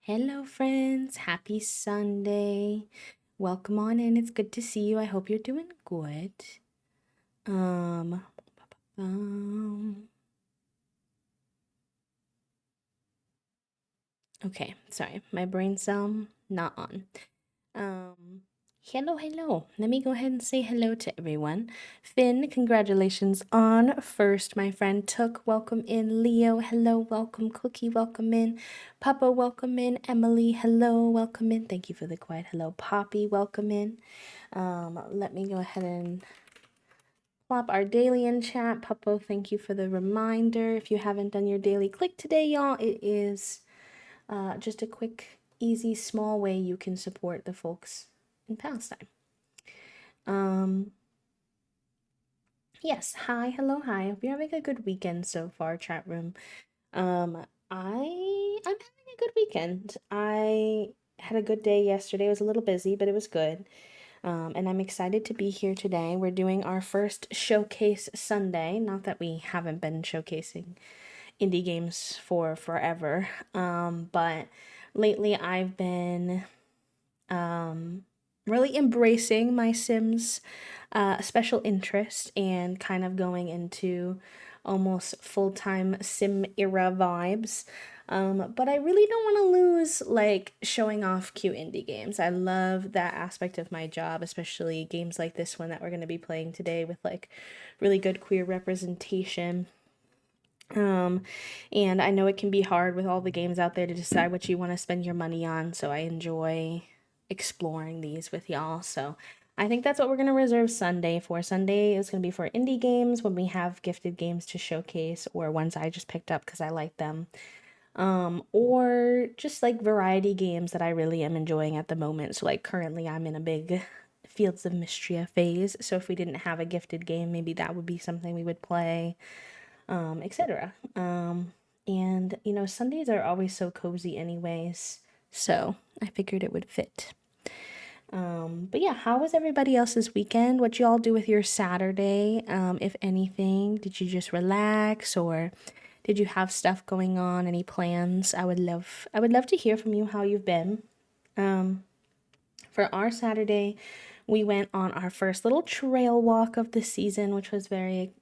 Hello, friends. Happy Sunday. Welcome on in. It's good to see you. I hope you're doing good. Um, um, okay, sorry. My brain's not on. Um, hello. Let me go ahead and say hello to everyone. Finn, congratulations on first, my friend. Took, welcome in. Leo, hello, welcome. Cookie, welcome in. Papa, welcome in. Emily, hello, welcome in. Thank you for the quiet hello. Poppy, welcome in. Let me go ahead and plop our daily in chat. Papa, thank you for the reminder. If you haven't done your daily click today, y'all, it is just a quick, easy, small way you can support the folks in Palestine. Um, yes, hi, hello, hi. Hope you're having a good weekend so far, chat room. I'm having a good weekend. I had a good day yesterday. It was a little busy, but it was good. And I'm excited to be here today. We're doing our first Showcase Sunday. Not that we haven't been showcasing indie games for forever, but lately I've been really embracing my Sims special interest and kind of going into almost full-time sim era vibes. But I really don't want to lose like showing off cute indie games. I love that aspect of my job, especially games like this one that we're going to be playing today with like really good queer representation. Um, and I know it can be hard with all the games out there to decide what you want to spend your money on, so I enjoy exploring these with y'all. So I think that's what we're going to reserve Sunday for. Sunday is going to be for indie games when we have gifted games to showcase or ones I just picked up because I like them. Or just like variety games that I really am enjoying at the moment. So like currently I'm in a big Fields of Mystria phase. So if we didn't have a gifted game, maybe that would be something we would play, etc. And you know, Sundays are always so cozy anyways, so I figured it would fit. But yeah, how was everybody else's weekend? What you all do with your Saturday? If anything, did you just relax or did you have stuff going on? Any plans? I would love to hear from you how you've been. Um, for our Saturday, we went on our first little trail walk of the season, which was very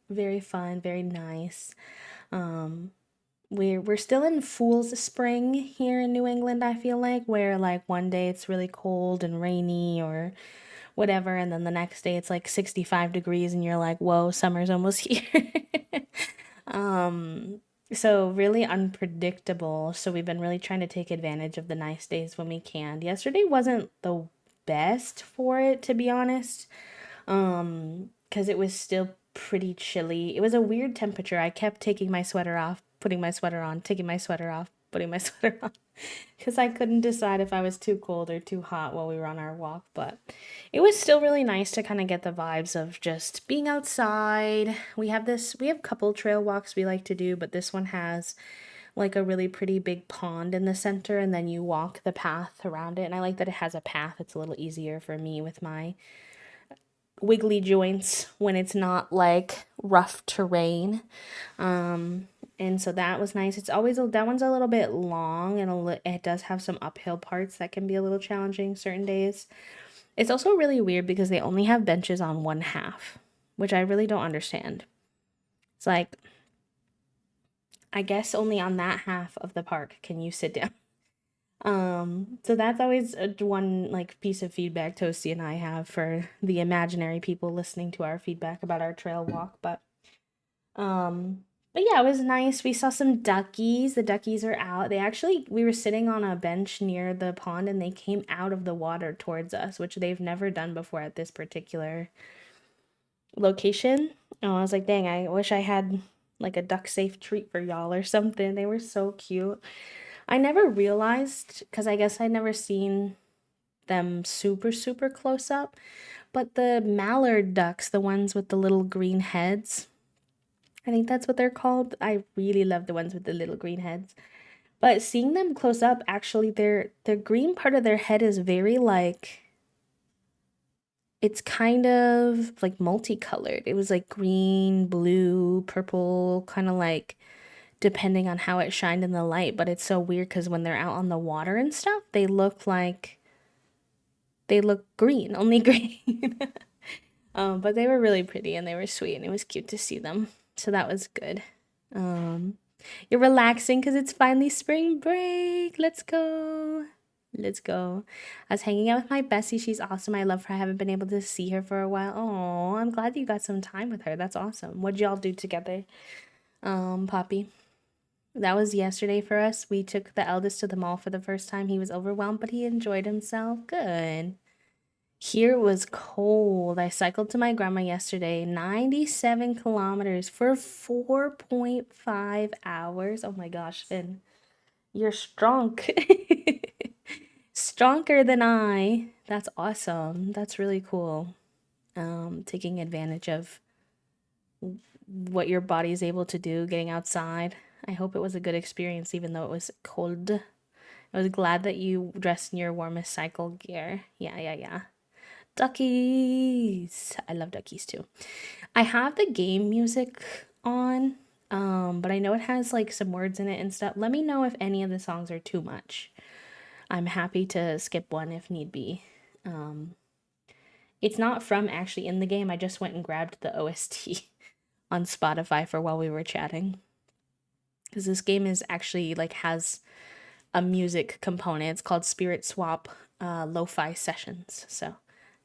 fun, very nice. We're still in Fool's Spring here in New England, I feel like, where like one day it's really cold and rainy or whatever, and then the next day it's like 65 degrees and you're like, whoa, summer's almost here. So really unpredictable. So we've been really trying to take advantage of the nice days when we can. Yesterday wasn't the best for it, to be honest, because it was still pretty chilly. It was a weird temperature. I kept taking my sweater off, putting my sweater on, taking my sweater off, putting my sweater on, because I couldn't decide if I was too cold or too hot while we were on our walk. But it was still really nice to kind of get the vibes of just being outside. We have a couple trail walks we like to do, but this one has like a really pretty big pond in the center, and then you walk the path around it. And I like that it has a path. It's a little easier for me with my wiggly joints when it's not like rough terrain. And so that was nice. It's always that one's a little bit long and it does have some uphill parts that can be a little challenging certain days. It's also really weird because they only have benches on one half, which I really don't understand. It's like I guess only on that half of the park can you sit down. So that's always one like piece of feedback Toasty and I have for the imaginary people listening to our feedback about our trail walk. Um, but yeah, it was nice. We saw some duckies. The duckies are out. We were sitting on a bench near the pond and they came out of the water towards us, which they've never done before at this particular location. Oh, I was like, dang, I wish I had like a duck safe treat for y'all or something. They were so cute. I never realized, because I guess I'd never seen them super close up, but the mallard ducks, the ones with the little green heads, I think that's what they're called. I really love the ones with the little green heads. But seeing them close up, actually, their green part of their head is very like it's kind of like multicolored. It was like green, blue, purple, kind of like depending on how it shined in the light. But it's so weird because when they're out on the water and stuff, they look green, only green. But they were really pretty and they were sweet and it was cute to see them. So that was good. Um, you're relaxing because it's finally spring break. Let's go. Let's go. I was hanging out with my Bessie. She's awesome. I love her. I haven't been able to see her for a while. Oh, I'm glad you got some time with her. That's awesome. What'd y'all do together, Poppy? That was yesterday for us. We took the eldest to the mall for the first time. He was overwhelmed, but he enjoyed himself. Good. Here it was cold. I cycled to my grandma yesterday, 97 kilometers for 4.5 hours. Oh my gosh, Finn, you're strong. Stronger than I. That's awesome. That's really cool. Taking advantage of what your body is able to do, getting outside. I hope it was a good experience, even though it was cold. I was glad that you dressed in your warmest cycle gear. Yeah. Duckies. I love duckies too. I have the game music on, but I know it has like some words in it and stuff. Let me know if any of the songs are too much. I'm happy to skip one if need be. It's not from actually in the game. I just went and grabbed the OST on Spotify for while we were chatting. Because this game is actually like has a music component. It's called Spirit Swap Lo-Fi Sessions. So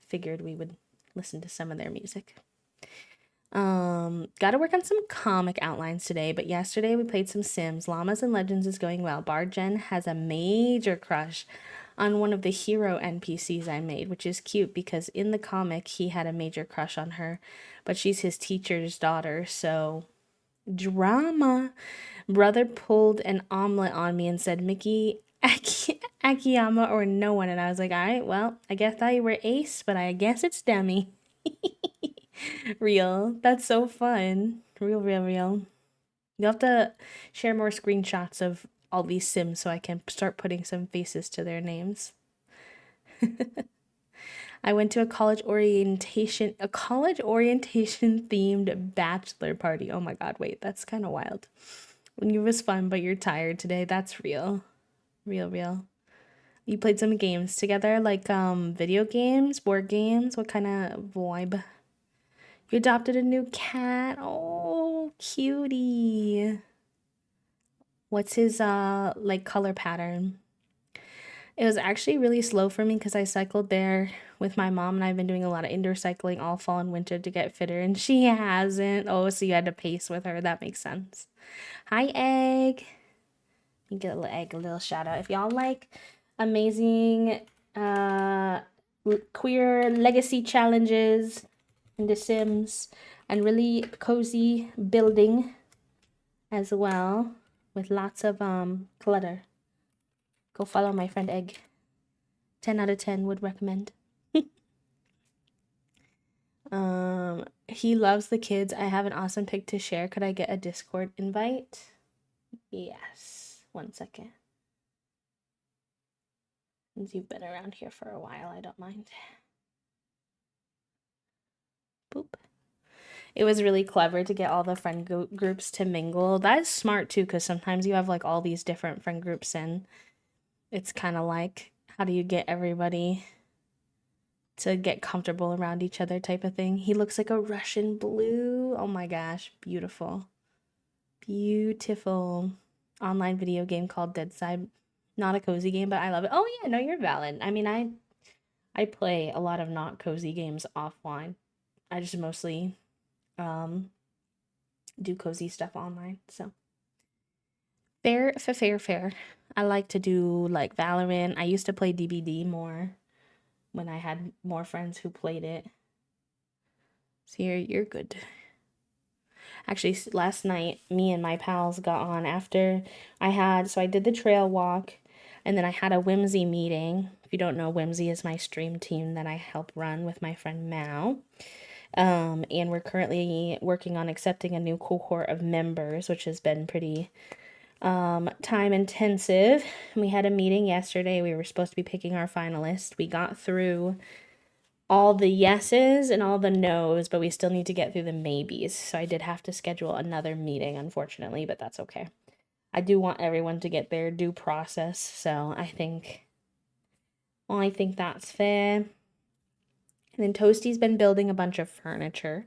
figured we would listen to some of their music. Gotta work on some comic outlines today, but yesterday we played some Sims. Llamas and Legends is going well. Barjen has a major crush on one of the hero NPCs I made, which is cute because in the comic he had a major crush on her, but she's his teacher's daughter, so drama. Brother pulled an omelet on me and said, Mickey, Akiyama or no one, and I was like, all right, well, I guess thought you were Ace, but I guess it's Demi. Real. That's so fun. Real. You'll have to share more screenshots of all these Sims so I can start putting some faces to their names. I went to a college orientation themed bachelor party. Oh my god, wait, that's kind of wild. When you was fun but you're tired today, that's real. Real. You played some games together, like video games, board games, what kind of vibe? You adopted a new cat. Oh, cutie. What's his like color pattern? It was actually really slow for me because I cycled there with my mom and I've been doing a lot of indoor cycling all fall and winter to get fitter and she hasn't. Oh, so you had to pace with her. That makes sense. Hi, Egg. You get a little Egg, a little shout out. If y'all like amazing queer legacy challenges in The Sims and really cozy building as well with lots of clutter, go follow my friend Egg. 10 out of 10 would recommend. He loves the kids. I have an awesome pic to share. Could I get a Discord invite? Yes. 1 second. Since you've been around here for a while, I don't mind. Boop. It was really clever to get all the friend groups to mingle. That is smart too, because sometimes you have like all these different friend groups and it's kind of like, how do you get everybody to get comfortable around each other type of thing. He looks like a Russian blue. Oh my gosh, beautiful. Beautiful. Online video game called Deadside. Not a cozy game, but I love it. Oh yeah, no, you're valid. I mean, I play a lot of not cozy games offline. I just mostly do cozy stuff online. So fair. I like to do like Valorant. I used to play DBD more when I had more friends who played it. So you're good. Actually, last night, me and my pals got on after I did the trail walk, and then I had a Whimsy meeting. If you don't know, Whimsy is my stream team that I help run with my friend Mao. And we're currently working on accepting a new cohort of members, which has been pretty time intensive. We had a meeting yesterday. We were supposed to be picking our finalists. We got through all the yeses and all the nos, but we still need to get through the maybes. So I did have to schedule another meeting, unfortunately, but that's okay. I do want everyone to get their due process, so I think that's fair. And then Toasty's been building a bunch of furniture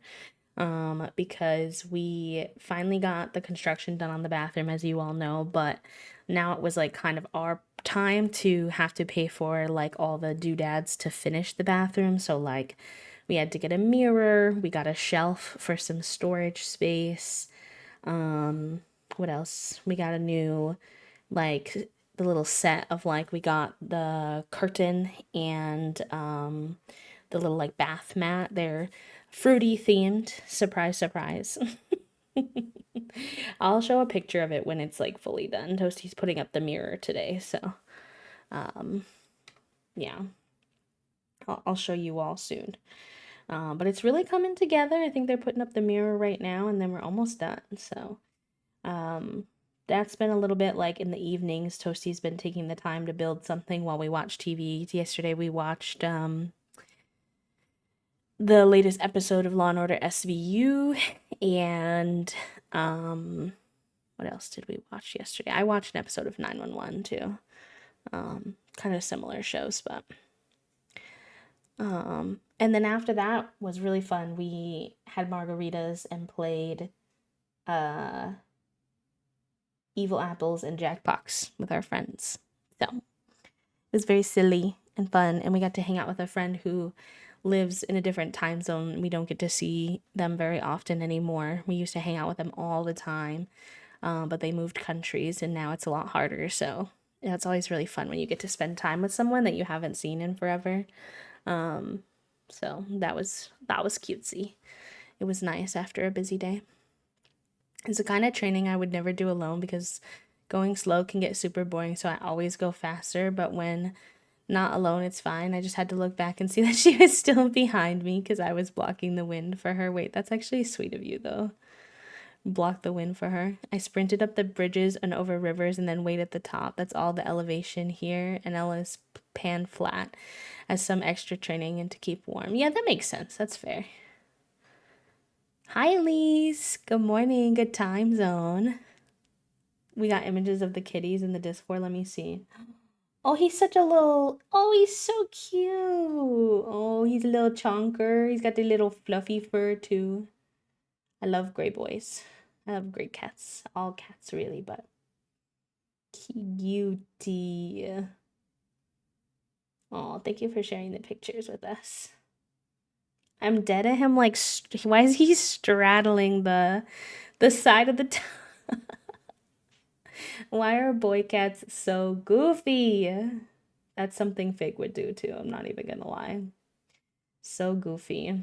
because we finally got the construction done on the bathroom, as you all know, but now it was like kind of our time to have to pay for like all the doodads to finish the bathroom. So like we had to get a mirror, we got a shelf for some storage space. What else? We got a new like the little set of like we got the curtain and the little like bath mat. They're fruity themed. Surprise, surprise. I'll show a picture of it when it's like fully done. Toasty's putting up the mirror today, so yeah. I'll show you all soon. But it's really coming together. I think they're putting up the mirror right now, and then we're almost done. So that's been a little bit like in the evenings. Toasty's been taking the time to build something while we watch TV. Yesterday we watched the latest episode of Law and Order SVU, and what else did we watch yesterday? I watched an episode of 911 too. Kind of similar shows, but and then after that was really fun. We had margaritas and played Evil Apples and Jackbox with our friends. So it was very silly and fun, and we got to hang out with a friend who lives in a different time zone. We don't get to see them very often anymore. We used to hang out with them all the time, but they moved countries, and now it's a lot harder. So yeah, it's always really fun when you get to spend time with someone that you haven't seen in forever. So that was cutesy. It was nice after a busy day. It's the kind of training I would never do alone because going slow can get super boring, so I always go faster, but when not alone, it's fine. I just had to look back and see that she was still behind me because I was blocking the wind for her. Wait, that's actually sweet of you, though. Block the wind for her. I sprinted up the bridges and over rivers and then wait at the top. That's all the elevation here, and Ella's pan flat as some extra training and to keep warm. Yeah, that makes sense. That's fair. Hi, Elise. Good morning. Good time zone. We got images of the kitties in the Discord. Let me see. Oh, he's such a little... Oh, he's so cute. Oh, he's a little chonker. He's got the little fluffy fur, too. I love gray boys. I love gray cats. All cats, really, but... Cutie. Oh, thank you for sharing the pictures with us. I'm dead at him, like... Why is he straddling the side of the... Why are boy cats so goofy? That's something Fig would do too. I'm not even gonna lie. So goofy.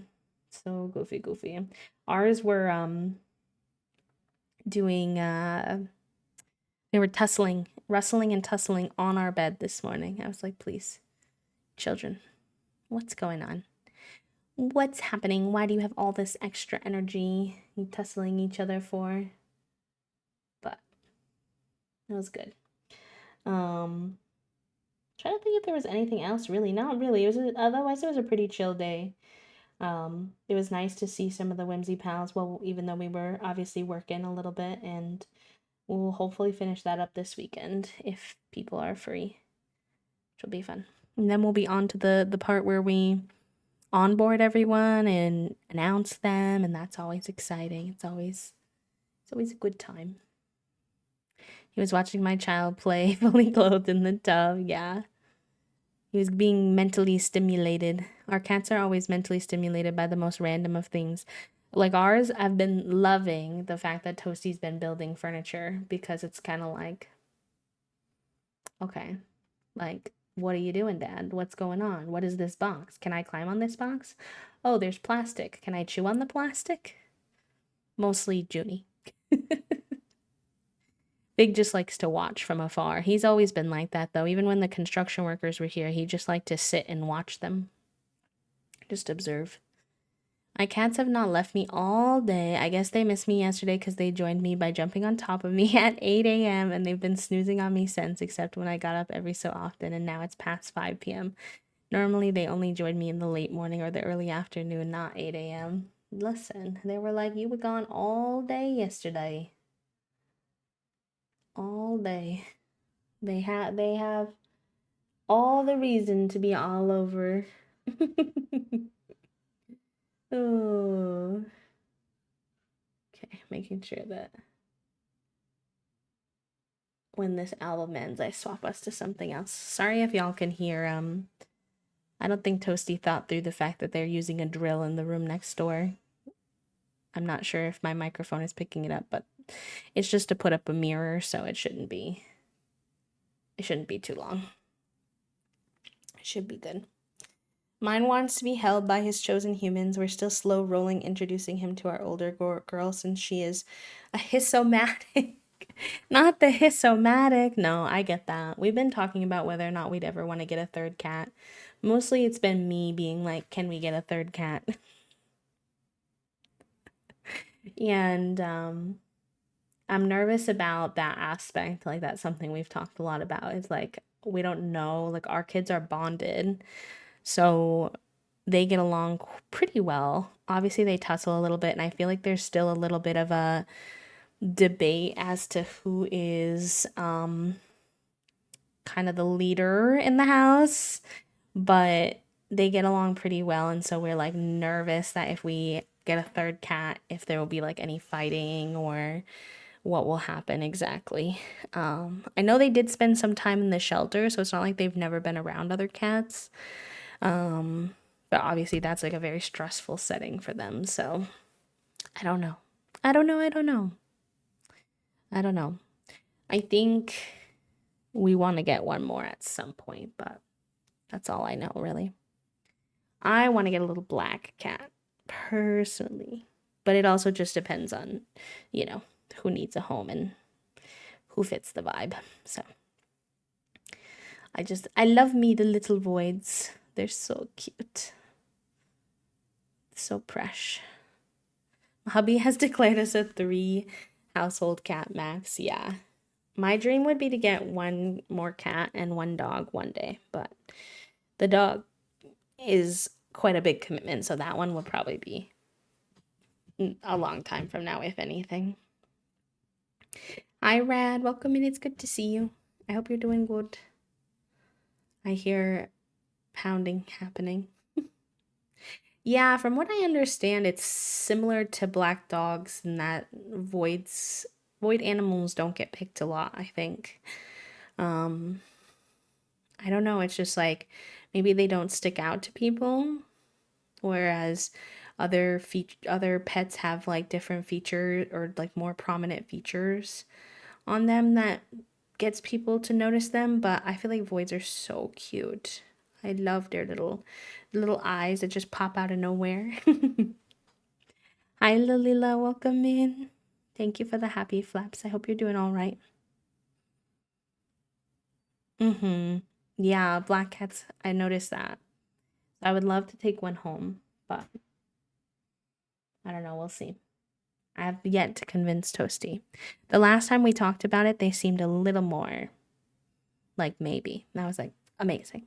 So goofy. Ours were doing they were rustling and tussling on our bed this morning. I was like, please, children, what's going on? What's happening? Why do you have all this extra energy you tussling each other for? But it was good. Trying to think if there was anything else really. Not really. Otherwise it was a pretty chill day. It was nice to see some of the Whimsy pals. Well, even though we were obviously working a little bit, and we'll hopefully finish that up this weekend if people are free, which will be fun. And then we'll be on to the part where we onboard everyone and announce them, and that's always exciting. It's always a good time. He was watching my child play fully clothed in the tub. Yeah. He was being mentally stimulated. Our cats are always mentally stimulated by the most random of things. Like ours, I've been loving the fact that Toasty's been building furniture because it's kind of like, okay, like, what are you doing, Dad? What's going on? What is this box? Can I climb on this box? Oh, there's plastic. Can I chew on the plastic? Mostly Junie. Big just likes to watch from afar. He's always been like that, though. Even when the construction workers were here, he just liked to sit and watch them. Just observe. My cats have not left me all day. I guess they missed me yesterday because they joined me by jumping on top of me at 8 a.m. and they've been snoozing on me since, except when I got up every so often, and now it's past 5 p.m. Normally, they only join me in the late morning or the early afternoon, not 8 a.m. Listen, they were like, you were gone all day yesterday. all day. They have all the reason to be all over. Oh, okay, making sure that when this album ends, I swap us to something else. Sorry if y'all can hear, I don't think Toasty thought through the fact that they're using a drill in the room next door. I'm not sure if my microphone is picking it up, but it's just to put up a mirror, so it shouldn't be too long. It should be good. Mine wants to be held by his chosen humans. We're still slow rolling introducing him to our older girl since she is a hissomatic. Not the hissomatic. No, I get that. We've been talking about whether or not we'd ever want to get a third cat. Mostly it's been me being like, can we get a third cat? And I'm nervous about that aspect. Like, that's something we've talked a lot about. It's like, we don't know. Like, our kids are bonded. So they get along pretty well. Obviously, they tussle a little bit, and I feel like there's still a little bit of a debate as to who is kind of the leader in the house, but they get along pretty well, and so we're like nervous that if we get a third cat, if there will be like any fighting or what will happen exactly. I know they did spend some time in the shelter, so it's not like they've never been around other cats. But obviously that's like a very stressful setting for them. So I don't know. I don't know. I don't know. I don't know. I think we want to get one more at some point, but that's all I know, really. I want to get a little black cat, personally. But it also just depends on, who needs a home and who fits the vibe. So I love me the little voids. They're so cute. So fresh. Hubby has declared us a 3 household cat max. Yeah. My dream would be to get one more cat and one dog one day, but the dog is quite a big commitment, so that one will probably be a long time from now, if anything. Hi, Rad. Welcome in. It's good to see you. I hope you're doing good. I hear pounding happening. Yeah, from what I understand, it's similar to black dogs in that void animals don't get picked a lot, I think. I don't know, it's just like maybe they don't stick out to people, whereas other pets have like different features or like more prominent features on them that gets people to notice them, but I feel like voids are so cute. I love their little eyes that just pop out of nowhere. Hi, Lalila. Welcome in. Thank you for the happy flaps. I hope you're doing all right. Yeah, black cats. I noticed that. I would love to take one home, but I don't know. We'll see. I have yet to convince Toasty. The last time we talked about it, they seemed a little more like maybe. And I was like, amazing.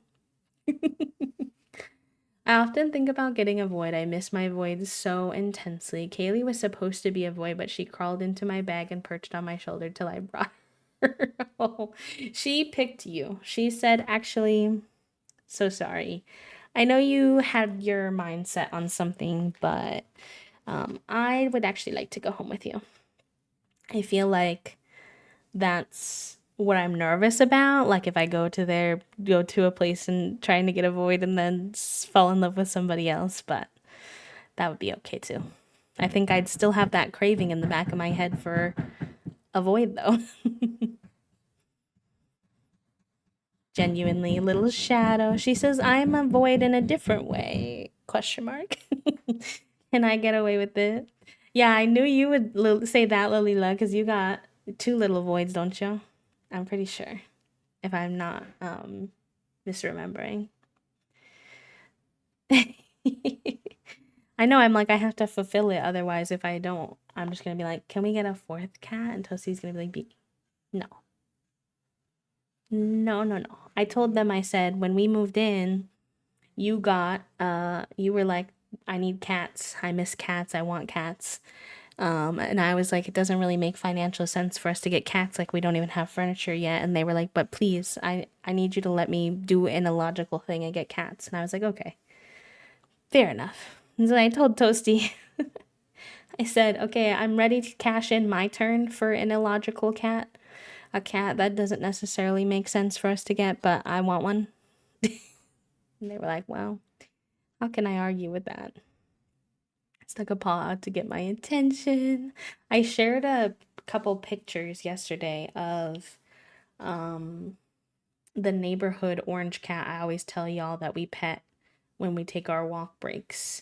I often think about getting a void. I miss my voids so intensely. Kaylee was supposed to be a void, but she crawled into my bag and perched on my shoulder till I brought her home. She picked you. She said, actually, so sorry. I know you had your mind set on something, but I would actually like to go home with you. I feel like that's what I'm nervous about. Like if I go to a place and trying to get a void and then fall in love with somebody else, but that would be okay too. I think I'd still have that craving in the back of my head for a void though. Genuinely, little shadow. She says, I'm a void in a different way. Question mark. Can I get away with it? Yeah, I knew you would say that, Lalila, because you got 2 little voids, don't you? I'm pretty sure. If I'm not misremembering. I know, I'm like, I have to fulfill it. Otherwise, if I don't, I'm just going to be like, can we get a 4th cat? And Toasty's going to be like, no. No, no, no. I told them, I said, when we moved in, you were like, I need cats. I miss cats. I want cats. And I was like, it doesn't really make financial sense for us to get cats. Like, we don't even have furniture yet. And they were like, but please, I need you to let me do an illogical thing and get cats. And I was like, okay, fair enough. And so I told Toasty, I said, okay, I'm ready to cash in my turn for an illogical cat. A cat that doesn't necessarily make sense for us to get, but I want one. And they were like, well, how can I argue with that? Stuck a paw out to get my attention. I shared a couple pictures yesterday of um the neighborhood orange cat I always tell y'all that we pet when we take our walk breaks.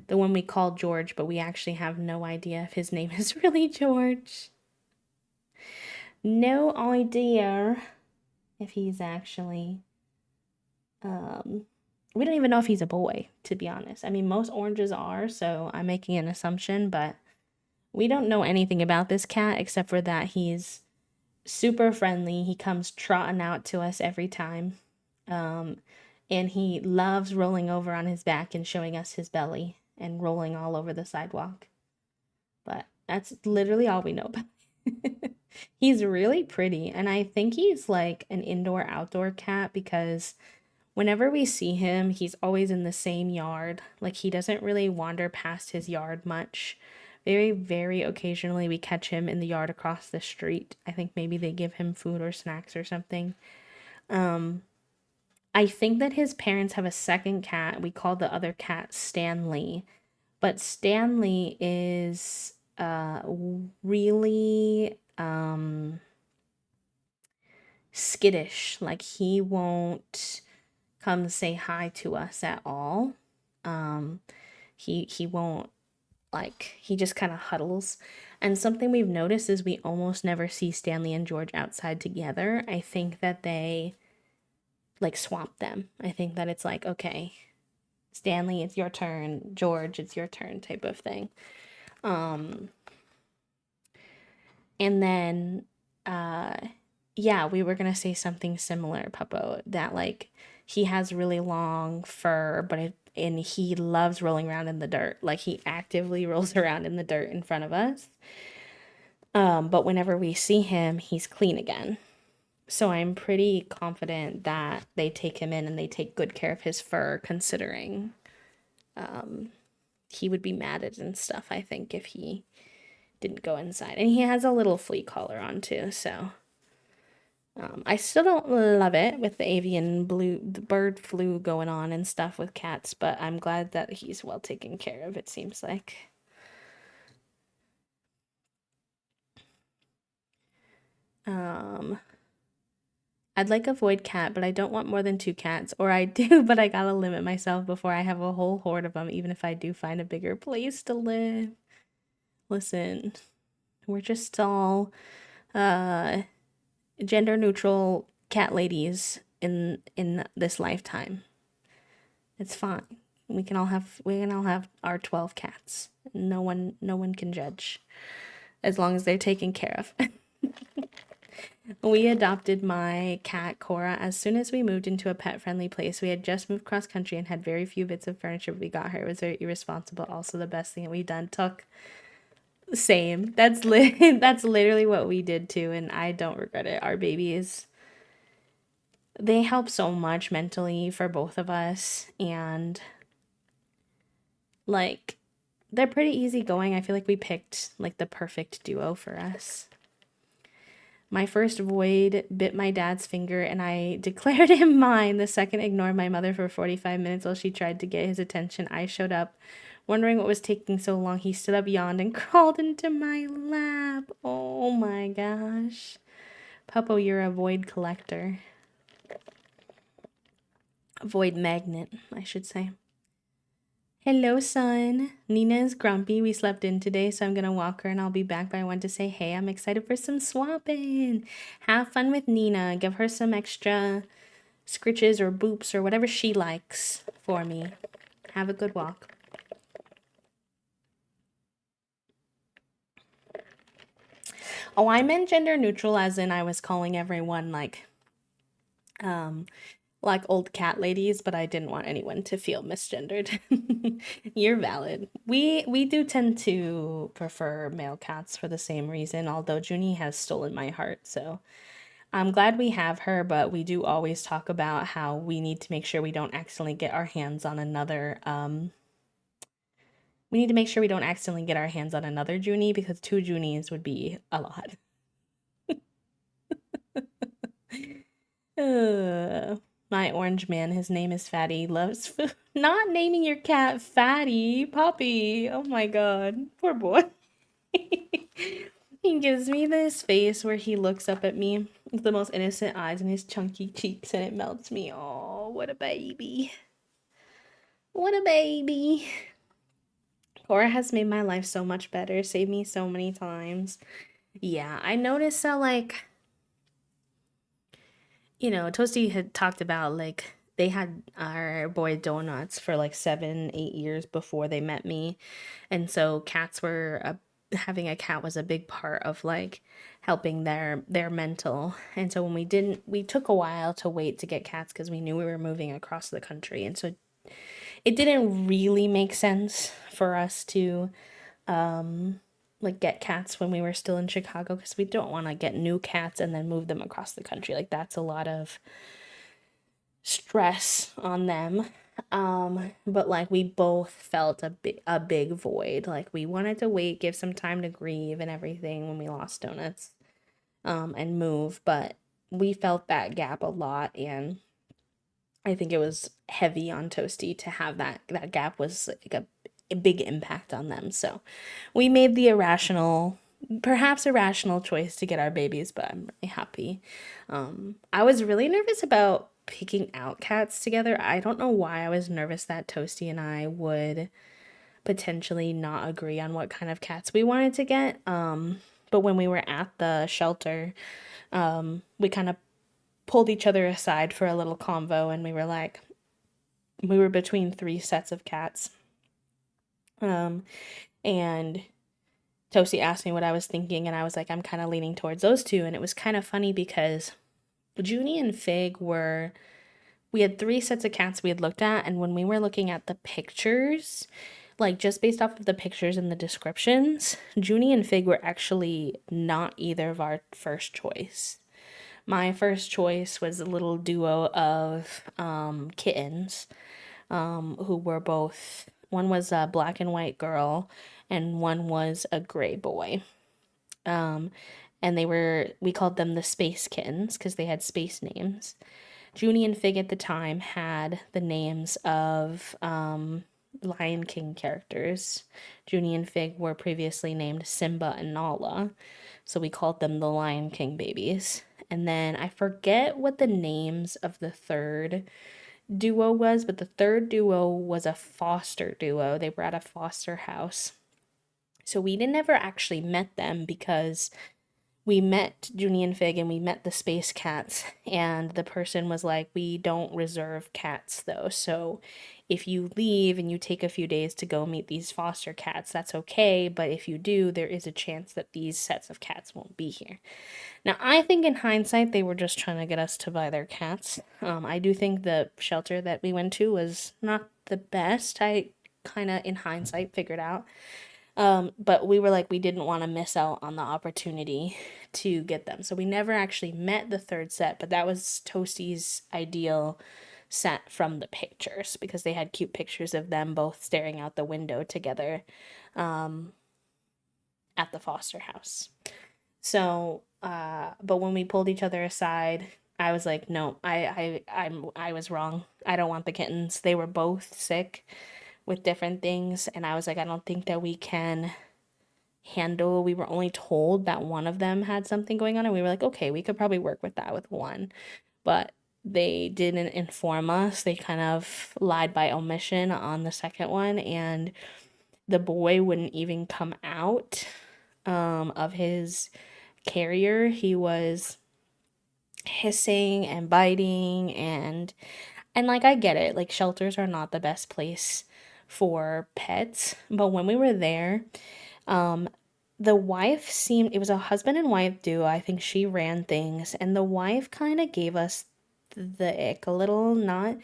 The one we call George, but we actually have no idea if his name is really George. No idea if he's actually we don't even know if he's a boy, to be honest. I mean, most oranges are, so I'm making an assumption, but we don't know anything about this cat except for that he's super friendly. He comes trotting out to us every time. Um, and he loves rolling over on his back and showing us his belly and rolling all over the sidewalk. But that's literally all we know about him. He's really pretty, and I think he's like an indoor outdoor cat because whenever we see him, he's always in the same yard. Like, he doesn't really wander past his yard much. Very, very occasionally we catch him in the yard across the street. I think maybe they give him food or snacks or something. I think that his parents have a second cat. We call the other cat Stanley. But Stanley is really skittish. Like, he won't come say hi to us at all. Um, he won't, like, he just kind of huddles. And something we've noticed is we almost never see Stanley and George outside together. I think that they like swap them. I think that it's like, okay, Stanley, it's your turn. George, it's your turn type of thing. And then yeah, we were gonna say something similar, Puppo, that like he has really long fur, and he loves rolling around in the dirt. Like, he actively rolls around in the dirt in front of us. But whenever we see him, he's clean again. So I'm pretty confident that they take him in and they take good care of his fur, considering he would be matted and stuff, I think, if he didn't go inside. And he has a little flea collar on too, so I still don't love it with the the bird flu going on and stuff with cats, but I'm glad that he's well taken care of, it seems like. Um, I'd like a void cat, but I don't want more than 2 cats. Or I do, but I gotta limit myself before I have a whole horde of them, even if I do find a bigger place to live. Listen, we're just all uh gender neutral cat ladies in this lifetime. It's fine. We can all have our 12 cats. No one can judge as long as they're taken care of. We adopted my cat Cora as soon as we moved into a pet-friendly place. We had just moved cross country and had very few bits of furniture, but we got her. It was very irresponsible. Also, the best thing that we've done. Took same. That's literally what we did too, and I don't regret it. Our babies, they help so much mentally for both of us, and like they're pretty easygoing. I feel like we picked like the perfect duo for us. My first void bit my dad's finger and I declared him mine. The second ignored my mother for 45 minutes while she tried to get his attention. I showed up, wondering what was taking so long. He stood up, yawned, and crawled into my lap. Oh my gosh. Puppo, you're a void collector. A void magnet, I should say. Hello, son. Nina is grumpy. We slept in today, so I'm gonna walk her and I'll be back. But I want to say, hey, I'm excited for some swapping. Have fun with Nina. Give her some extra scritches or boops or whatever she likes for me. Have a good walk. Oh, I meant gender neutral as in I was calling everyone like like old cat ladies, but I didn't want anyone to feel misgendered. You're valid. We do tend to prefer male cats for the same reason, although Junie has stolen my heart, so I'm glad we have her, but we do always talk about how we need to make sure we don't accidentally get our hands on another we need to make sure we don't accidentally get our hands on another Junie because two Junies would be a lot. My orange man, his name is Fatty, loves food. Not naming your cat Fatty, Poppy. Oh my god, poor boy. He gives me this face where he looks up at me with the most innocent eyes and his chunky cheeks, and it melts me. Oh, what a baby. What a baby. Cora has made my life so much better, saved me so many times. Yeah, I noticed that, like, Toasty had talked about like they had our boy Donuts for like 7, 8 years before they met me. And so having a cat was a big part of like helping their mental. And so when we took a while to wait to get cats because we knew we were moving across the country. And so it didn't really make sense for us to like get cats when we were still in Chicago because we don't want to get new cats and then move them across the country. Like that's a lot of stress on them. But like we both felt a big void. Like we wanted to wait, give some time to grieve and everything when we lost Donuts, and move, but we felt that gap a lot, and I think it was heavy on Toasty to have that gap was like a big impact on them. So we made the perhaps irrational choice to get our babies, but I'm really happy. I was really nervous about picking out cats together. I don't know why I was nervous that Toasty and I would potentially not agree on what kind of cats we wanted to get. But when we were at the shelter, we kind of pulled each other aside for a little convo, and we were between three sets of cats. And Toasty asked me what I was thinking, and I was like, I'm kind of leaning towards those two. And it was kind of funny because Junie and Fig we had three sets of cats we had looked at, and when we were looking at the pictures, like just based off of the pictures and the descriptions, Junie and Fig were actually not either of our first choice. My first choice was a little duo of kittens, who were both, one was a black and white girl, and one was a gray boy. Um, and we called them the Space Kittens because they had space names. Junie and Fig at the time had the names of Lion King characters. Junie and Fig were previously named Simba and Nala, so we called them the Lion King babies. And then I forget what the names of the third duo was, but the third duo was a foster duo. They were at a foster house. So we never actually met them because we met Junie and Fig and we met the space cats, and the person was like, we don't reserve cats though, so if you leave and you take a few days to go meet these foster cats, that's okay, but if you do, there is a chance that these sets of cats won't be here. Now I think in hindsight they were just trying to get us to buy their cats. I do think the shelter that we went to was not the best. I kind of in hindsight figured out, but we were like, we didn't want to miss out on the opportunity to get them. So we never actually met the third set, but that was Toasty's ideal set from the pictures because they had cute pictures of them both staring out the window together at the foster house. So, but when we pulled each other aside, I was like, no, I was wrong. I don't want the kittens. They were both sick with different things, and I was like, I don't think that we can handle. We were only told that one of them had something going on, and we were like, okay, we could probably work with that with one, but they didn't inform us. They kind of lied by omission on the second one, and the boy wouldn't even come out of his carrier. He was hissing and biting, and like I get it, like shelters are not the best place for pets, but when we were there, um the wife seemed, it was a husband and wife duo. I think she ran things, and the wife kind of gave us the ick a little, not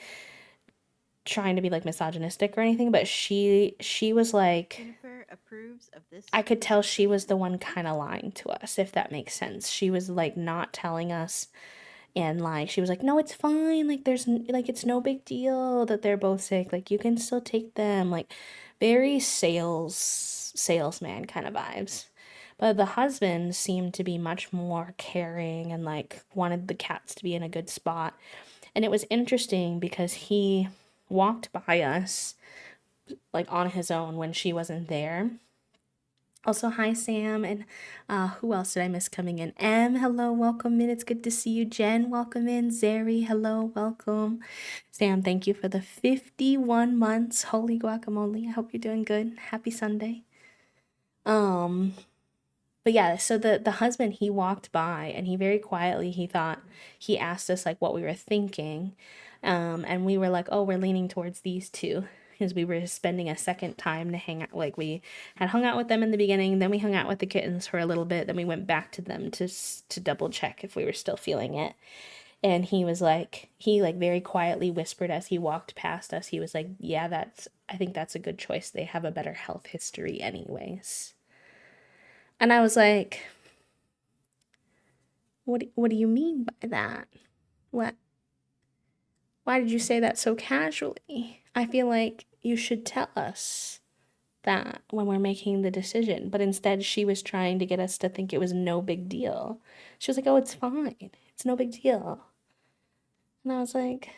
trying to be like misogynistic or anything, but she was like, Jennifer approves of this. I could tell she was the one kind of lying to us, if that makes sense. She was like not telling us, and like she was like, no, it's fine, like like it's no big deal that they're both sick, like you can still take them, like very salesman kind of vibes. But the husband seemed to be much more caring and like wanted the cats to be in a good spot. And it was interesting because he walked by us like on his own when she wasn't there. Also, hi Sam, and who else did I miss coming in? M, hello, welcome in. It's good to see you. Jen, welcome in. Zeri, hello, welcome. Sam, thank you for the 51 months. Holy guacamole. I hope you're doing good. Happy Sunday. Um, but yeah, so the husband, he walked by and he very quietly, he asked us like what we were thinking. And we were like, oh, we're leaning towards these two because we were spending a second time to hang out. Like we had hung out with them in the beginning, then we hung out with the kittens for a little bit, then we went back to them to double check if we were still feeling it. And he like very quietly whispered as he walked past us, he was like, yeah, I think that's a good choice. They have a better health history anyways. And I was like, what do you mean by that? What Why did you say that so casually? I feel like you should tell us that when we're making the decision. But instead, she was trying to get us to think it was no big deal. She was like, oh, it's fine. It's no big deal. And I was like,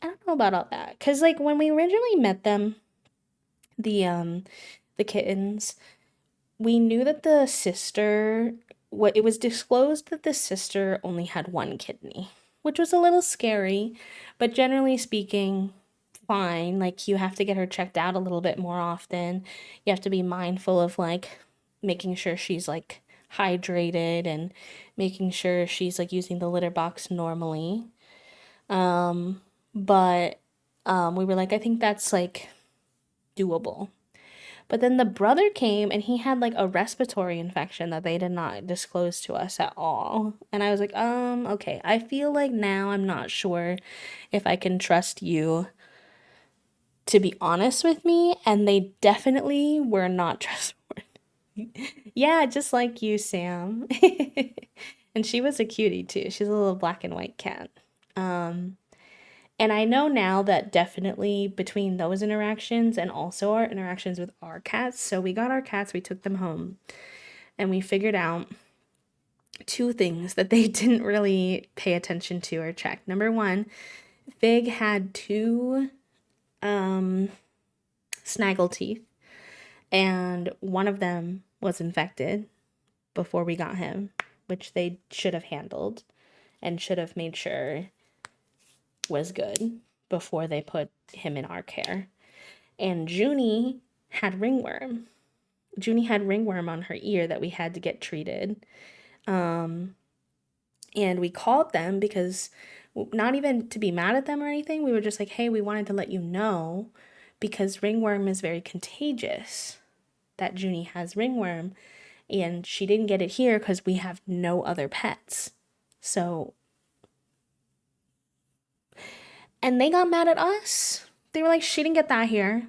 I don't know about all that. Because, like, when we originally met them, the kittens, we knew that the sister, what it was disclosed that the sister only had one kidney, which was a little scary, but generally speaking, fine. Like you have to get her checked out a little bit more often. You have to be mindful of like making sure she's like hydrated and making sure she's like using the litter box normally. But we were like, I think that's like doable. But then the brother came and he had like a respiratory infection that they did not disclose to us at all. And I was like, okay, I feel like now I'm not sure if I can trust you to be honest with me. And they definitely were not trustworthy. Yeah, just like you, Sam. And she was a cutie too. She's a little black and white cat. Um, And I know now that definitely between those interactions and also our interactions with our cats, so we got our cats, we took them home, and we figured out two things that they didn't really pay attention to or check. Number one, Fig had two snaggle teeth, and one of them was infected before we got him, which they should have handled and should have made sure was good before they put him in our care. And Junie had ringworm. Junie had ringworm on her ear that we had to get treated. And we called them because not even to be mad at them or anything, we were just like, hey, we wanted to let you know because ringworm is very contagious. That Junie has ringworm and she didn't get it here because we have no other pets. So, and they got mad at us. They were like, she didn't get that here.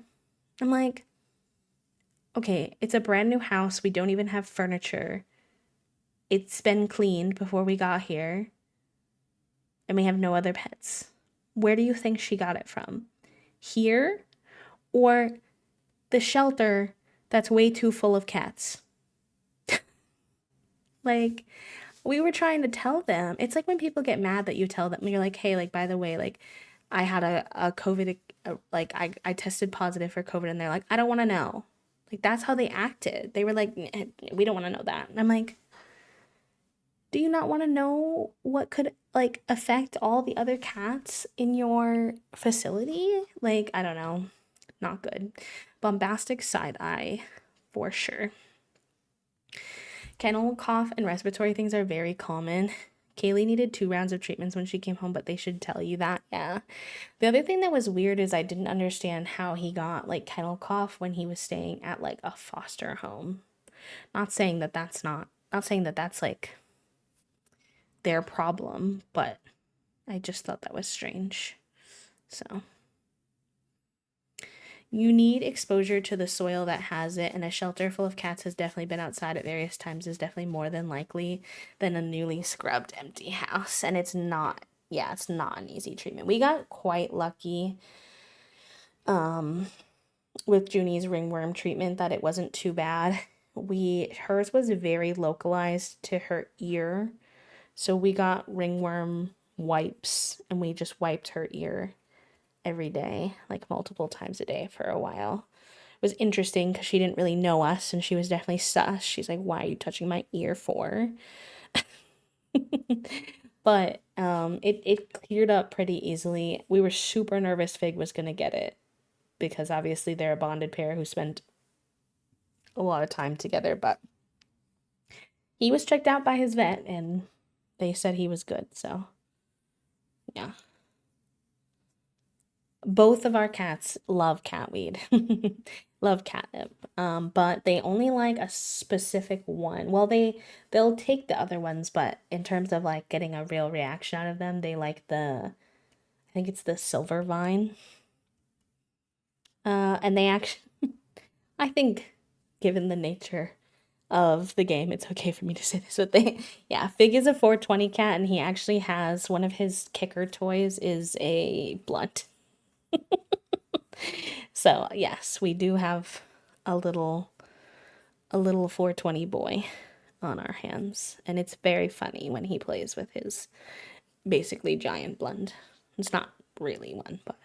I'm like, okay, it's a brand new house. We don't even have furniture. It's been cleaned before we got here. And we have no other pets. Where do you think she got it from? Here or the shelter that's way too full of cats? Like, we were trying to tell them. It's like when people get mad that you tell them, you're like, hey, like, by the way, like, I had a COVID, like, I tested positive for COVID. And they're like, I don't want to know. Like, that's how they acted. They were like, we don't want to know that. And I'm like, do you not want to know what could like affect all the other cats in your facility? Like, I don't know. Not good. Bombastic side eye for sure. Kennel cough and respiratory things are very common. Kaylee needed 2 rounds of treatments when she came home, but they should tell you that. Yeah. The other thing that was weird is I didn't understand how he got like kennel cough when he was staying at like a foster home. Not saying that that's like their problem, but I just thought that was strange. So you need exposure to the soil that has it, and a shelter full of cats has definitely been outside at various times is definitely more than likely than a newly scrubbed empty house. And it's not, yeah, it's not an easy treatment. We got quite lucky with Junie's ringworm treatment that it wasn't too bad. Hers was very localized to her ear. So we got ringworm wipes and we just wiped her ear every day, like multiple times a day for a while. It was interesting because she didn't really know us and she was definitely sus. She's like, "Why are you touching my ear for?" But it cleared up pretty easily. We were super nervous Fig was gonna get it because obviously they're a bonded pair who spent a lot of time together, but he was checked out by his vet and they said he was good, so yeah. Both of our cats love cat weed, love catnip, but they only like a specific one. Well, they'll take the other ones, but in terms of like getting a real reaction out of them, they like I think it's the silver vine. And they actually, I think, given the nature of the game, it's okay for me to say this, but yeah, Fig is a 420 cat, and he actually has one of his kicker toys is a blunt. So yes, we do have a little a little 420 boy on our hands, and it's very funny when he plays with his basically giant blend. It's not really one, but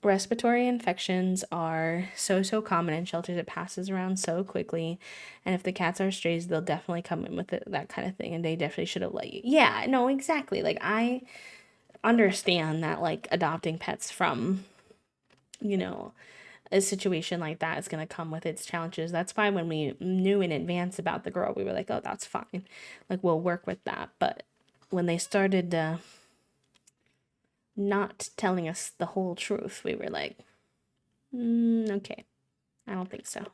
respiratory infections are so common in shelters. It passes around so quickly, and if the cats are strays, they'll definitely come in with that kind of thing, and they definitely should have let you. Yeah, no, exactly. Like I understand that like adopting pets from, you know, a situation like that is going to come with its challenges. That's why when we knew in advance about the girl, we were like, oh, that's fine. Like, we'll work with that. But when they started not telling us the whole truth, we were like, okay, I don't think so.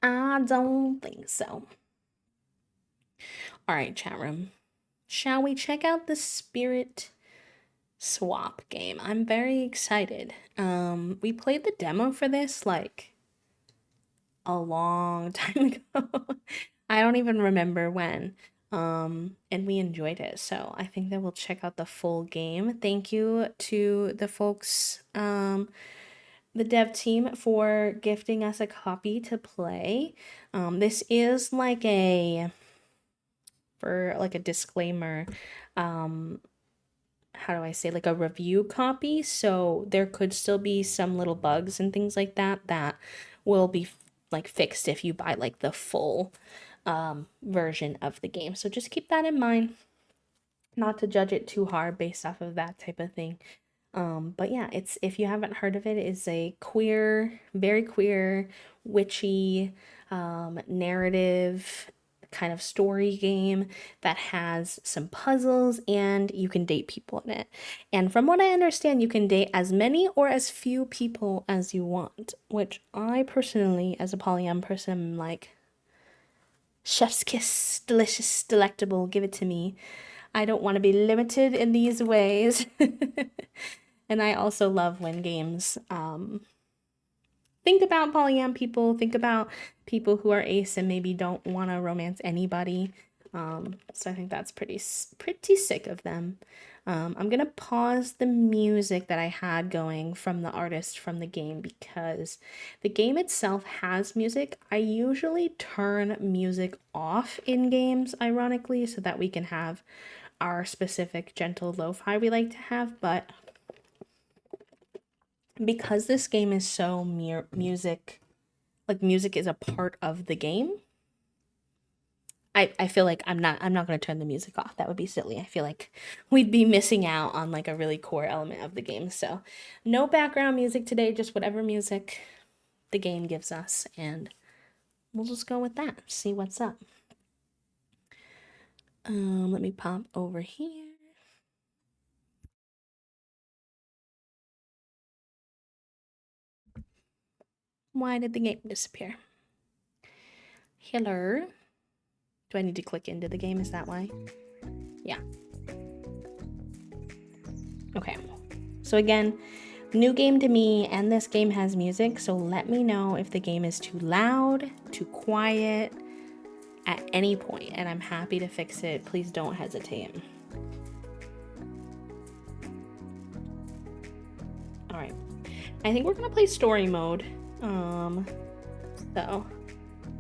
I don't think so. All right, chat room. Shall we check out the Spirit Swap game? I'm very excited. We played the demo for this like a long time ago. I don't even remember when. And we enjoyed it. So I think that we'll check out the full game. Thank you to the folks, the dev team for gifting us a copy to play. This is like for like a disclaimer, how do I say, like a review copy. So there could still be some little bugs and things like that that will be like fixed if you buy like the full version of the game. So just keep that in mind, not to judge it too hard based off of that type of thing. But yeah, it's, if you haven't heard of it, it's a queer, very queer, witchy narrative kind of story game that has some puzzles and you can date people in it. And from what I understand, you can date as many or as few people as you want, which I personally, as a polyam person, am like, chef's kiss, delicious, delectable, give it to me. I don't want to be limited in these ways. And I also love when games think about polyam people, think about people who are ace and maybe don't want to romance anybody. So I think that's pretty sick of them. I'm gonna pause the music that I had going from the artist from the game because the game itself has music. I usually turn music off in games, ironically, so that we can have our specific gentle lo-fi we like to have, but because this game is so music, like music is a part of the game, I feel like I'm not going to turn the music off. That would be silly. I feel like we'd be missing out on like a really core element of the game. So no background music today, just whatever music the game gives us, and we'll just go with that. See what's up. Let me pop over here. Why did the game disappear? Hello. Do I need to click into the game? Is that why? Yeah. Okay. So again, new game to me, and this game has music, so let me know if the game is too loud, too quiet, at any point, and I'm happy to fix it. Please don't hesitate. All right. I think we're gonna play story mode. So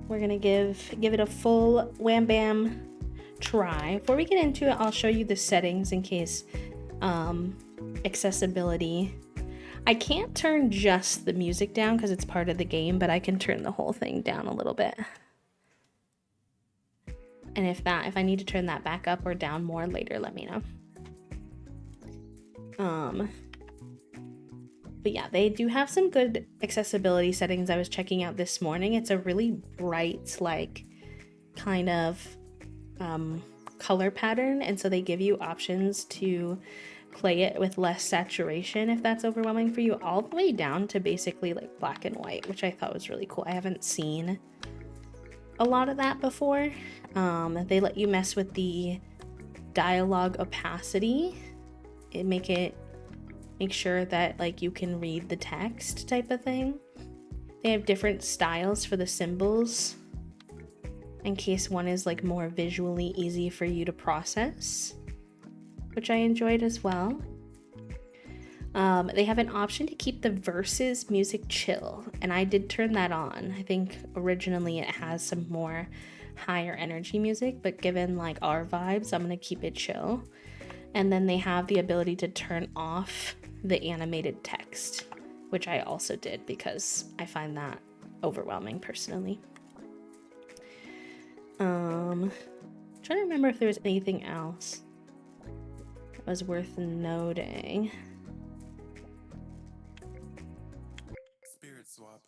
we're gonna give it a full wham bam try. Before we get into it, I'll show you the settings in case accessibility. I can't turn just the music down because it's part of the game, but I can turn the whole thing down a little bit. And if I need to turn that back up or down more later, let me know. But yeah, they do have some good accessibility settings I was checking out this morning. It's a really bright, like, kind of color pattern, and so they give you options to play it with less saturation if that's overwhelming for you, all the way down to basically like black and white, which I thought was really cool. I haven't seen a lot of that before. They let you mess with the dialogue opacity. Make sure that like you can read the text type of thing. They have different styles for the symbols in case one is like more visually easy for you to process, which I enjoyed as well. They have an option to keep the verses music chill, and I did turn that on. I think originally it has some more higher energy music, but given like our vibes, I'm gonna keep it chill. And then they have the ability to turn off the animated text, which I also did because I find that overwhelming personally. Trying to remember if there was anything else that was worth noting. Spirit swap.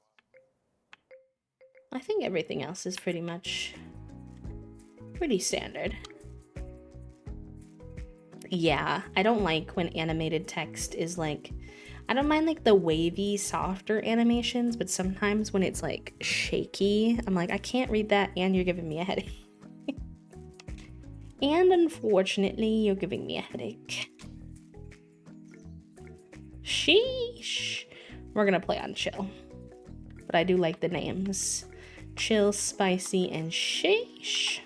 I think everything else is pretty standard. Yeah, I don't like when animated text is like, I don't mind like the wavy, softer animations, but sometimes when it's like shaky, I'm like, I can't read that and you're giving me a headache. And unfortunately, you're giving me a headache. Sheesh. We're gonna play on chill. But I do like the names. Chill, spicy, and sheesh.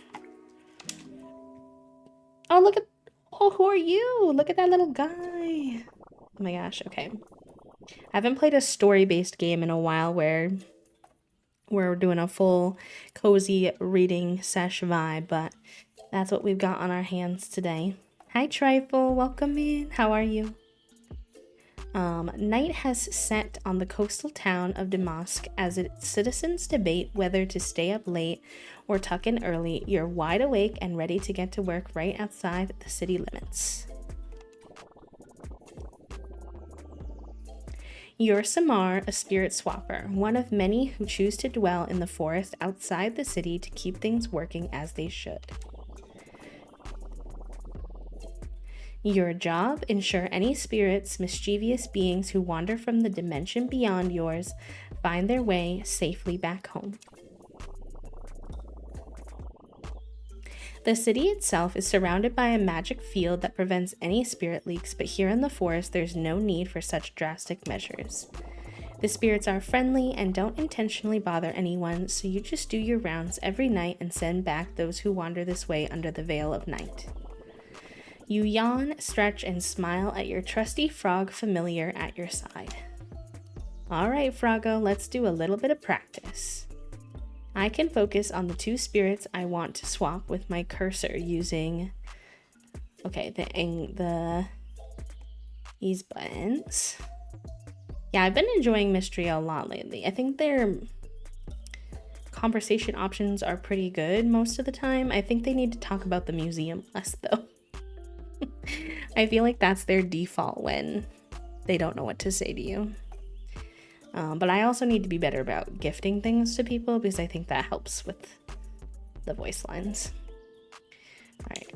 Oh, look at... Oh, who are you? Look at that little guy. Oh my gosh, okay. I haven't played a story-based game in a while where we're doing a full cozy reading sesh vibe, but that's what we've got on our hands today. Hi, Trifle. Welcome in. How are you? Night has set on the coastal town of Damask as its citizens debate whether to stay up late or tuck in early. You're wide awake and ready to get to work right outside the city limits. You're Samar, a spirit swapper, one of many who choose to dwell in the forest outside the city to keep things working as they should. Your job, ensure any spirits, mischievous beings who wander from the dimension beyond yours find their way safely back home. The city itself is surrounded by a magic field that prevents any spirit leaks, but here in the forest there's no need for such drastic measures. The spirits are friendly and don't intentionally bother anyone, so you just do your rounds every night and send back those who wander this way under the veil of night. You yawn, stretch, and smile at your trusty frog familiar at your side. Alright, Froggo, let's do a little bit of practice. I can focus on the two spirits I want to swap with my cursor using, these buttons. Yeah, I've been enjoying Mystery a lot lately. I think their conversation options are pretty good most of the time. I think they need to talk about the museum less, though. I feel like that's their default when they don't know what to say to you. But I also need to be better about gifting things to people because I think that helps with the voice lines. Alright,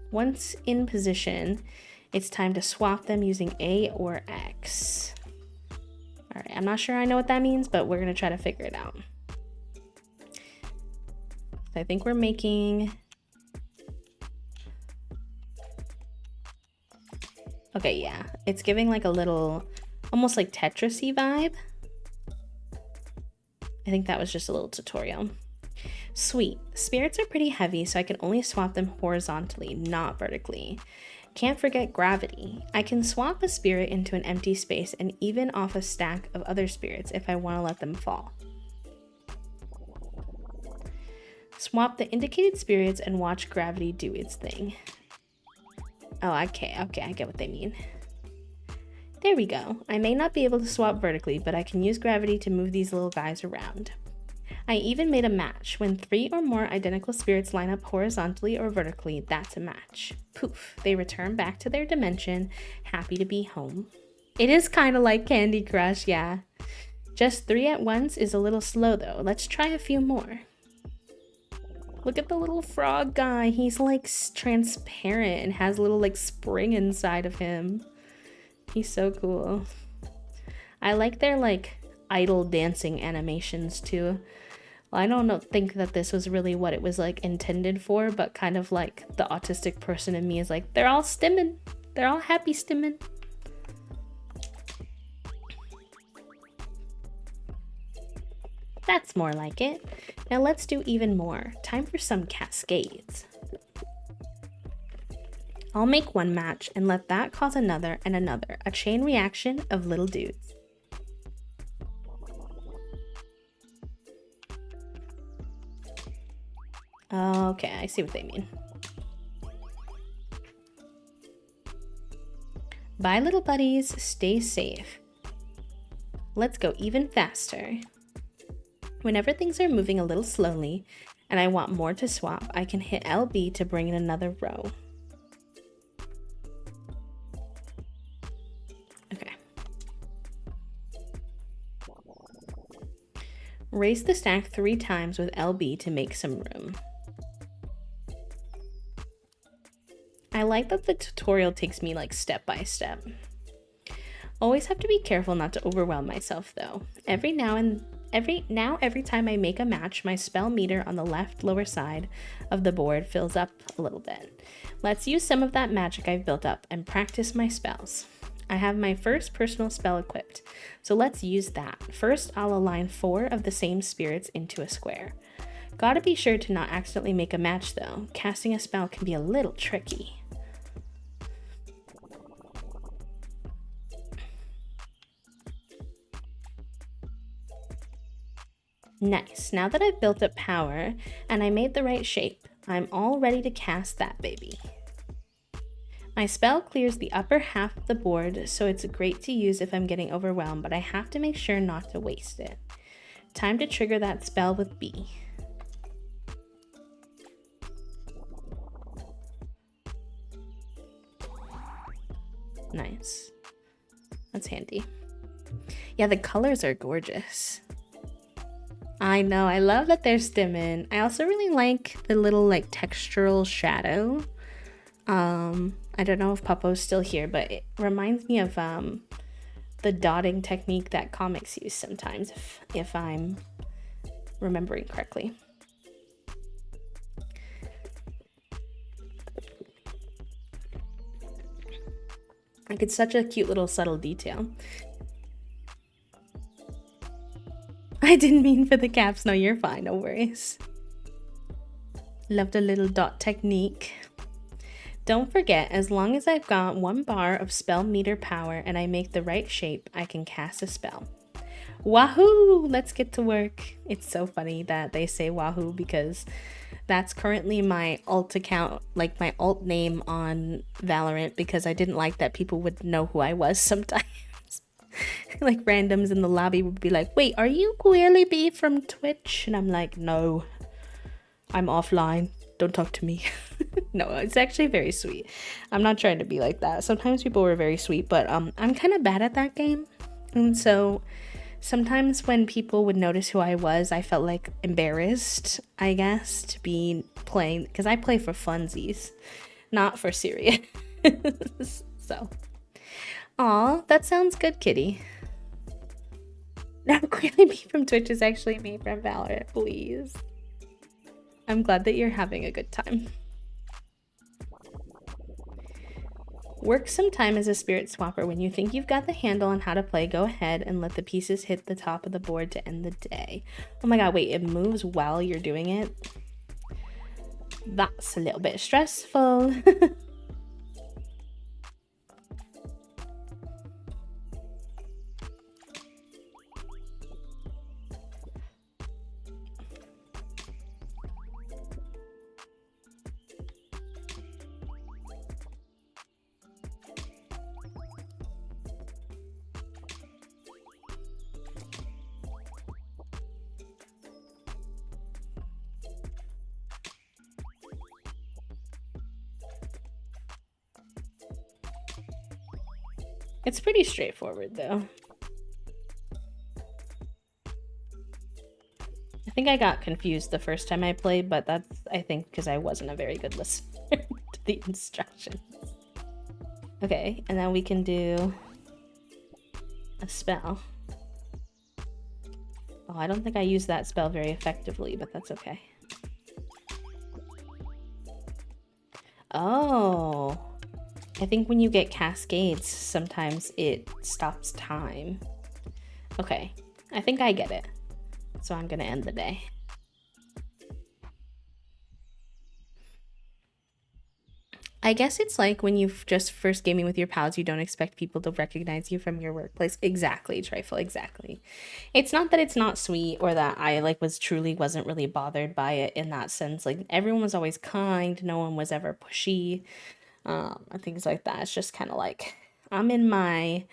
once in position, it's time to swap them using A or X. Alright, I'm not sure I know what that means, but we're going to try to figure it out. I think we're making Okay, yeah. It's giving like a little, almost like Tetris-y vibe. I think that was just a little tutorial. Sweet. Spirits are pretty heavy, so I can only swap them horizontally, not vertically. Can't forget gravity. I can swap a spirit into an empty space and even off a stack of other spirits if I want to let them fall. Swap the indicated spirits and watch gravity do its thing. Oh, okay, I get what they mean. There we go. I may not be able to swap vertically, but I can use gravity to move these little guys around. I even made a match. When 3 or more identical spirits line up horizontally or vertically, that's a match. Poof, they return back to their dimension, happy to be home. It is kind of like Candy Crush, yeah. Just 3 at once is a little slow though. Let's try a few more. Look at the little frog guy. He's like transparent and has a little like spring inside of him. He's so cool. I like their like idle dancing animations too. Well, I don't think that this was really what it was like intended for, but kind of like the autistic person in me is like, they're all stimming. They're all happy stimming. That's more like it. Now let's do even more. Time for some cascades. I'll make one match and let that cause another and another. A chain reaction of little dudes. Okay, I see what they mean. Bye, little buddies. Stay safe. Let's go even faster. Whenever things are moving a little slowly and I want more to swap, I can hit LB to bring in another row. Okay. Raise the stack 3 times with LB to make some room. I like that the tutorial takes me like step by step. Always have to be careful not to overwhelm myself though. Every time I make a match, my spell meter on the left lower side of the board fills up a little bit. Let's use some of that magic I've built up and practice my spells. I have my first personal spell equipped, so let's use that. First, I'll align 4 of the same spirits into a square. Gotta be sure to not accidentally make a match though. Casting a spell can be a little tricky. Nice. Now that I've built up power and I made the right shape, I'm all ready to cast that baby. My spell clears the upper half of the board, so it's great to use if I'm getting overwhelmed, but I have to make sure not to waste it. Time to trigger that spell with B. Nice. That's handy. Yeah, the colors are gorgeous. I know, I love that they're stimming. I also really like the little like textural shadow. I don't know if Papo's still here, but it reminds me of the dotting technique that comics use sometimes, if I'm remembering correctly. Like, it's such a cute little subtle detail. I didn't mean for the caps. No, you're fine. No worries. Love the little dot technique. Don't forget, as long as I've got 1 bar of spell meter power and I make the right shape, I can cast a spell. Wahoo! Let's get to work. It's so funny that they say wahoo because that's currently my alt account, like my alt name on Valorant, because I didn't like that people would know who I was sometimes. Like randoms in the lobby would be like, wait, are you Queerly B from Twitch? And I'm like, no, I'm offline. Don't talk to me. No, it's actually very sweet. I'm not trying to be like that. Sometimes people were very sweet, but I'm kind of bad at that game. And so sometimes when people would notice who I was, I felt like embarrassed, I guess, to be playing, because I play for funsies, not for serious. So. Aw, that sounds good, kitty. Now, Queerly B from Twitch is actually me from Valorant, please. I'm glad that you're having a good time. Work some time as a spirit swapper. When you think you've got the handle on how to play, go ahead and let the pieces hit the top of the board to end the day. Oh my god, wait, it moves while you're doing it? That's a little bit stressful. It's pretty straightforward though. I think I got confused the first time I played, but that's, I think, because I wasn't a very good listener to the instructions. Okay, and then we can do a spell. Oh, I don't think I used that spell very effectively, but that's okay. Oh, I think when you get cascades, sometimes it stops time. Okay, I think I get it. So I'm gonna end the day. I guess it's like when you just first gaming with your pals, you don't expect people to recognize you from your workplace. Exactly, Trifle, exactly. It's not that it's not sweet or that I wasn't really bothered by it in that sense. Like everyone was always kind, no one was ever pushy, and things like that. It's just kind of like I'm in my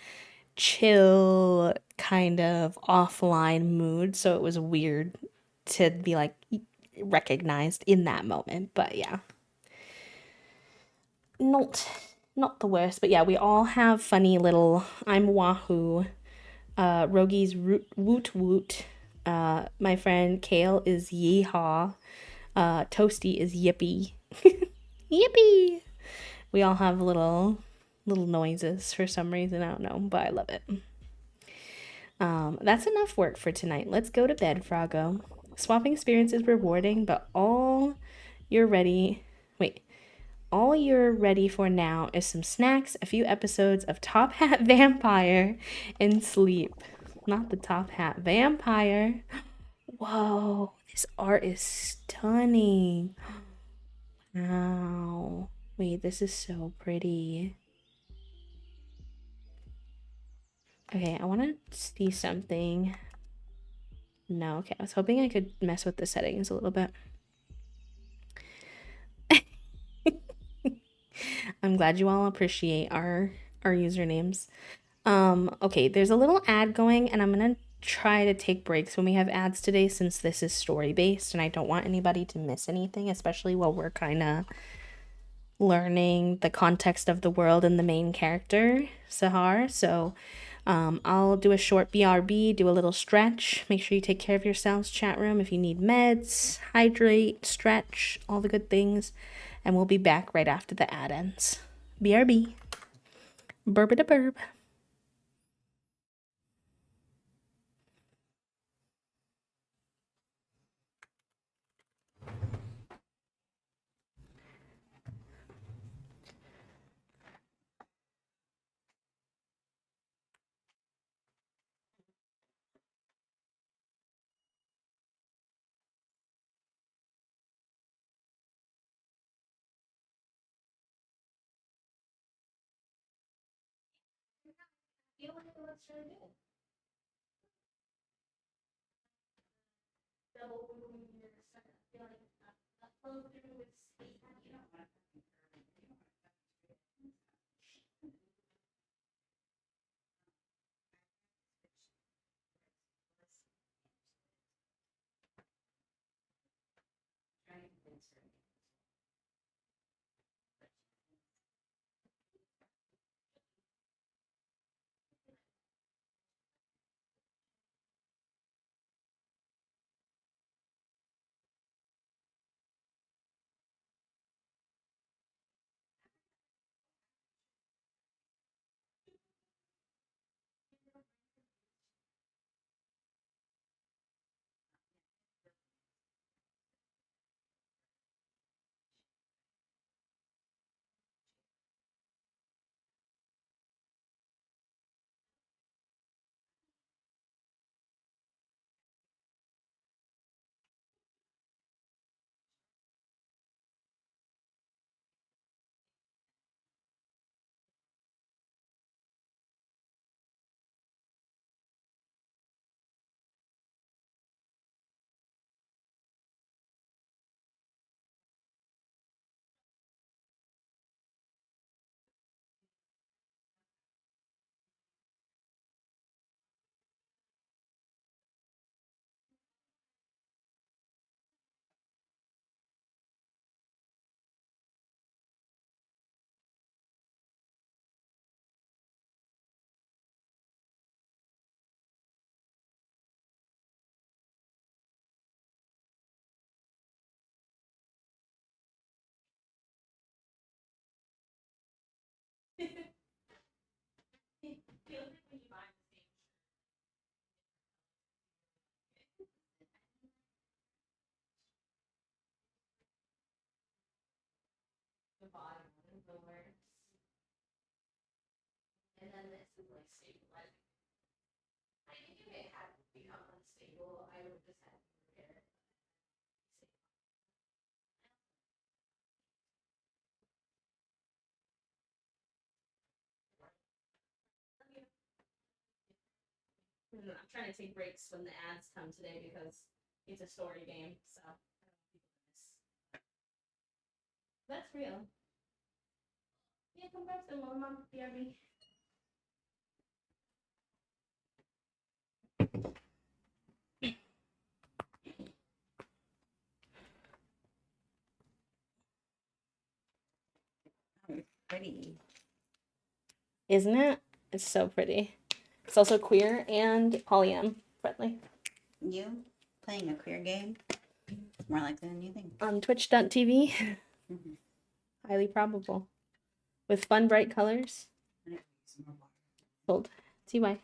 chill kind of offline mood, so it was weird to be like recognized in that moment. But yeah, not the worst. But yeah, we all have funny little I'm Wahoo, Rogi's woot woot, my friend Kale is yeehaw, Toasty is yippee. Yippee. We all have little noises for some reason, I don't know, but I love it. That's enough work for tonight. Let's go to bed, Froggo. Swapping experience is rewarding, but all you're ready for now is some snacks, a few episodes of Top Hat Vampire, and sleep. Not the Top Hat Vampire. Whoa, this art is stunning. Wow. Wait, this is so pretty. Okay, I want to see something. No, okay, I was hoping I could mess with the settings a little bit. I'm glad you all appreciate our usernames. Okay, there's a little ad going, and I'm gonna try to take breaks when we have ads today since this is story based and I don't want anybody to miss anything, especially while we're kind of learning the context of the world and the main character, Sahar. So I'll do a short BRB, do a little stretch. Make sure you take care of yourselves, chat room. If you need meds, hydrate, stretch, all the good things. And we'll be back right after the ad ends. BRB. Burba burb. like stabilizing. I think if it had become unstable, I would just have to repair it. I'm trying to take breaks when the ads come today because it's a story game, so I don't want people to miss. That's real. Yeah, come back to Mom, BRB. Pretty. Isn't it? It's so pretty. It's also queer and polyam friendly. You playing a queer game? More likely than you think. On twitch.tv. Mhm. Highly probable. With fun, bright colors. Hold. TY.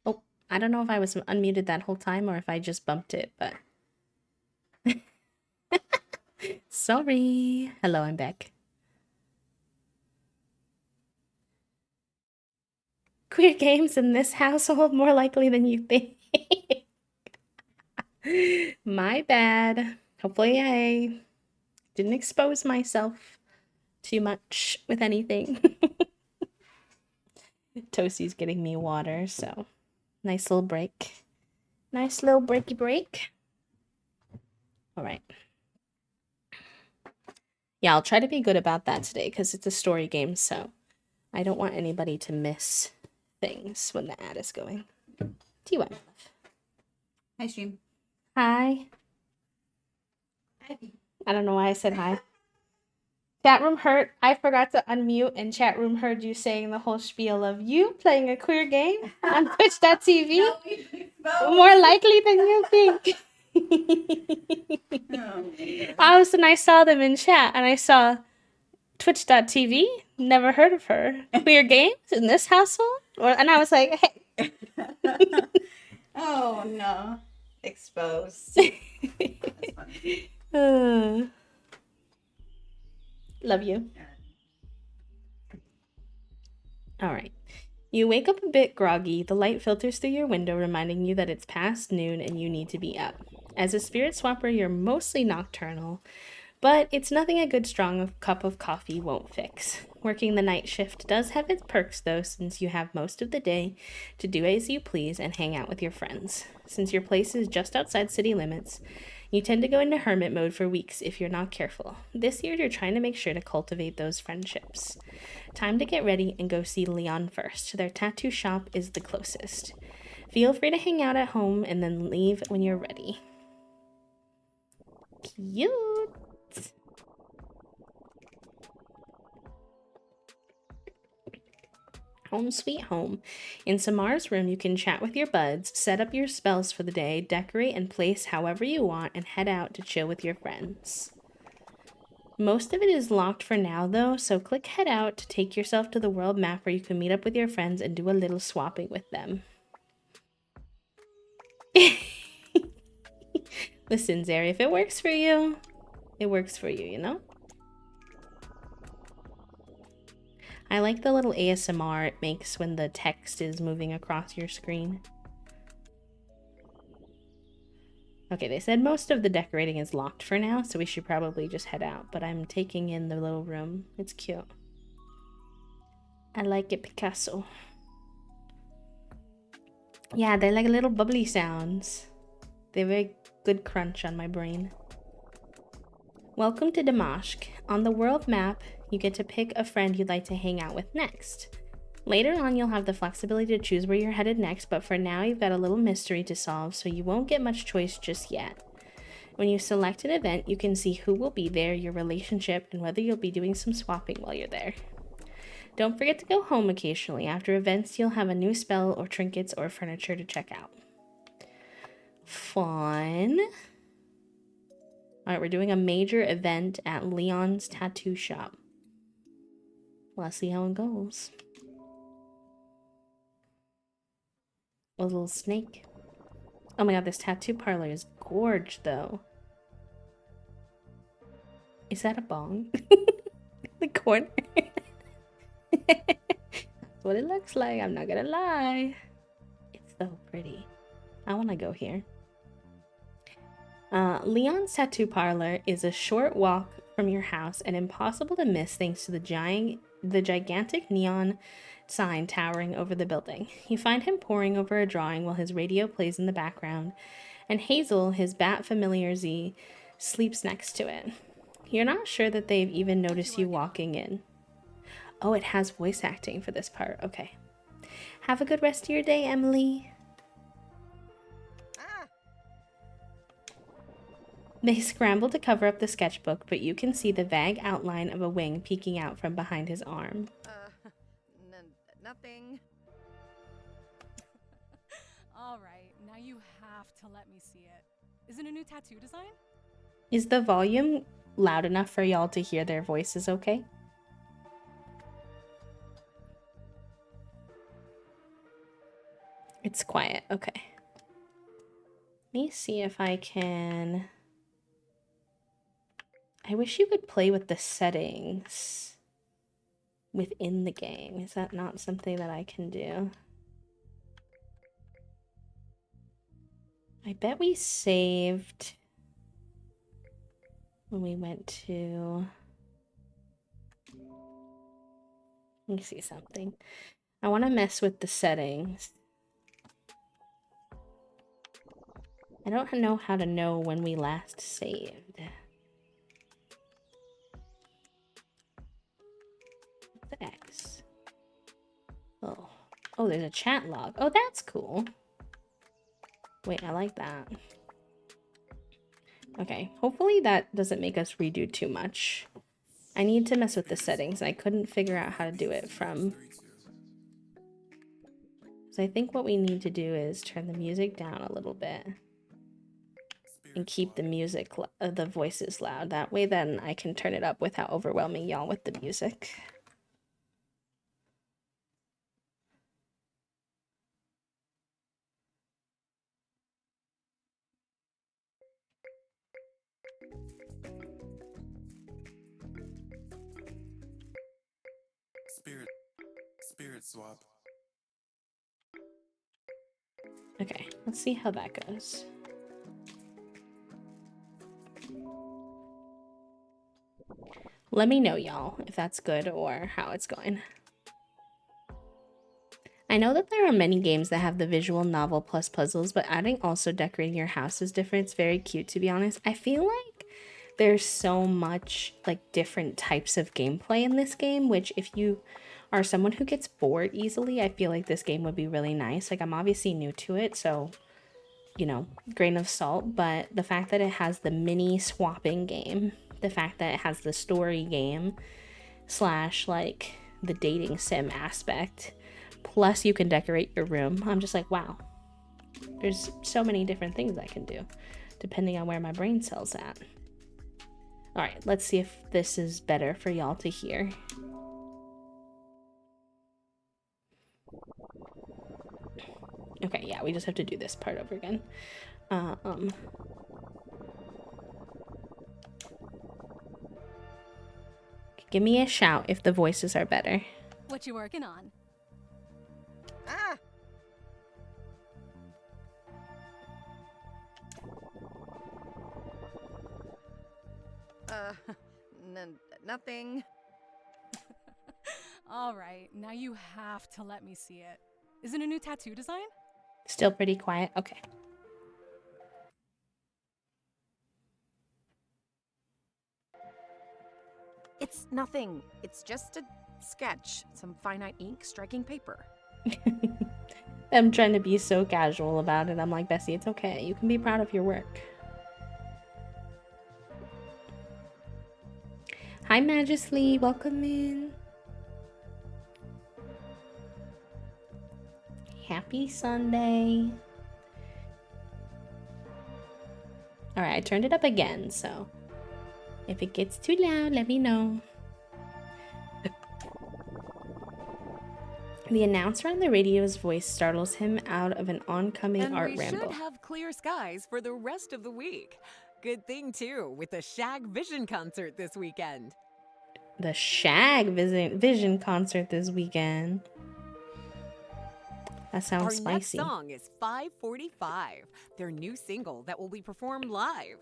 Oh, I don't know if I was unmuted that whole time or if I just bumped it, but. Sorry. Hello, I'm back. Queer games in this household more likely than you think. My bad. Hopefully, I didn't expose myself too much with anything. Toasty's getting me water, so nice little break. Nice little breaky break. All right. Yeah, I'll try to be good about that today because it's a story game, so I don't want anybody to miss things when the ad is going. TY. Hi, stream. Hi. I don't know why I said hi. Chat room heard. I forgot to unmute, and chat room heard you saying the whole spiel of you playing a queer game on Twitch.tv. More likely than you think. All of a sudden, I saw them in chat, and I saw Twitch.tv. Never heard of her. Queer games in this household, and I was like, hey. Oh no. Exposed. That's funny. Love you. All right. You wake up a bit groggy. The light filters through your window, reminding you that it's past noon and you need to be up. As a spirit swapper, you're mostly nocturnal, but it's nothing a good strong cup of coffee won't fix. Working the night shift does have its perks, though, since you have most of the day to do as you please and hang out with your friends. Since your place is just outside city limits, you tend to go into hermit mode for weeks if you're not careful. This year, you're trying to make sure to cultivate those friendships. Time to get ready and go see Leon first. Their tattoo shop is the closest. Feel free to hang out at home and then leave when you're ready. Cute! Home sweet home. In Samar's room, you can chat with your buds, set up your spells for the day, decorate and place however you want, and head out to chill with your friends. Most of it is locked for now, though, so click head out to take yourself to the world map where you can meet up with your friends and do a little swapping with them. Listen, Zeri, if it works for you, it works for you, you know? I like the little ASMR it makes when the text is moving across your screen. Okay, they said most of the decorating is locked for now, so we should probably just head out. But I'm taking in the little room. It's cute. I like it, Picasso. Yeah, they're like little bubbly sounds. They're very good crunch on my brain. Welcome to Damashq. On the world map, you get to pick a friend you'd like to hang out with next. Later on, you'll have the flexibility to choose where you're headed next, but for now, you've got a little mystery to solve, so you won't get much choice just yet. When you select an event, you can see who will be there, your relationship, and whether you'll be doing some swapping while you're there. Don't forget to go home occasionally. After events, you'll have a new spell or trinkets or furniture to check out. Fun. All right, we're doing a major event at Leon's tattoo shop. Let's see how it goes. A little snake. Oh my god, this tattoo parlor is gorge though. Is that a bong? The corner. That's what it looks like, I'm not gonna lie. It's so pretty. I wanna go here. Leon's Tattoo Parlor is a short walk from your house and impossible to miss thanks to the gigantic neon sign towering over the building. You find him poring over a drawing while his radio plays in the background, and Hazel, his bat familiar Z, sleeps next to it. You're not sure that they've even noticed you walking in. Oh, it has voice acting for this part. Okay. Have a good rest of your day, Emily. They scramble to cover up the sketchbook, but you can see the vague outline of a wing peeking out from behind his arm. Nothing. All right, now you have to let me see it. Is it a new tattoo design? Is the volume loud enough for y'all to hear their voices okay? It's quiet, okay. Let me see if I can... I wish you could play with the settings within the game. Is that not something that I can do? I bet we saved when we went to... Let me see something. I want to mess with the settings. I don't know how to know when we last saved. The X. Oh. Oh, there's a chat log. Oh, that's cool. Wait, I like that. Okay, hopefully that doesn't make us redo too much. I need to mess with the settings. I couldn't figure out how to do it from... So I think what we need to do is turn the music down a little bit. And keep the music, the voices loud. That way then I can turn it up without overwhelming y'all with the music. Spirit swap. Okay, let's see how that goes. Let me know, y'all, if that's good or how it's going. I know that there are many games that have the visual novel plus puzzles, but adding also decorating your house is different. It's very cute, to be honest. I feel like there's so much like different types of gameplay in this game, which if you are someone who gets bored easily, I feel like this game would be really nice. Like, I'm obviously new to it, so, you know, grain of salt, but the fact that it has the mini swapping game, the fact that it has the story game / like the dating sim aspect, plus you can decorate your room, I'm just like, wow, there's so many different things I can do depending on where my brain cell's at. All right, let's see if this is better for y'all to hear. Okay, yeah, we just have to do this part over again. Give me a shout if the voices are better. What you working on? Nothing. All right, now you have to let me see it. Is it a new tattoo design? Still pretty quiet? Okay. It's nothing. It's just a sketch. Some finite ink striking paper. I'm trying to be so casual about it. I'm like, Bessie, it's okay. You can be proud of your work. Hi, Majesty. Welcome in. Happy Sunday. Alright, I turned it up again, so if it gets too loud, let me know. The announcer on the radio's voice startles him out of an oncoming And art we ramble. should have clear skies for the rest of the week. Good thing, too, with the Shag Vision concert this weekend. The Shag Vision concert this weekend. That sounds Our spicy. next song is 545, their new single that will be performed live.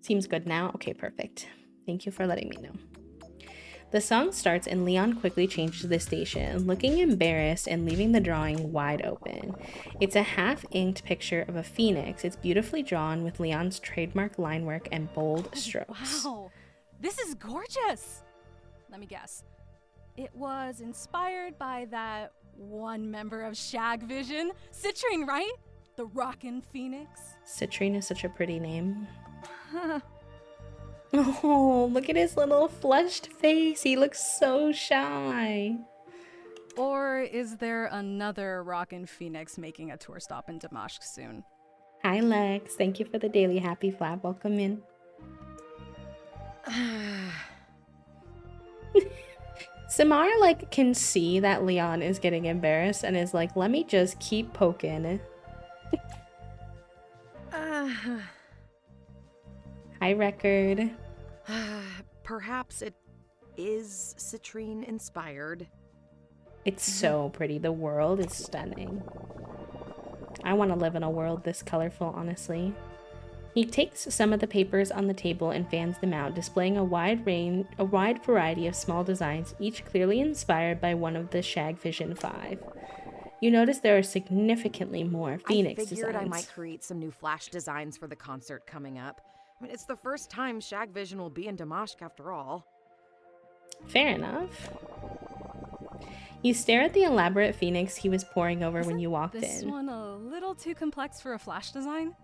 Seems good now? Okay, perfect. Thank you for letting me know. The song starts and Leon quickly changes the station, looking embarrassed and leaving the drawing wide open. It's a half-inked picture of a phoenix. It's beautifully drawn with Leon's trademark line work and bold strokes. Wow, this is gorgeous. Let me guess. It was inspired by that one member of Shag Vision, Citrine, right? The Rockin' Phoenix. Citrine is such a pretty name. Oh, look at his little flushed face. He looks so shy. Or is there another Rockin' Phoenix making a tour stop in Damashq soon? Hi, Lex. Thank you for the daily happy flap. Welcome in. Samara, like, can see that Leon is getting embarrassed and is like, let me just keep poking. Hi, Record. Perhaps it is citrine inspired. It's so pretty. The world is stunning. I want to live in a world this colorful, honestly. He takes some of the papers on the table and fans them out, displaying a wide variety of small designs, each clearly inspired by one of the Shag Vision 5. You notice there are significantly more Phoenix I figured designs. I might create some new flash designs for the concert coming up. I mean, it's the first time Shag Vision will be in Damashq after all. Fair enough. You stare at the elaborate phoenix he was poring over when you walked This in. one a little too complex for a flash design?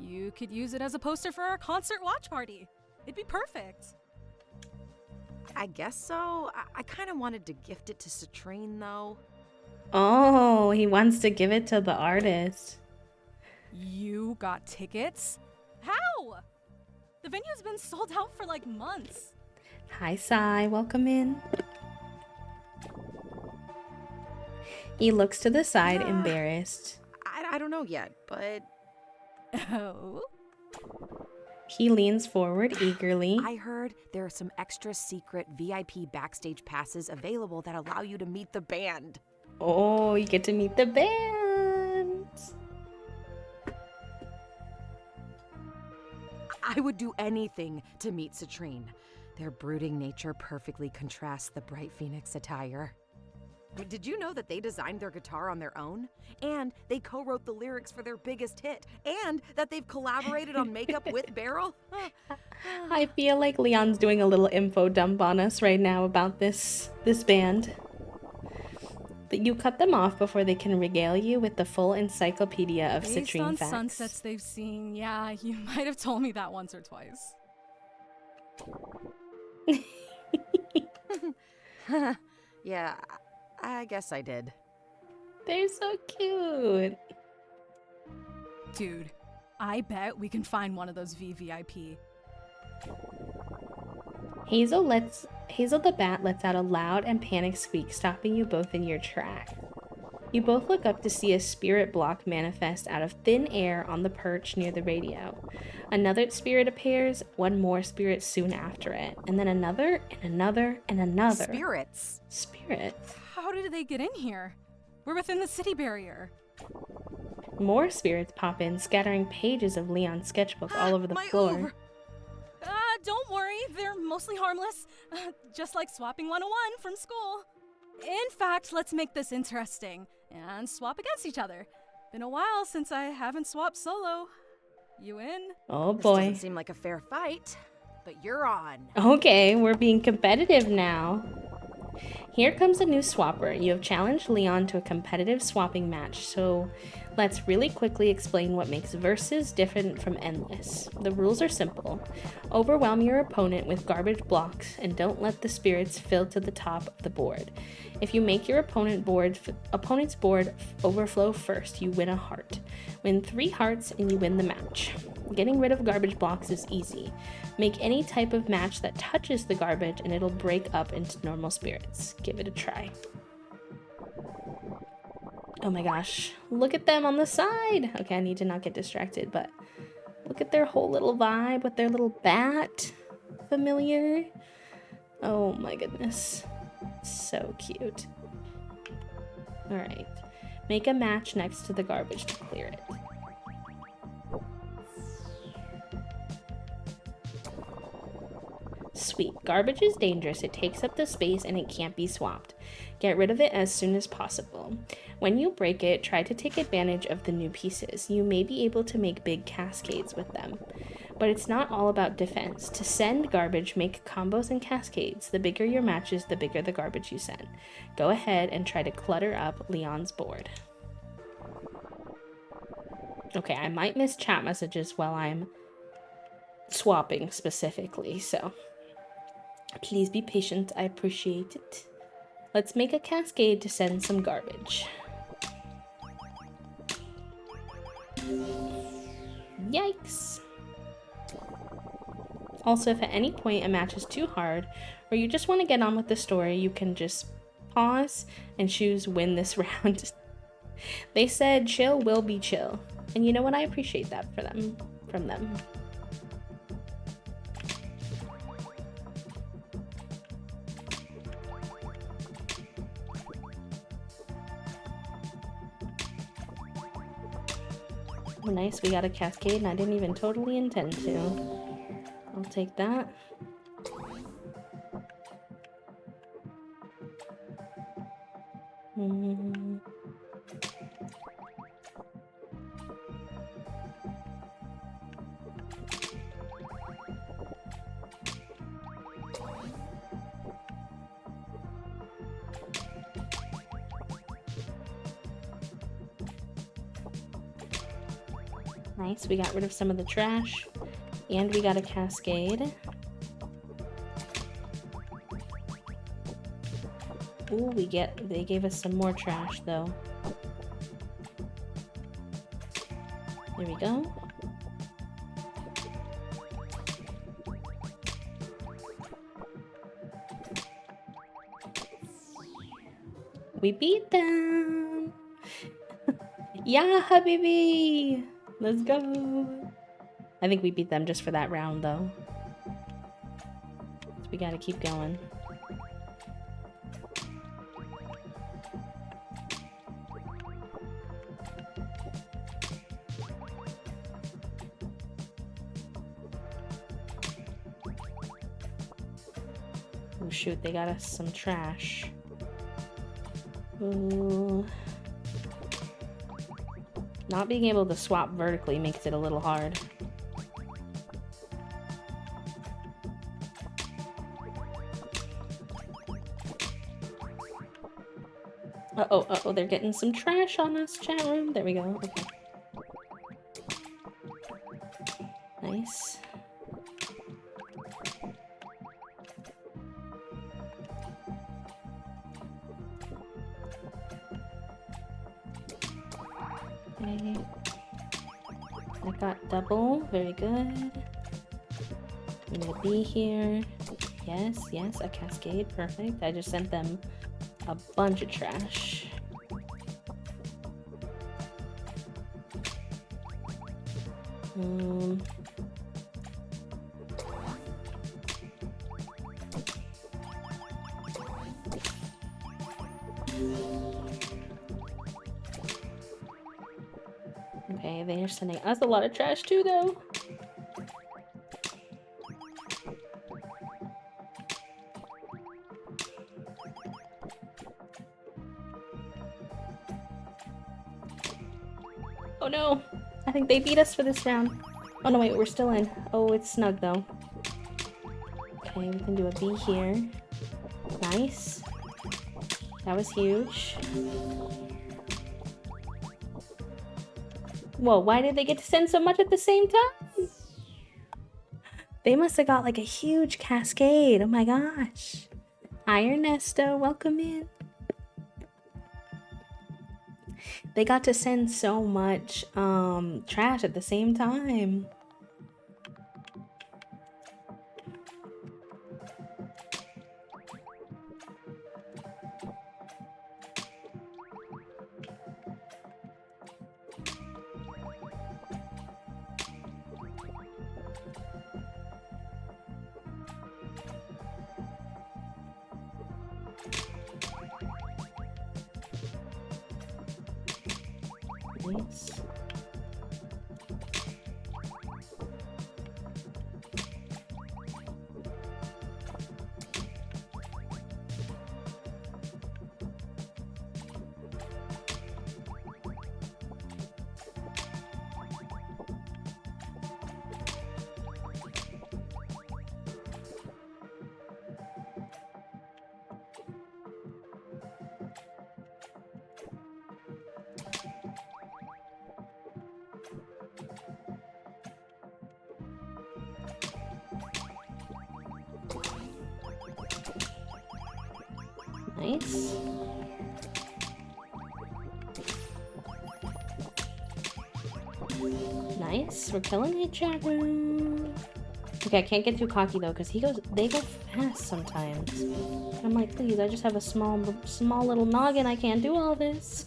You could use it as a poster for our concert watch party. It'd be perfect. I guess so. I kind of wanted to gift it to Citrine, though. Oh, he wants to give it to the artist. You got tickets? How? The venue's been sold out for like months. Hi, Sai. Welcome in. He looks to the side, embarrassed. I don't know yet, but Oh? He leans forward eagerly. I heard there are some extra secret VIP backstage passes available that allow you to meet the band. Oh, you get to meet the band. I would do anything to meet Citrine. Their brooding nature perfectly contrasts the bright Phoenix attire. Did you know that they designed their guitar on their own? And they co-wrote the lyrics for their biggest hit? And that they've collaborated on makeup with Beryl? I feel like Leon's doing a little info dump on us right now about this band. That you cut them off before they can regale you with the full encyclopedia of Based Citrine on facts. sunsets they've seen, yeah, you might have told me that once or twice. Yeah, I guess I did. They're so cute. Dude, I bet we can find one of those VVIP. Hazel the bat lets out a loud and panicked squeak, stopping you both in your track. You both look up to see a spirit block manifest out of thin air on the perch near the radio. Another spirit appears, one more spirit soon after it, and then another, and another, and another. Spirits. Spirits. How did they get in here? We're within the city barrier. More spirits pop in, scattering pages of Leon's sketchbook all over the My floor. Uber. Don't worry, they're mostly harmless. Just like swapping 101 from school. In fact, let's make this interesting and swap against each other. Been a while since I haven't swapped solo. You in? Oh This boy. doesn't seem like a fair fight, but you're on. Okay, we're being competitive now. Here comes a new swapper. You have challenged Leon to a competitive swapping match, so let's really quickly explain what makes Versus different from Endless. The rules are simple. Overwhelm your opponent with garbage blocks and don't let the spirits fill to the top of the board. If you make your opponent's board overflow first, you win a heart. Win 3 hearts and you win the match. Getting rid of garbage blocks is easy. Make any type of match that touches the garbage and it'll break up into normal spirits. Give it a try. Oh my gosh, look at them on the side. Okay, I need to not get distracted, but look at their whole little vibe with their little bat. Familiar? Oh my goodness. So cute. All right, make a match next to the garbage to clear it. Sweet. Garbage is dangerous. It takes up the space and it can't be swapped. Get rid of it as soon as possible. When you break it, try to take advantage of the new pieces. You may be able to make big cascades with them. But it's not all about defense. To send garbage, make combos and cascades. The bigger your matches, the bigger the garbage you send. Go ahead and try to clutter up Leon's board. Okay, I might miss chat messages while I'm swapping specifically, so please be patient. I appreciate it. Let's make a cascade to send some garbage. Yikes. Also, if at any point a match is too hard, or you just want to get on with the story, you can just pause and choose win this round. They said chill will be chill. And you know what? I appreciate that from them. Oh, nice, we got a cascade and I didn't even totally intend to. I'll take that. Nice, we got rid of some of the trash, and we got a cascade. Ooh, they gave us some more trash though. There we go. We beat them! Yeah, habibi! Let's go! I think we beat them just for that round, though. So we gotta keep going. Oh shoot, they got us some trash. Ooh. Not being able to swap vertically makes it a little hard. Uh-oh, they're getting some trash on us, chat room. There we go. Okay. Nice. Okay. I got double. Very good. I'm gonna be here. Yes, a cascade. Perfect. I just sent them a bunch of trash. Okay, they're sending us a lot of trash too, though. Oh no! I think they beat us for this round. Oh no, wait, we're still in. Oh, it's snug though. Okay, we can do a B here. Nice. That was huge. Whoa, why did they get to send so much at the same time? They must have got like a huge cascade. Oh my gosh. Hi, Ernesto. Welcome in. They got to send so much trash at the same time. Nice. Nice. Nice. We're killing each other. Okay, I can't get too cocky though, because they go fast sometimes. I'm like, please, I just have a small little noggin. I can't do all this.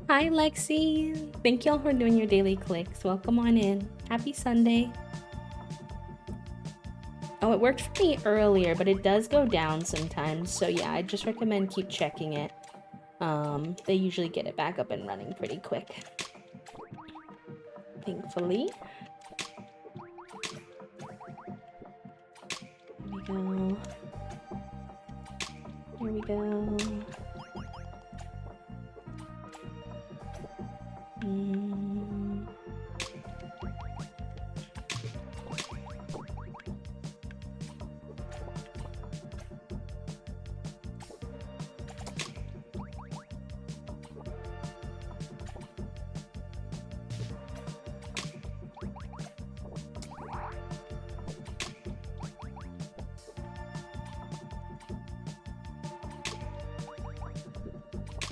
Hi, Lexi. Thank y'all for doing your daily clicks. Welcome on in. Happy Sunday. Oh, it worked for me earlier, but it does go down sometimes. So yeah, I just recommend keep checking it. They usually get it back up and running pretty quick. Thankfully. Here we go. Here we go.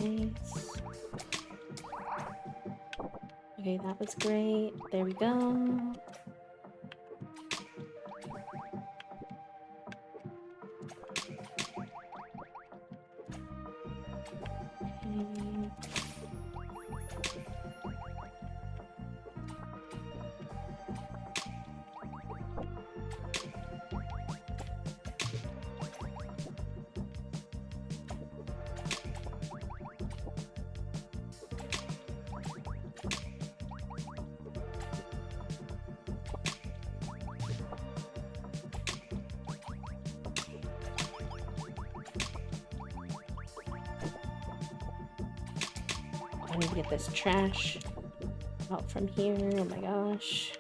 Nice. Okay, that was great. There we go. Okay. I need to get this trash out from here. Oh my gosh.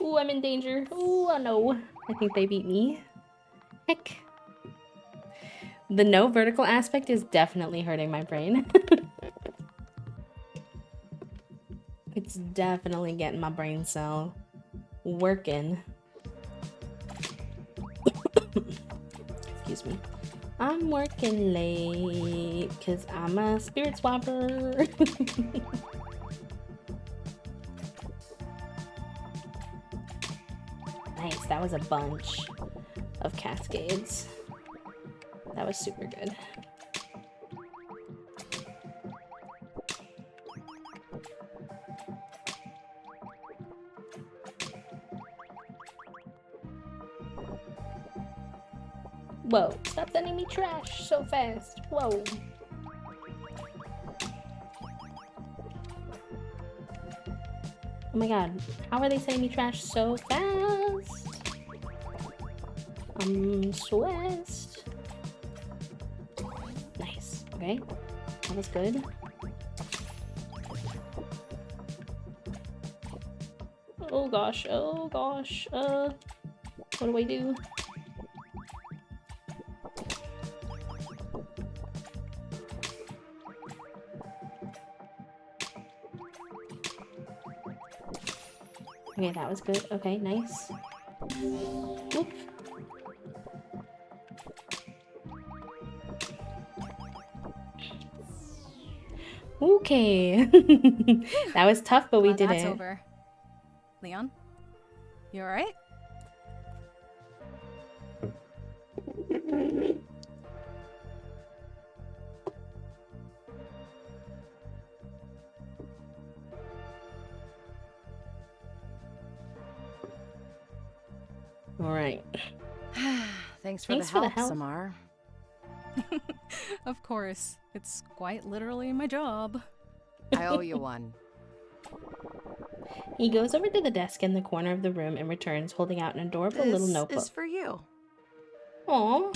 Ooh, I'm in danger. Ooh, oh no. I think they beat me. Heck. The no vertical aspect is definitely hurting my brain. It's definitely getting my brain cell working. Excuse me. I'm working late because I'm a spirit swapper. Nice, that was a bunch of cascades. That was super good. Whoa, stop sending me trash so fast. Whoa. Oh my god, how are they sending me trash so fast? I'm stressed. Nice, okay. That was good. Oh gosh, oh gosh. What do I do? Okay, that was good. Okay, nice. Oop. Okay. That was tough, but we Well, did that's it. over. Leon, you alright? Alright. Thanks for Thanks the for the help, help. Samar. Of course, it's quite literally my job. I owe you one. He goes over to the desk in the corner of the room and returns, holding out an adorable little This notebook. is for you. Aw.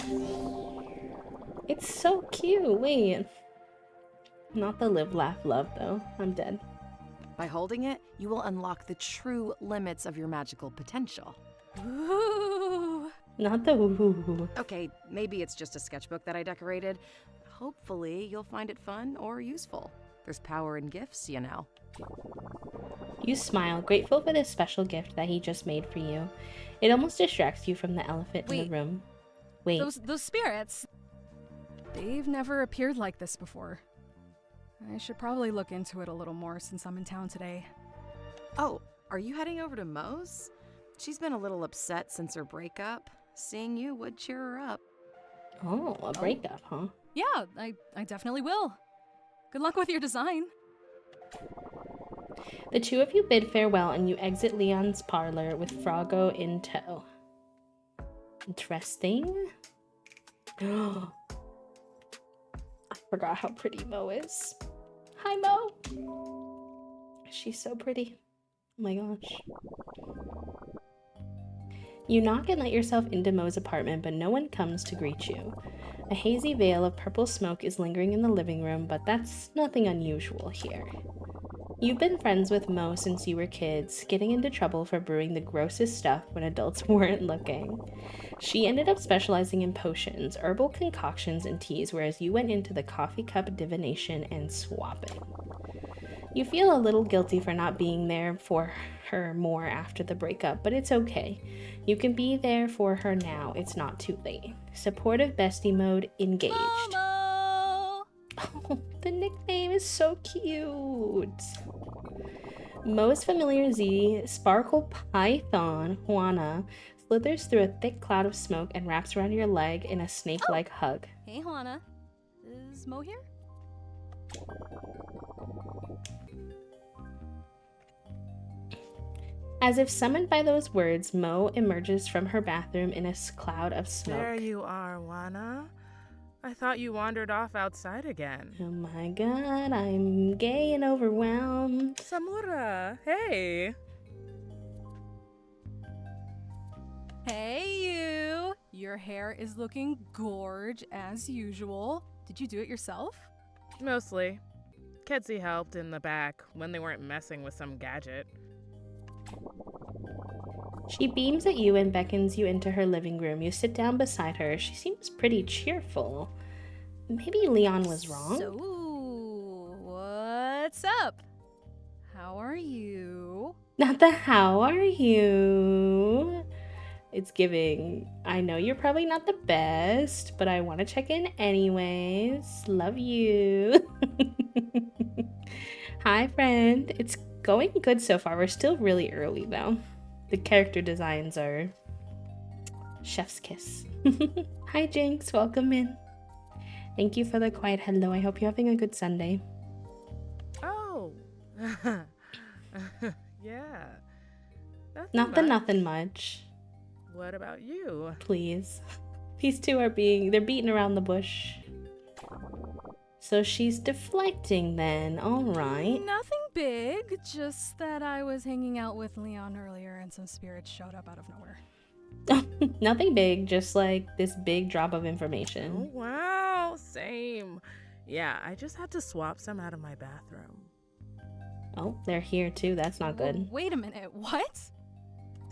It's so cute. Wait. Not the live, laugh, love, though. I'm dead. By holding it, you will unlock the true limits of your magical potential. Ooh. Not the woo. Okay, maybe it's just a sketchbook that I decorated. Hopefully, you'll find it fun or useful. There's power in gifts, you know. You smile, grateful for this special gift that he just made for you. It almost distracts you from the elephant in Wait. the room. Wait. Those spirits. They've never appeared like this before. I should probably look into it a little more since I'm in town today. Oh, are you heading over to Mo's? She's been a little upset since her breakup. Seeing you would cheer her up. Oh, a breakup, huh? Yeah, I definitely will. Good luck with your design. The two of you bid farewell and you exit Leon's parlor with Froggo in tow. Interesting. I forgot how pretty Mo is. Hi, Mo. She's so pretty. Oh my gosh. You knock and let yourself into Mo's apartment, but no one comes to greet you. A hazy veil of purple smoke is lingering in the living room, but that's nothing unusual here. You've been friends with Mo since you were kids, getting into trouble for brewing the grossest stuff when adults weren't looking. She ended up specializing in potions, herbal concoctions, and teas, whereas you went into the coffee cup divination and swapping. You feel a little guilty for not being there for her more after the breakup, but it's okay. You can be there for her now. It's not too late. Supportive bestie mode engaged. Momo! Oh, the nickname is so cute. Mo's familiar Z, Sparkle Python, Juana, slithers through a thick cloud of smoke and wraps around your leg in a snake-like hug. Hey, Juana. Is Mo here? As if summoned by those words, Mo emerges from her bathroom in a cloud of smoke. There you are, Juana. I thought you wandered off outside again. Oh my god, I'm gay and overwhelmed. Samura, hey. Hey, you! Your hair is looking gorge as usual. Did you do it yourself? Mostly. Ketsi helped in the back when they weren't messing with some gadget. She beams at you and beckons you into her living room. You sit down beside her. She seems pretty cheerful. Maybe Leon was wrong? So, what's up? How are you? Not the how are you? It's giving. I know you're probably not the best, but I want to check in anyways. Love you. Hi, friend. It's going good so far. We're still really early, though. The character designs are chef's kiss. Hi, Jinx. Welcome in. Thank you for the quiet hello. I hope you're having a good Sunday. Oh. Yeah. Nothing much. What about you? Please. These two are they're beating around the bush. So she's deflecting then. Alright. Nothing big, just that I was hanging out with Leon earlier and some spirits showed up out of nowhere. Nothing big, just like this big drop of Oh, information. wow. Same. Yeah, I just had to swap some out of my bathroom. Oh, they're here too. That's not good. Wait a minute, what?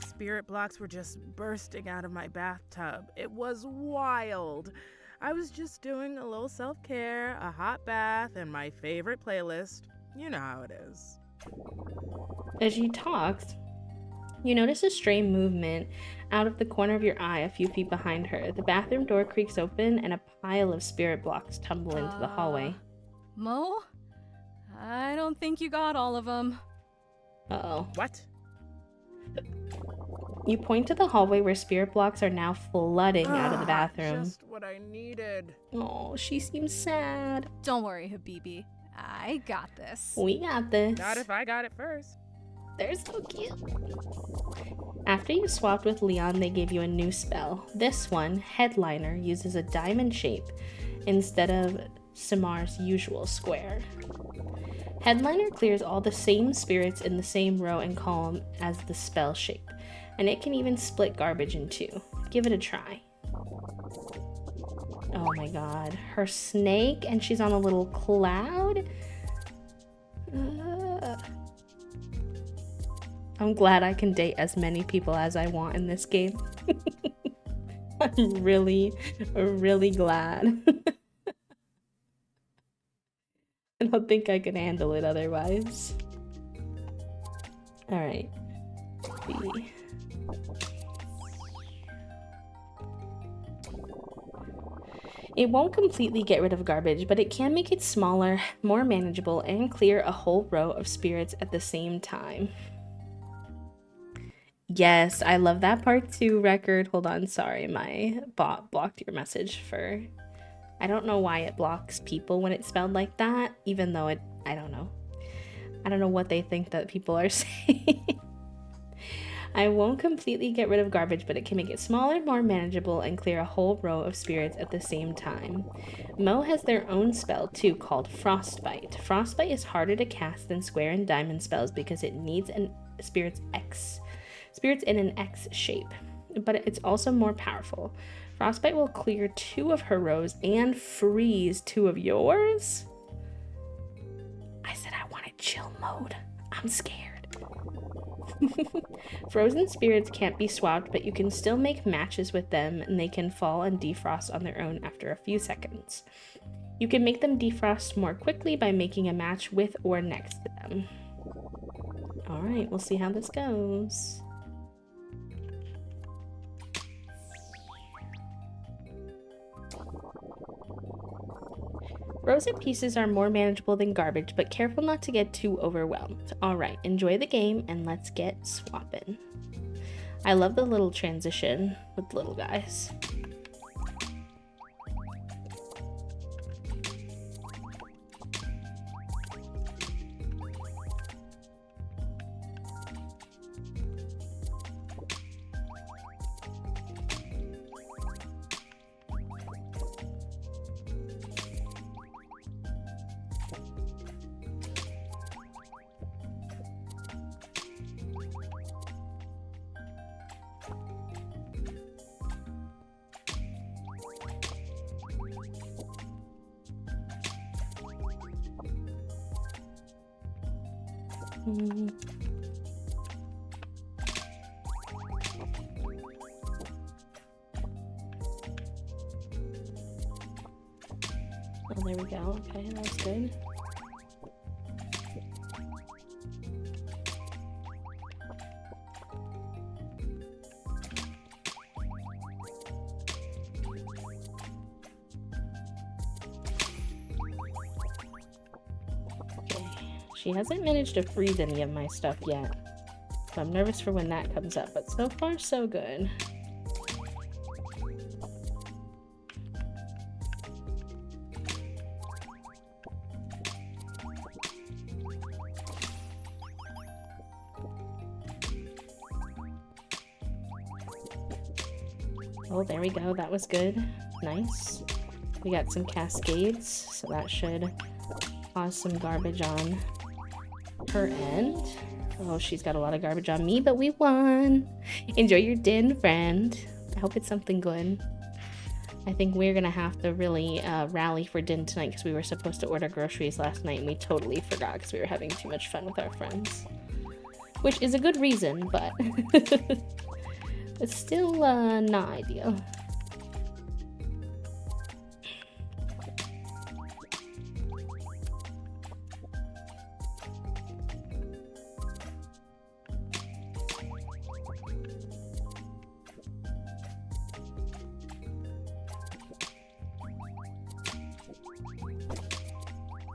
Spirit blocks were just bursting out of my bathtub. It was wild. I was just doing a little self-care, a hot bath, and my favorite playlist. You know how it is. As she talks, you notice a stray movement out of the corner of your eye a few feet behind her. The bathroom door creaks open and a pile of spirit blocks tumble into the hallway. Mo? I don't think you got all of them. Uh-oh. What? You point to the hallway where spirit blocks are now flooding out of the bathroom. Just what I needed. Oh, she seems sad. Don't worry, Habibi. I got this. We got this. Not if I got it first. They're so cute. After you swapped with Leon, they gave you a new spell. This one, Headliner, uses a diamond shape instead of Simar's usual square. Headliner clears all the same spirits in the same row and column as the spell shape, and it can even split garbage in two. Give it a try. Oh my god, her snake and she's on a little cloud? I'm glad I can date as many people as I want in this game. I'm really, really glad. I don't think I can handle it otherwise. Alright. It won't completely get rid of garbage, but it can make it smaller, more manageable, and clear a whole row of spirits at the same time. Yes, I love that part too, Record. Hold on, sorry, my bot blocked your message for... I don't know why it blocks people when it's spelled like that, even though it... I don't know. I don't know what they think that people are saying. I won't completely get rid of garbage, but it can make it smaller, more manageable, and clear a whole row of spirits at the same time. Mo has their own spell too, called Frostbite. Frostbite is harder to cast than Square and Diamond spells because it needs an spirits in an X shape, but it's also more powerful. Frostbite will clear 2 of her rows and freeze 2 of yours? I said I wanted chill mode. I'm scared. Frozen spirits can't be swapped, but you can still make matches with them, and they can fall and defrost on their own after a few seconds. You can make them defrost more quickly by making a match with or next to them. Alright, we'll see how this goes. Frozen pieces are more manageable than garbage, but careful not to get too overwhelmed. Alright, enjoy the game and let's get swapping. I love the little transition with little guys. Oh, there we go. Okay, that's good. Okay. She hasn't managed to freeze any of my stuff yet, so I'm nervous for when that comes up, but so far so good. Oh, there we go. That was good. Nice. We got some cascades, so that should cause some garbage on her end. Oh, she's got a lot of garbage on me, but we won. Enjoy your din, friend. I hope it's something good. I think we're gonna have to really rally for din tonight because we were supposed to order groceries last night and we totally forgot because we were having too much fun with our friends. Which is a good reason, but it's still not ideal.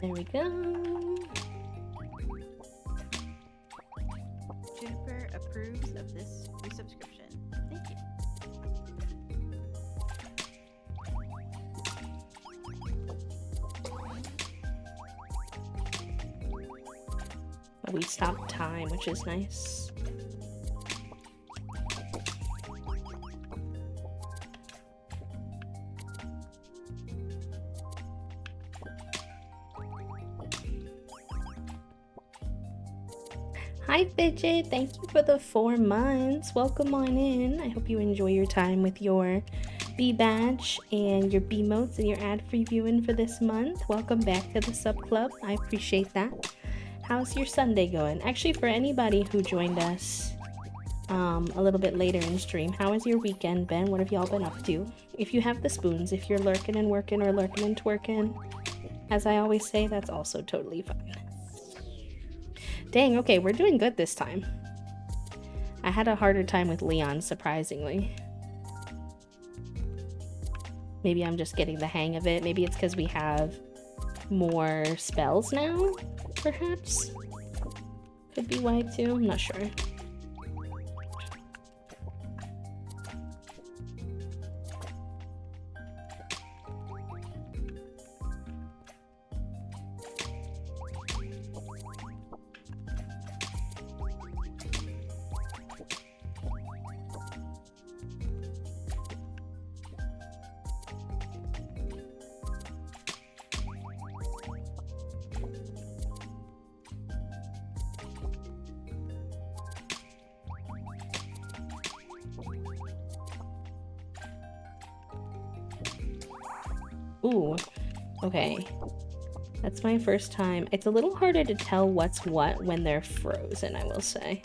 There we go. Juniper approves of this resubscription. Thank you. We stopped time, which is nice. Hi Fidget, thank you for the 4 months. Welcome on in. I hope you enjoy your time with your B badge and your B motes and your ad-free viewing for this month. Welcome back to the sub club. I appreciate that. How's your Sunday going? Actually, for anybody who joined us a little bit later in stream, how has your weekend been? What have y'all been up to? If you have the spoons, if you're lurking and working or lurking and twerking, as I always say, that's also totally fine. Dang, okay, we're doing good this time. I had a harder time with Leon, surprisingly. Maybe I'm just getting the hang of it. Maybe it's because we have more spells now, perhaps? Could be why too, I'm not sure. Ooh, okay. That's my first time. It's a little harder to tell what's what when they're frozen, I will say.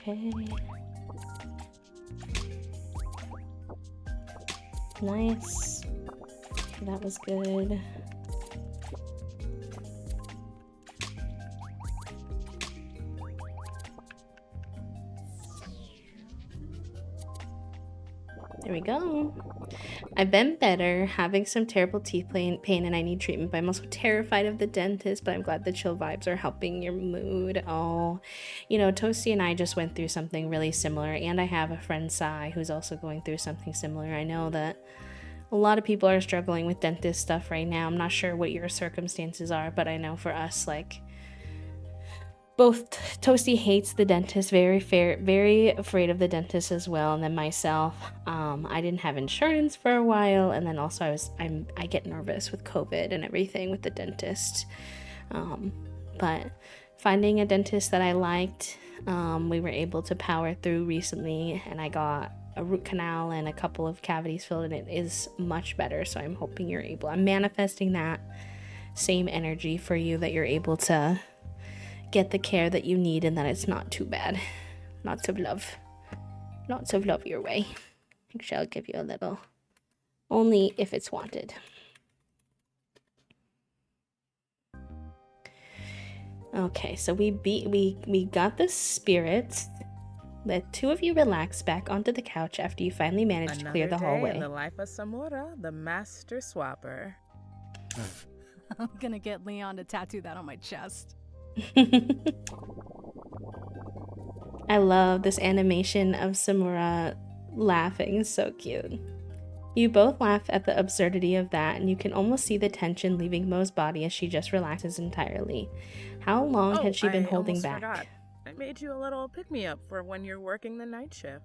Okay. Nice. That was good. There we go. I've been better, having some terrible teeth pain and I need treatment, but I'm also terrified of the dentist, but I'm glad the chill vibes are helping your mood. Oh, you know, Toasty and I just went through something really similar, and I have a friend, Sai, who's also going through something similar. I know that a lot of people are struggling with dentist stuff right now. I'm not sure what your circumstances are, but I know for us, like, both Toasty hates the dentist, very afraid of the dentist as well, and then myself, I didn't have insurance for a while, and then also I get nervous with COVID and everything with the dentist, but finding a dentist that I liked, we were able to power through recently, and I got a root canal and a couple of cavities filled, and it is much better. So I'm hoping I'm manifesting that same energy for you, that you're able to get the care that you need and that it's not too bad. Lots of love your way. Actually, I'll give you a little, only if it's wanted. Okay, so we got the spirits. Let 2 of you relax back onto the couch after you finally managed to clear the hallway. In the life of Samura, the master swapper. I'm gonna get Leon to tattoo that on my chest. I love this animation of Samura laughing. It's so cute. You both laugh at the absurdity of that, and you can almost see the tension leaving Mo's body as she just relaxes entirely. How long had she been holding back? Forgot. I made you a little pick-me-up for when you're working the night shift.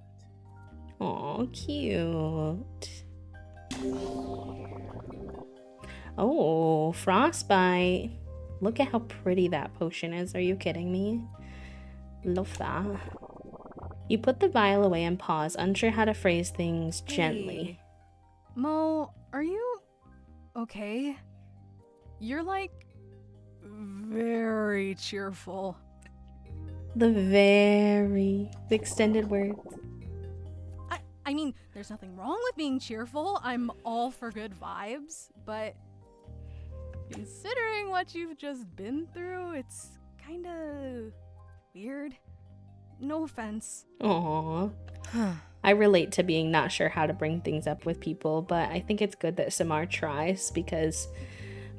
Aw, cute. Oh, frostbite. Look at how pretty that potion is. Are you kidding me? Love that. You put the vial away and pause, unsure how to phrase things gently. Hey, Mo, are you okay? You're like very cheerful. The extended words. I mean, there's nothing wrong with being cheerful. I'm all for good vibes, but considering what you've just been through, it's kind of weird. No offense. Aww. I relate to being not sure how to bring things up with people, but I think it's good that Samar tries because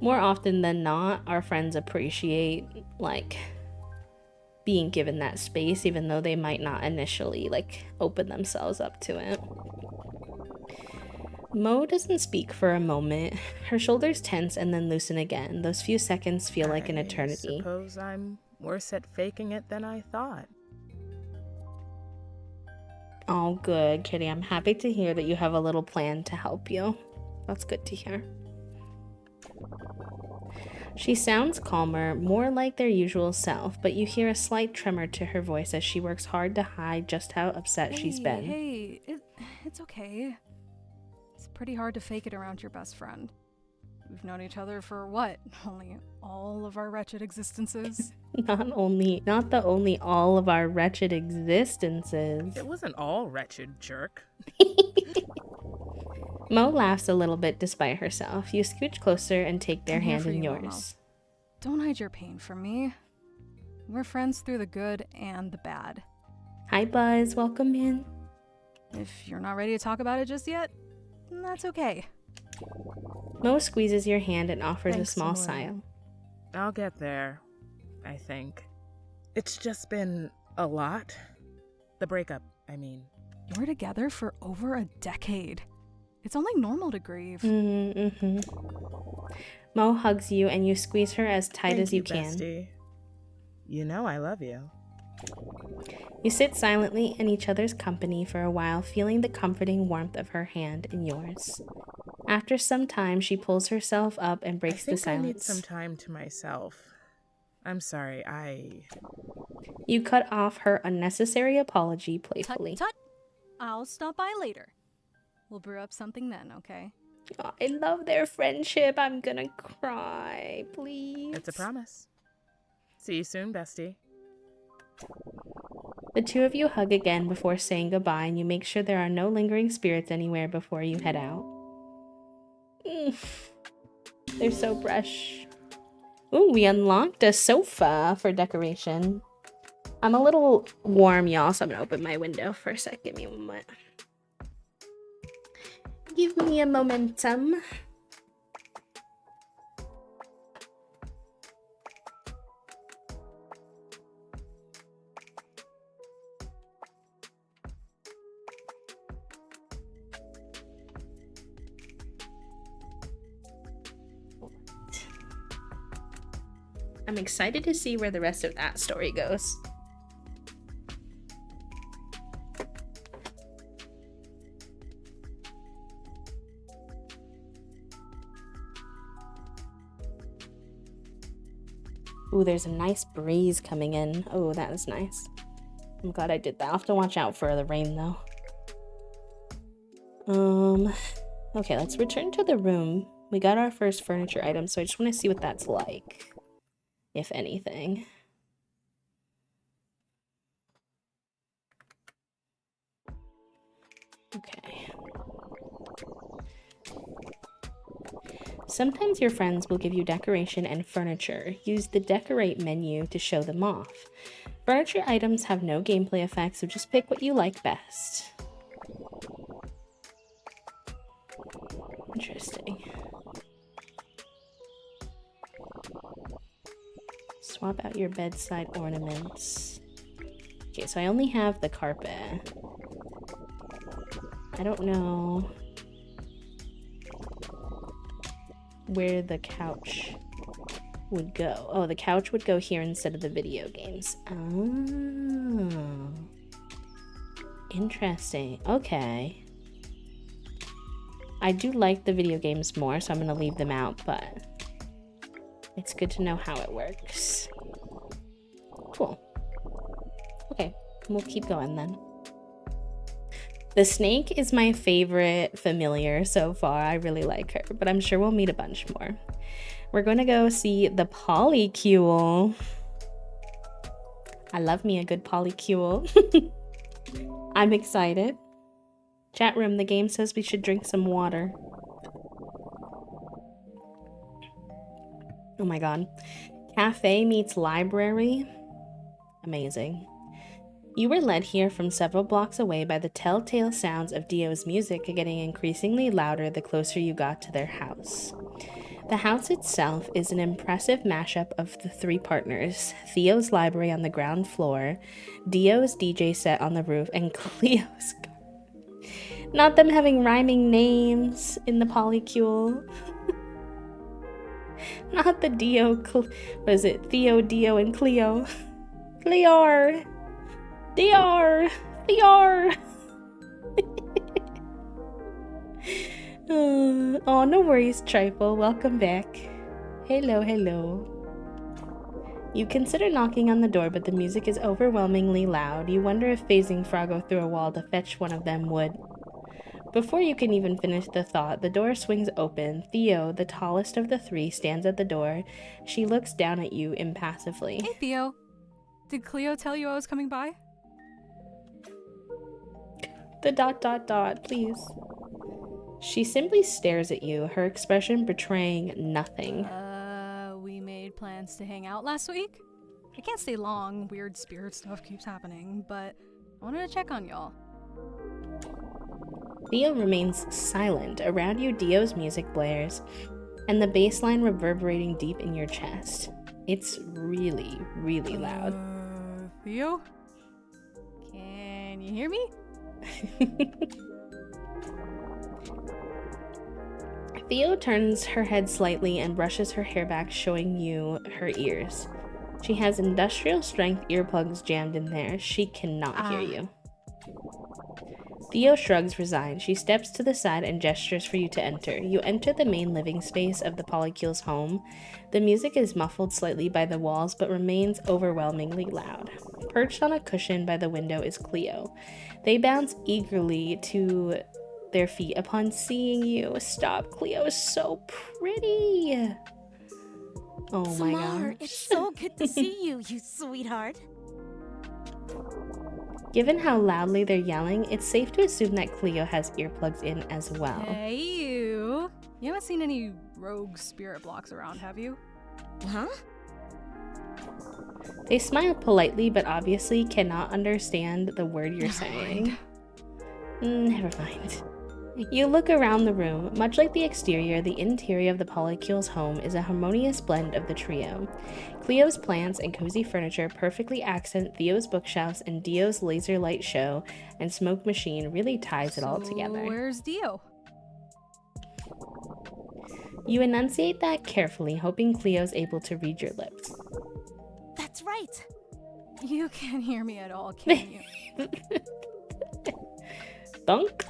more often than not, our friends appreciate, like, being given that space, even though they might not initially, like, open themselves up to it. Mo doesn't speak for a moment. Her shoulders tense and then loosen again. Those few seconds feel like an eternity. I suppose I'm worse at faking it than I thought. Oh, good, Kitty. I'm happy to hear that you have a little plan to help you. That's good to hear. She sounds calmer, more like their usual self, but you hear a slight tremor to her voice as she works hard to hide just how upset she's been. Hey, it's okay. It's pretty hard to fake it around your best friend. We've known each other for what? Only all of our wretched existences? Not the only all of our wretched existences. It wasn't all wretched, jerk. Mo laughs a little bit despite herself. You scooch closer and take their I'm here hand for in you, Momo. yours. Don't hide your pain from me. We're friends through the good and the bad. Hi, Buzz. Welcome in. If you're not ready to talk about it just yet, that's okay. Mo squeezes your hand and offers Thanks, a small Samora. sigh. I'll get there, I think. It's just been a lot. The breakup, I mean. You were together for over a decade. It's only normal to grieve. Mm-hmm. Mo hugs you and you squeeze her as tight Thank as you can. Bestie. You know I love you. You sit silently in each other's company for a while, feeling the comforting warmth of her hand in yours. After some time, she pulls herself up and breaks the I need silence. some time to myself. I'm sorry, You cut off her unnecessary apology Tut playfully. tut. I'll stop by later. We'll brew up something then, okay? Oh, I love their friendship. I'm gonna cry, please. It's a promise. See you soon, bestie. The two of you hug again before saying goodbye, and you make sure there are no lingering spirits anywhere before you head out. They're so fresh. Ooh, we unlocked a sofa for decoration. I'm a little warm, y'all, so I'm gonna open my window for a sec. Give me a moment. Give me a momentum. I'm excited to see where the rest of that story goes. Ooh, there's a nice breeze coming in. Oh, that is nice. I'm glad I did that. I'll have to watch out for the rain, though. Okay, let's return to the room. We got our first furniture item, so I just want to see what that's like. If anything. Okay. Sometimes your friends will give you decoration and furniture. Use the decorate menu to show them off. Furniture items have no gameplay effects, so just pick what you like best. Interesting. Swap out your bedside ornaments. Okay, so I only have the carpet. I don't know where the couch would go. Oh, the couch would go here instead of the video games. Oh. Interesting. Okay. I do like the video games more, so I'm going to leave them out, but it's good to know how it works. Cool. Okay, we'll keep going then. The snake is my favorite familiar so far. I really like her, but I'm sure we'll meet a bunch more. We're going to go see the polycule. I love me a good polycule. I'm excited. Chat room, the game says we should drink some water. Oh my god. Cafe meets library. Amazing. You were led here from several blocks away by the telltale sounds of Dio's music getting increasingly louder the closer you got to their house. The house itself is an impressive mashup of the three partners, Theo's library on the ground floor, Dio's DJ set on the roof, and Cleo's. Not them having rhyming names in the polycule. Not the what is it? Theo, Dio, and Cleo. Clear. Dior. Theor. Oh, no worries, Trifle. Welcome back. Hello, hello. You consider knocking on the door, but the music is overwhelmingly loud. You wonder if phasing Froggo through a wall to fetch one of them would. Before you can even finish the thought, the door swings open. Theo, the tallest of the three, stands at the door. She looks down at you impassively. Hey, Theo. Did Cleo tell you I was coming by? The ... please. She simply stares at you, her expression betraying nothing. We made plans to hang out last week? I can't stay long, weird spirit stuff keeps happening, but I wanted to check on y'all. Theo remains silent. Around you, Dio's music blares, and the bass line reverberating deep in your chest. It's really, really loud. Theo? Can you hear me? Theo turns her head slightly and brushes her hair back, showing you her ears. She has industrial strength earplugs jammed in there. She cannot hear you. Theo shrugs, resigned. She steps to the side and gestures for you to enter. You enter the main living space of the Polycule's home. The music is muffled slightly by the walls, but remains overwhelmingly loud. Perched on a cushion by the window is Cleo. They bounce eagerly to their feet upon seeing you. Stop, Cleo is so pretty. Oh my god. It's so good to see you, you sweetheart. Given how loudly they're yelling, it's safe to assume that Cleo has earplugs in as well. Hey, you. You haven't seen any rogue spirit blocks around, have you? Huh? They smile politely, but obviously cannot understand the word you're saying. Never mind. You look around the room. Much like the exterior, the interior of the Polycule's home is a harmonious blend of the trio. Cleo's plants and cozy furniture perfectly accent Theo's bookshelves, and Dio's laser light show and smoke machine really ties it all together. Where's Dio? You enunciate that carefully, hoping Cleo's able to read your lips. That's right. You can't hear me at all, can you? Thunk!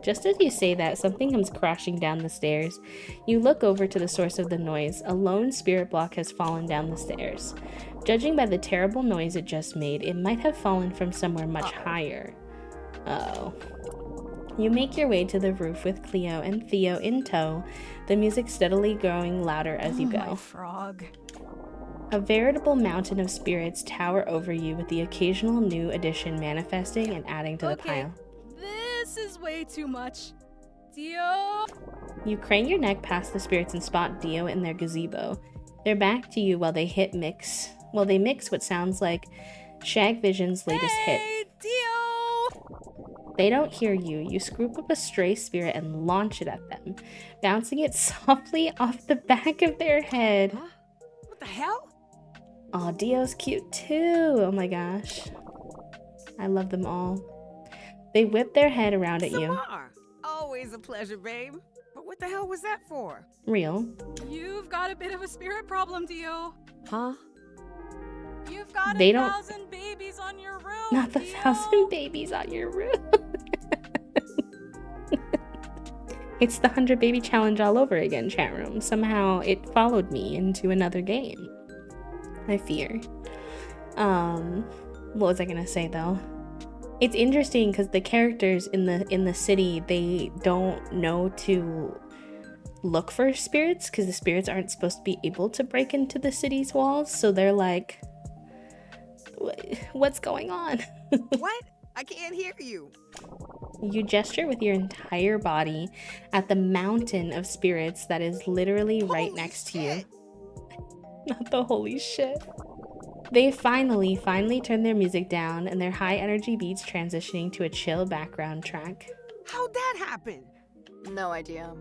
Just as you say that, something comes crashing down the stairs. You look over to the source of the noise. A lone spirit block has fallen down the stairs. Judging by the terrible noise it just made, it might have fallen from somewhere much higher. Uh-oh. You make your way to the roof with Cleo and Theo in tow, the music steadily growing louder as you go. My frog. A veritable mountain of spirits tower over you, with the occasional new addition manifesting and adding to the pile. This is way too much. Dio! You crane your neck past the spirits and spot Dio in their gazebo. They're back to you while they mix what sounds like Shag Vision's latest hit. Hey, Dio! They don't hear you. You scoop up a stray spirit and launch it at them, bouncing it softly off the back of their head. Huh? What the hell? Aw, Dio's cute too. Oh my gosh. I love them all. They whip their head around at you. Samar! Always a pleasure, babe. But what the hell was that for? Real. You've got a bit of a spirit problem, Dio. Huh? You've got They a don't- 1,000 babies on your roof. Not the Dio. 1,000 babies on your roof. It's the 100 baby challenge all over again, chat room. Somehow it followed me into another game. I fear. What was I gonna say though? It's interesting because the characters in the city, they don't know to look for spirits because the spirits aren't supposed to be able to break into the city's walls. So they're like, what's going on? What? I can't hear you. You gesture with your entire body at the mountain of spirits that is literally right Holy next to shit. you. Not the holy shit. They finally turned their music down and their high energy beats transitioning to a chill background track. How'd that happen? No idea.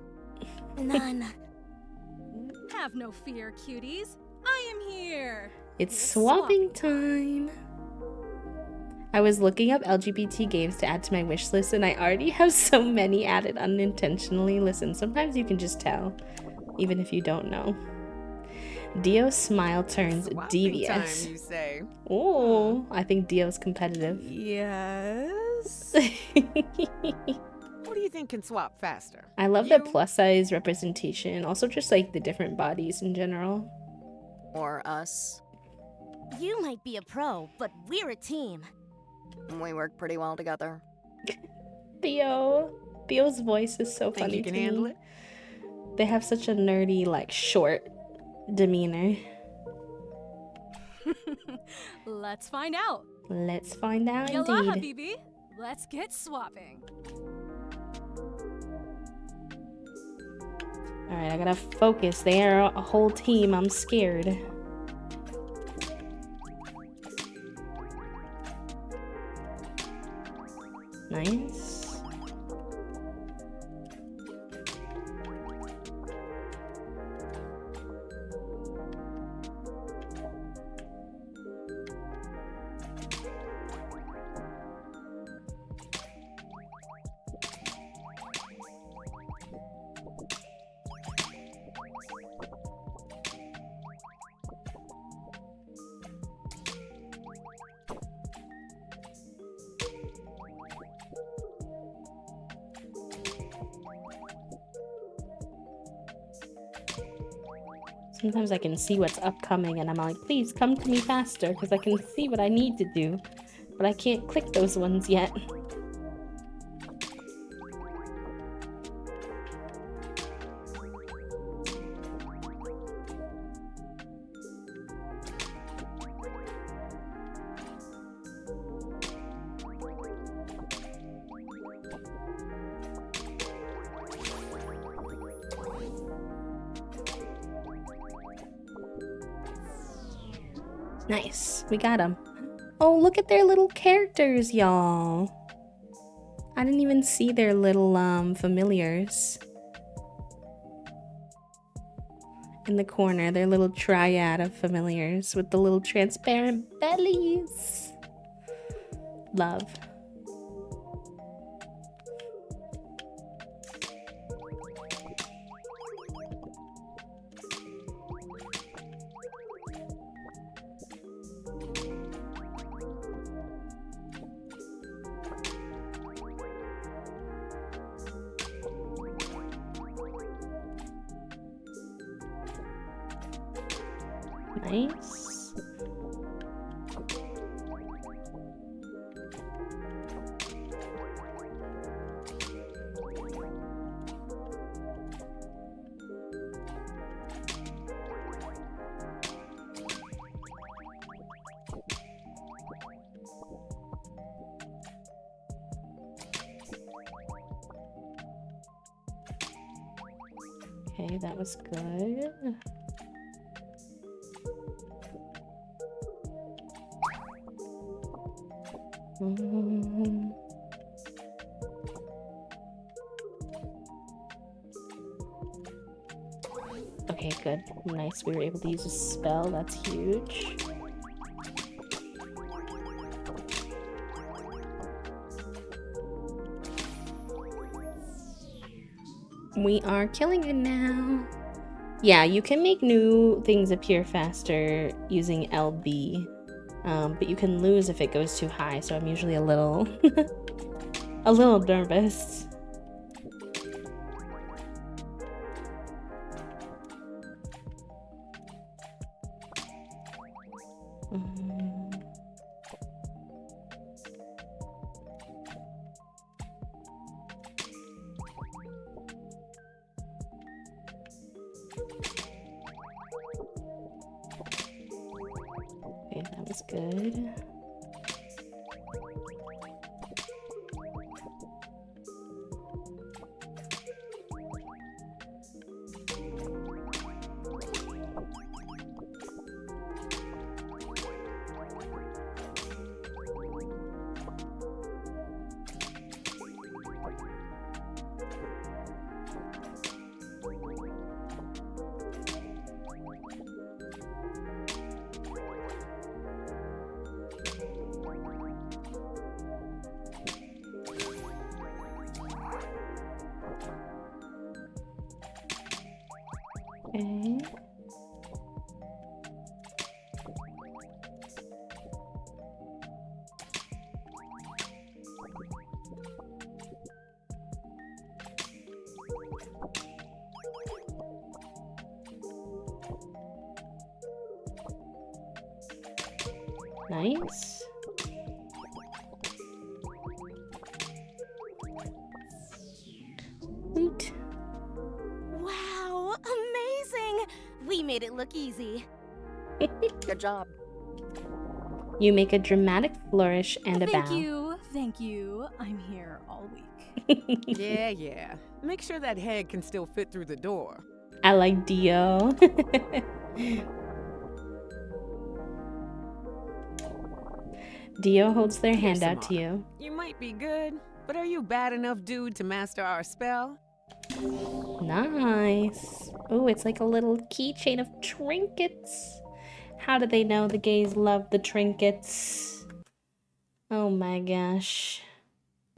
None. Have no fear, cuties. I am here. It's swapping time. I was looking up LGBT games to add to my wish list and I already have so many added unintentionally. Listen, sometimes you can just tell, even if you don't know. Dio's smile turns Swapping devious. time, you say? Oh, I think Dio's competitive. Yes. Who do you think can swap faster? I love the You plus size representation. Also just like the different bodies in general. Or us. You might be a pro, but we're a team. We work pretty well together. Theo's voice is so think funny you can to handle me. it? They have such a nerdy, like short demeanor. Let's find out. Let's find out Yalla, indeed. Habibi. Let's get swapping. Alright, I gotta focus. They are a whole team. I'm scared. Nice. Sometimes I can see what's upcoming and I'm like, please come to me faster because I can see what I need to do. But I can't click those ones yet. Nice. We got them. Oh, look at their little characters, y'all. I didn't even see their little familiars. In the corner, their little triad of familiars with the little transparent bellies. Love. Nice. Okay, that was good. Okay, good. Nice. We were able to use a spell. That's huge. We are killing it now. Yeah, you can make new things appear faster using LB. But you can lose if it goes too high, so I'm usually a little a little nervous. Okay, that was good. Okay. Nice. Woot. Wow, amazing! We made it look easy. Good job. You make a dramatic flourish and a Thank bow. you, thank you. I'm here all week. Yeah. Make sure that head can still fit through the door. I like Dio. Dio holds their hand Here's out to some you. You might be good, but are you bad enough, dude, to master our spell? Nice. Oh, it's like a little keychain of trinkets. How do they know the gays love the trinkets? Oh my gosh.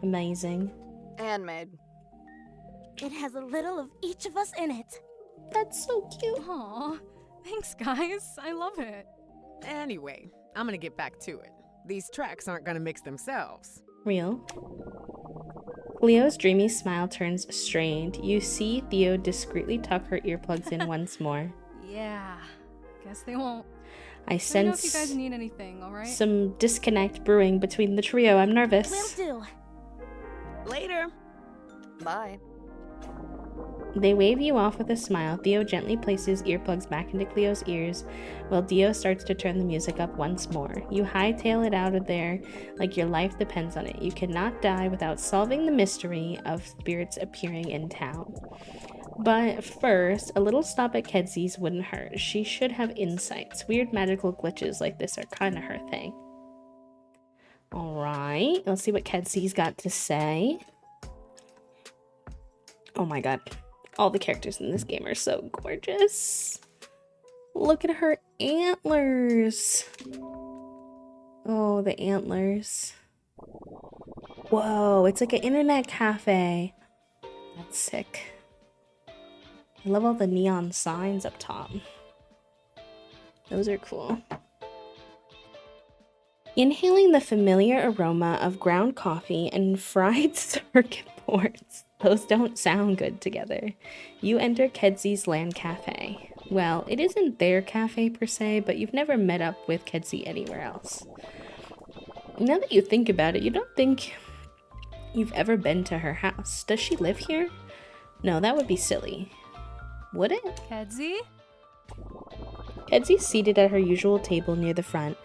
Amazing. Handmade. It has a little of each of us in it. That's so cute. Aw, thanks, guys. I love it. Anyway, I'm gonna get back to it. These tracks aren't gonna mix themselves. Real. Cleo's dreamy smile turns strained. You see Theo discreetly tuck her earplugs in once more. Yeah, guess they won't. I Let me know if sense you guys need anything, alright? some disconnect brewing between the trio. I'm nervous. Will do. Later. Bye. They wave you off with a smile. Theo gently places earplugs back into Cleo's ears, while Dio starts to turn the music up once more. You hightail it out of there like your life depends on it. You cannot die without solving the mystery of spirits appearing in town. But first, a little stop at Kedsy's wouldn't hurt. She should have insights. Weird magical glitches like this are kind of her thing. Alright, let's see what Kedsy's got to say. Oh my god. All the characters in this game are so gorgeous. Look at her antlers. Oh, the antlers. Whoa, it's like an internet cafe. That's sick. I love all the neon signs up top. Those are cool. Inhaling the familiar aroma of ground coffee and fried circuit boards. Those don't sound good together. You enter Kedsy's Land Cafe. Well, it isn't their cafe per se, but you've never met up with Kedsy anywhere else. Now that you think about it, you don't think you've ever been to her house. Does she live here? No, that would be silly. Would it? Kedsy? Kedsy's seated at her usual table near the front,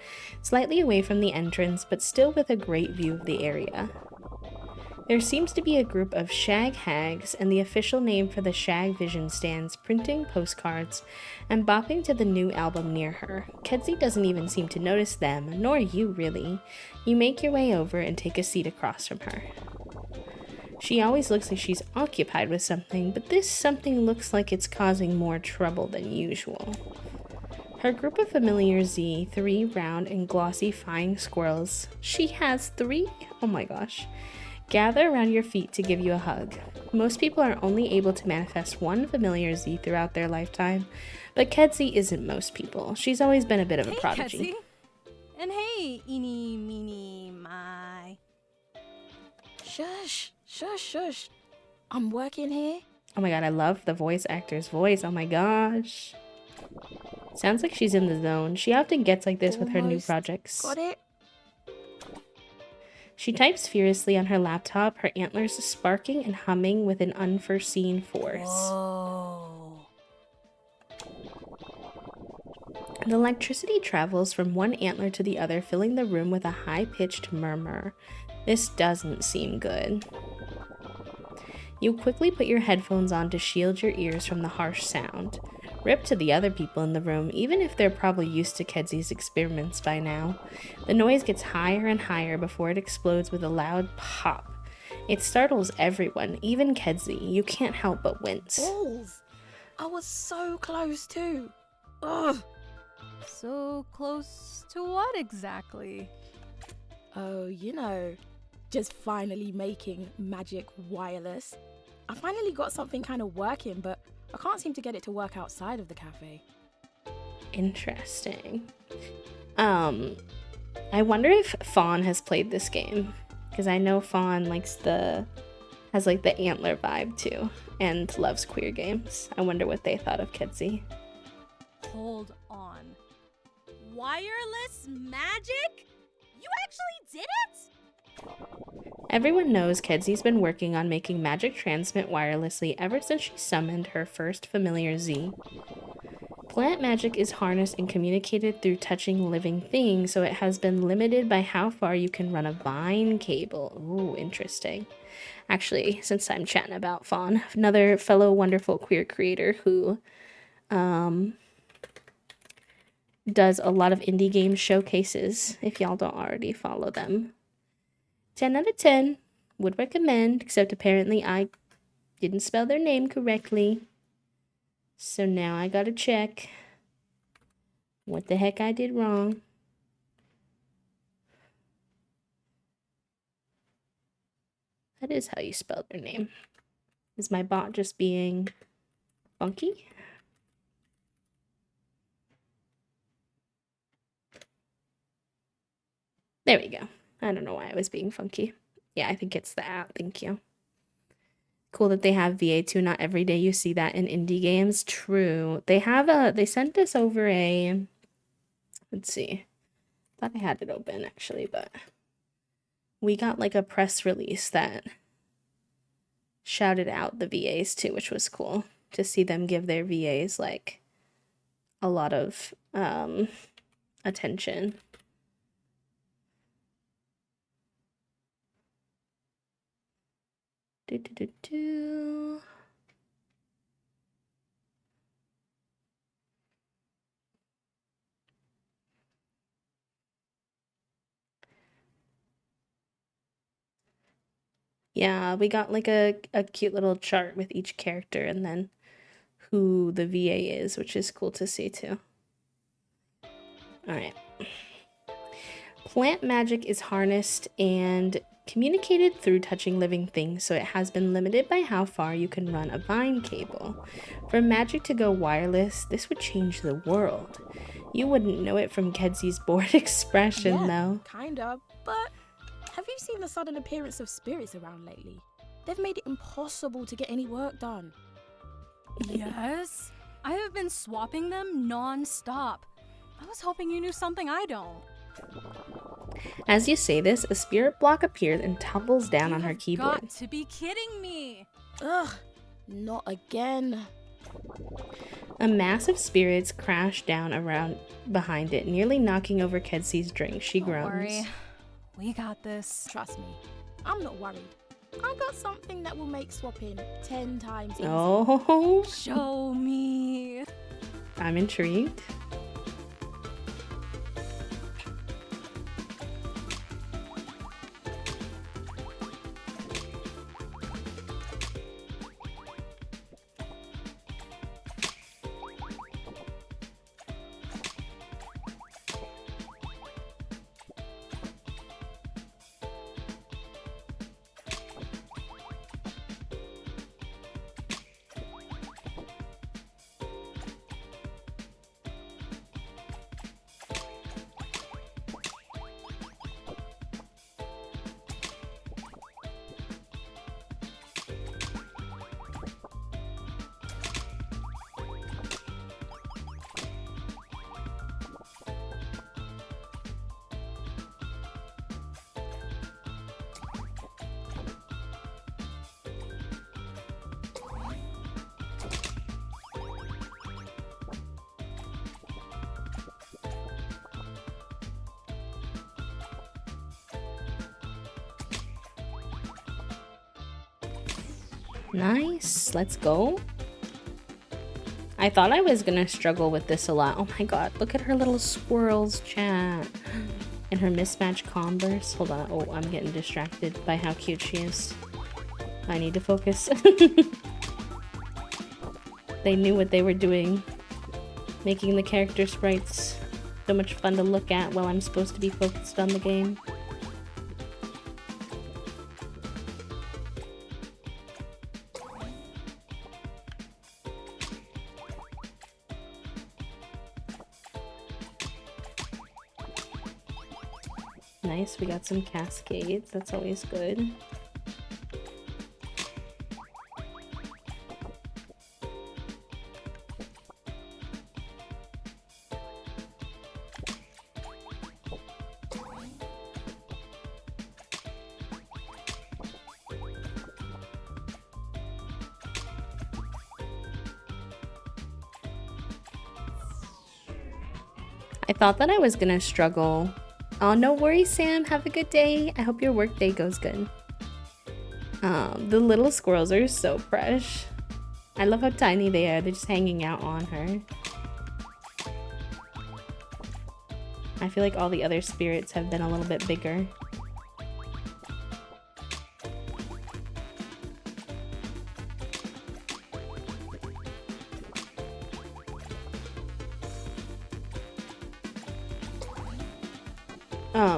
slightly away from the entrance, but still with a great view of the area. There seems to be a group of shag hags, and the official name for the Shag Vision stands printing postcards and bopping to the new album near her. Kedsy doesn't even seem to notice them, nor you really. You make your way over and take a seat across from her. She always looks like she's occupied with something, but this something looks like it's causing more trouble than usual. Her group of familiar Z, 3 round and glossy flying squirrels. She has 3? Oh my gosh. Gather around your feet to give you a hug. Most people are only able to manifest 1 familiar Z throughout their lifetime, but Kedsy isn't most people. She's always been a bit of a prodigy. Kedsy. And hey, eeny, meeny, my. Shush, shush, shush. I'm working here. Oh my god, I love the voice actor's voice. Oh my gosh. Sounds like she's in the zone. She often gets like this with her new Almost projects. Got it? She types furiously on her laptop, her antlers sparking and humming with an unforeseen force. Whoa. The electricity travels from one antler to the other, filling the room with a high-pitched murmur. This doesn't seem good. You quickly put your headphones on to shield your ears from the harsh sound. Rip to the other people in the room, even if they're probably used to Kedsy's experiments by now. The noise gets higher and higher before it explodes with a loud pop. It startles everyone, even Kedsy. You can't help but wince. Balls. I was so close too. Ugh. So close to what exactly? Oh, you know, just finally making magic wireless. I finally got something kind of working, but I can't seem to get it to work outside of the cafe. Interesting. I wonder if Fawn has played this game, because I know Fawn has like the antler vibe too, and loves queer games. I wonder what they thought of Kedzie. Hold on. Wireless magic? You actually did it? Everyone knows Kedzie's been working on making magic transmit wirelessly ever since she summoned her first familiar Z. Plant magic is harnessed and communicated through touching living things, so it has been limited by how far you can run a vine cable. Ooh, interesting. Actually, since I'm chatting about Fawn, another fellow wonderful queer creator who does a lot of indie game showcases, if y'all don't already follow them. 10 out of 10. Would recommend, except apparently I didn't spell their name correctly. So now I gotta check what the heck I did wrong. That is how you spell their name. Is my bot just being funky? There we go. I don't know why I was being funky. Yeah, I think it's the app. Thank you. Cool that they have VA2. Not every day you see that in indie games. True. They sent us over a, let's see. Thought I had it open actually, but we got like a press release that shouted out the VAs too, which was cool to see them give their VAs like a lot of attention. Do. Yeah, we got like a cute little chart with each character and then who the VA is, which is cool to see too. Alright. Plant magic is harnessed and communicated through touching living things, so it has been limited by how far you can run a vine cable. For magic to go wireless, this would change the world. You wouldn't know it from Kedzie's bored expression, though. Kinda, but have you seen the sudden appearance of spirits around lately? They've made it impossible to get any work done. Yes. I have been swapping them non-stop. I was hoping you knew something I don't. As you say this, a spirit block appears and tumbles down on her keyboard. Got to be kidding me. Ugh, not again. A mass of spirits crash down around behind it, nearly knocking over Kedzie's drink. She groans. Don't worry. We got this. Trust me, I'm not worried. I got something that will make swapping 10 times easier. Oh, show me. I'm intrigued. Nice, let's go. I thought I was gonna struggle with this a lot. Oh my god, look at her little squirrels, chat. And her mismatched Converse. Hold on, oh, I'm getting distracted by how cute she is. I need to focus. They knew what they were doing. Making the character sprites so much fun to look at while I'm supposed to be focused on the game. Nice, we got some cascades. That's always good. I thought that I was gonna struggle. Oh, no worries, Sam. Have a good day. I hope your work day goes good. The little squirrels are so fresh. I love how tiny they are. They're just hanging out on her. I feel like all the other spirits have been a little bit bigger.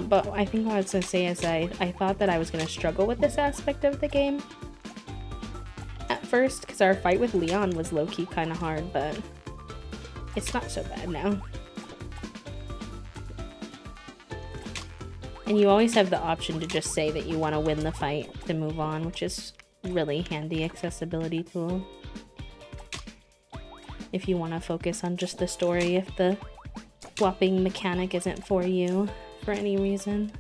But I think what I was gonna say is I thought that I was gonna struggle with this aspect of the game at first, because our fight with Leon was low-key kind of hard, but it's not so bad now. And you always have the option to just say that you want to win the fight to move on, which is really handy accessibility tool. If you want to focus on just the story, if the swapping mechanic isn't for you for any reason.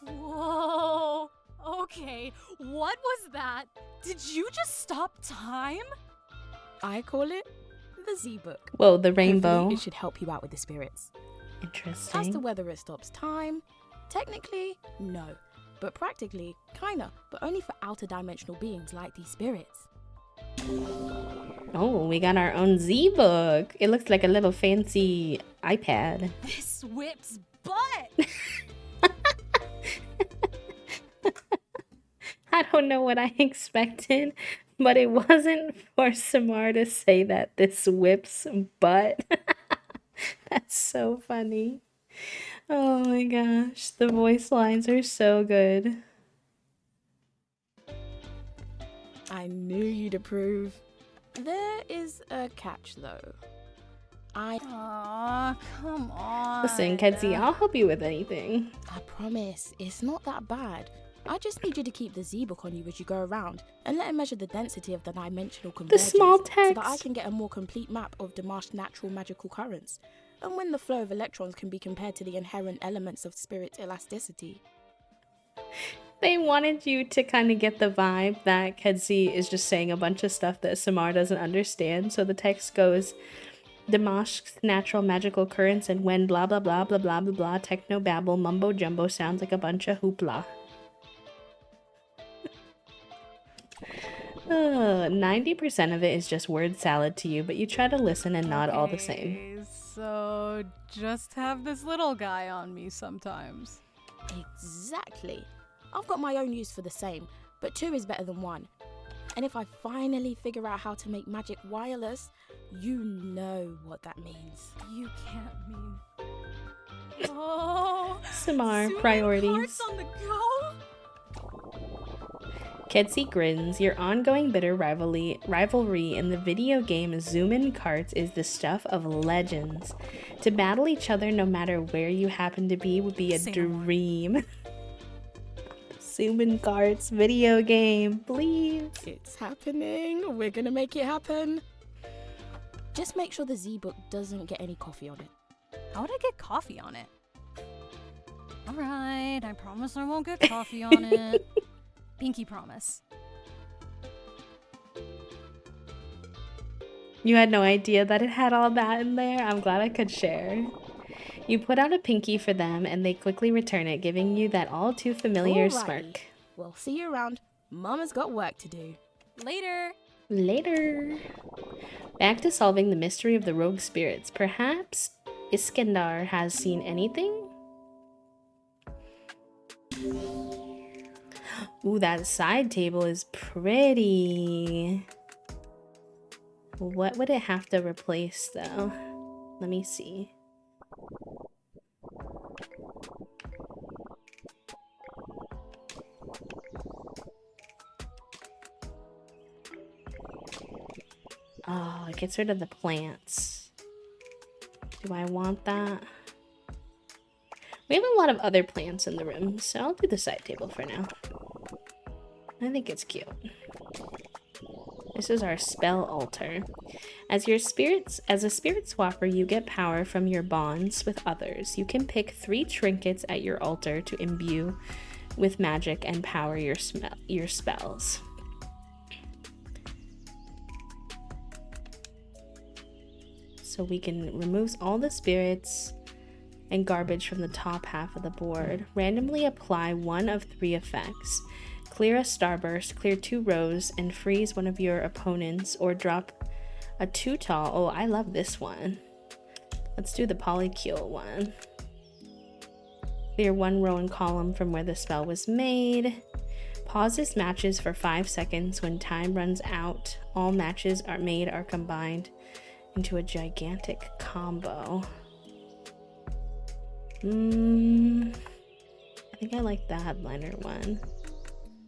Whoa. Okay, what was that? Did you just stop time? I call it the Z-Book. Whoa, the Hopefully rainbow. it should help you out with the spirits. As to Interesting. whether it stops time, technically, no. But practically, kinda, but only for outer dimensional beings like these spirits. Oh, we got our own Z-Book. It looks like a little fancy iPad. This whips butt! I don't know what I expected, but it wasn't for Samar to say that this whips butt. That's so funny. Oh my gosh, the voice lines are so good. I knew you'd approve. There is a catch, though. Aw, come on. Listen, Kedzie, I'll help you with anything. I promise, it's not that bad. I just need you to keep the Z-Book on you as you go around and let it measure the density of the dimensional convergence small so that I text. can get a more complete map of Damash's natural magical currents and when the flow of electrons can be compared to the inherent elements of spirit elasticity. They wanted you to kind of get the vibe that Kedzie is just saying a bunch of stuff that Samar doesn't understand. So the text goes, Damash's natural magical currents and when blah blah blah blah blah blah blah techno babble mumbo jumbo sounds like a bunch of hoopla. 90% of it is just word salad to you, but you try to listen and nod all the same. Okay, so just have this little guy on me sometimes. Exactly. I've got my own use for the same, but two is better than one. And if I finally figure out how to make magic wireless, you know what that means. You can't mean. Oh, Samar, zooming priorities. carts on the go? Kedzie grins. Your ongoing bitter rivalry in the video game Zoom In Carts is the stuff of legends. To battle each other no matter where you happen to be would be a Say no more. dream. Zoom In Carts video game, please. It's happening. We're gonna make it happen. Just make sure the Z-Book doesn't get any coffee on it. How would I get coffee on it? Alright, I promise I won't get coffee on it. Pinky promise. You had no idea that it had all that in there. I'm glad I could share. You put out a pinky for them and they quickly return it, giving you that all too familiar Alrighty. smirk. We'll see you around. Mama's got work to do. Later. Later. Back to solving the mystery of the rogue spirits. Perhaps Iskandar has seen anything? Ooh, that side table is pretty. What would it have to replace though? Let me see. Oh, it gets rid of the plants. Do I want that? We have a lot of other plants in the room, so I'll do the side table for now. I think it's cute. This is our spell altar. As a spirit swapper, you get power from your bonds with others. You can pick 3 trinkets at your altar to imbue with magic and power your spells. So we can remove all the spirits and garbage from the top half of the board. Randomly apply 1 of 3 effects. Clear a starburst, clear 2 rows, and freeze one of your opponents, or drop a 2 tall. Oh, I love this one. Let's do the polycule one. Clear 1 row and column from where the spell was made. Pauses matches for 5 seconds. When time runs out, all matches are combined into a gigantic combo. I think I like the headliner one.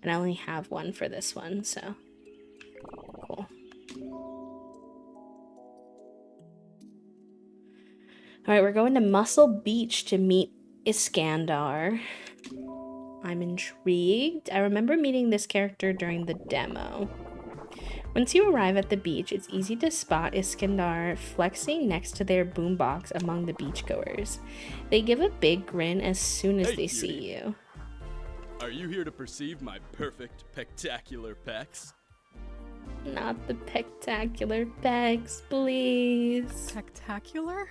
And I only have 1 for this one, so cool. Alright, we're going to Muscle Beach to meet Iskandar. I'm intrigued. I remember meeting this character during the demo. Once you arrive at the beach, it's easy to spot Iskandar flexing next to their boombox among the beachgoers. They give a big grin as soon as they see you. Are you here to perceive my perfect, spectacular pecs? Not the spectacular pecs, please. Spectacular?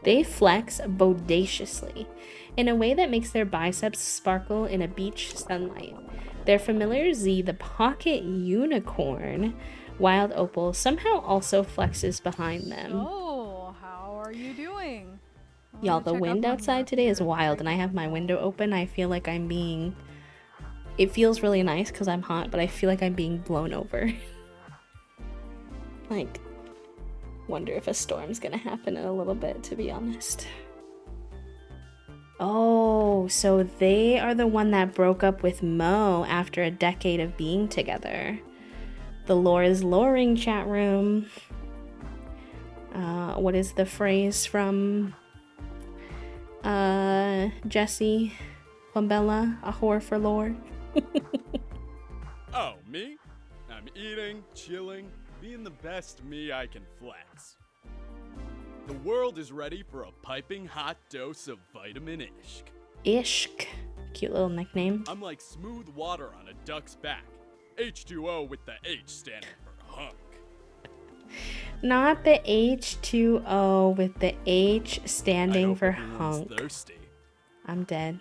They flex bodaciously in a way that makes their biceps sparkle in a beach sunlight. Their familiar Z, the pocket unicorn, Wild Opal, somehow also flexes behind them. Oh, how are you doing? Y'all, the wind outside today is wild, and I have my window open. I feel like I'm being... It feels really nice because I'm hot, but I feel like I'm being blown over. Like, wonder if a storm's gonna happen in a little bit, to be honest. Oh, so they are the one that broke up with Mo after a decade of being together. The lore is loring, chat room. What is the phrase from Jesse Bombella? A whore for lore? Oh, me? I'm eating, chilling, being the best me I can flex. The world is ready for a piping hot dose of vitamin Ishk. Ishk. Cute little nickname. I'm like smooth water on a duck's back. H2O with the H standing for hunk. Not the H2O with the H standing for hunk. Thirsty. I'm dead.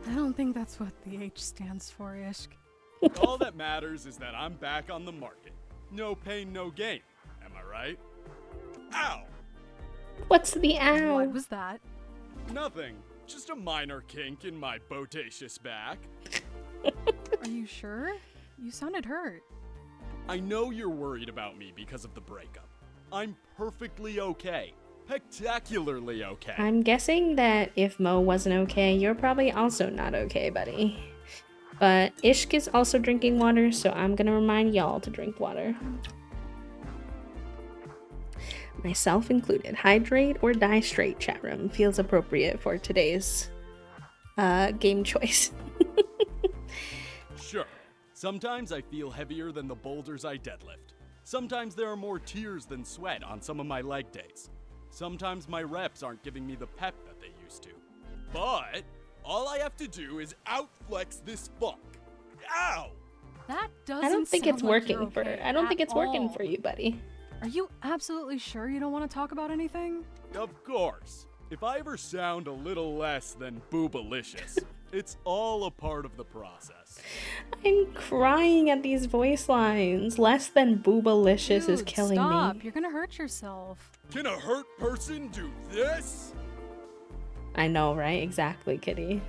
I don't think that's what the H stands for, Ishk. All that matters is that I'm back on the market. No pain, no gain. Am I right? Ow! What's the ow? What was that? Nothing. Just a minor kink in my bodacious back. Are you sure? You sounded hurt. I know you're worried about me because of the breakup. I'm perfectly okay. Spectacularly okay. I'm guessing that if Mo wasn't okay, you're probably also not okay, buddy. But Ishk is also drinking water, so I'm gonna remind y'all to drink water. Myself included. Hydrate or die straight, chat room. Feels appropriate for today's game choice. Sure. Sometimes I feel heavier than the boulders I deadlift. Sometimes there are more tears than sweat on some of my leg days. Sometimes my reps aren't giving me the pep that they used to. But all I have to do is outflex this funk. Ow! That doesn't I don't think sound it's like working you're okay I don't think at it's working all. for you, buddy. Are you absolutely sure you don't want to talk about anything? Of course. If I ever sound a little less than boobalicious, it's all a part of the process. I'm crying at these voice lines. Less than boobalicious is Dude, killing stop. me. You're gonna hurt yourself. Can a hurt person do this? I know, right? Exactly, kitty.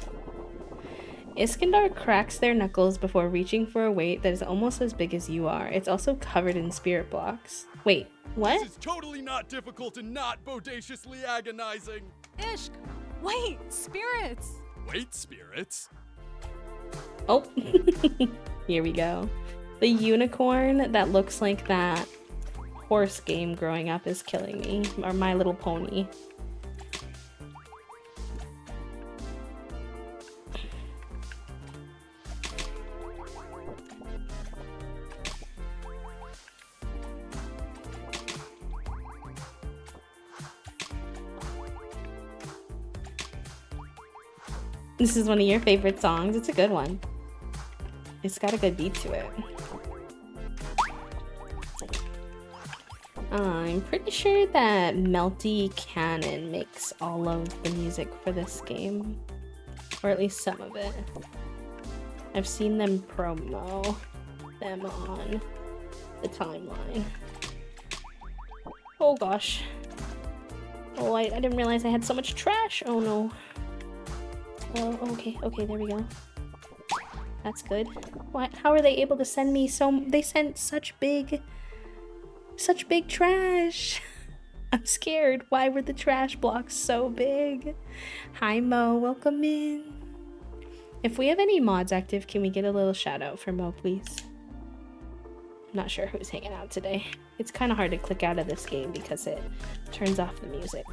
Iskandar cracks their knuckles before reaching for a weight that is almost as big as you are. It's also covered in spirit blocks. Wait, what? This is totally not difficult and not bodaciously agonizing. Ishk, wait, spirits. Wait, spirits. Oh, here we go. The unicorn that looks like that horse game growing up is killing me, or My Little Pony. This is one of your favorite songs. It's a good one. It's got a good beat to it. I'm pretty sure that Melty Cannon makes all of the music for this game. Or at least some of it. I've seen them promo them on the timeline. Oh gosh. Oh, I didn't realize I had so much trash. Oh no. Oh, okay, there we go. That's good. What? How are they able to send me they sent such big trash. I'm scared. Why were the trash blocks so big? Hi Mo, welcome in. If we have any mods active, can we get a little shout out for Mo, please? I'm not sure who's hanging out today. It's kind of hard to click out of this game because it turns off the music.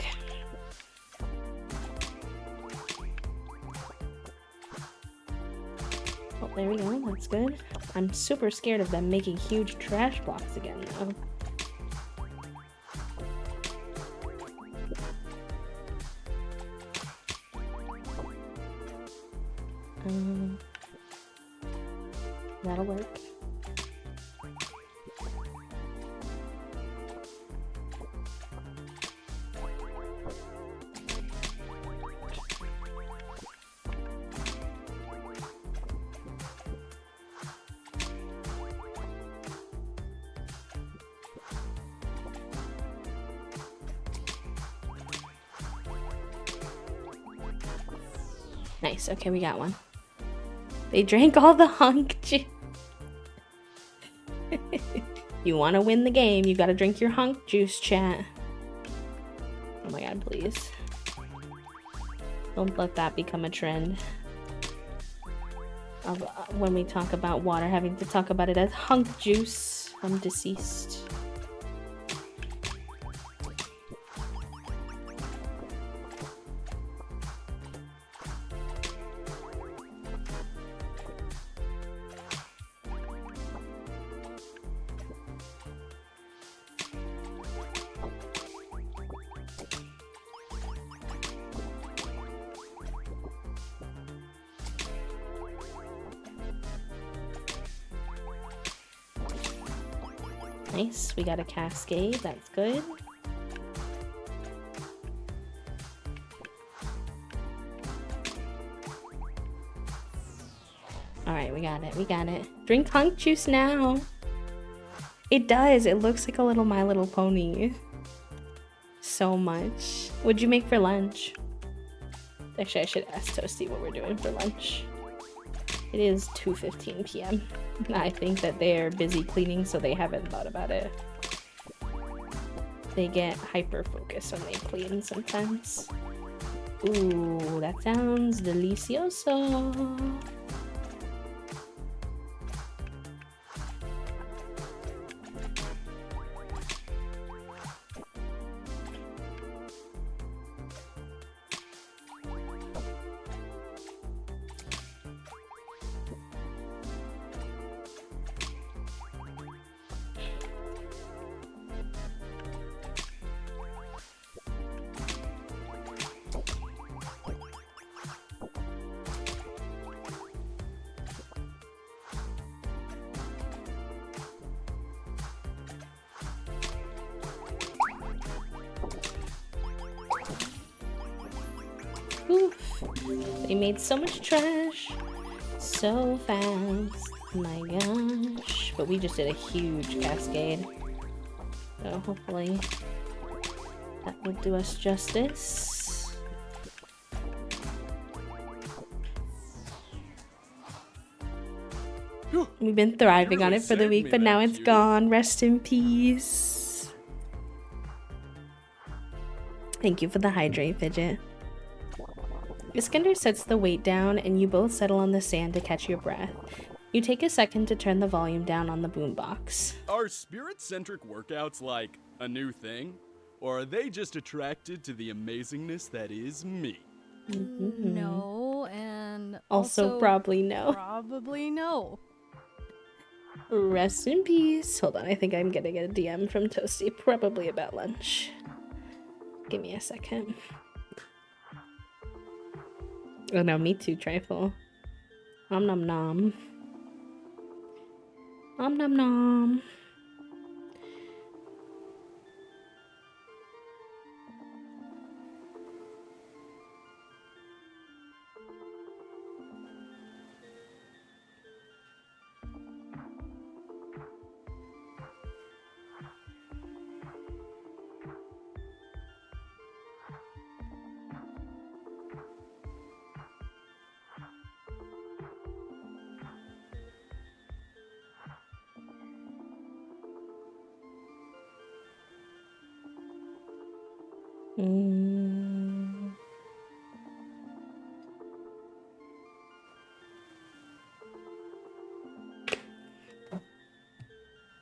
Oh, there we go. That's good. I'm super scared of them making huge trash blocks again, though. That'll work. Nice. Okay, we got one. They drank all the hunk juice. You want to win the game, you gotta drink your hunk juice, chat. Oh my god, please. Don't let that become a trend. Of when we talk about water, having to talk about it as hunk juice. I'm deceased. Nice, we got a cascade, that's good. Alright, we got it. Drink hunk juice now. It does, it looks like a little My Little Pony. So much. What'd you make for lunch? Actually, I should ask Toasty what we're doing for lunch. It is 2:15 p.m. I think that they're busy cleaning, so they haven't thought about it. They get hyper-focused when they clean sometimes. Ooh, that sounds delicioso. Oof. They made so much trash so fast. My gosh. But we just did a huge cascade. So hopefully that will do us justice. We've been thriving You on really it for the saved week, me but now there, it's cutie. gone. Rest in peace. Thank you for the hydrate, Fidget. Iskander sets the weight down, and you both settle on the sand to catch your breath. You take a second to turn the volume down on the boombox. Are spirit-centric workouts like a new thing? Or are they just attracted to the amazingness that is me? No, and Also probably no. Probably no. Rest in peace. Hold on, I think I'm gonna get a DM from Toasty, probably about lunch. Give me a second. Oh no, me too, Trifle. Om nom nom. Om nom nom.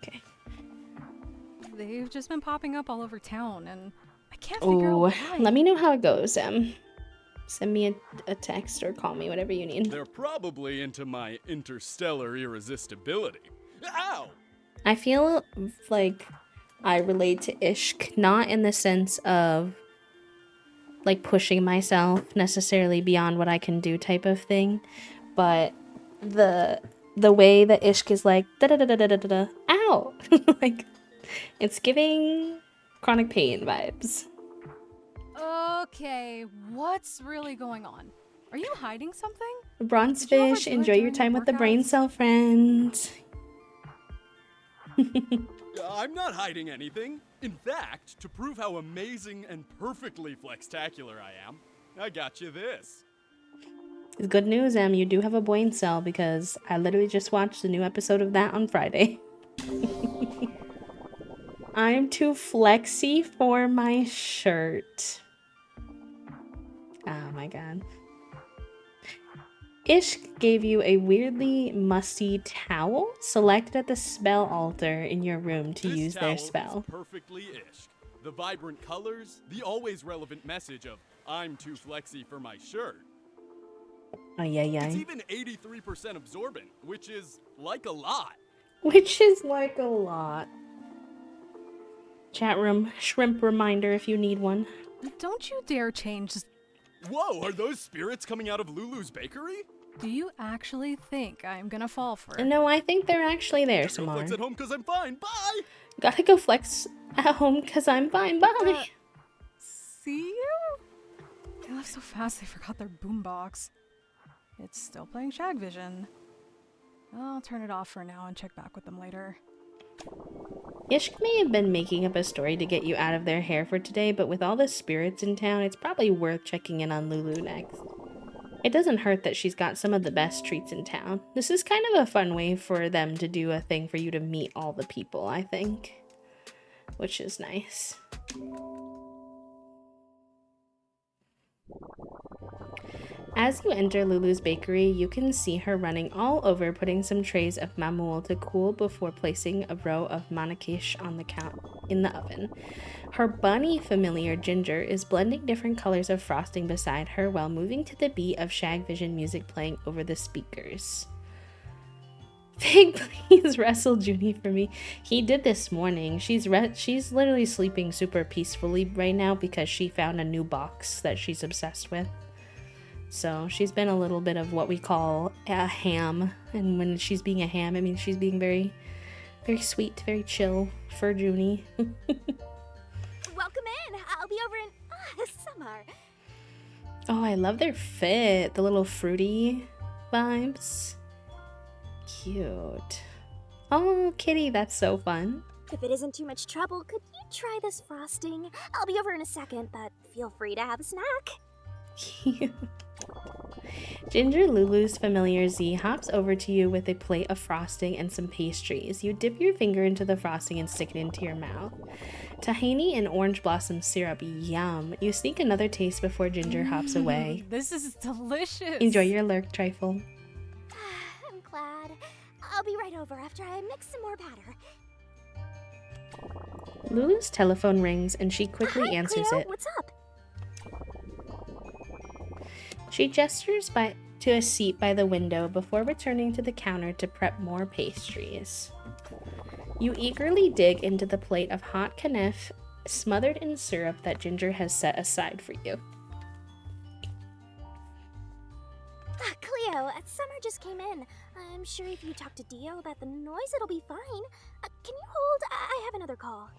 Okay. They've just been popping up all over town, and I can't figure out Oh, why. let me know how it goes, Send me a text or call me, whatever you need. They're probably into my interstellar irresistibility. Ow! I feel like I relate to Ishk, not in the sense of like pushing myself necessarily beyond what I can do type of thing, but the way that Ishk is like da da da da da da da, ow, like it's giving chronic pain vibes. Okay, what's really going on? Are you hiding something? Bronze Did you overdo fish, it enjoy your during time your with the brain workouts? cell friends. I'm not hiding anything. In fact, to prove how amazing and perfectly flextacular I am, I got you this. It's good news, Em. You do have a brain cell because I literally just watched the new episode of that on Friday. I'm too flexy for my shirt. Oh my god. Ishk gave you a weirdly musty towel selected at the spell altar in your room to This use towel their is spell. perfectly Ishk. The vibrant colors, the always relevant message of I'm too flexy for my shirt. Ay, ay, It's ay. even 83% absorbent, which is like a lot. Which is like a lot. Chat room, shrimp reminder if you need one. Don't you dare change. Whoa, are those spirits coming out of Lulu's bakery? Do you actually think I'm gonna fall for it? No, I think they're actually there, Gotta go Samar. flex at home because I'm fine. Bye! Gotta go flex at home because I'm fine. Bye. See you? They left so fast they forgot their boombox. It's still playing Shag Vision. I'll turn it off for now and check back with them later. Ishk may have been making up a story to get you out of their hair for today, but with all the spirits in town, it's probably worth checking in on Lulu next. It doesn't hurt that she's got some of the best treats in town. This is kind of a fun way for them to do a thing for you to meet all the people, I think. Which is nice. As you enter Lulu's bakery, you can see her running all over, putting some trays of mamoul to cool before placing a row of manakish on the in the oven. Her bunny familiar Ginger is blending different colors of frosting beside her while moving to the beat of Shag Vision music playing over the speakers. Fig, please wrestle Junie for me. He did this morning. She's literally sleeping super peacefully right now because she found a new box that she's obsessed with. So she's been a little bit of what we call a ham. And when she's being a ham, it means she's being very, very sweet, very chill for Junie. Welcome in. I'll be over in summer. Oh, I love their fit. The little fruity vibes. Cute. Oh, Kitty, that's so fun. If it isn't too much trouble, could you try this frosting? I'll be over in a second, but feel free to have a snack. Cute. Ginger, Lulu's familiar Z, hops over to you with a plate of frosting and some pastries. You dip your finger into the frosting and stick it into your mouth. Tahini and orange blossom syrup, yum. You sneak another taste before Ginger hops away. This is delicious. Enjoy your lurk, Trifle. I'm glad. I'll be right over after I mix some more batter. Lulu's telephone rings and she quickly Hi, answers Cleo, it. what's up? She gestures to a seat by the window before returning to the counter to prep more pastries. You eagerly dig into the plate of hot knife smothered in syrup that Ginger has set aside for you. Cleo, Summer just came in. I'm sure if you talk to Dio about the noise, it'll be fine. Can you hold? I have another call.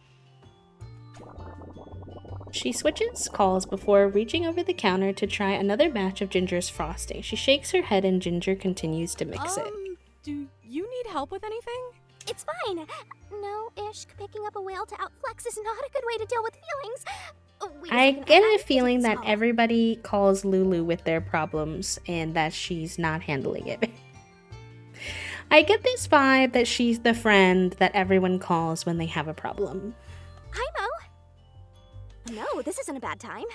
She switches calls before reaching over the counter to try another batch of Ginger's frosting. She shakes her head and Ginger continues to mix it. Do you need help with anything? It's fine. No, Ishk, picking up a whale to outflex is not a good way to deal with feelings. Wait a I second, get I a need to feeling take this that call. everybody calls Lulu with their problems and that she's not handling it. I get this vibe that she's the friend that everyone calls when they have a problem. Hi, Mo. No, this isn't a bad time.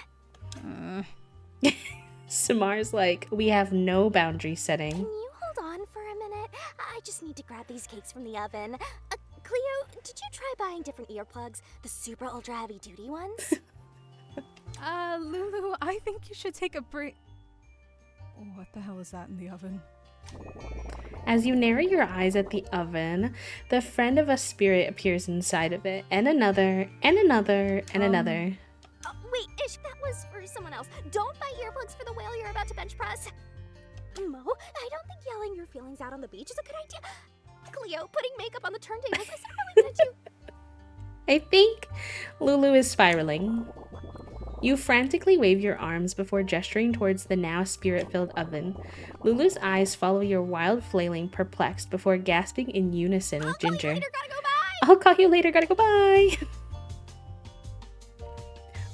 Samar's like, we have no boundary setting. Can you hold on for a minute? I just need to grab these cakes from the oven. Cleo, did you try buying different earplugs? The super ultra heavy duty ones? Lulu, I think you should take a break. What the hell is that in the oven? As you narrow your eyes at the oven, the friend of a spirit appears inside of it, and another, and another, and another. Wait, Ish, that was for someone else. Don't buy earplugs for the whale you're about to bench press. Mo, I don't think yelling your feelings out on the beach is a good idea. Cleo, putting makeup on the turntables is really gonna do. I think Lulu is spiraling. You frantically wave your arms before gesturing towards the now spirit-filled oven. Lulu's eyes follow your wild flailing, perplexed, before gasping in unison with Ginger. Later, gotta go bye. I'll call you later, gotta go bye!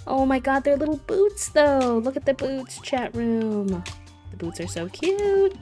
Oh my god, they're little boots though! Look at the boots, chat room! The boots are so cute!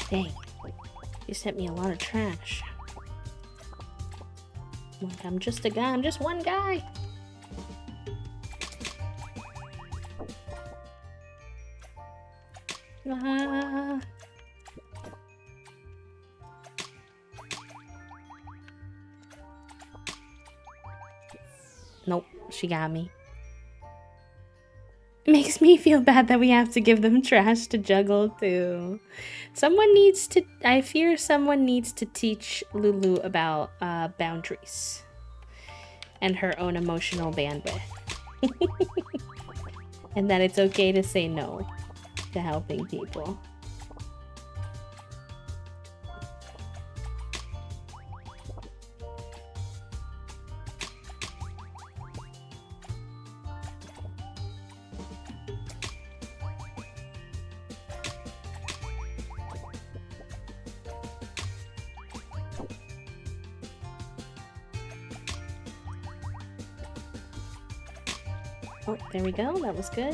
Dang, you sent me a lot of trash. Like, I'm just a guy, I'm just one guy. Ah. Nope, she got me. It makes me feel bad that we have to give them trash to juggle too. I fear someone needs to teach Lulu about boundaries and her own emotional bandwidth. And that it's okay to say no to helping people. Oh, there we go. That was good.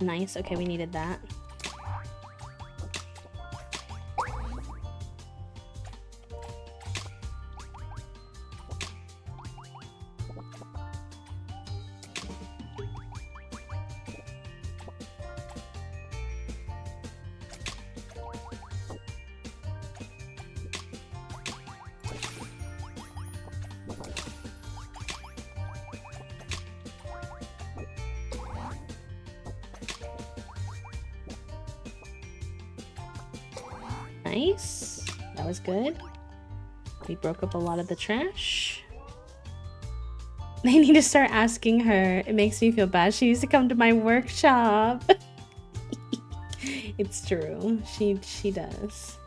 Nice. Okay, we needed that. Nice. That was good. We broke up a lot of the trash. They need to start asking her. It makes me feel bad. She used to come to my workshop. It's true. She does.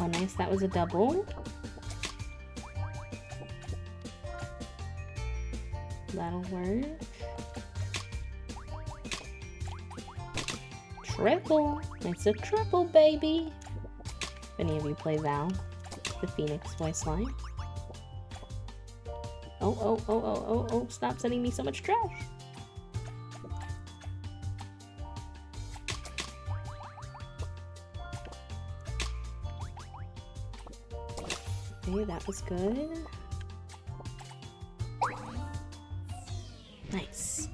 Oh, nice. That was a double. That'll work. Triple. It's a triple, baby. If any of you play Val, the Phoenix voice line. Oh. Stop sending me so much trash. Okay, that was good. Nice.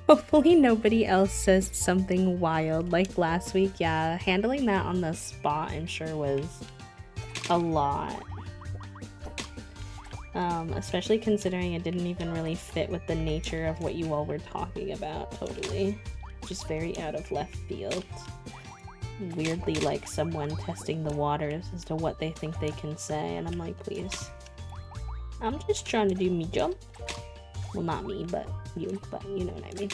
Hopefully nobody else says something wild like last week. Yeah, handling that on the spot I'm sure was a lot. Especially considering it didn't even really fit with the nature of what you all were talking about, totally. Just very out of left field. Weirdly like someone testing the waters as to what they think they can say, and I'm like, please. I'm just trying to do me job. Well, not me, but you know what I mean.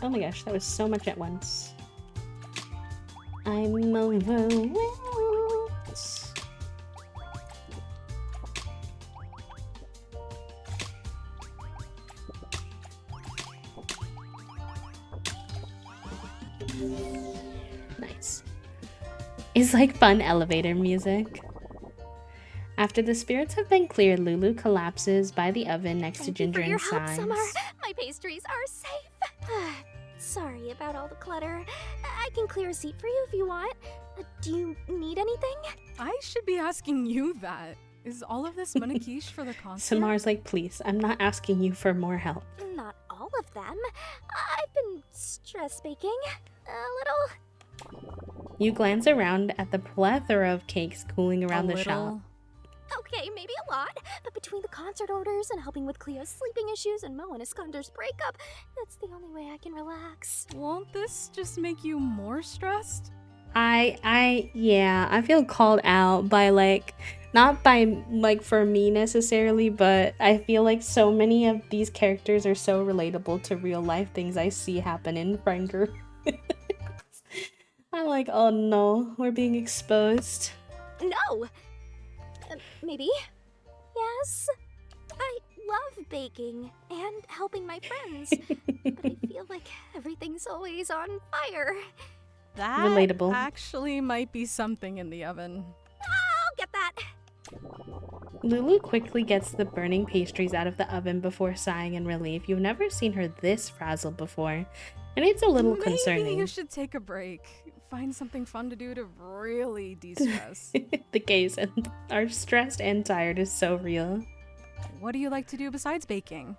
Oh my gosh, that was so much at once. I'm overwhelmed. Nice. It's like fun elevator music. After the spirits have been cleared, Lulu collapses by the oven next to Ginger and sighs. Summer. My pastries are safe. Sorry about all the clutter. I can clear a seat for you if you want. Do you need anything? I should be asking you that. Is all of this Manakish for the concert? Samar's like, please, I'm not asking you for more help. Not all of them. I've been stress baking. A little. You glance around at the plethora of cakes cooling around the shop. Okay, maybe a lot, but between the concert orders and helping with Cleo's sleeping issues and Mo and Iskandar's breakup, that's the only way I can relax. Won't this just make you more stressed? Yeah, I feel called out by not by for me necessarily, but I feel like so many of these characters are so relatable to real life things I see happen in friend group. I'm like, oh no, we're being exposed. No! Maybe? Yes? I love baking and helping my friends, but I feel like everything's always on fire. That relatable. Actually might be something in the oven. I'll get that. Lulu quickly gets the burning pastries out of the oven before sighing in relief. You've never seen her this frazzled before, and it's a little concerning. Maybe you should take a break. Find something fun to do to really de-stress. The gays are stressed and tired is so real. What do you like to do besides baking?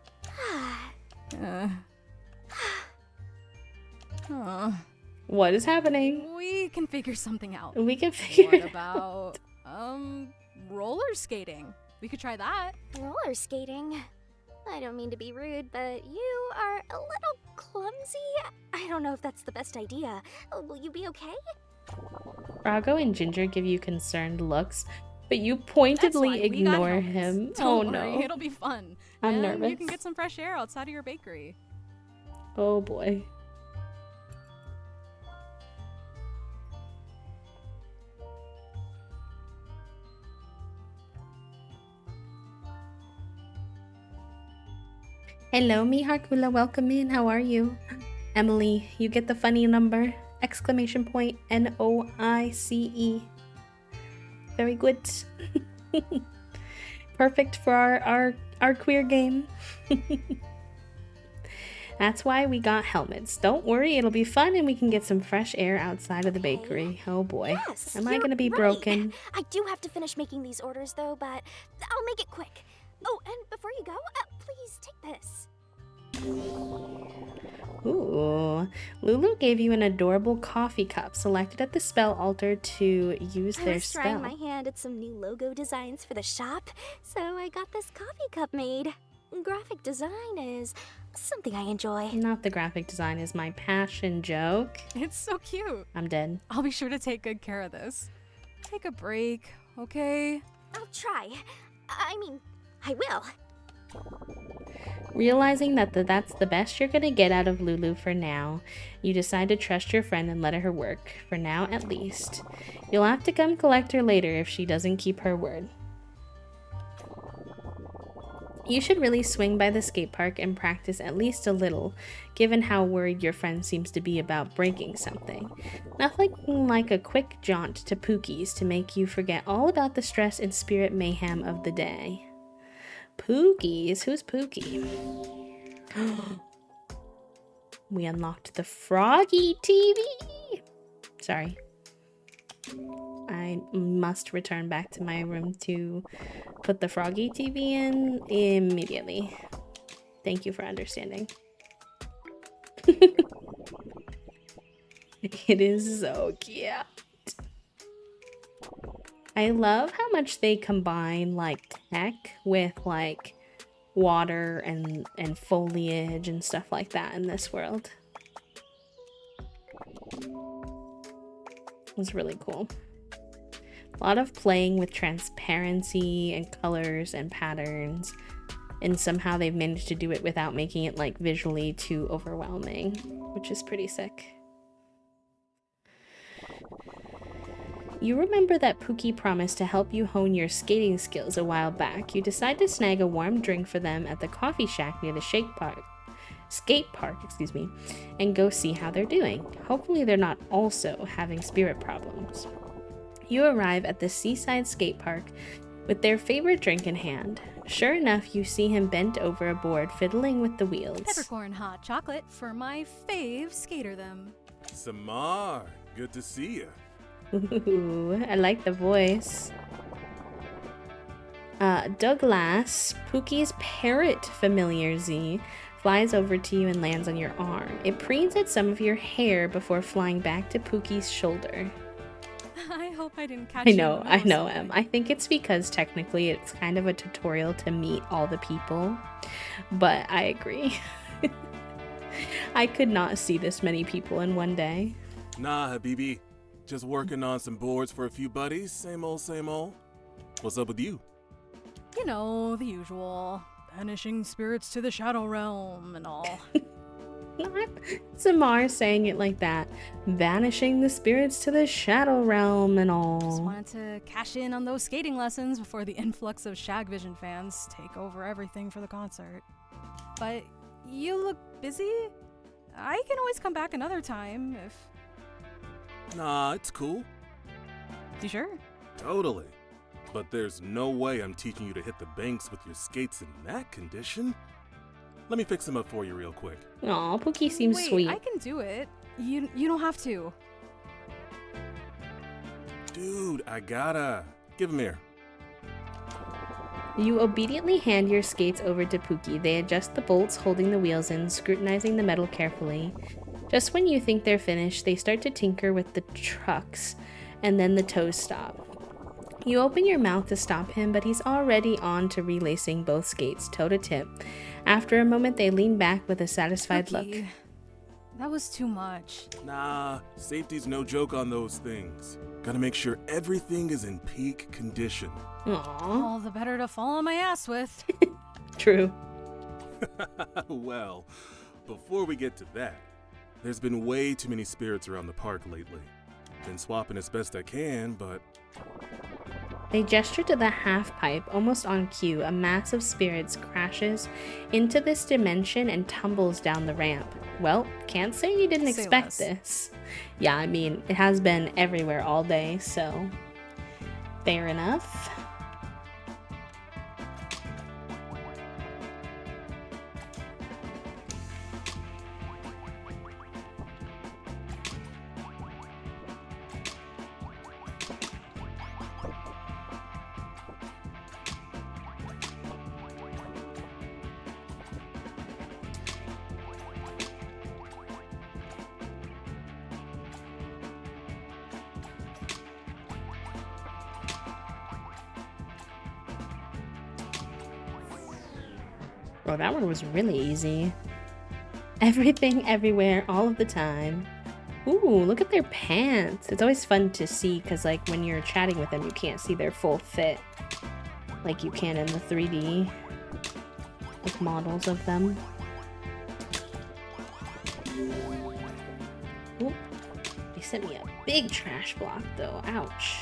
What is happening? We can figure something out. We can figure What about, roller skating? We could try that. Roller skating? I don't mean to be rude, but you are a little clumsy. I don't know if that's the best idea. Will you be okay? Rago and Ginger give you concerned looks, but you pointedly ignore him. Don't oh no. worry, it'll be fun. I'm and nervous. You can get some fresh air outside of your bakery. Oh boy. Hello, Mi Harkula. Welcome in. How are you? Emily, you get the funny number. Exclamation point NOICE. Very good. Perfect for our queer game. That's why we got helmets. Don't worry, it'll be fun and we can get some fresh air outside of the bakery. Oh boy. Yes, Am I you're gonna be right. broken? I do have to finish making these orders though, but I'll make it quick. Oh, and before you go, please take this. Ooh. Lulu gave you an adorable coffee cup selected at the spell altar to use I their was trying spell. my hand at some new logo designs for the shop, so I got this coffee cup made. Graphic design is something I enjoy. Not the graphic design is my passion, joke. It's so cute. I'm dead. I'll be sure to take good care of this. Take a break, okay? I'll try. I mean, I will. Realizing that that's the best you're gonna get out of Lulu for now, you decide to trust your friend and let her work, for now at least. You'll have to come collect her later if she doesn't keep her word. You should really swing by the skate park and practice at least a little, given how worried your friend seems to be about breaking something. Nothing like a quick jaunt to Pookie's to make you forget all about the stress and spirit mayhem of the day. Pookie's? Who's Pookie? We unlocked the Froggy TV! Sorry. I must return back to my room to put the Froggy TV in immediately. Thank you for understanding. It is so cute. I love how much they combine like tech with like water and foliage and stuff like that in this world. It's really cool. A lot of playing with transparency and colors and patterns, and somehow they've managed to do it without making it like visually too overwhelming, which is pretty sick. You remember that Pookie promised to help you hone your skating skills a while back. You decide to snag a warm drink for them at the coffee shack near the skate park, and go see how they're doing. Hopefully they're not also having spirit problems. You arrive at the seaside skate park with their favorite drink in hand. Sure enough, you see him bent over a board fiddling with the wheels. Peppercorn hot chocolate for my fave skater them. Samar, good to see you. Ooh, I like the voice. Douglas, Pookie's parrot familiar Z, flies over to you and lands on your arm. It preens at some of your hair before flying back to Pookie's shoulder. I hope I didn't catch I you in know, the I middle know, of Em. something. I think it's because technically it's kind of a tutorial to meet all the people, but I agree. I could not see this many people in one day. Nah, Habibi. Just working on some boards for a few buddies. Same old, same old. What's up with you? You know, the usual. Banishing spirits to the Shadow Realm and all. Not Samar saying it like that. Banishing the spirits to the Shadow Realm and Just all. wanted to cash in on those skating lessons before the influx of Shagvision fans take over everything for the concert. But you look busy? I can always come back another time if... Nah, it's cool. You sure? Totally. But there's no way I'm teaching you to hit the banks with your skates in that condition. Let me fix them up for you real quick. Aw, Pookie seems Wait, sweet. I can do it. You don't have to. Dude, I gotta. Give 'em here. You obediently hand your skates over to Pookie. They adjust the bolts holding the wheels in, scrutinizing the metal carefully. Just when you think they're finished, they start to tinker with the trucks, and then the toes stop. You open your mouth to stop him, but he's already on to relacing both skates, toe to tip. After a moment, they lean back with a satisfied look. Cookie, that was too much. Nah, safety's no joke on those things. Gotta make sure everything is in peak condition. Aww, All the better to fall on my ass with. true. Well, before we get to that, there's been way too many spirits around the park lately. Been swapping as best I can, but... They gesture to the half pipe, almost on cue. A mass of spirits crashes into this dimension and tumbles down the ramp. Well, can't say you didn't Say expect less. this. Yeah, I mean, it has been everywhere all day, so fair enough. Oh, that one was really easy. Everything, everywhere, all of the time. Ooh, look at their pants. It's always fun to see because, like, when you're chatting with them, you can't see their full fit like you can in the 3D with models of them. Ooh, they sent me a big trash block, though. Ouch.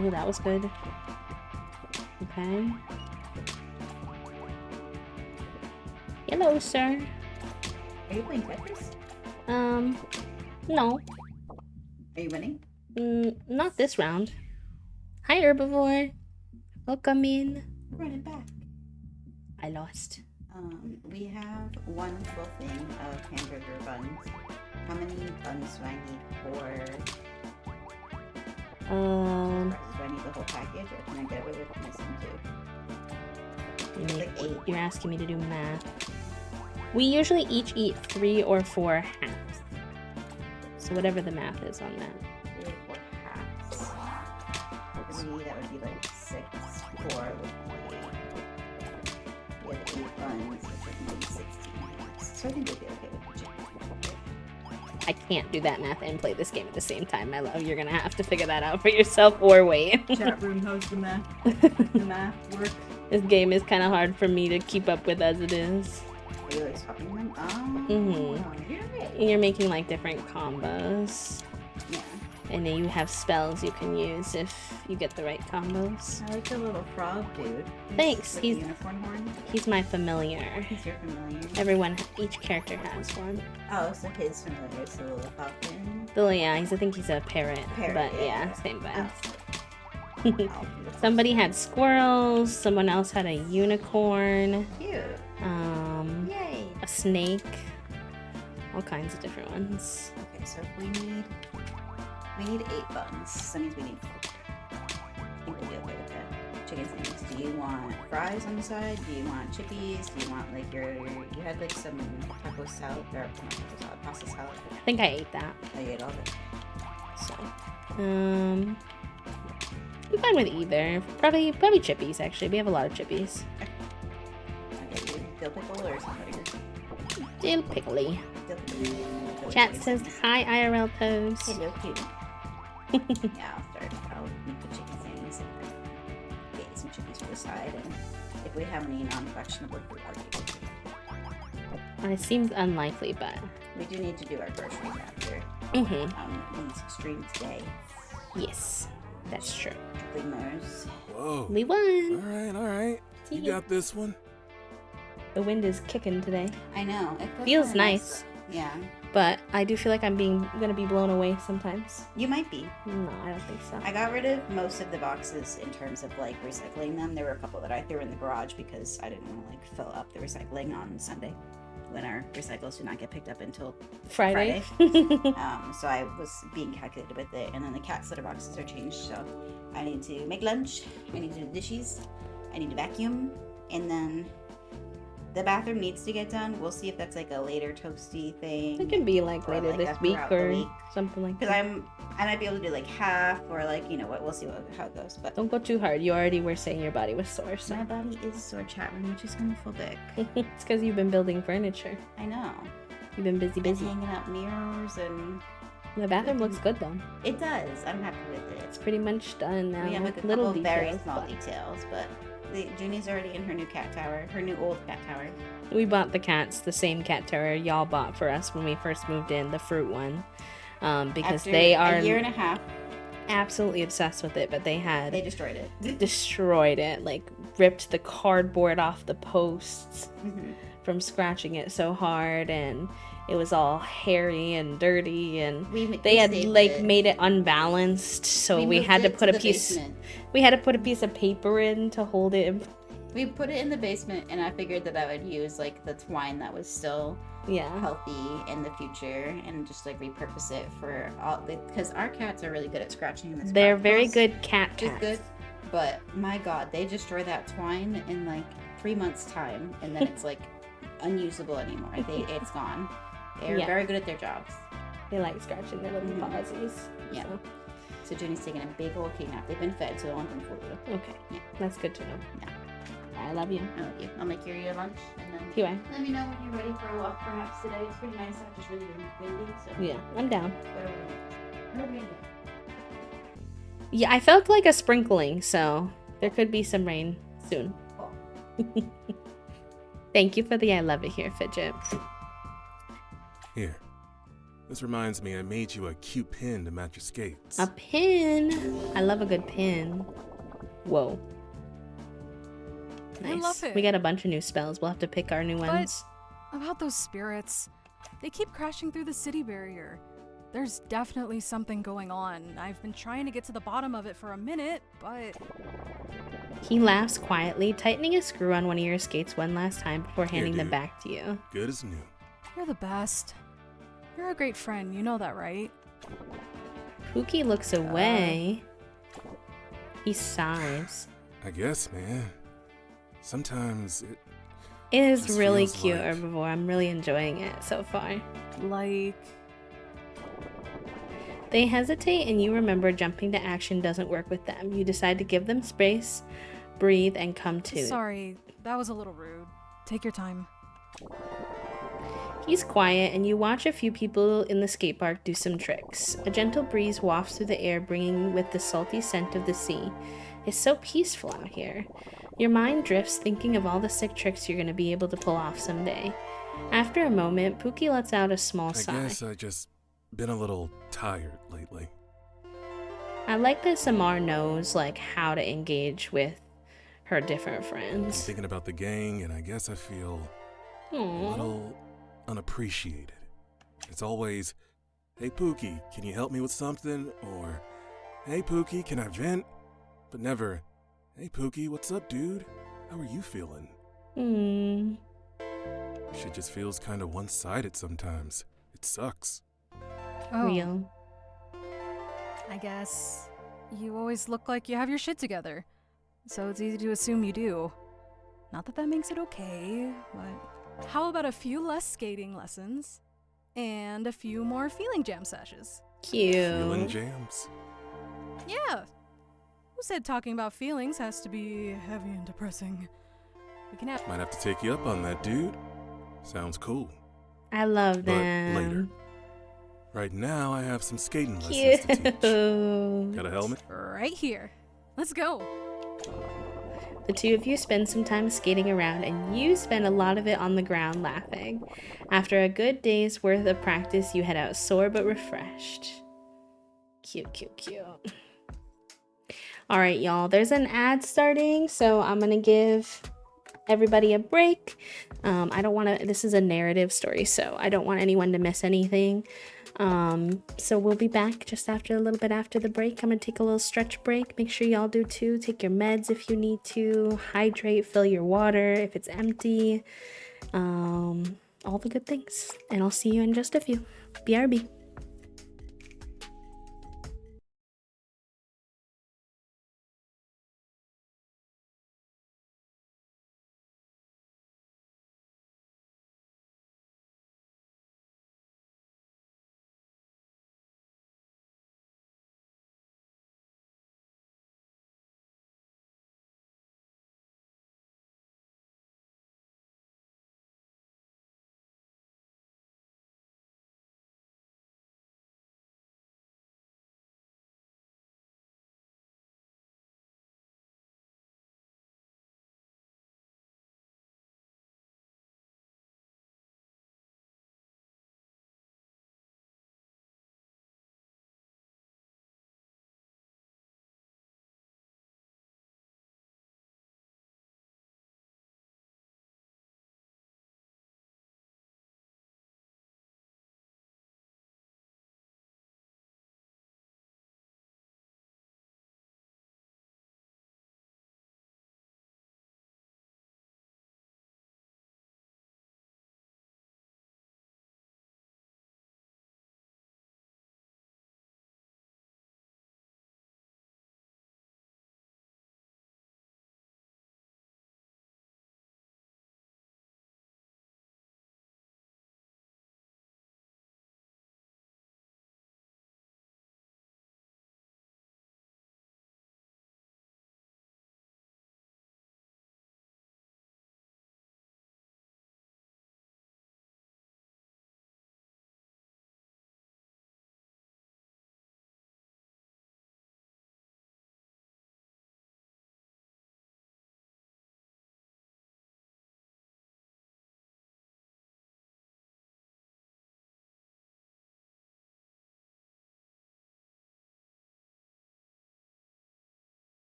Oh, that was good. Okay. Hello, sir. Are you playing Tetris? No. Are you winning? Not this round. Hi, Herbivore. Welcome in. Running back. I lost. We have one full thing of hamburger buns. How many buns do I need for... Do I need the whole package, or can I get away with missing two? Like 8. You're asking me to do math. We usually each eat 3 or 4 halves. So whatever the math is on that. 3 or 4 halves. 3, that would be like 6. 4 would be... We have 8 buns, which would be 16 halves. So I think we'd be okay with the chicken. I can't do that math and play this game at the same time, my love. You're gonna have to figure that out for yourself or wait. Chat room host the math. The math work. This game is kind of hard for me to keep up with as it is. Are you like swapping them? You're right. And you're making like different combos. Yeah. And then you have spells you can use if you get the right combos. I like the little frog dude. Thanks. With He's the unicorn horn. He's my familiar. He's your Everyone, familiar. each character has one. Oh, so his familiar is the little falcon. Yeah, I think he's a parrot. Parrot, but yeah. yeah, same Oh. vibes. Somebody had squirrels. Someone else had a unicorn. Cute. Yay. A snake. All kinds of different ones. Okay, so if we need 8 buns. So that means we need 4. I think we'll be okay with that. Chicken sandwich. Do you want fries on the side? Do you want chippies? Do you want like you had like some taco salad or not taco salad, pasta salad? I think I ate that. I ate all of it. So, I'm fine with either. Probably chippies. Actually, we have a lot of chippies. Okay, you dill pickle or somebody? Dill pickly. Dill pickle. Chat says hi, IRL pose. Hello, cutie. Yeah, I'll start. I'll make the chicken sandwich and get some chickens for the side. And if we have any non-questionable food, I'll give it to you. It seems unlikely, but We do need to do our groceries after these streams today. Yes, that's true. Lemurs. Whoa. We won. Alright. You got this one. The wind is kicking today. I know. It Feels kinda nice. Yeah. But I do feel like I'm gonna be blown away sometimes. You might be. No, I don't think so. I got rid of most of the boxes in terms of like recycling them. There were a couple that I threw in the garage because I didn't want to like fill up the recycling on Sunday when our recycles do not get picked up until Friday. So I was being calculated with it, and then the cat litter boxes are changed. So I need to make lunch. I need to do the dishes. I need to vacuum, and then the bathroom needs to get done. We'll see if that's like a later toasty thing. It can be like or, later like, this a week throughout the or week. something like Because that. I might be able to do like half or like what. We'll see how it goes. But Don't go too hard. You already were saying your body was sore, so my body is sore, chat room, which is homophobic. it's because you've been building furniture. I know. You've been busy, and busy. hanging up mirrors and. The bathroom looks good though. It does. I'm happy with it. It's pretty much done now. We have like a Little couple of very details, small but details, but Junie's already in her new cat tower, her new old cat tower. we bought the cats the same cat tower y'all bought for us when we first moved in, the fruit one, because After they are a year and a half. absolutely obsessed with it, but they destroyed it. destroyed it, like ripped the cardboard off the posts Mhm. from scratching it so hard, and it was all hairy and dirty, and they had saved like it. made it unbalanced, so we moved had to it put to a the piece basement. we had to put a piece of paper in to hold it in. We put it in the basement, and I figured that I would use like the twine that was still healthy in the future, and just like repurpose it for all, because our cats are really good at scratching in the They're scratch very post. good cat Just cats. good, but my god, they destroy that twine in like 3 months time, and then it's like unusable anymore. It's gone. They're Yeah. very good at their jobs. They like scratching their little Mhm. pawsies. Yeah. So Junie's taking a big old kitty nap. They've been fed, so I want them for you. Okay. Yeah. That's good to know. Yeah. I love you. I love you. I'll make you your lunch, and then QA. let me know when you're ready for a walk. Perhaps today it's pretty nice out, just really windy. So Yeah, I'm down. What are we doing? Yeah, I felt like a sprinkling, so there could be some rain soon. Thank you for the I love it here, Fidget. Here. This reminds me I made you a cute pin to match your skates. A pin. I love a good pin. Whoa. I love it. We got a bunch of new spells. We'll have to pick our new But ones. about those spirits, they keep crashing through the city barrier. There's definitely something going on. I've been trying to get to the bottom of it for a minute, but He laughs quietly, tightening a screw on one of your skates one last time before Here, handing them dude. back to you. Good as new. you're the best. You're a great friend, you know that, right? Pookie looks away. He sighs. I guess, man. Sometimes it. It is Just really feels cute, like- Herbivore. I'm really enjoying it so far. Like, They hesitate, and you remember jumping to action doesn't work with them. You decide to give them space, breathe, and come to. sorry, that was a little rude. Take your time. He's quiet, and you watch a few people in the skate park do some tricks. A gentle breeze wafts through the air, bringing with the salty scent of the sea. It's so peaceful out here. Your mind drifts, thinking of all the sick tricks you're going to be able to pull off someday. After a moment, Pookie lets out a small I sigh. guess I just been a little tired lately. I like that Samar knows like how to engage with her different I'm friends. thinking about the gang, and I guess I feel a Aww. little unappreciated. It's always, hey Pookie, can you help me with something? Or, hey Pookie, can I vent? But never, hey Pookie, what's up, dude? How are you feeling? Hmm. Shit just feels kind of one-sided sometimes. It sucks. Oh, Real. I guess you always look like you have your shit together. So it's easy to assume you do. Not that that makes it okay, but how about a few less skating lessons and a few more feeling jam sessions? Feeling Cute. jams. Yeah. Who said talking about feelings has to be heavy and depressing? We can have Might have to take you up on that, dude. Sounds cool. I love But them. later. Right now, I have some skating lessons Cute. to teach. Got a helmet? right here. Let's go. The two of you spend some time skating around, and you spend a lot of it on the ground laughing. After a good day's worth of practice, you head out sore but refreshed. Cute, cute, cute. All right, y'all. There's an ad starting, so I'm gonna give everybody a break. I don't want to. This is a narrative story, so I don't want anyone to miss anything. So we'll be back just after a little bit after the break. I'm gonna take a little stretch break. Make sure y'all do too. Take your meds if you need to. Hydrate, fill your water if it's empty. All the good things. And I'll see you in just a few. BRB.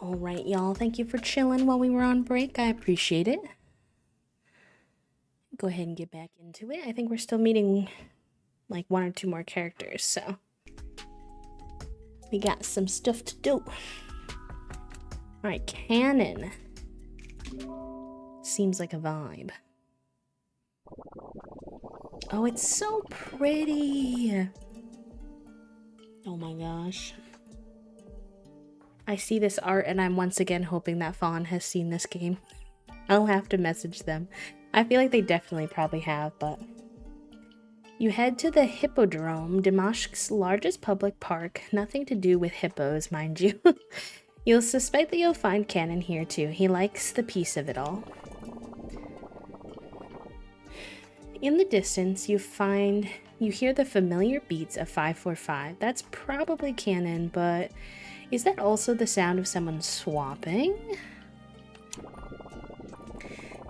All right, y'all. Thank you for chilling while we were on break. I appreciate it. Go ahead and get back into it. I think we're still meeting like 1 or 2 more characters, so we got some stuff to do. All right, Canon. Seems like a vibe. Oh, it's so pretty. Oh my gosh. I see this art and I'm once again hoping that Fawn has seen this game. I'll have to message them. I feel like they definitely probably have, but... You head to the Hippodrome, Damashq's largest public park. Nothing to do with hippos, mind you. You'll suspect that you'll find Canon here too. He likes the peace of it all. In the distance, you hear the familiar beats of 545. That's probably Canon, but is that also the sound of someone swapping?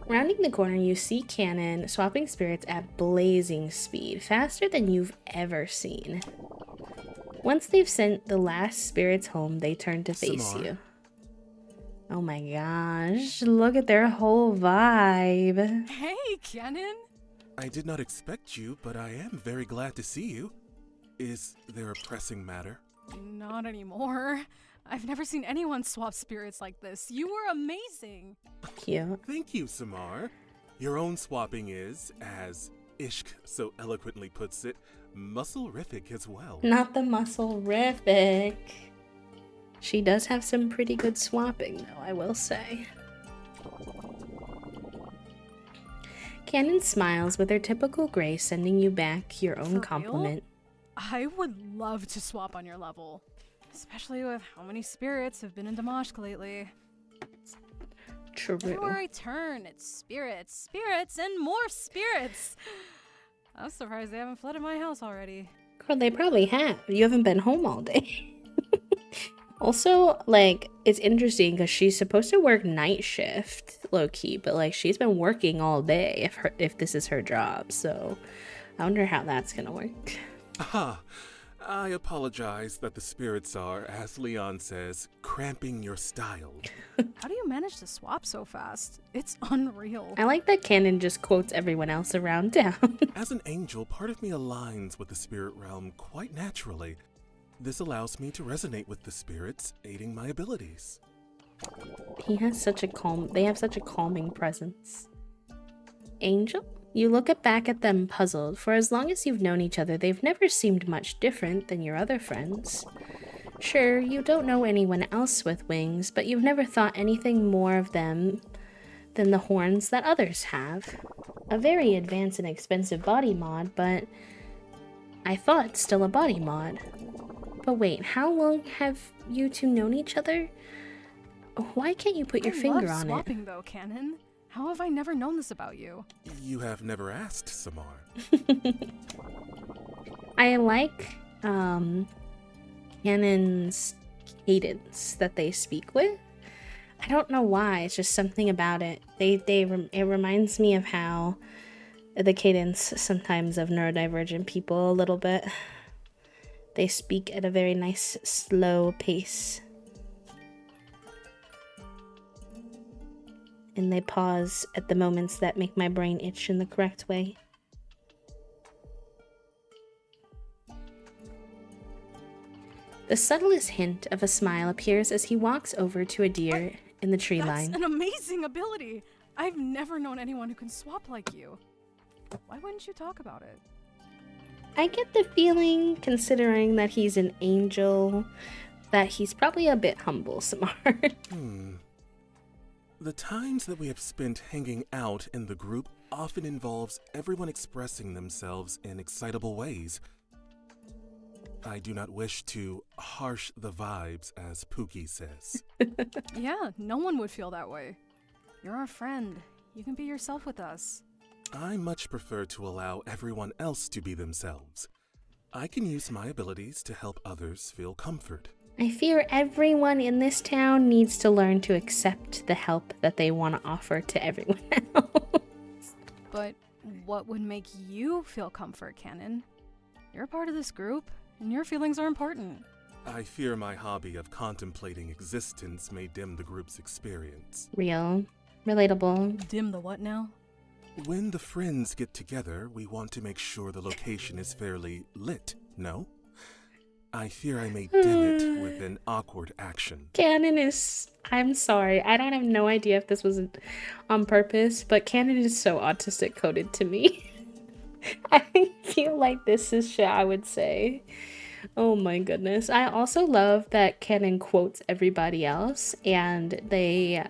Rounding the corner, you see Canon swapping spirits at blazing speed, faster than you've ever seen. Once they've sent the last spirits home, they turn to face Samar. you. Oh my gosh, look at their whole vibe. Hey, Canon! I did not expect you, but I am very glad to see you. Is there a pressing matter? Not anymore. I've never seen anyone swap spirits like this. You were amazing. Cute. Thank you, Samar. Your own swapping is, as Ishq so eloquently puts it, muscle-rific as well. Not the muscle-rific. She does have some pretty good swapping, though, I will say. Canon smiles with her typical grace, sending you back your For own real? compliment. I would love to swap on your level. Especially with how many spirits have been in Damashq lately. True. Everywhere I turn, it's spirits, spirits, and more spirits. I'm surprised they haven't flooded my house already. Girl, they probably have. You haven't been home all day. Also, like, it's interesting because she's supposed to work night shift, low-key, but, like, she's been working all day if this is her job, so I wonder how that's gonna work. Aha! I apologize that the spirits are, as Leon says, cramping your style. How do you manage to swap so fast? It's unreal. I like that Canon just quotes everyone else around town. As an angel, part of me aligns with the spirit realm quite naturally. This allows me to resonate with the spirits, aiding my abilities. They have such a calming presence. Angel? You look back at them puzzled. For as long as you've known each other, they've never seemed much different than your other friends. Sure, you don't know anyone else with wings, but you've never thought anything more of them than the horns that others have. A very advanced and expensive body mod, but I thought still a body mod. But wait, how long have you two known each other? Why can't you put your finger love on swapping, though, Canon. How have I never known this about you? You have never asked, Samar. it? I like Canon's cadence that they speak with. I don't know why, it's just something about it. It reminds me of how the cadence sometimes of neurodivergent people a little bit. They speak at a very nice, slow pace. And they pause at the moments that make my brain itch in the correct way. The subtlest hint of a smile appears as he walks over to a deer in the tree line. That's an amazing ability. I've never known anyone who can swap like you. Why wouldn't you talk about it? I get the feeling, considering that he's an angel, that he's probably a bit humble, Samar. The times that we have spent hanging out in the group often involves everyone expressing themselves in excitable ways. I do not wish to harsh the vibes, as Pookie says. Yeah, no one would feel that way. You're our friend. You can be yourself with us. I much prefer to allow everyone else to be themselves. I can use my abilities to help others feel comfort. I fear everyone in this town needs to learn to accept the help that they want to offer to everyone else. But what would make you feel comfort, Canon? You're a part of this group, and your feelings are important. I fear my hobby of contemplating existence may dim the group's experience. Real. Relatable. Dim the what now? When the friends get together, we want to make sure the location is fairly lit, no? I fear I may dim it with an awkward action. Canon is... I'm sorry. I don't have no idea if this was on purpose, but Canon is so autistic coded to me. I feel like this is shit I would say. Oh my goodness. I also love that Canon quotes everybody else, and they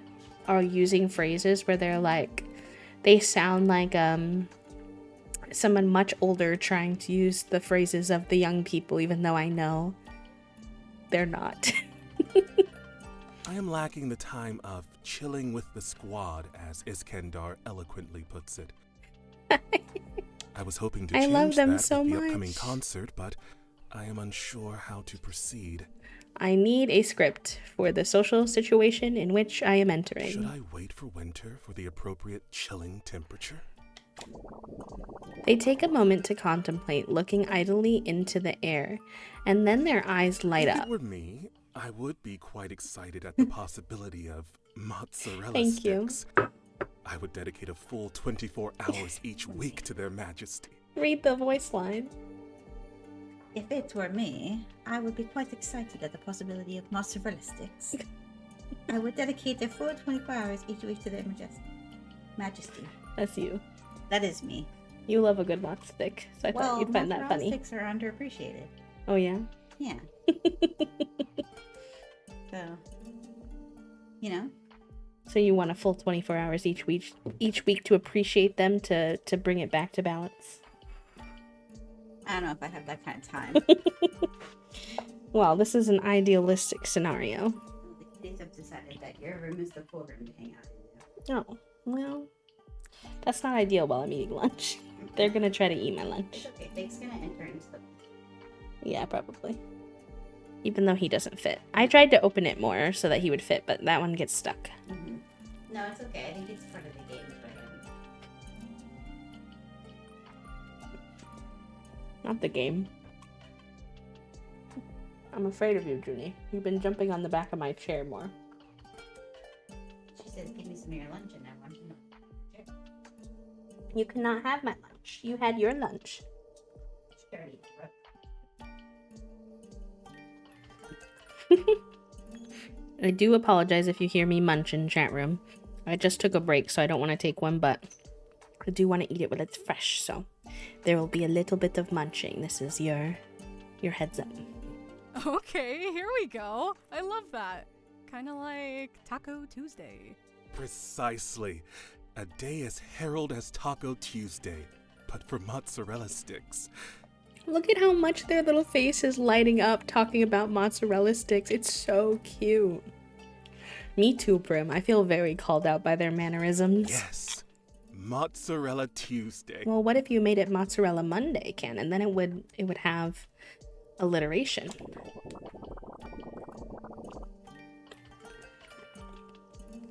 are using phrases where they're like, they sound like someone much older trying to use the phrases of the young people, even though I know they're not. I am lacking the time of chilling with the squad, as Iskandar eloquently puts it. I was hoping to I change love them that so with the upcoming much. concert, but I am unsure how to proceed. I need a script for the social situation in which I am entering. Should I wait for winter for the appropriate chilling temperature? They take a moment to contemplate, looking idly into the air, and then their eyes light If up. it were me, I would be quite excited at the possibility of mozzarella Thank you. sticks. I would dedicate a full 24 hours each week to their majesty. Read the voice line. If it were me, I would be quite excited at the possibility of mozzarella sticks. I would dedicate a full 24 hours each week to their majesty. That's you. That is me. You love a good mock stick, so I Well, thought you'd find that mozzarella funny. sticks are underappreciated. Oh yeah? Yeah. So, you know, So you want a full 24 hours each week to appreciate them, to bring it back to balance. I don't know if I have that kind of time. Well, this is an idealistic scenario. The kids have decided that your room is the cool room to hang out in. Oh, well, that's not ideal while I'm eating lunch. They're gonna try to eat my lunch. It's okay. Fake's gonna enter into the. Yeah, probably. Even though he doesn't fit. I tried to open it more so that he would fit, but that one gets stuck. Mm-hmm. No, it's okay. I think it's part of the game for him. Not the game. I'm afraid of you, Junie. You've been jumping on the back of my chair more. She says, "Give me some of your lunch," and I want to know. Sure. You cannot have my lunch. You had your lunch. Sure, you bro. I do apologize if you hear me munch in chat room. I just took a break, so I don't want to take one, but I do want to eat it when it's fresh, so there will be a little bit of munching. This is your heads up. Okay, here we go. I love that. Kind of like Taco Tuesday. Precisely. A day as herald as Taco Tuesday, but for mozzarella sticks. Look at how much their little face is lighting up talking about mozzarella sticks. It's so cute. Me too, Prim. I feel very called out by their mannerisms. Yes. Mozzarella Tuesday. Well, what if you made it Mozzarella Monday, Ken? And then it would have alliteration.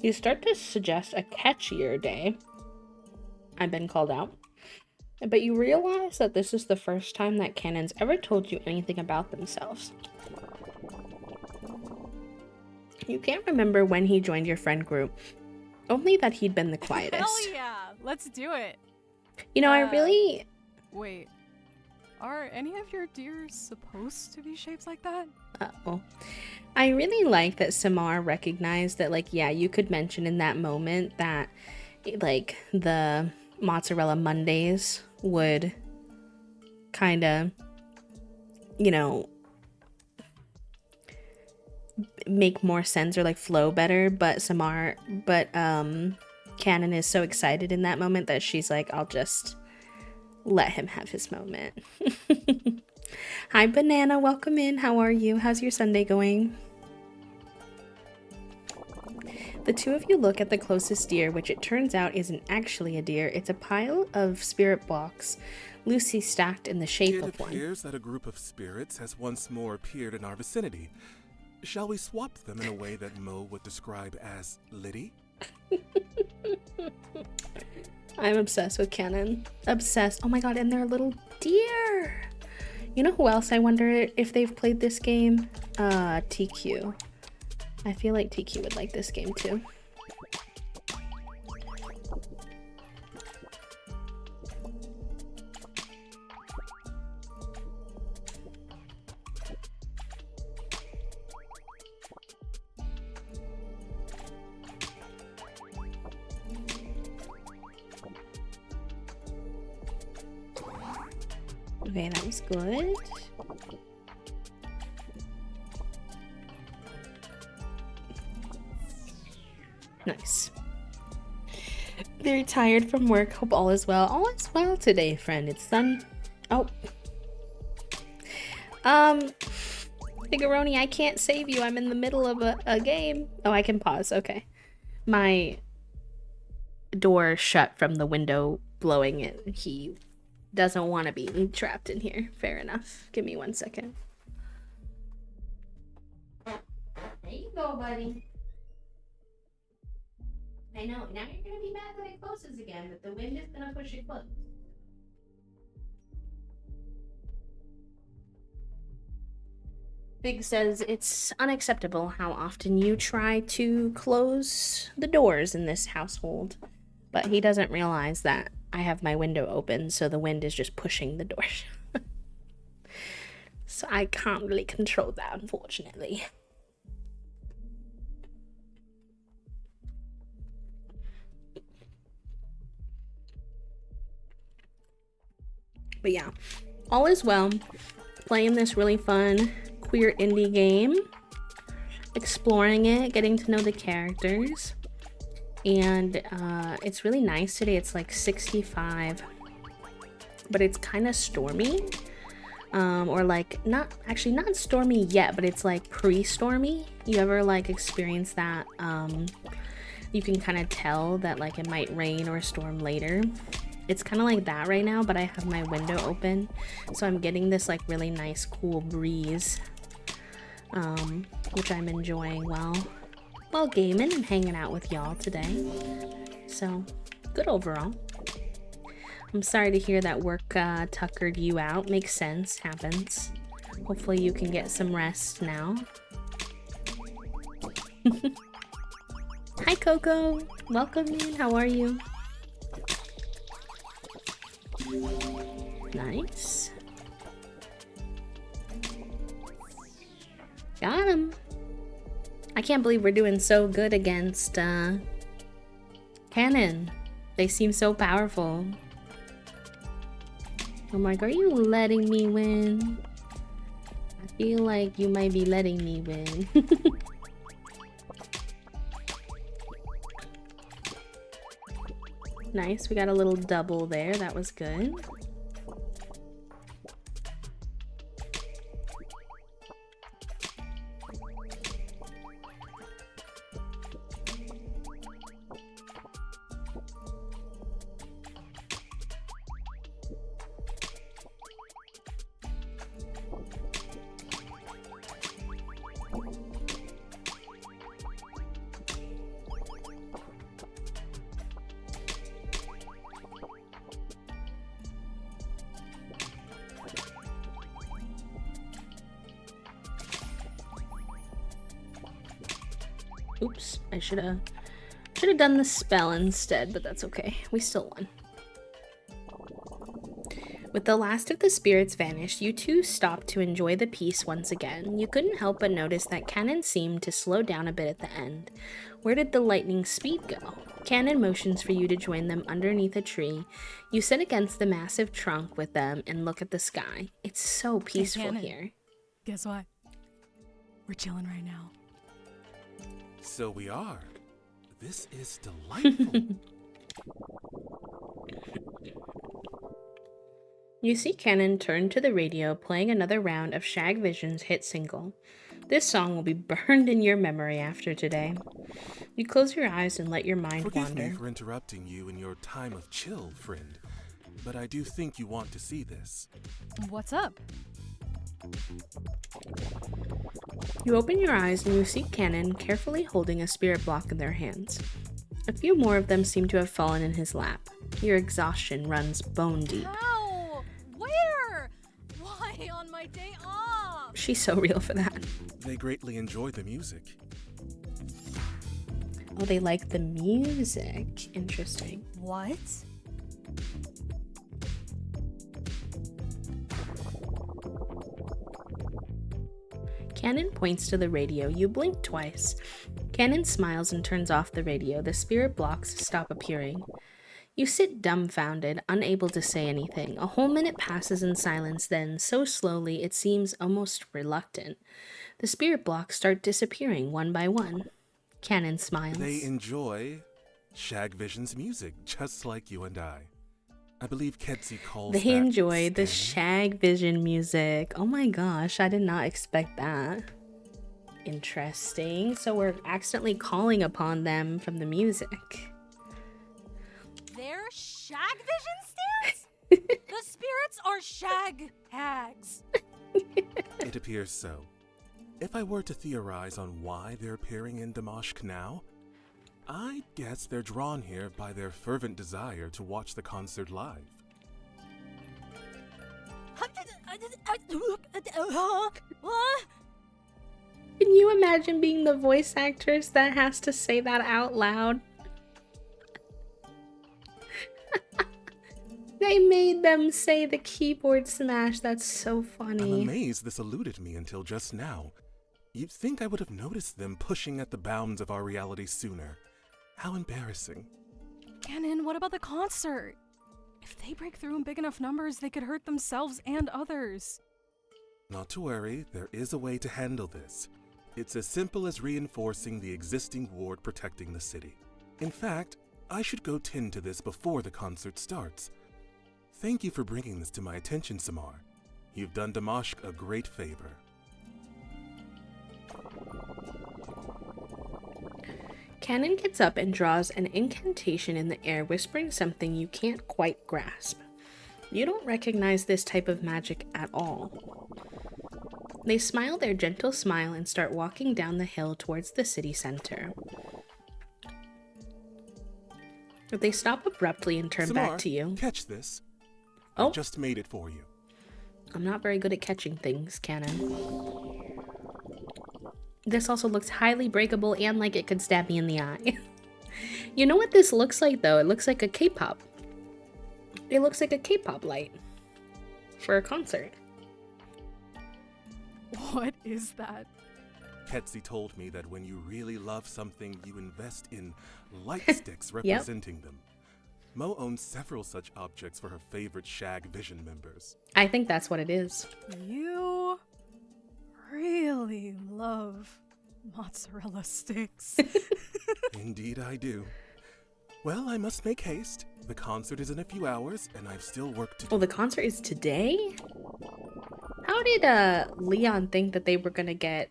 You start to suggest a catchier day. I've been called out. But you realize that this is the first time that Canon's ever told you anything about themselves. You can't remember when he joined your friend group, only that he'd been the quietest. Hell yeah, let's do it. You know, I really... Wait, are any of your deers supposed to be shaped like that? Uh-oh. I really like that Samar recognized that, like, yeah, you could mention in that moment that, like, the Mozzarella Mondays would kind of, you know, make more sense or, like, flow better, but Canon is so excited in that moment that she's like, I'll just let him have his moment. Hi, Banana. Welcome in. How are you? How's your Sunday going? The two of you look at the closest deer, which it turns out isn't actually a deer. It's a pile of spirit blocks, loosely stacked in the shape of one. It appears that a group of spirits has once more appeared in our vicinity. Shall we swap them in a way that Mo would describe as litty? I'm obsessed with Canon. Obsessed. Oh my god, and they're a little deer. You know who else I wonder if they've played this game? TQ. I feel like TQ would like this game too. Okay, that was good. Nice. Very tired from work. Hope all is well. All is well today, friend. It's sun. Oh. Figuroni, I can't save you. I'm in the middle of a game. Oh, I can pause. Okay. My door shut from the window blowing it. He doesn't want to be trapped in here. Fair enough. Give me 1 second. There you go, buddy. I know. Now you're gonna be mad that it closes again, but the wind is gonna push it closed. Big says it's unacceptable how often you try to close the doors in this household, but he doesn't realize that I have my window open, so the wind is just pushing the door. So I can't really control that, unfortunately. But yeah, all is well. Playing this really fun queer indie game, exploring it, getting to know the characters, and it's really nice today. It's like 65, but it's kind of stormy, or like not stormy yet, but it's like pre-stormy. You ever like experience that? You can kind of tell that like it might rain or storm later. It's kind of like that right now, but I have my window open, so I'm getting this like really nice cool breeze, which I'm enjoying while gaming and hanging out with y'all today. So good overall. I'm sorry to hear that work tuckered you out. Makes sense, happens. Hopefully you can get some rest now. Hi Coco, welcome in. How are you? Nice. Got him. I can't believe we're doing so good against Cannon. They seem so powerful. I'm like, are you letting me win? I feel like you might be letting me win. Nice, we got a little double there. That was good. Oops, I should have done the spell instead, but that's okay. We still won. With the last of the spirits vanished, you two stopped to enjoy the peace once again. You couldn't help but notice that Cannon seemed to slow down a bit at the end. Where did the lightning speed go? Cannon motions for you to join them underneath a tree. You sit against the massive trunk with them and look at the sky. It's so peaceful Cannon, here. Guess what? We're chilling right now. So we are. This is delightful. You see Cannon turn to the radio, playing another round of Shag Vision's hit single. This song will be burned in your memory after today. You close your eyes and let your mind Forgive wander. me for interrupting you in your time of chill, friend, but I do think you want to see this. What's up? You open your eyes and you see Cannon carefully holding a spirit block in their hands. A few more of them seem to have fallen in his lap. Your exhaustion runs bone deep. How? Where? Why on my day off? She's so real for that. they greatly enjoy the music. Oh, they like the music. Interesting. What? Cannon points to the radio. You blink twice. Cannon smiles and turns off the radio. The spirit blocks stop appearing. You sit dumbfounded, unable to say anything. A whole minute passes in silence, then, so slowly it seems almost reluctant. The spirit blocks start disappearing one by one. Cannon smiles. They enjoy Shagvision's music, just like you and I. I believe Ketzi calls They that enjoy the scanning. Shagvision music. Oh my gosh, I did not expect that. Interesting. So we're accidentally calling upon them from the music. They're shag vision stands? The spirits are shag hags. It appears so. If I were to theorize on why they're appearing in Damashq now, I guess they're drawn here by their fervent desire to watch the concert live. What? Can you imagine being the voice actress that has to say that out loud? They made them say the keyboard smash. That's so I'm funny. amazed this eluded me until just now. You'd think I would have noticed them pushing at the bounds of our reality sooner. How embarrassing. Cannon, what about the concert? If they break through in big enough numbers, they could hurt themselves and others. Not to worry, there is a way to handle this. It's as simple as reinforcing the existing ward protecting the city. In fact, I should go tend to this before the concert starts. Thank you for bringing this to my attention, Samar. You've done Damashq a great favor. Cannon gets up and draws an incantation in the air, whispering something you can't quite grasp. You don't recognize this type of magic at all. They smile their gentle smile and start walking down the hill towards the city center. They stop abruptly and turn Samar, back to you. Catch this. Oh. I just made it for you. I'm not very good at catching things, Cannon. This also looks highly breakable and like it could stab me in the eye. You know what this looks like, though? It looks like a K-pop. It looks like a K-pop light for a concert. What is that? Ketzi told me that when you really love something, you invest in light sticks Yep. representing them. Mo owns several such objects for her favorite Shagvision members. I think that's what it is. You really love mozzarella sticks. Indeed I do. Well, I must make haste. The concert is in a few hours, and I've still work to do. Oh, the concert is today? How did Leon think that they were gonna get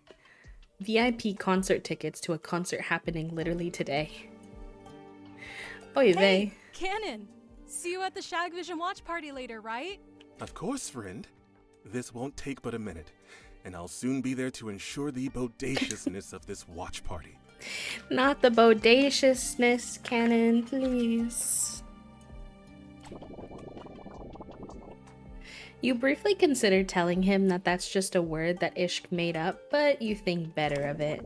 VIP concert tickets to a concert happening literally today? Oy vey. Hey, Cannon! See you at the Shagvision watch party later, right? Of course, friend. This won't take but a minute, and I'll soon be there to ensure the bodaciousness of this watch party. Not the bodaciousness, Cannon, please. You briefly consider telling him that that's just a word that Ishq made up, but you think better of it.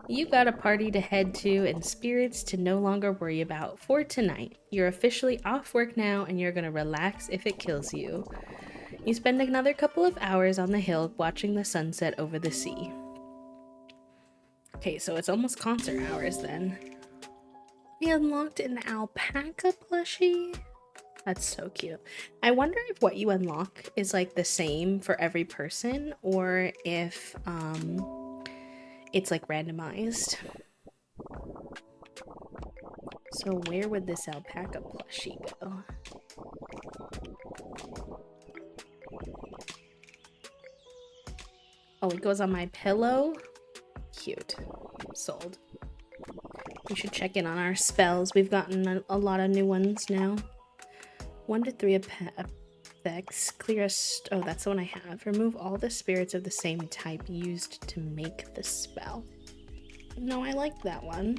You've got a party to head to and spirits to no longer worry about for tonight. You're officially off work now and you're gonna relax if it kills you. You spend another couple of hours on the hill watching the sunset over the sea. Okay, so it's almost concert hours then. We unlocked an alpaca plushie. That's so cute. I wonder if what you unlock is like the same for every person or if it's like randomized. So where would this alpaca plushie go? Oh, it goes on my pillow? Cute. Sold. We should check in on our spells. We've gotten a lot of new ones now. 1 to 3 effects. Clear oh, that's the one I have. Remove all the spirits of the same type used to make the spell. No, I like that one.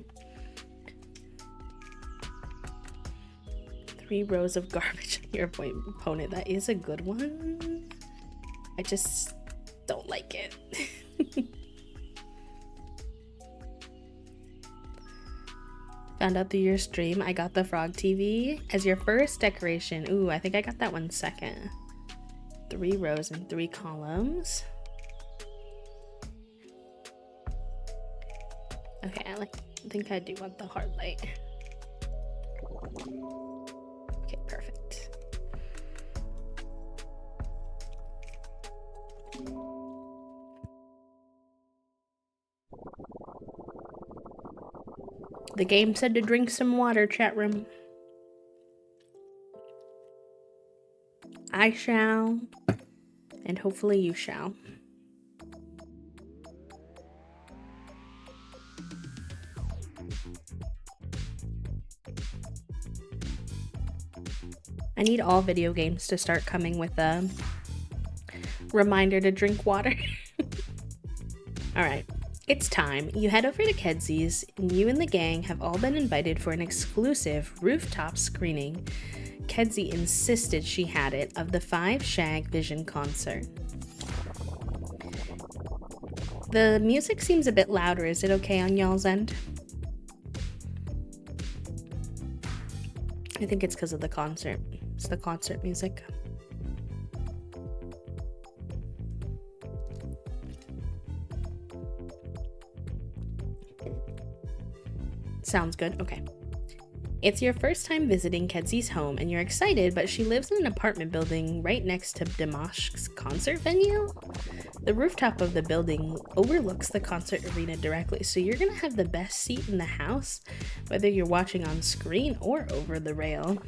3 rows of garbage on your opponent. That is a good one. I just don't like it. Found out through your stream. I got the Frog TV as your first decoration. Ooh, I think I got that one second. 3 rows and 3 columns. Okay, I think I do want the hard light. Okay, perfect. The game said to drink some water, chat room. I shall, and hopefully you shall. I need all video games to start coming with a reminder to drink water. Alright, it's time. You head over to Kedsy's, and you and the gang have all been invited for an exclusive rooftop screening. Kedsy insisted she had it, of the 5 Shag Vision concert. The music seems a bit louder. Is it okay on y'all's end? I think it's because of the concert. It's the concert music. Sounds good. Okay. It's your first time visiting Kedsy's home and you're excited, but she lives in an apartment building right next to Dimashq's concert venue. The rooftop of the building overlooks the concert arena directly, so you're gonna have the best seat in the house, whether you're watching on screen or over the rail.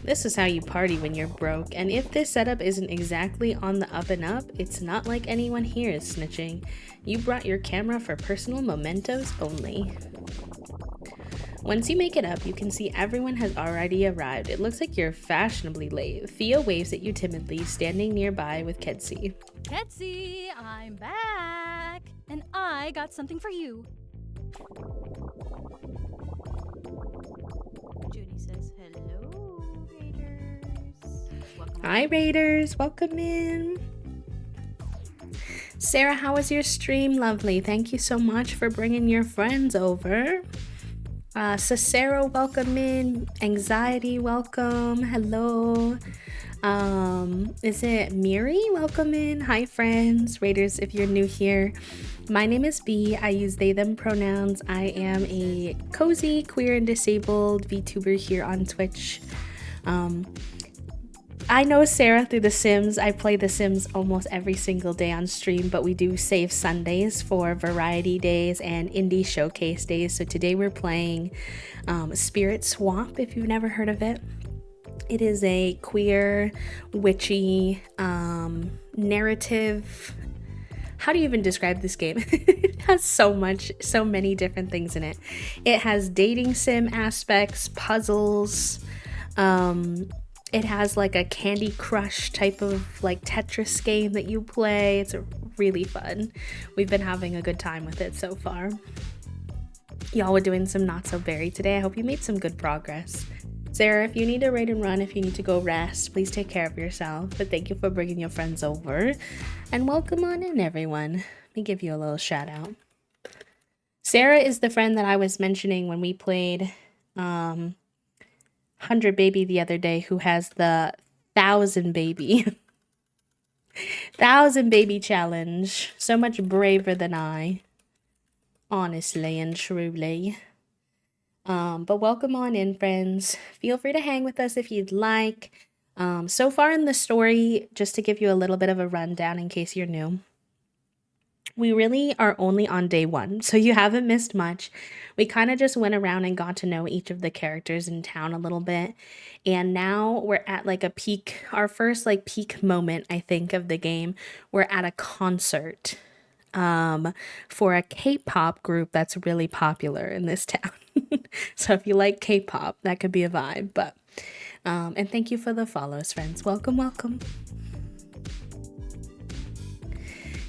This is how you party when you're broke, and if this setup isn't exactly on the up and up, it's not like anyone here is snitching. You brought your camera for personal mementos only. Once you make it up, you can see everyone has already arrived. It looks like you're fashionably late. Theo waves at you timidly, standing nearby with Kedsy. Kedsy, I'm back! And I got something for you. Judy says, hello, Raiders. Welcome. Hi, Raiders. Welcome in. Sarah, how was your stream? Lovely. Thank you so much for bringing your friends over. Cicero, welcome in. Anxiety, welcome. Hello. Is it Miri? Welcome in. Hi, friends. Raiders, if you're new here, my name is B. I use they, them pronouns. I am a cozy, queer, and disabled VTuber here on Twitch. I know Sarah through The Sims. I play The Sims almost every single day on stream, but we do save Sundays for variety days and indie showcase days. So today we're playing Spirit Swap, if you've never heard of it. It is a queer, witchy, narrative. How do you even describe this game? It has so many different things in it. It has dating sim aspects, puzzles, it has like a Candy Crush type of like Tetris game that you play. It's really fun. We've been having a good time with it so far. Y'all were doing some not so berry today. I hope you made some good progress. Sarah, if you need to raid and run, if you need to go rest, please take care of yourself. But thank you for bringing your friends over. And welcome on in, everyone. Let me give you a little shout out. Sarah is the friend that I was mentioning when we played 100 Baby the other day, who has the 1000 Baby 1000 Baby challenge. So much braver than I, honestly and truly. But welcome on in, friends. Feel free to hang with us if you'd like. So far in the story, just to give you a little bit of a rundown in case you're new, we really are only on day 1, so you haven't missed much. We kind of just went around and got to know each of the characters in town a little bit, and now we're at like a peak, our first like peak moment, I think, of the game. We're at a concert for a K-pop group that's really popular in this town. So if you like K-pop, that could be a vibe. But and thank you for the follows, friends. Welcome.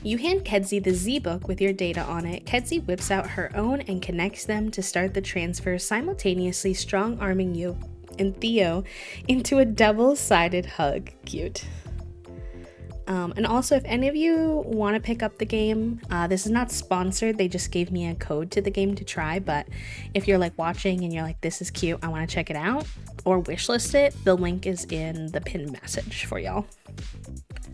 You hand Kedsy the Z-Book with your data on it. Kedsy whips out her own and connects them to start the transfer, simultaneously strong-arming you and Theo into a double-sided hug. Cute. And also, if any of you want to pick up the game, this is not sponsored. They just gave me a code to the game to try. But if you're like watching and you're like, this is cute, I want to check it out, or wishlist it, the link is in the pinned message for y'all.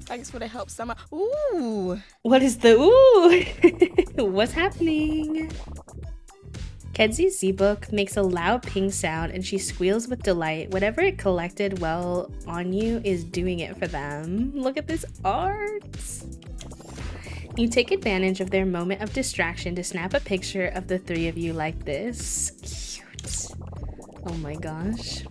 Thanks for the help, Summer. Ooh. What is the ooh? What's happening? Kenzie's Z-Book makes a loud ping sound and she squeals with delight. Whatever it collected well on you is doing it for them. Look at this art! You take advantage of their moment of distraction to snap a picture of the three of you like this. Cute. Oh my gosh.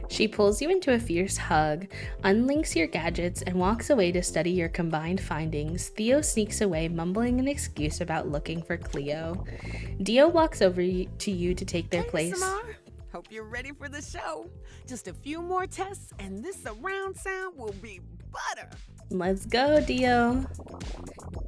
She pulls you into a fierce hug, unlinks your gadgets, and walks away to study your combined findings. Theo sneaks away, mumbling an excuse about looking for Cleo. Dio walks over to you to take their place. Samar. Hope you're ready for the show. Just a few more tests, and this surround sound will be butter. Let's go, Dio.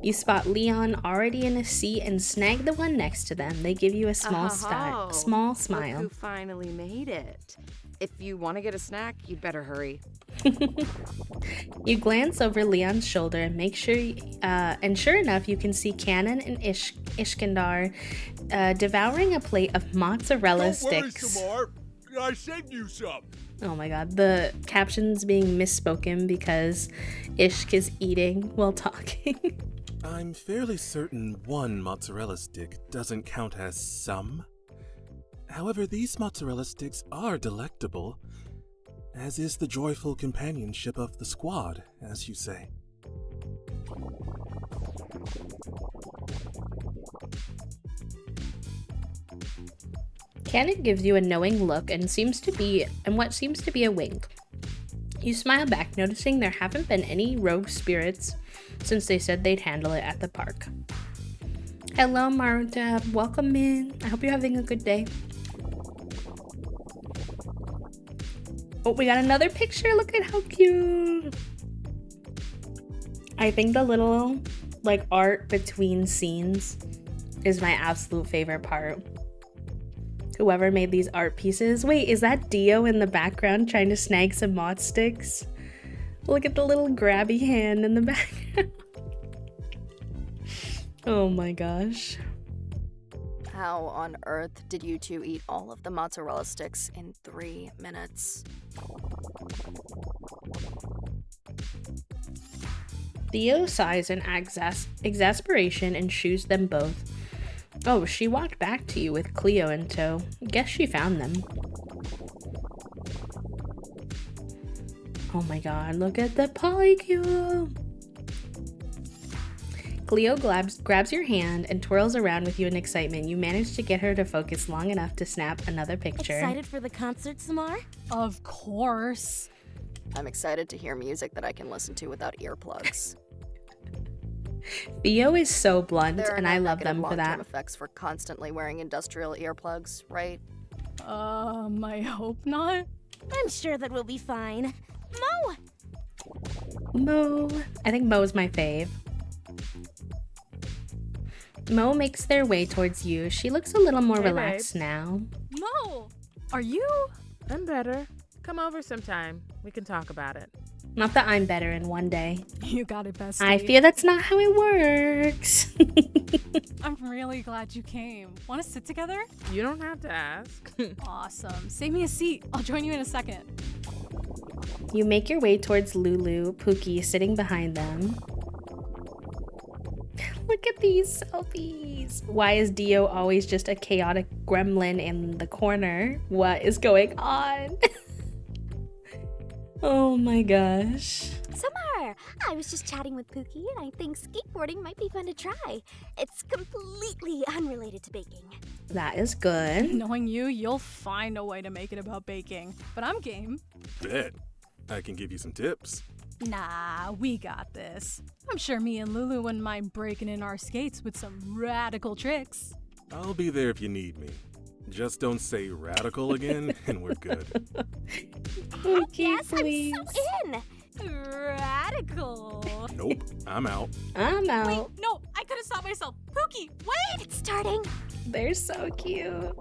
You spot Leon already in a seat and snag the one next to them. They give you a small smile. Look who finally made it. If you want to get a snack, you'd better hurry. You glance over Leon's shoulder and make sure, and sure enough, you can see Cannon and Ishkandar devouring a plate of mozzarella sticks. Don't worry, Samar. I saved you some. Oh my god, the caption's being misspoken because Ishk is eating while talking. I'm fairly certain one mozzarella stick doesn't count as some. However, these mozzarella sticks are delectable, as is the joyful companionship of the squad, as you say. Cannon gives you a knowing look and what seems to be a wink. You smile back, noticing there haven't been any rogue spirits since they said they'd handle it at the park. Hello, Maruta. Welcome in. I hope you're having a good day. Oh, we got another picture. Look at how cute. I think the little like art between scenes is my absolute favorite part. Whoever made these art pieces. Wait, is that Dio in the background trying to snag some mod sticks? Look at the little grabby hand in the background. Oh my gosh. How on earth did you two eat all of the mozzarella sticks in 3 minutes? Theo sighs in exasperation and shoos them both. Oh, she walked back to you with Cleo in tow. Guess she found them. Oh my god, look at the polycule! Cleo grabs your hand and twirls around with you in excitement. You manage to get her to focus long enough to snap another picture. Excited for the concert, Samar? Of course. I'm excited to hear music that I can listen to without earplugs. Theo is so blunt, There are and no I love negative them for long-term that. effects for constantly wearing industrial earplugs, right? I hope not. I'm sure that we'll be fine. Mo! Mo. I think Mo's my fave. Mo makes their way towards you. She looks a little more Hey, relaxed babe. now. Mo, are you? I'm better. Come over sometime. We can talk about it. Not that I'm better in one day. You got it, bestie. I fear that's not how it works. I'm really glad you came. Want to sit together? You don't have to ask. Awesome. Save me a seat. I'll join you in a second. You make your way towards Lulu, Pookie sitting behind them. Look at these selfies. Why is Dio always just a chaotic gremlin in the corner? What is going on? Oh my gosh. Samar! I was just chatting with Pookie and I think skateboarding might be fun to try. It's completely unrelated to baking. That is good. Knowing you, you'll find a way to make it about baking. But I'm game. Bet. I can give you some tips. Nah, we got this. I'm sure me and Lulu wouldn't mind breaking in our skates with some radical tricks. I'll be there if you need me. Just don't say radical again, and we're good. Pookie, Yes, please. I'm so in! Radical. Nope, I'm out. I'm out. Wait, no, I couldn't stop myself. Pookie, wait! It's starting! They're so cute.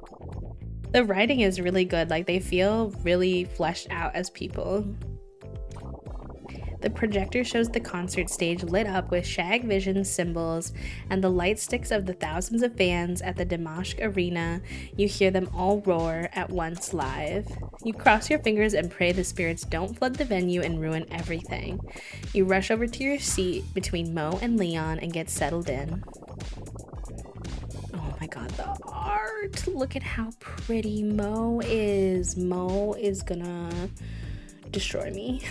The writing is really good. Like, they feel really fleshed out as people. The projector shows the concert stage lit up with Shag Vision symbols and the light sticks of the thousands of fans at the Damashq Arena. You hear them all roar at once live. You cross your fingers and pray the spirits don't flood the venue and ruin everything. You rush over to your seat between Mo and Leon and get settled in. Oh my god, the art! Look at how pretty Mo is. Mo is gonna destroy me.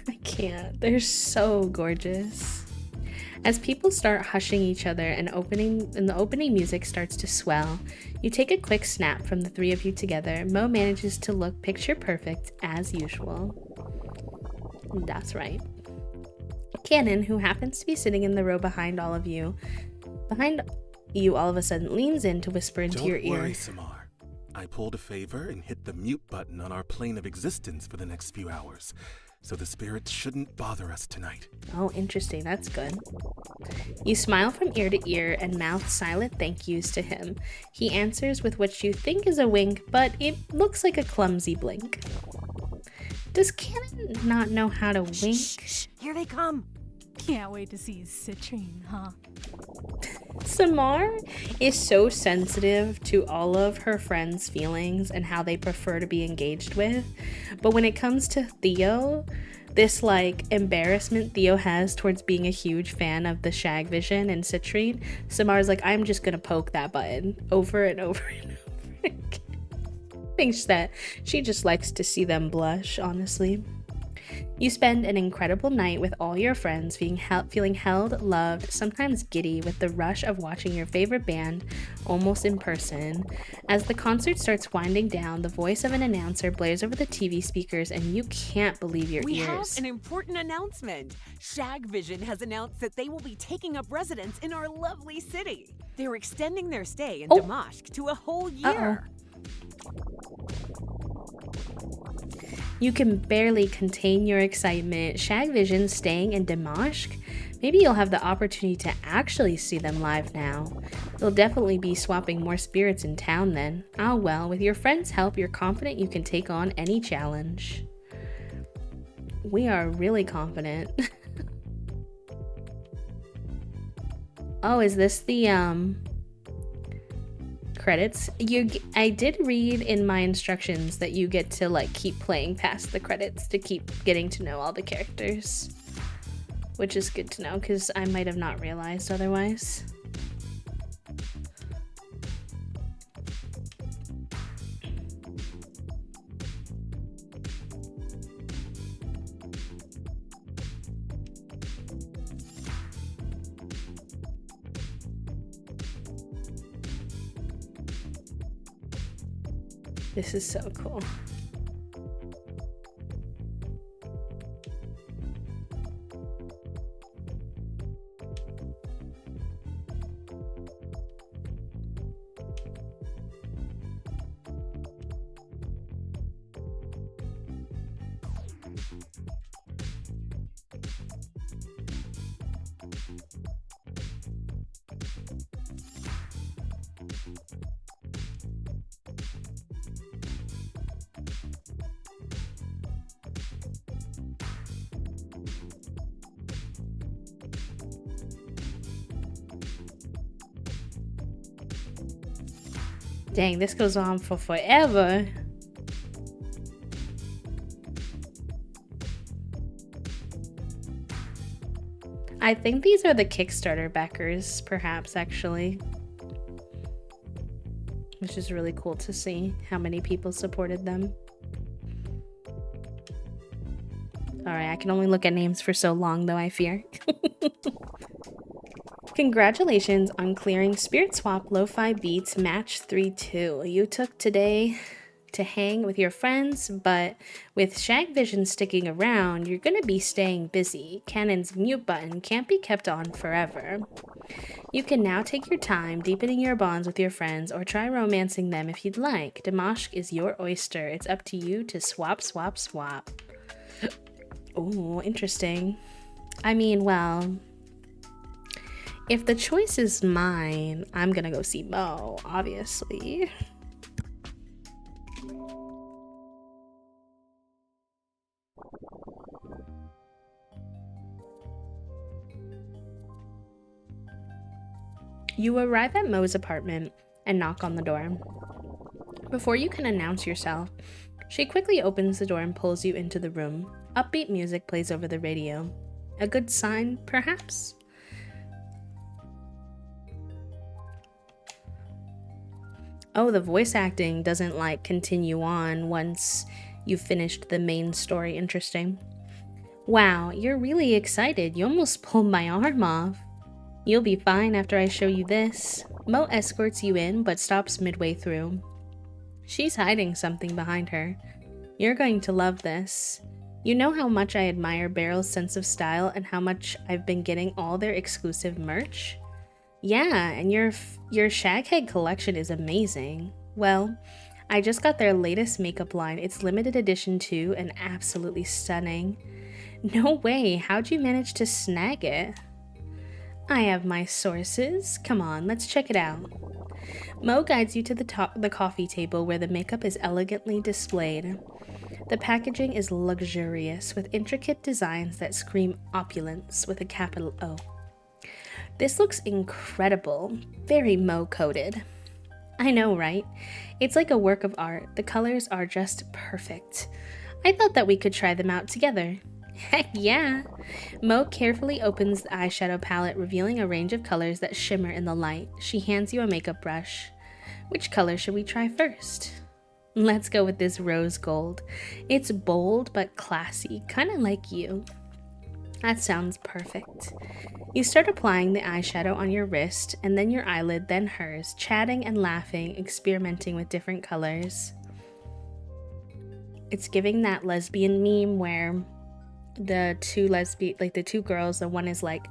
I can't. They're so gorgeous. As people start hushing each other and the opening music starts to swell, you take a quick snap from the three of you together. Mo manages to look picture perfect as usual. That's right. Cannon, who happens to be sitting in the row behind you all of a sudden leans in to whisper into your ear. Don't worry, Samar. I pulled a favor and hit the mute button on our plane of existence for the next few hours, so the spirits shouldn't bother us tonight. Oh, interesting. That's good. You smile from ear to ear and mouth silent thank yous to him. He answers with what you think is a wink, but it looks like a clumsy blink. Does Cannon not know how to wink? Shh, here they come. Can't wait to see Citrine, huh? Samar is so sensitive to all of her friends' feelings and how they prefer to be engaged with. But when it comes to Theo, this embarrassment Theo has towards being a huge fan of the Shag Vision and Citrine, Samar's like, I'm just gonna poke that button over and over and over again. Thinks that she just likes to see them blush, honestly. You spend an incredible night with all your friends, feeling held, loved, sometimes giddy with the rush of watching your favorite band almost in person. As the concert starts winding down, the voice of an announcer blares over the TV speakers and you can't believe your ears. We have an important announcement. Shag Vision has announced that they will be taking up residence in our lovely city. They're extending their stay in Damashq to a whole year. You can barely contain your excitement. Shag Vision staying in Damashq? Maybe you'll have the opportunity to actually see them live now. They'll definitely be swapping more spirits in town then. Oh well, with your friends' help, you're confident you can take on any challenge. We are really confident. Oh, is this the, credits? I did read in my instructions that you get to keep playing past the credits to keep getting to know all the characters, which is good to know because I might have not realized otherwise. This is so cool. Dang, this goes on for forever. I think these are the Kickstarter backers, perhaps, actually. Which is really cool to see how many people supported them. Alright, I can only look at names for so long, though, I fear. Congratulations on clearing Spirit Swap Lo-Fi Beats Match 3-2. You took today to hang with your friends, but with Shag Vision sticking around, you're gonna be staying busy. Cannon's mute button can't be kept on forever. You can now take your time deepening your bonds with your friends or try romancing them if you'd like. Damashq is your oyster. It's up to you to swap, swap, swap. Ooh, interesting. I mean, well, if the choice is mine, I'm gonna go see Mo, obviously. You arrive at Mo's apartment and knock on the door. Before you can announce yourself, she quickly opens the door and pulls you into the room. Upbeat music plays over the radio. A good sign, perhaps? Oh, the voice acting doesn't like continue on once you've finished the main story. Interesting. Wow, you're really excited. You almost pulled my arm off. You'll be fine after I show you this. Mo escorts you in, but stops midway through. She's hiding something behind her. You're going to love this. You know how much I admire Barrel's sense of style and how much I've been getting all their exclusive merch? Yeah, and your Shaghead collection is amazing. Well, I just got their latest makeup line. It's limited edition too, and absolutely stunning. No way, how'd you manage to snag it? I have my sources. Come on, let's check it out. Mo guides you to the coffee table where the makeup is elegantly displayed. The packaging is luxurious with intricate designs that scream opulence with a capital O. This looks incredible, very Mo-coded. I know, right? It's like a work of art. The colors are just perfect. I thought that we could try them out together. Heck yeah! Mo carefully opens the eyeshadow palette, revealing a range of colors that shimmer in the light. She hands you a makeup brush. Which color should we try first? Let's go with this rose gold. It's bold but classy, kind of like you. That sounds perfect. You start applying the eyeshadow on your wrist, and then your eyelid, then hers, chatting and laughing, experimenting with different colors. It's giving that lesbian meme where the two girls, the one is like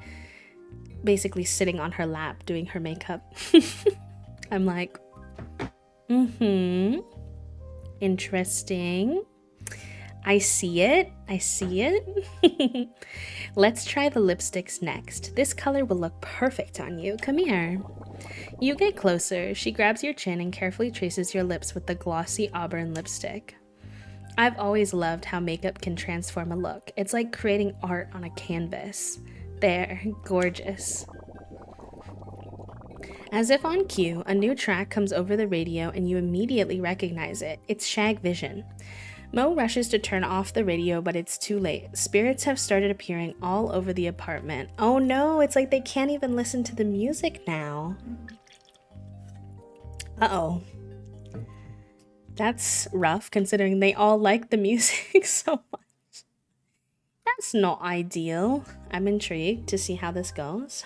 basically sitting on her lap doing her makeup. I'm like, interesting. I see it. Let's try the lipsticks next. This color will look perfect on you. Come here. You get closer. She grabs your chin and carefully traces your lips with the glossy auburn lipstick. I've always loved how makeup can transform a look. It's like creating art on a canvas. There, gorgeous. As if on cue, a new track comes over the radio and you immediately recognize it. It's Shag Vision. Mo rushes to turn off the radio, but it's too late. Spirits have started appearing all over the apartment. Oh no, it's like they can't even listen to the music now. Uh-oh. That's rough, considering they all like the music so much. That's not ideal. I'm intrigued to see how this goes.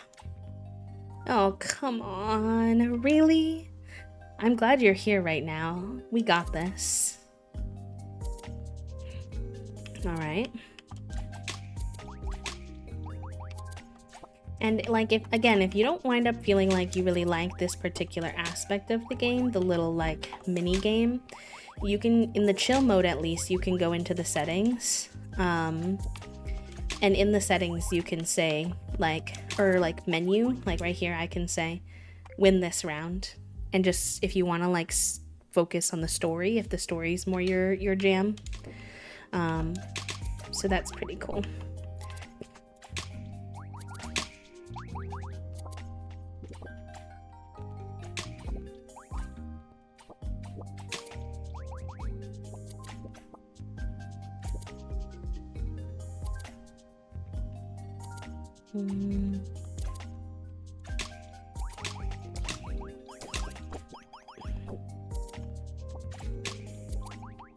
Oh, come on. Really? I'm glad you're here right now. We got this. Alright. And like, if you don't wind up feeling like you really like this particular aspect of the game, the little like mini game, you can, in the chill mode at least, you can go into the settings. And in the settings you can say like, or like menu, like right here I can say win this round. And just if you want to like focus on the story, if the story's more your jam. So that's pretty cool.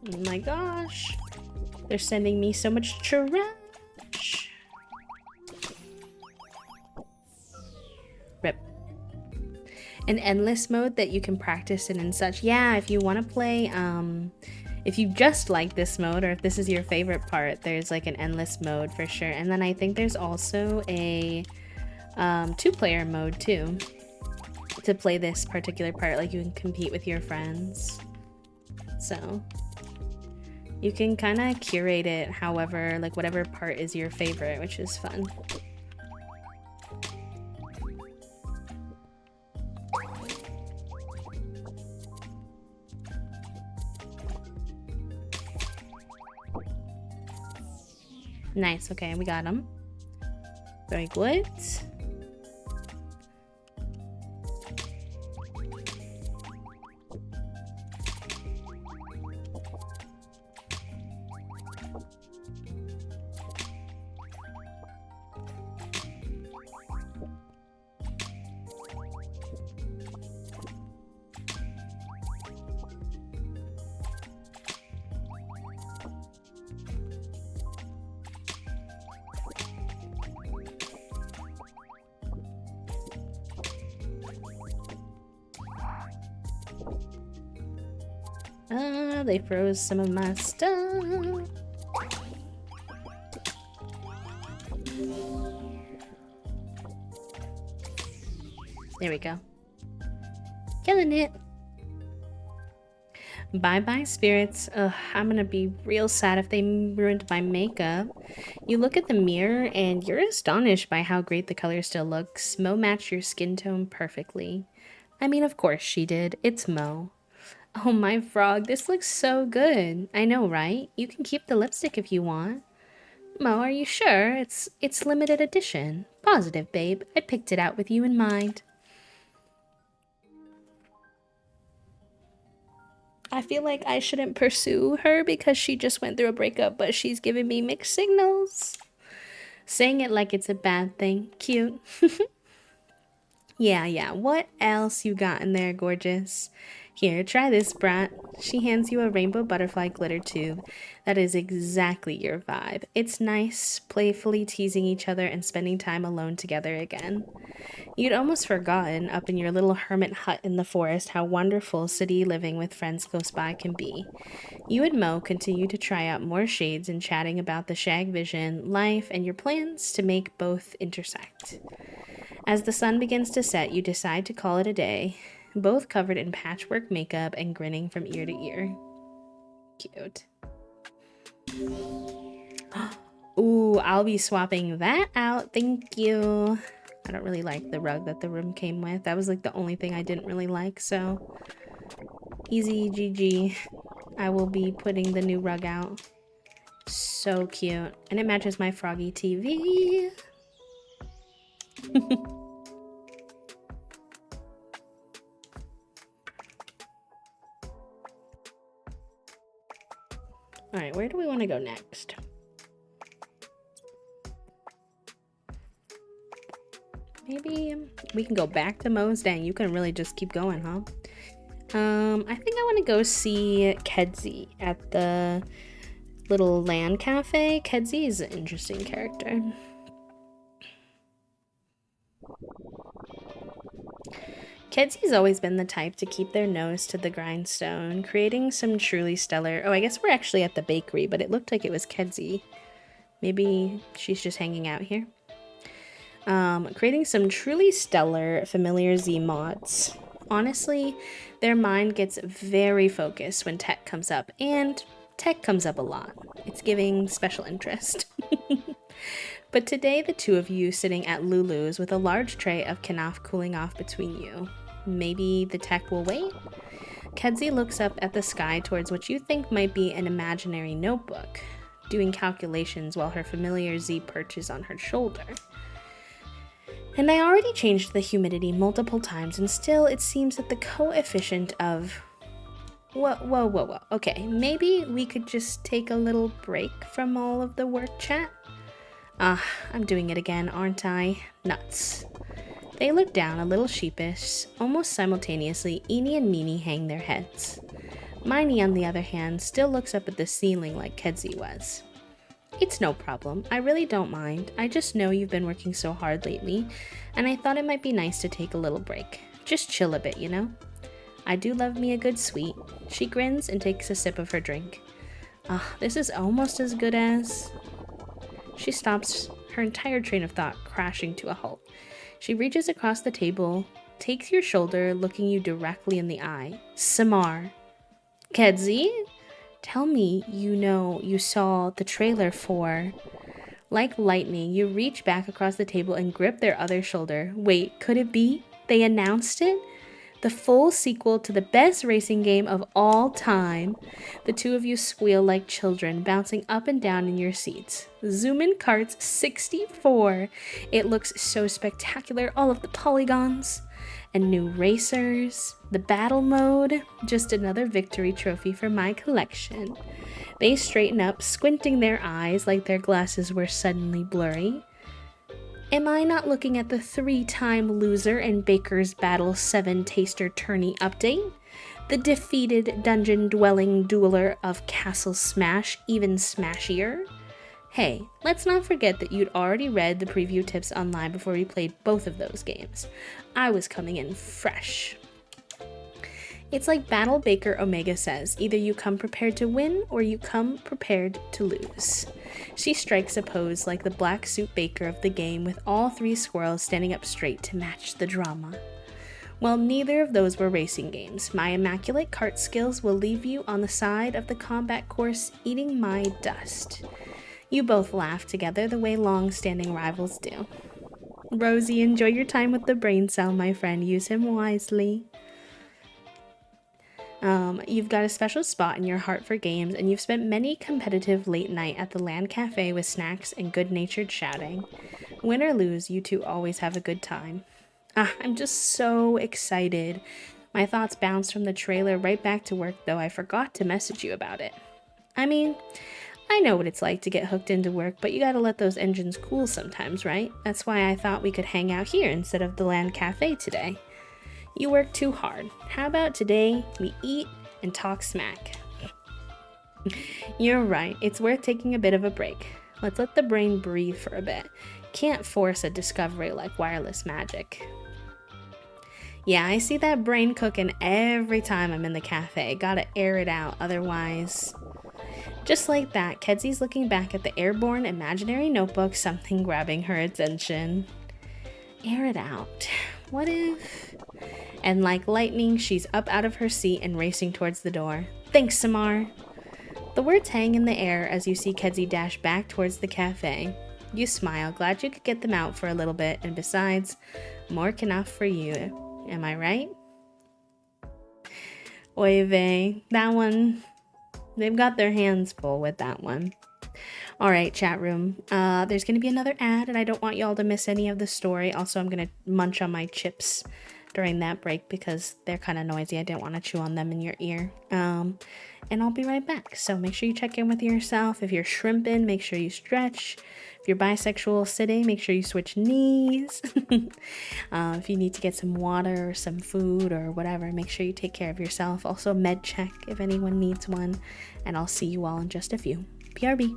Oh my gosh. They're sending me so much trash. Rip. An endless mode that you can practice in and such. Yeah, if you want to play, if you just like this mode, or if this is your favorite part, there's like an endless mode for sure. And then I think there's also a two-player mode too, to play this particular part. Like you can compete with your friends. So you can kind of curate it however, like whatever part is your favorite, which is fun. Nice, okay, we got him. Very good. They froze some of my stuff. There we go. Killing it. Bye-bye, spirits. Ugh, I'm gonna be real sad if they ruined my makeup. You look at the mirror and you're astonished by how great the color still looks. Mo matched your skin tone perfectly. I mean, of course she did. It's Mo. Oh, my frog, this looks so good. I know, right? You can keep the lipstick if you want. Mo, are you sure? It's limited edition. Positive, babe. I picked it out with you in mind. I feel like I shouldn't pursue her because she just went through a breakup, but she's giving me mixed signals. Saying it like it's a bad thing. Cute. Yeah. What else you got in there, gorgeous? Here, try this, brat. She hands you a rainbow butterfly glitter tube. That is exactly your vibe. It's nice, playfully teasing each other and spending time alone together again. You'd almost forgotten, up in your little hermit hut in the forest, how wonderful city living with friends close by can be. You and Mo continue to try out more shades and chatting about the Shag Vision, life, and your plans to make both intersect. As the sun begins to set, you decide to call it a day, both covered in patchwork makeup and grinning from ear to ear. Cute. Ooh, I'll be swapping that out. Thank you. I don't really like the rug that the room came with. That was like the only thing I didn't really like, so easy GG. I will be putting the new rug out. So cute. And it matches my Froggy TV. Alright, where do we want to go next? Maybe we can go back to Mo's. Dang, you can really just keep going, huh? I think I want to go see Kedzie at the little land cafe. Kedzie is an interesting character. Kedzie's always been the type to keep their nose to the grindstone, creating some truly stellar... Oh, I guess we're actually at the bakery, but it looked like it was Kedzie. Maybe she's just hanging out here. Creating some truly stellar Familiar Z mods. Honestly, their mind gets very focused when tech comes up, and tech comes up a lot. It's giving special interest. But today, the two of you sitting at Lulu's with a large tray of Knauf cooling off between you. Maybe the tech will wait? Kedzie looks up at the sky towards what you think might be an imaginary notebook, doing calculations while her Familiar Z perches on her shoulder. And I already changed the humidity multiple times, and still it seems that the coefficient of... Whoa. Okay, maybe we could just take a little break from all of the work chat? I'm doing it again, aren't I? Nuts. They look down, a little sheepish. Almost simultaneously, Eenie and Meanie hang their heads. Miney, on the other hand, still looks up at the ceiling like Kedzie was. It's no problem. I really don't mind. I just know you've been working so hard lately, and I thought it might be nice to take a little break. Just chill a bit, you know? I do love me a good sweet. She grins and takes a sip of her drink. This is almost as good as... She stops, her entire train of thought crashing to a halt. She reaches across the table, takes your shoulder, looking you directly in the eye. Samar. Kedzie? Tell me you saw the trailer for... Like lightning, you reach back across the table and grip their other shoulder. Wait, could it be? They announced it? The full sequel to the best racing game of all time. The two of you squeal like children, bouncing up and down in your seats. Zoom in Karts 64. It looks so spectacular, all of the polygons. And new racers, the battle mode, just another victory trophy for my collection. They straighten up, squinting their eyes like their glasses were suddenly blurry. Am I not looking at the 3-time loser in Baker's Battle 7 Taster Tourney update? The defeated dungeon-dwelling dueler of Castle Smash, even smashier? Hey, let's not forget that you'd already read the preview tips online before we played both of those games. I was coming in fresh. It's like Battle Baker Omega says, either you come prepared to win or you come prepared to lose. She strikes a pose like the black suit baker of the game with all 3 squirrels standing up straight to match the drama. Well, neither of those were racing games. My immaculate cart skills will leave you on the side of the combat course eating my dust. You both laugh together the way long-standing rivals do. Rosie, enjoy your time with the brain cell, my friend. Use him wisely. You've got a special spot in your heart for games, and you've spent many competitive late night at the Land Cafe with snacks and good-natured shouting. Win or lose, you two always have a good time. I'm just so excited. My thoughts bounced from the trailer right back to work, though I forgot to message you about it. I mean, I know what it's like to get hooked into work, but you gotta let those engines cool sometimes, right? That's why I thought we could hang out here instead of the Land Cafe today. You work too hard. How about today we eat and talk smack? You're right. It's worth taking a bit of a break. Let's let the brain breathe for a bit. Can't force a discovery like wireless magic. Yeah, I see that brain cooking every time I'm in the cafe. Gotta air it out, otherwise... Just like that, Kedsy's looking back at the airborne imaginary notebook, something grabbing her attention. Air it out. What if... And like lightning, she's up out of her seat and racing towards the door. Thanks, Samar. The words hang in the air as you see Kedsy dash back towards the cafe. You smile, glad you could get them out for a little bit, and besides, more enough for you. Am I right? Oy vey. That one, they've got their hands full with that one. Alright, chat room. There's going to be another ad, and I don't want y'all to miss any of the story. Also, I'm going to munch on my chips during that break because they're kind of noisy. I didn't want to chew on them in your ear. And I'll be right back. So make sure you check in with yourself. If you're shrimping, make sure you stretch. If you're bisexual sitting, make sure you switch knees. If you need to get some water or some food or whatever, make sure you take care of yourself. Also, med check if anyone needs one. And I'll see you all in just a few. BRB.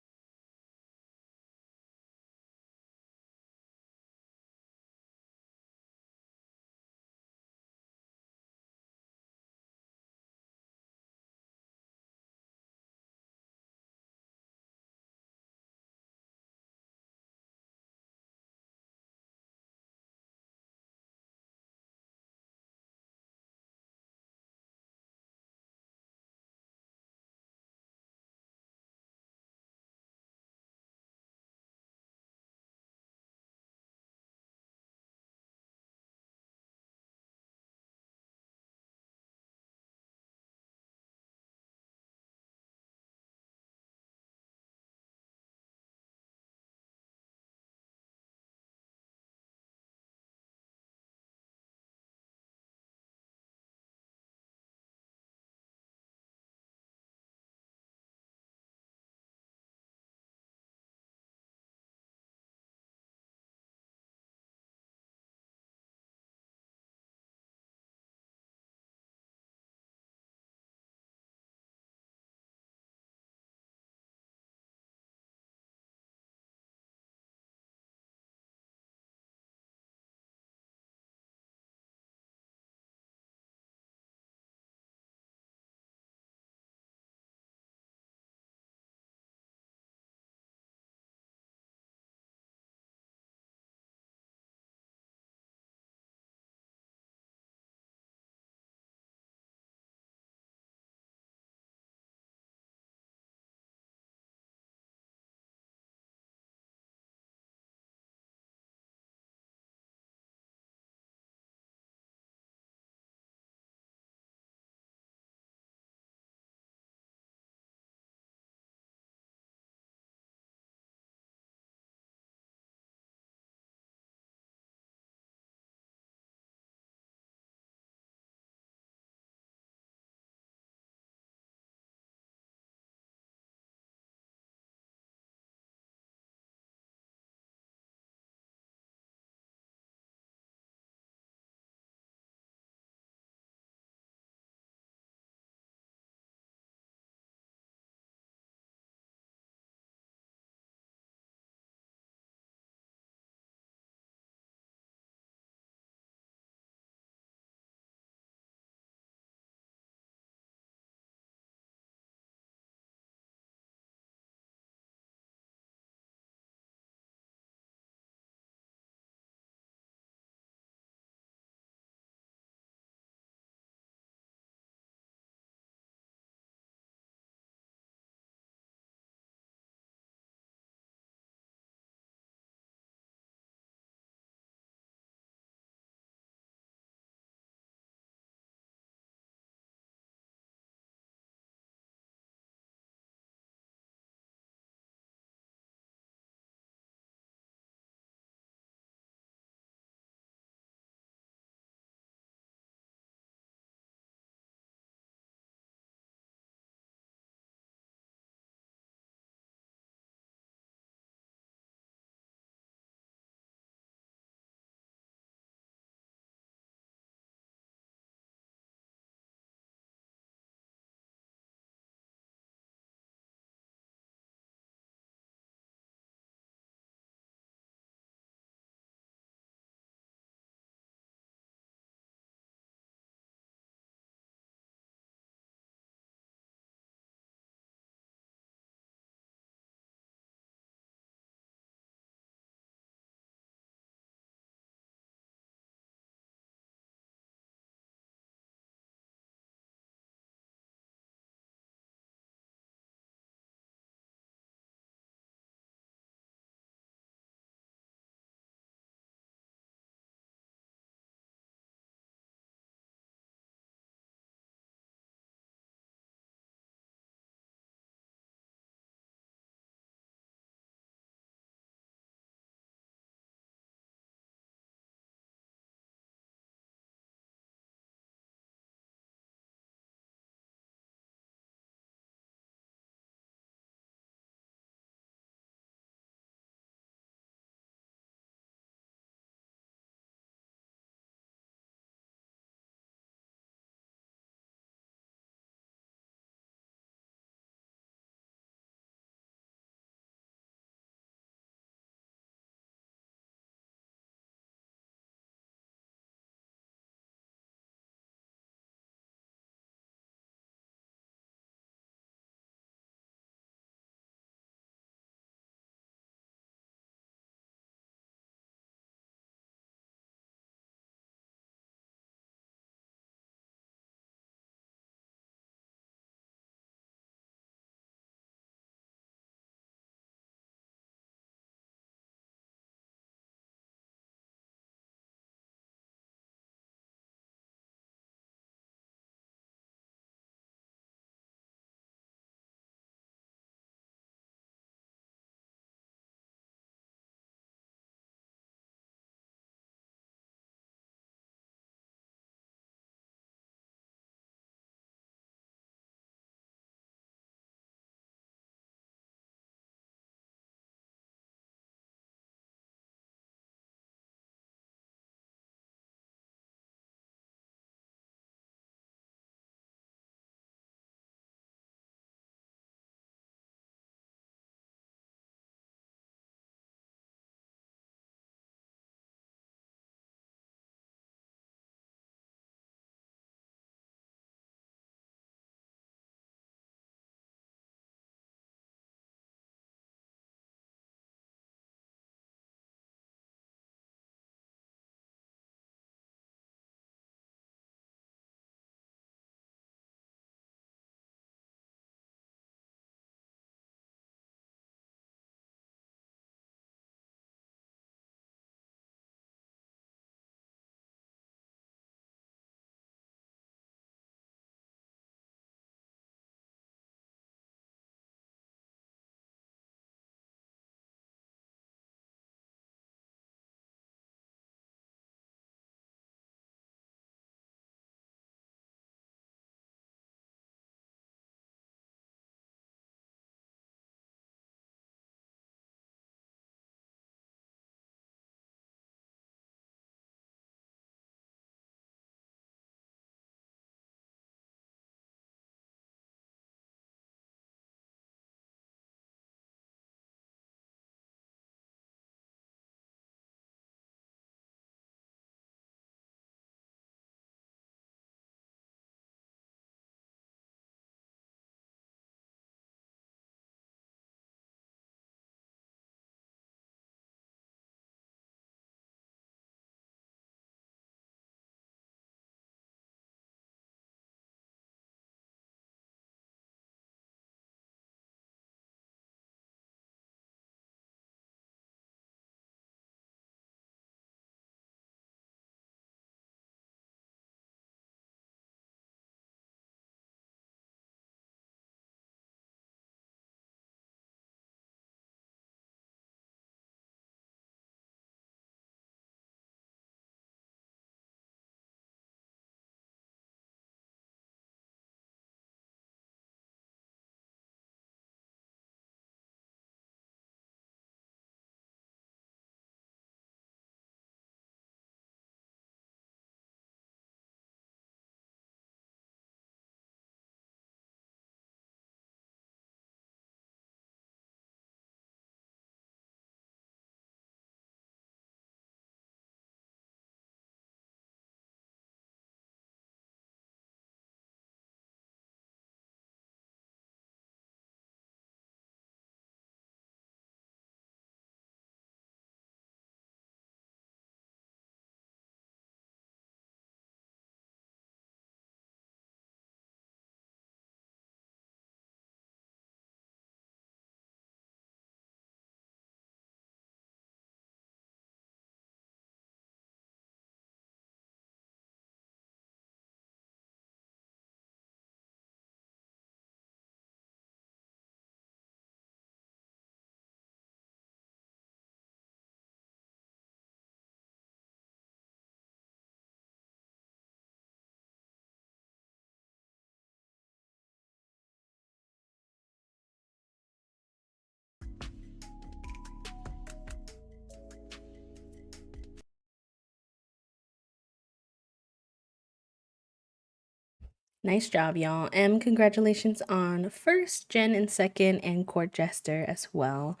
Nice job, y'all. And congratulations on first, Jen, and second, and Court Jester as well.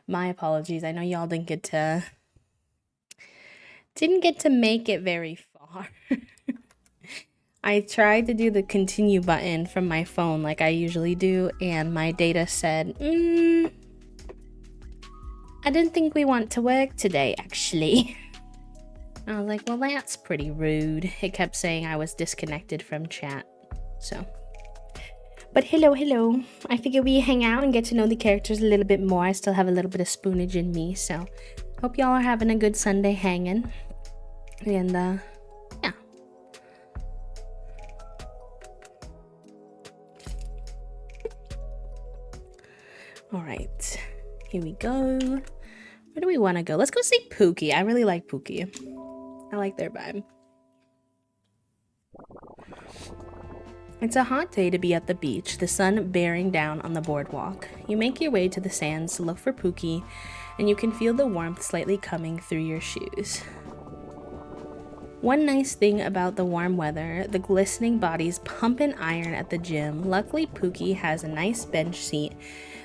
My apologies. I know y'all didn't get to make it very far. I tried to do the continue button from my phone like I usually do, and my data said, I didn't think we want to work today, actually. I was like, well, that's pretty rude. It kept saying I was disconnected from chat. So, but hello. I figured we hang out and get to know the characters a little bit more. I still have a little bit of spoonage in me, so hope y'all are having a good Sunday hanging. And, yeah. All right, here we go. Where do we want to go? Let's go see Pookie. I really like Pookie. I like their vibe. It's a hot day to be at the beach, the sun bearing down on the boardwalk. You make your way to the sands to look for Pookie, and you can feel the warmth slightly coming through your shoes. One nice thing about the warm weather, the glistening bodies pumping iron at the gym. Luckily, Pookie has a nice bench seat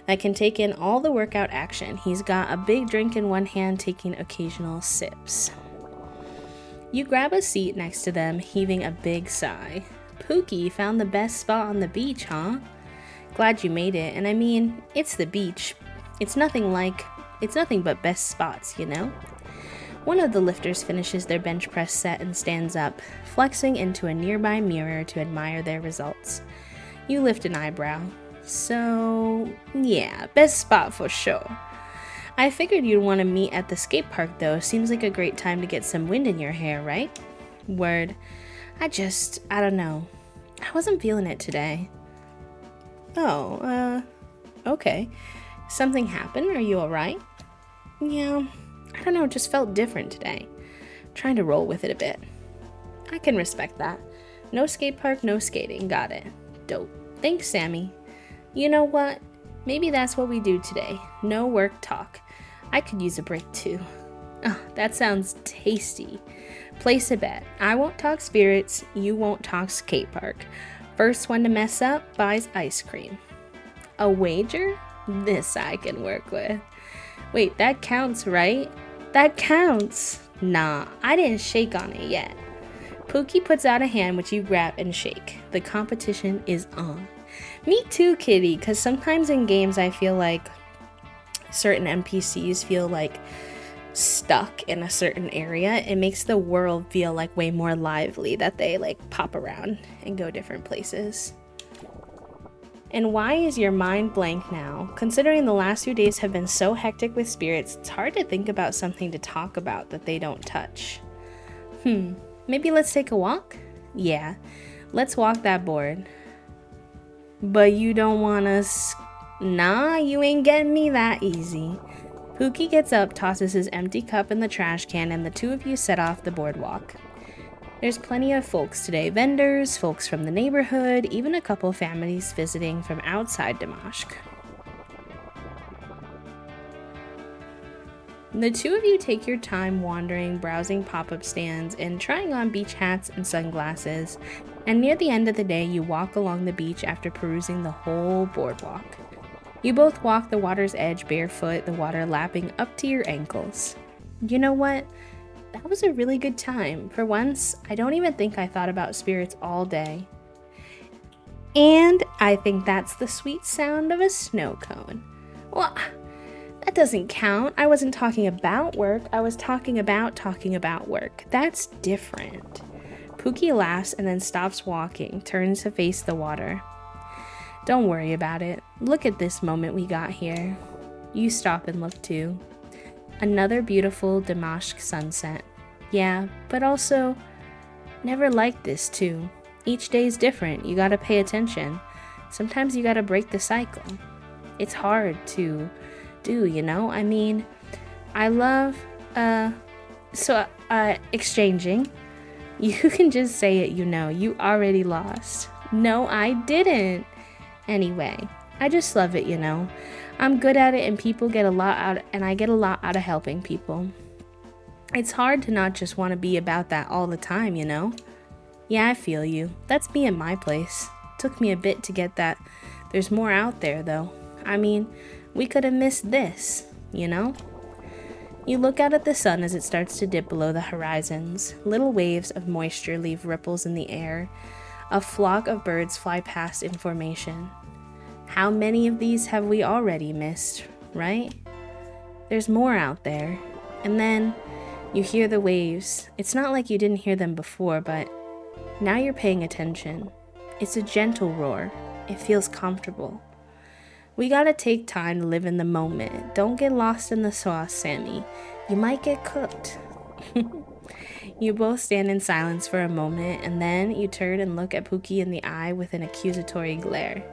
that can take in all the workout action. He's got a big drink in one hand, taking occasional sips. You grab a seat next to them, heaving a big sigh. Pookie found the best spot on the beach, huh? Glad you made it, and I mean, it's the beach. It's nothing but best spots, you know? One of the lifters finishes their bench press set and stands up, flexing into a nearby mirror to admire their results. You lift an eyebrow. So, yeah, best spot for sure. I figured you'd want to meet at the skate park though. Seems like a great time to get some wind in your hair, right? Word. I don't know. I wasn't feeling it today. Oh, okay. Something happened? Are you alright? Yeah, I don't know, it just felt different today. Trying to roll with it a bit. I can respect that. No skate park, no skating. Got it. Dope. Thanks, Sammy. You know what? Maybe that's what we do today. No work talk. I could use a break too. Oh, that sounds tasty. Place a bet. I won't talk spirits, you won't talk skate park. First one to mess up buys ice cream. A wager? This I can work with. Wait, that counts, right? That counts. Nah, I didn't shake on it yet. Pookie puts out a hand which you grab and shake. The competition is on. Me too, kitty, because sometimes in games I feel like certain NPCs feel like stuck in a certain area. It makes the world feel like way more lively that they like pop around and go different places. And why is your mind blank now? Considering the last few days have been so hectic with spirits, it's hard to think about something to talk about that they don't touch. Maybe let's take a walk? Yeah, let's walk that board. But you don't want us? Nah, you ain't getting me that easy. Pookie gets up, tosses his empty cup in the trash can, and the two of you set off the boardwalk. There's plenty of folks today, vendors, folks from the neighborhood, even a couple families visiting from outside Damashq. The two of you take your time wandering, browsing pop-up stands, and trying on beach hats and sunglasses, and near the end of the day you walk along the beach after perusing the whole boardwalk. You both walk the water's edge barefoot, the water lapping up to your ankles. You know what? That was a really good time. For once, I don't even think I thought about spirits all day. And I think that's the sweet sound of a snow cone. Well, that doesn't count. I wasn't talking about work. I was talking about work. That's different. Pookie laughs and then stops walking, turns to face the water. Don't worry about it. Look at this moment we got here. You stop and look too. Another beautiful Damashq sunset. Yeah, but also, never liked this too. Each day's different. You gotta pay attention. Sometimes you gotta break the cycle. It's hard to do, you know? I mean, I love, exchanging. You can just say it, you know. You already lost. No, I didn't. Anyway, I just love it, you know. I'm good at it and people get a lot out, and I get a lot out of helping people. It's hard to not just want to be about that all the time, you know? Yeah, I feel you. That's me in my place. Took me a bit to get that. There's more out there, though. I mean, we could have missed this, you know? You look out at the sun as it starts to dip below the horizons. Little waves of moisture leave ripples in the air. A flock of birds fly past in formation. How many of these have we already missed, right? There's more out there. And then you hear the waves. It's not like you didn't hear them before, but now you're paying attention. It's a gentle roar. It feels comfortable. We gotta take time to live in the moment. Don't get lost in the sauce, Sammy. You might get cooked. You both stand in silence for a moment, and then you turn and look at Pookie in the eye with an accusatory glare.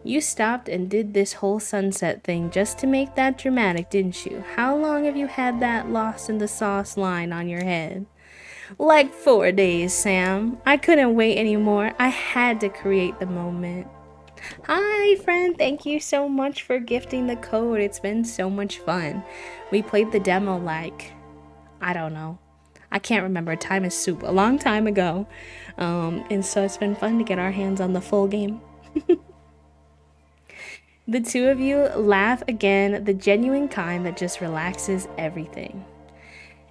You stopped and did this whole sunset thing just to make that dramatic, didn't you? How long have you had that lost in the sauce line on your head? Like 4 days, Sam. I couldn't wait anymore. I had to create the moment. Hi, friend. Thank you so much for gifting the code. It's been so much fun. We played the demo like, I don't know. I can't remember. Time is soup. A long time ago. And so it's been fun to get our hands on the full game. The two of you laugh again, the genuine kind that just relaxes everything.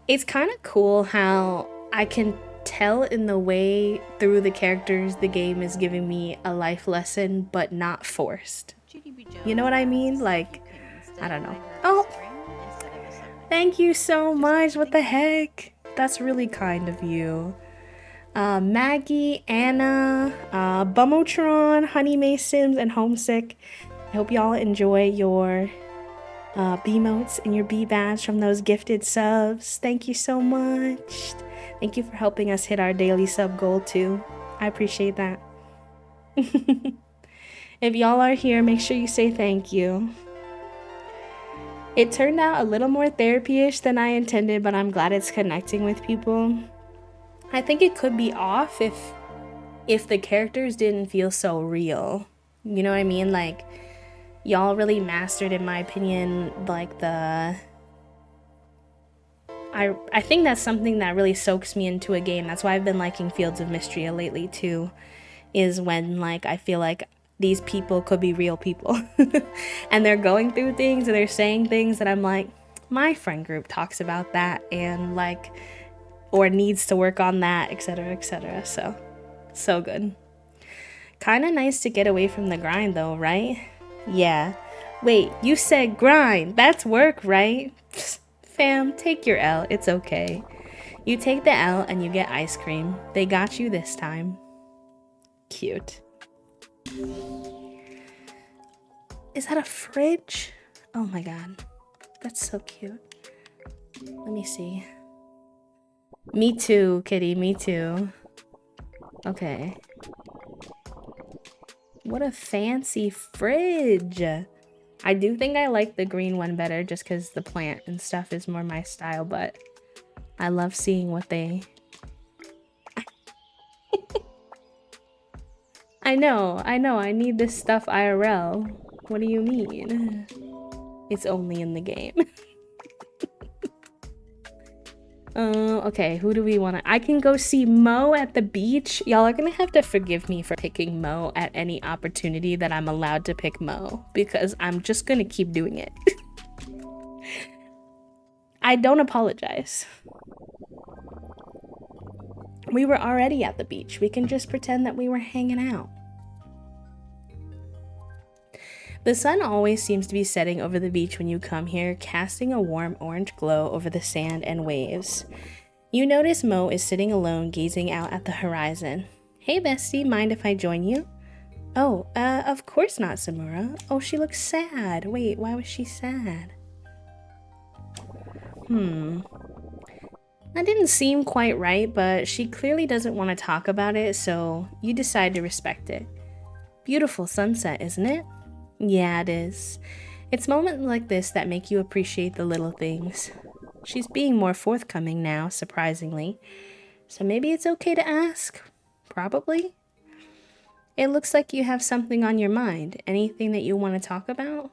It's kind of cool how I can tell in the way through the characters the game is giving me a life lesson, but not forced. You know what I mean? Like, I don't know. Oh, thank you so much. What the heck? That's really kind of you. Maggie, Anna, Bumotron, Honey May Sims, and Homesick. I hope y'all enjoy your B-motes and your B-badge from those gifted subs. Thank you so much. Thank you for helping us hit our daily sub goal too. I appreciate that. If y'all are here, make sure you say thank you. It turned out a little more therapy-ish than I intended, but I'm glad it's connecting with people. I think it could be off if the characters didn't feel so real. You know what I mean? Like, y'all really mastered, in my opinion, like I think that's something that really soaks me into a game. That's why I've been liking Fields of Mystria lately too, is when like I feel like these people could be real people and they're going through things and they're saying things that I'm like, my friend group talks about that and like, or needs to work on that, etc., etc. So good. Kind of nice to get away from the grind though, right? Yeah. Wait, you said grind. That's work, right? Psst, fam, take your L. It's okay. You take the L and you get ice cream. They got you this time. Cute. Is that a fridge? Oh my god. That's so cute. Let me see. Me too, kitty. Me too. Okay. What a fancy fridge. I do think I like the green one better just because the plant and stuff is more my style, but I love seeing what they... I know. I need this stuff IRL. What do you mean? It's only in the game. Okay, who do we want to... I can go see Mo at the beach. Y'all are gonna have to forgive me for picking Mo at any opportunity that I'm allowed to pick Mo, because I'm just gonna keep doing it. I don't apologize. We were already at the beach. We can just pretend that we were hanging out. The sun always seems to be setting over the beach when you come here, casting a warm orange glow over the sand and waves. You notice Mo is sitting alone, gazing out at the horizon. Hey bestie, mind if I join you? Oh, of course not, Samura. Oh, she looks sad. Wait, why was she sad? That didn't seem quite right, but she clearly doesn't want to talk about it, so you decide to respect it. Beautiful sunset, isn't it? Yeah, it is. It's moments like this that make you appreciate the little things. She's being more forthcoming now, surprisingly. So maybe it's okay to ask? Probably. It looks like you have something on your mind. Anything that you want to talk about?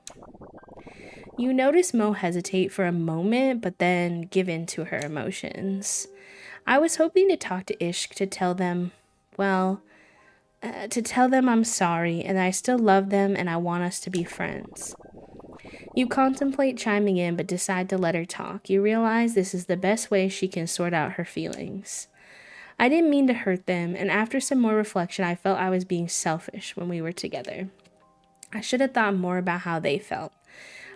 You notice Mo hesitate for a moment, but then give in to her emotions. I was hoping to talk to Ishq to tell them Well, to tell them I'm sorry and I still love them and I want us to be friends. You contemplate chiming in but decide to let her talk. You realize this is the best way she can sort out her feelings. I didn't mean to hurt them, and after some more reflection, I felt I was being selfish when we were together. I should have thought more about how they felt.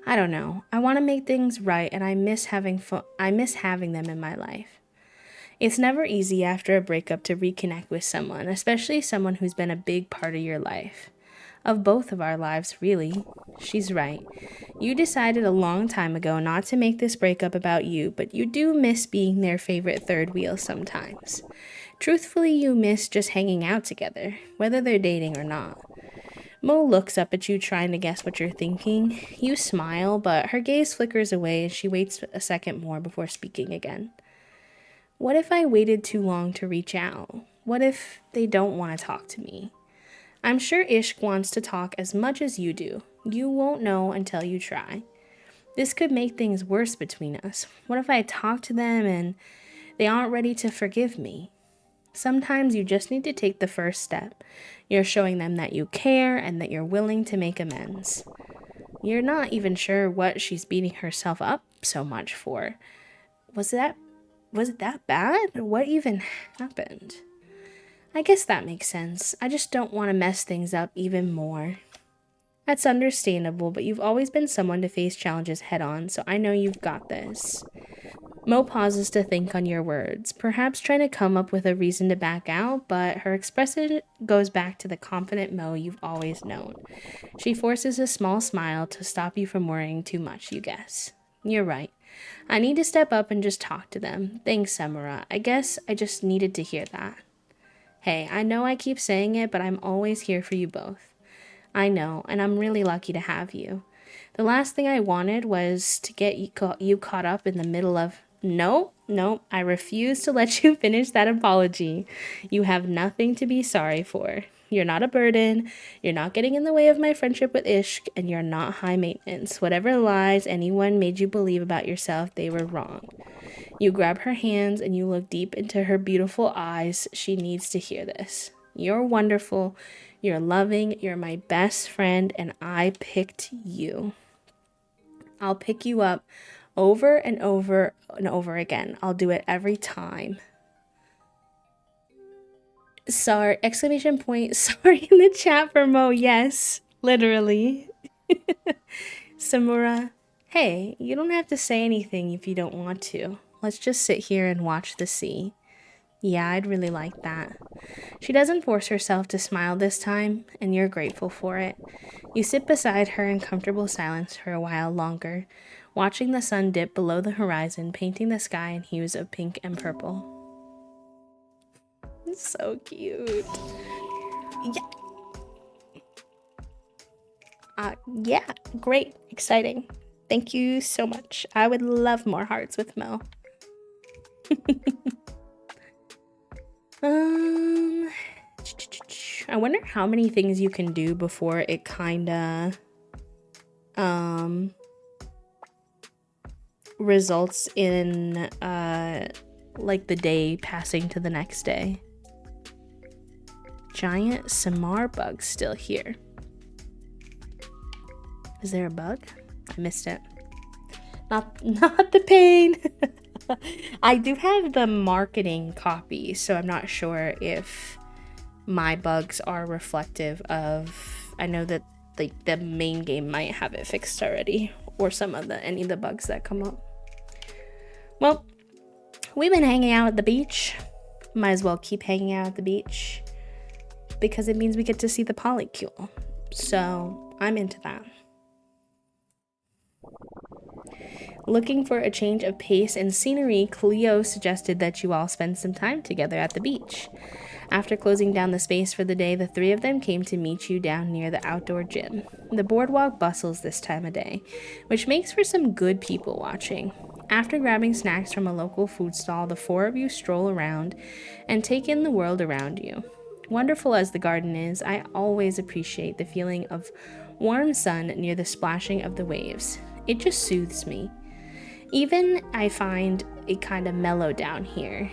I don't know. I want to make things right, and I miss having them in my life. It's never easy after a breakup to reconnect with someone, especially someone who's been a big part of your life. Of both of our lives, really. She's right. You decided a long time ago not to make this breakup about you, but you do miss being their favorite third wheel sometimes. Truthfully, you miss just hanging out together, whether they're dating or not. Mo looks up at you trying to guess what you're thinking. You smile, but her gaze flickers away and she waits a second more before speaking again. What if I waited too long to reach out? What if they don't want to talk to me? I'm sure Ishq wants to talk as much as you do. You won't know until you try. This could make things worse between us. What if I talk to them and they aren't ready to forgive me? Sometimes you just need to take the first step. You're showing them that you care and that you're willing to make amends. You're not even sure what she's beating herself up so much for. Was it that bad? What even happened? I guess that makes sense. I just don't want to mess things up even more. That's understandable, but you've always been someone to face challenges head on, so I know you've got this. Mo pauses to think on your words, perhaps trying to come up with a reason to back out, but her expression goes back to the confident Mo you've always known. She forces a small smile to stop you from worrying too much, you guess. You're right. I need to step up and just talk to them. Thanks, Samura. I guess I just needed to hear that. Hey, I know I keep saying it, but I'm always here for you both. I know, and I'm really lucky to have you. The last thing I wanted was to get you caught up in the middle of... No, I refuse to let you finish that apology. You have nothing to be sorry for. You're not a burden, you're not getting in the way of my friendship with Ishq, and you're not high maintenance. Whatever lies anyone made you believe about yourself, they were wrong. You grab her hands and you look deep into her beautiful eyes. She needs to hear this. You're wonderful, you're loving, you're my best friend, and I picked you. I'll pick you up over and over and over again. I'll do it every time. Sorry, exclamation point, sorry in the chat for Mo. Yes, literally. Samura, hey, you don't have to say anything if you don't want to. Let's just sit here and watch the sea. Yeah, I'd really like that. She doesn't force herself to smile this time, and you're grateful for it. You sit beside her in comfortable silence for a while longer, watching the sun dip below the horizon, painting the sky in hues of pink and purple. So cute. Yeah, great, exciting. Thank you so much. I would love more hearts with Mo. I wonder how many things you can do before it kinda results in like the day passing to the next day. Giant Samar bug still here. Is there a bug? I missed it. Not the pain. I do have the marketing copy, so I'm not sure if my bugs are reflective of... I know that the main game might have it fixed already, or any of the bugs that come up. Well, we've been hanging out at the beach. Might as well keep hanging out at the beach, because it means we get to see the polycule. So I'm into that. Looking for a change of pace and scenery, Cleo suggested that you all spend some time together at the beach. After closing down the space for the day, the three of them came to meet you down near the outdoor gym. The boardwalk bustles this time of day, which makes for some good people watching. After grabbing snacks from a local food stall, the four of you stroll around and take in the world around you. Wonderful as the garden is, I always appreciate the feeling of warm sun near the splashing of the waves. It just soothes me. Even I find it kind of mellow down here.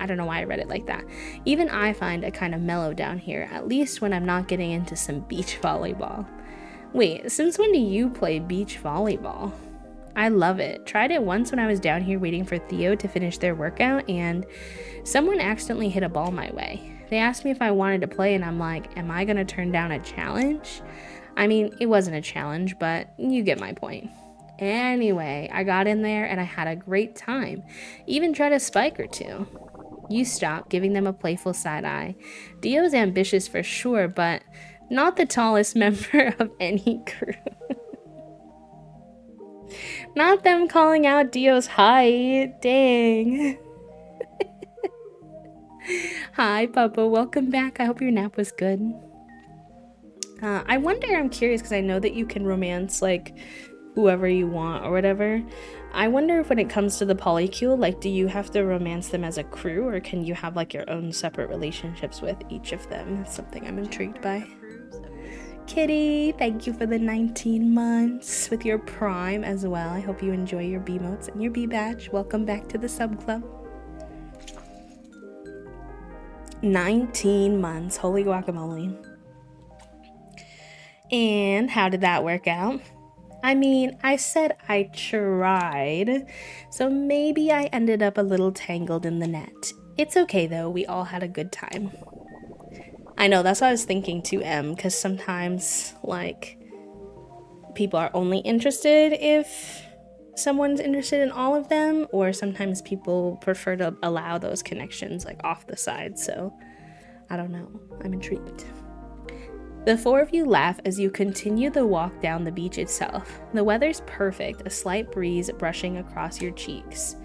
I don't know why I read it like that. Even I find it kind of mellow down here, at least when I'm not getting into some beach volleyball. Wait, since when do you play beach volleyball? I love it. Tried it once when I was down here waiting for Theo to finish their workout, and someone accidentally hit a ball my way. They asked me if I wanted to play, and I'm like, am I gonna turn down a challenge? I mean, it wasn't a challenge, but you get my point. Anyway, I got in there and I had a great time. Even tried a spike or two. You stop, giving them a playful side eye. Dio's ambitious for sure, but not the tallest member of any crew. Not them calling out Dio's height. Dang. Hi, Papa. Welcome back. I hope your nap was good. I wonder, I'm curious, because I know that you can romance, like, whoever you want or whatever. I wonder if when it comes to the polycule, like, do you have to romance them as a crew, or can you have, like, your own separate relationships with each of them? That's something I'm intrigued by. Kitty, thank you for the 19 months with your Prime as well. I hope you enjoy your B-motes and your B-badge. Welcome back to the sub club. 19 months. Holy guacamole. And how did that work out? I mean, I said I tried, so maybe I ended up a little tangled in the net. It's okay though, we all had a good time. I know, that's what I was thinking too, Em, because sometimes, like, people are only interested if someone's interested in all of them, or sometimes people prefer to allow those connections, like, off the side, so I don't know. I'm intrigued. The four of you laugh as you continue the walk down the beach itself. The weather's perfect, a slight breeze brushing across your cheeks.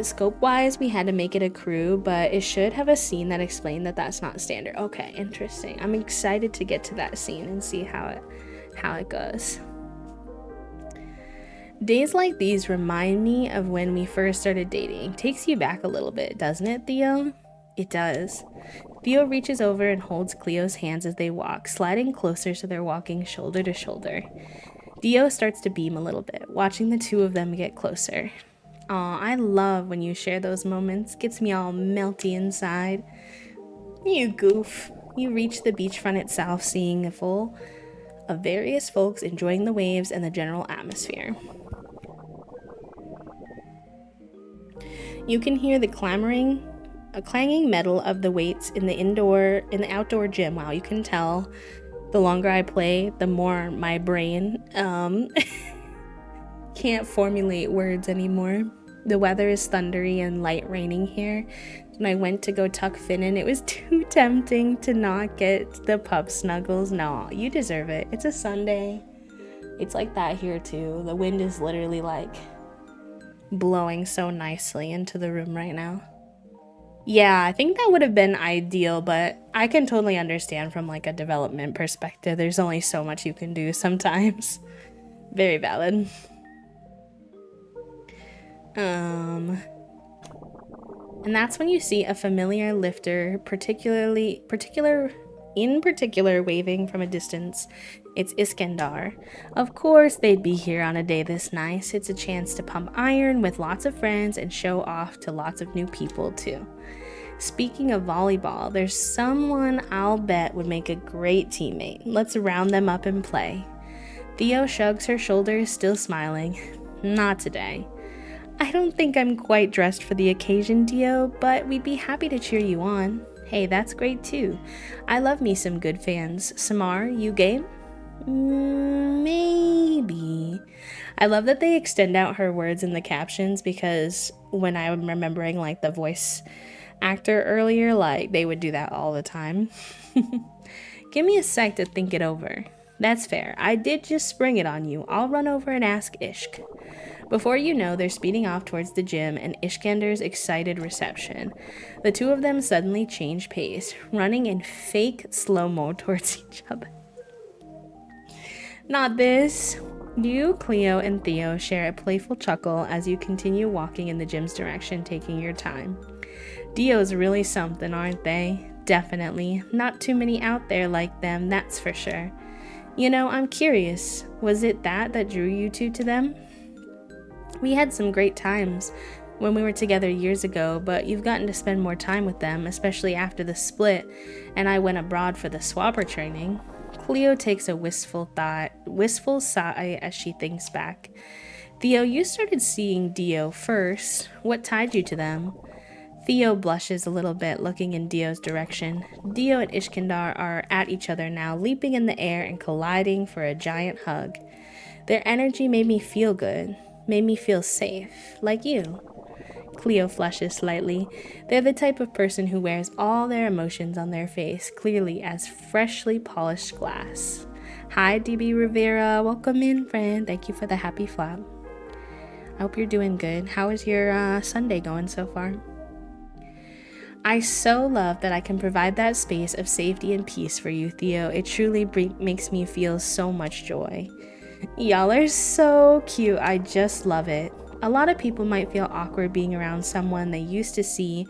Scope-wise, we had to make it a crew, but it should have a scene that explained that that's not standard. Okay, interesting. I'm excited to get to that scene and see how it goes. Days like these remind me of when we first started dating. Takes you back a little bit, doesn't it, Theo? It does. Theo reaches over and holds Cleo's hands as they walk, sliding closer so they're walking shoulder to shoulder. Theo starts to beam a little bit, watching the two of them get closer. Aw, I love when you share those moments. Gets me all melty inside. You goof. You reach the beachfront itself, seeing a full of various folks enjoying the waves and the general atmosphere. You can hear the clanging metal of the weights in the outdoor gym. Wow, you can tell the longer I play, the more my brain can't formulate words anymore. The weather is thundery and light raining here. When I went to go tuck Finn in, it was too tempting to not get the pup snuggles. No, you deserve it. It's a Sunday. It's like that here too. The wind is literally like blowing so nicely into the room right now. Yeah, I think that would have been ideal, but I can totally understand from like a development perspective. There's only so much you can do sometimes. Very valid. And that's when you see a familiar lifter, particular waving from a distance. It's Iskandar. Of course they'd be here on a day this nice. It's a chance to pump iron with lots of friends and show off to lots of new people too. Speaking of volleyball, there's someone I'll bet would make a great teammate. Let's round them up and play. Theo shrugs her shoulders, still smiling. Not today. I don't think I'm quite dressed for the occasion, Dio, but we'd be happy to cheer you on. Hey, that's great too. I love me some good fans. Samar, you game? Maybe. I love that they extend out her words in the captions, because when I'm remembering like the voice actor earlier, like they would do that all the time. Give me a sec to think it over. That's fair. I did just spring it on you. I'll run over and ask Ishk. Before you know, they're speeding off towards the gym and Ishkandar's excited reception. The two of them suddenly change pace, running in fake slow-mo towards each other. Not this. You, Cleo, and Theo share a playful chuckle as you continue walking in the gym's direction, taking your time. Dio's really something, aren't they? Definitely. Not too many out there like them, that's for sure. You know, I'm curious, was it that drew you two to them? We had some great times. when we were together years ago, but you've gotten to spend more time with them, especially after the split and I went abroad for the swapper training. Cleo takes a wistful sigh as she thinks back. Theo, you started seeing Dio first. What tied you to them? Theo blushes a little bit, looking in Dio's direction. Dio and Ishkandar are at each other now, leaping in the air and colliding for a giant hug. Their energy made me feel good, made me feel safe, like you. Cleo flushes slightly. They're the type of person who wears all their emotions on their face, clearly as freshly polished glass. Hi, DB Rivera. Welcome in, friend. Thank you for the happy flap. I hope you're doing good. How is your Sunday going so far? I so love that I can provide that space of safety and peace for you, Theo. It truly makes me feel so much joy. Y'all are so cute. I just love it. A lot of people might feel awkward being around someone they used to see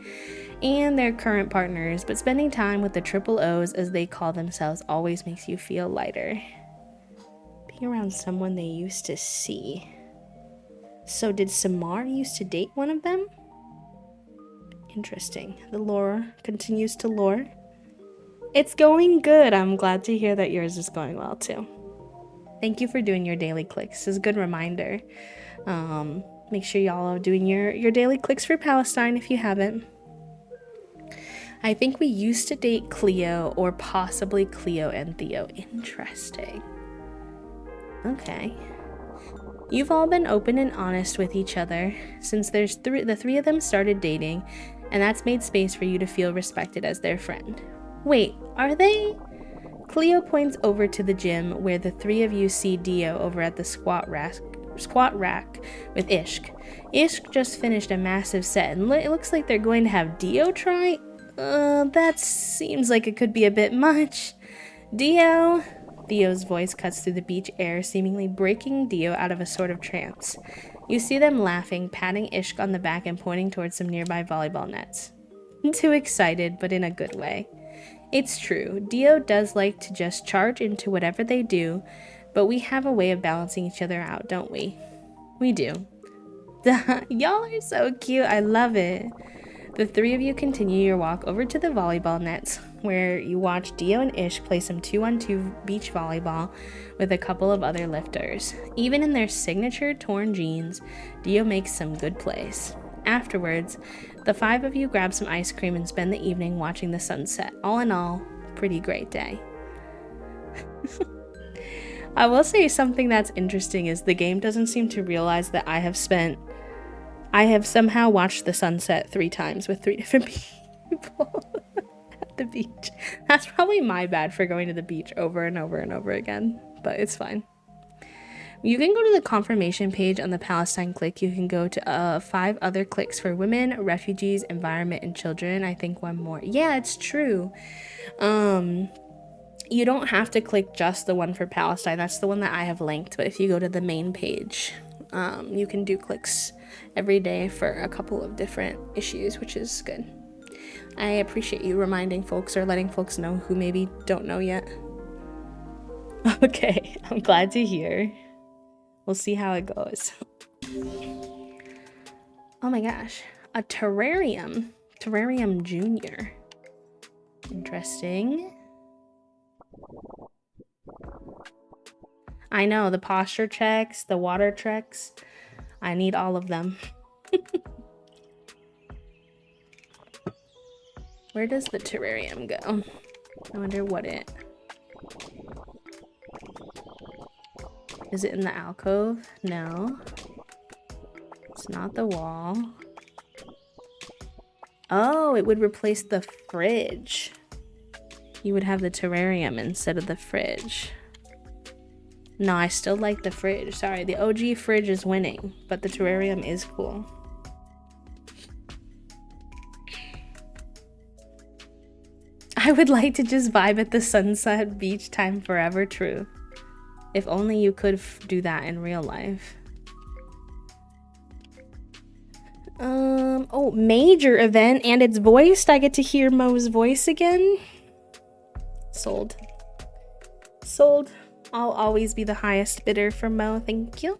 and their current partners, but spending time with the triple O's, as they call themselves, always makes you feel lighter. Being around someone they used to see. So did Samar used to date one of them? Interesting. The lore continues to lore. It's going good. I'm glad to hear that yours is going well too. Thank you for doing your daily clicks. It's a good reminder. Make sure y'all are doing your daily clicks for Palestine if you haven't. I think we used to date Cleo, or possibly Cleo and Theo. Interesting. Okay. You've all been open and honest with each other since the three of them started dating, and that's made space for you to feel respected as their friend. Wait, are they? Cleo points over to the gym where the three of you see Dio over at the squat rack with Ishk. Ishk just finished a massive set, and it looks like they're going to have Dio try? That seems like it could be a bit much. Dio? Theo's voice cuts through the beach air, seemingly breaking Dio out of a sort of trance. You see them laughing, patting Ishk on the back and pointing towards some nearby volleyball nets. Too excited, but in a good way. It's true, Dio does like to just charge into whatever they do, but we have a way of balancing each other out, don't we? We do. Y'all are so cute, I love it. The three of you continue your walk over to the volleyball nets, where you watch Dio and Ishk play some 2-on-2 beach volleyball with a couple of other lifters. Even in their signature torn jeans, Dio makes some good plays. Afterwards, the five of you grab some ice cream and spend the evening watching the sunset. All in all, pretty great day. I will say something that's interesting is the game doesn't seem to realize that I have somehow watched the sunset 3 times with 3 different people at the beach. That's probably my bad for going to the beach over and over and over again, but it's fine. You can go to the confirmation page on the Palestine click. You can go to 5 other clicks for women, refugees, environment, and children. I think 1 more. Yeah, it's true. You don't have to click just the one for Palestine. That's the one that I have linked. But if you go to the main page, you can do clicks every day for a couple of different issues, which is good. I appreciate you reminding folks or letting folks know who maybe don't know yet. Okay, I'm glad to hear. We'll see how it goes. Oh my gosh, a terrarium. Terrarium Junior. Interesting. I know, the posture checks, the water checks. I need all of them. Where does the terrarium go? I wonder what it... Is it in the alcove? No. It's not the wall. Oh, it would replace the fridge. You would have the terrarium instead of the fridge. No, I still like the fridge. Sorry, the OG fridge is winning, but the terrarium is cool. I would like to just vibe at the sunset beach time forever, true. If only you could do that in real life. Oh, major event, and it's voiced. I get to hear Mo's voice again. Sold. Sold. I'll always be the highest bidder for Mo, thank you.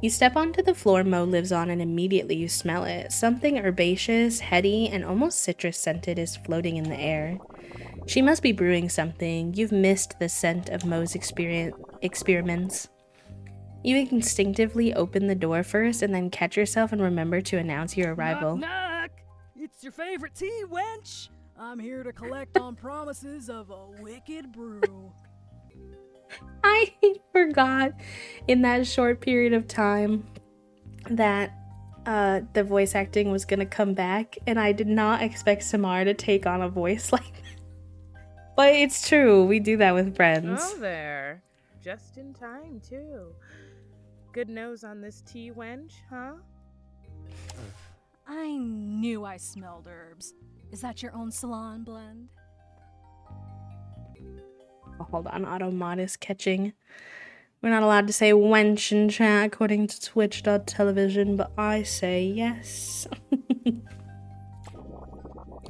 You step onto the floor Mo lives on and immediately you smell it. Something herbaceous, heady, and almost citrus scented is floating in the air. She must be brewing something. You've missed the scent of Mo's experiments. You instinctively open the door first and then catch yourself and remember to announce your arrival. Knock, knock! It's your favorite tea, wench! I'm here to collect on promises of a wicked brew. I forgot in that short period of time that the voice acting was gonna come back, and I did not expect Samara to take on a voice like that. But it's true, we do that with friends. Oh, there. Just in time, too. Good nose on this tea, wench, huh? I knew I smelled herbs. Is that your own salon blend? Oh, hold on, Automod is catching. We're not allowed to say wench in chat according to Twitch.tv, but I say yes.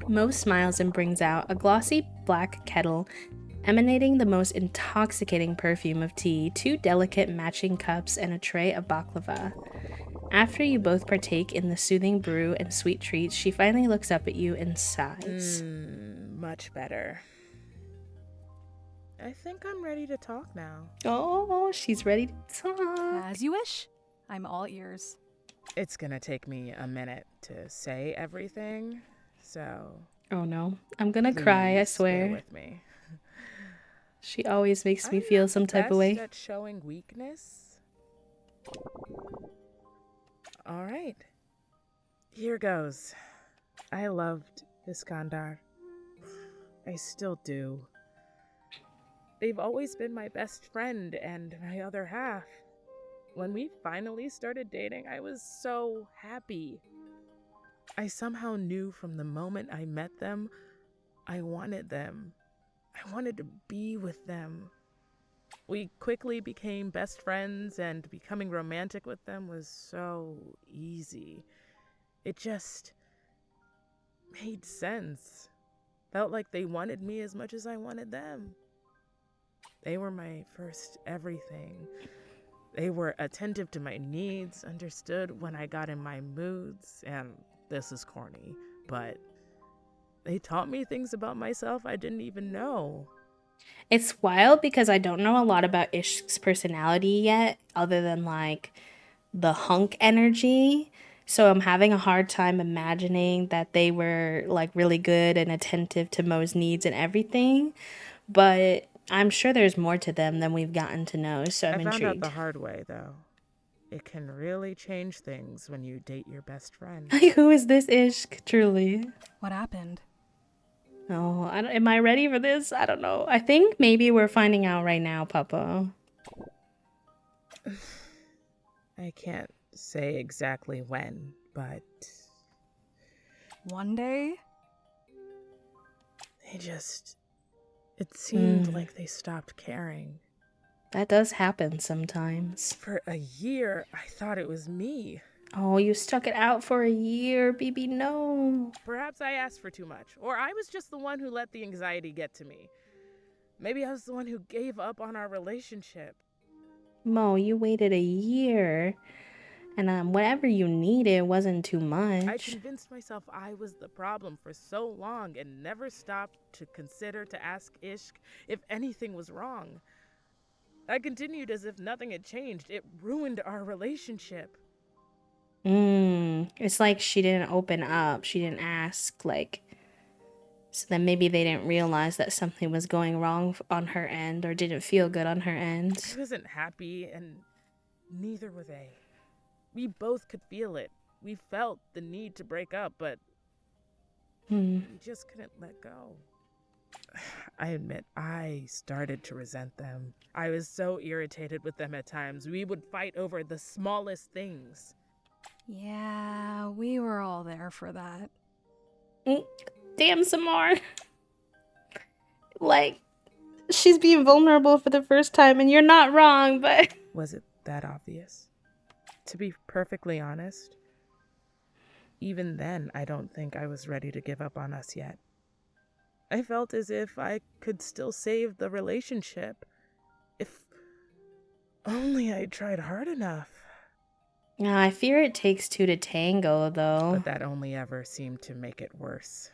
Mo smiles and brings out a glossy black kettle emanating the most intoxicating perfume of tea, 2 delicate matching cups, and a tray of baklava. After you both partake in the soothing brew and sweet treats, she finally looks up at you and sighs. Much better. I think I'm ready to talk now. Oh, she's ready to talk. As you wish. I'm all ears. It's gonna take me a minute to say everything, so... Oh no, I'm gonna cry, I please swear. bear with me. She always makes me I'm feel not some the type of way. best at showing weakness. All right. Here goes. I loved Iskandar. I still do. They've always been my best friend and my other half. When we finally started dating, I was so happy. I somehow knew from the moment I met them, I wanted them. I wanted to be with them. We quickly became best friends, and becoming romantic with them was so easy. It just made sense. Felt like they wanted me as much as I wanted them. They were my first everything. They were attentive to my needs, understood when I got in my moods, and this is corny, but they taught me things about myself I didn't even know. It's wild because I don't know a lot about Ishq's personality yet, other than like the hunk energy. So I'm having a hard time imagining that they were like really good and attentive to Mo's needs and everything. But I'm sure there's more to them than we've gotten to know, so I'm I found out intrigued. the hard way, though. It can really change things when you date your best friend. Who is this Ishq, truly? What happened? Oh, am I ready for this? I don't know. I think maybe we're finding out right now, Papa. I can't say exactly when, but One day? it seemed like they stopped caring. That does happen sometimes. For a year, I thought it was me. Oh, you stuck it out for a year, BB, no. Perhaps I asked for too much, or I was just the one who let the anxiety get to me. Maybe I was the one who gave up on our relationship. Mo, you waited a year, and whatever you needed wasn't too much. I convinced myself I was the problem for so long and never stopped to consider to ask Ishq if anything was wrong. I continued as if nothing had changed. It ruined our relationship. It's like she didn't open up. She didn't ask, like, so then maybe they didn't realize that something was going wrong on her end or didn't feel good on her end. I wasn't happy, and neither were they. We both could feel it. We felt the need to break up, but we just couldn't let go. I admit, I started to resent them. I was so irritated with them at times. We would fight over the smallest things. Yeah, we were all there for that. Damn, Samar. Like, she's being vulnerable for the first time, and you're not wrong, but... Was it that obvious? To be perfectly honest, even then, I don't think I was ready to give up on us yet. I felt as if I could still save the relationship. If only I tried hard enough. Yeah, I fear it takes two to tango, though. But that only ever seemed to make it worse.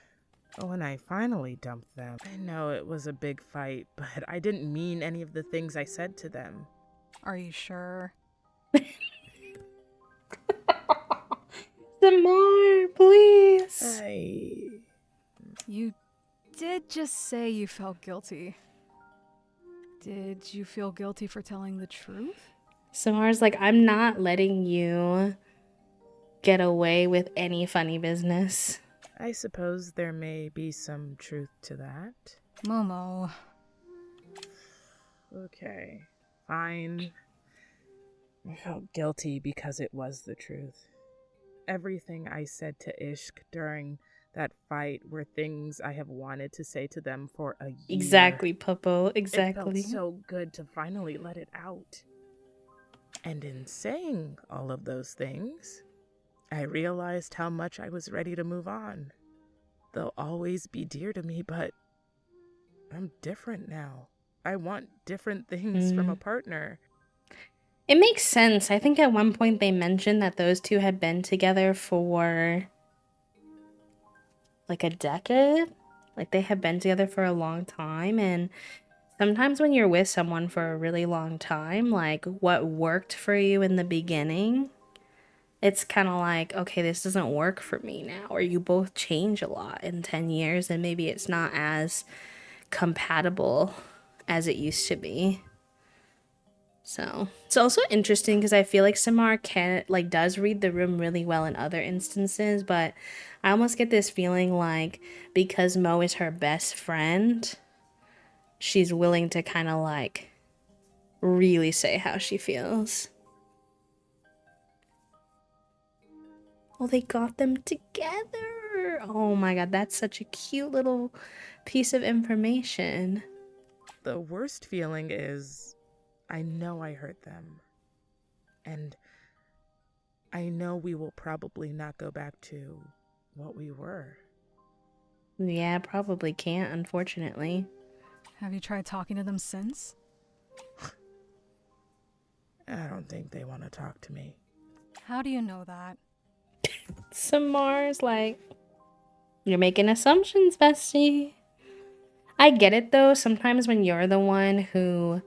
When I finally dumped them, I know it was a big fight, but I didn't mean any of the things I said to them. Are you sure? Samar, please. You did just say you felt guilty. Did you feel guilty for telling the truth? Samar's like, I'm not letting you get away with any funny business. I suppose there may be some truth to that. Momo. Okay, fine. I felt guilty because it was the truth. Everything I said to Ishq during that fight were things I have wanted to say to them for a year. Exactly, Popo, exactly. It felt so good to finally let it out. And in saying all of those things, I realized how much I was ready to move on. They'll always be dear to me, but I'm different now. I want different things from a partner. It makes sense. I think at one point they mentioned that those two had been together for like a decade. Like they had been together for a long time, and sometimes when you're with someone for a really long time, like what worked for you in the beginning, it's kind of like, okay, this doesn't work for me now. Or you both change a lot in 10 years and maybe it's not as compatible as it used to be. So it's also interesting because I feel like Samar does read the room really well in other instances, but I almost get this feeling like because Mo is her best friend, she's willing to kind of like really say how she feels. Oh, they got them together. Oh my god, that's such a cute little piece of information. The worst feeling is I know I hurt them. And I know we will probably not go back to what we were. Yeah, probably can't, unfortunately. Have you tried talking to them since? I don't think they want to talk to me. How do you know that? Samar's like, you're making assumptions, bestie. I get it though. Sometimes when you're the one who,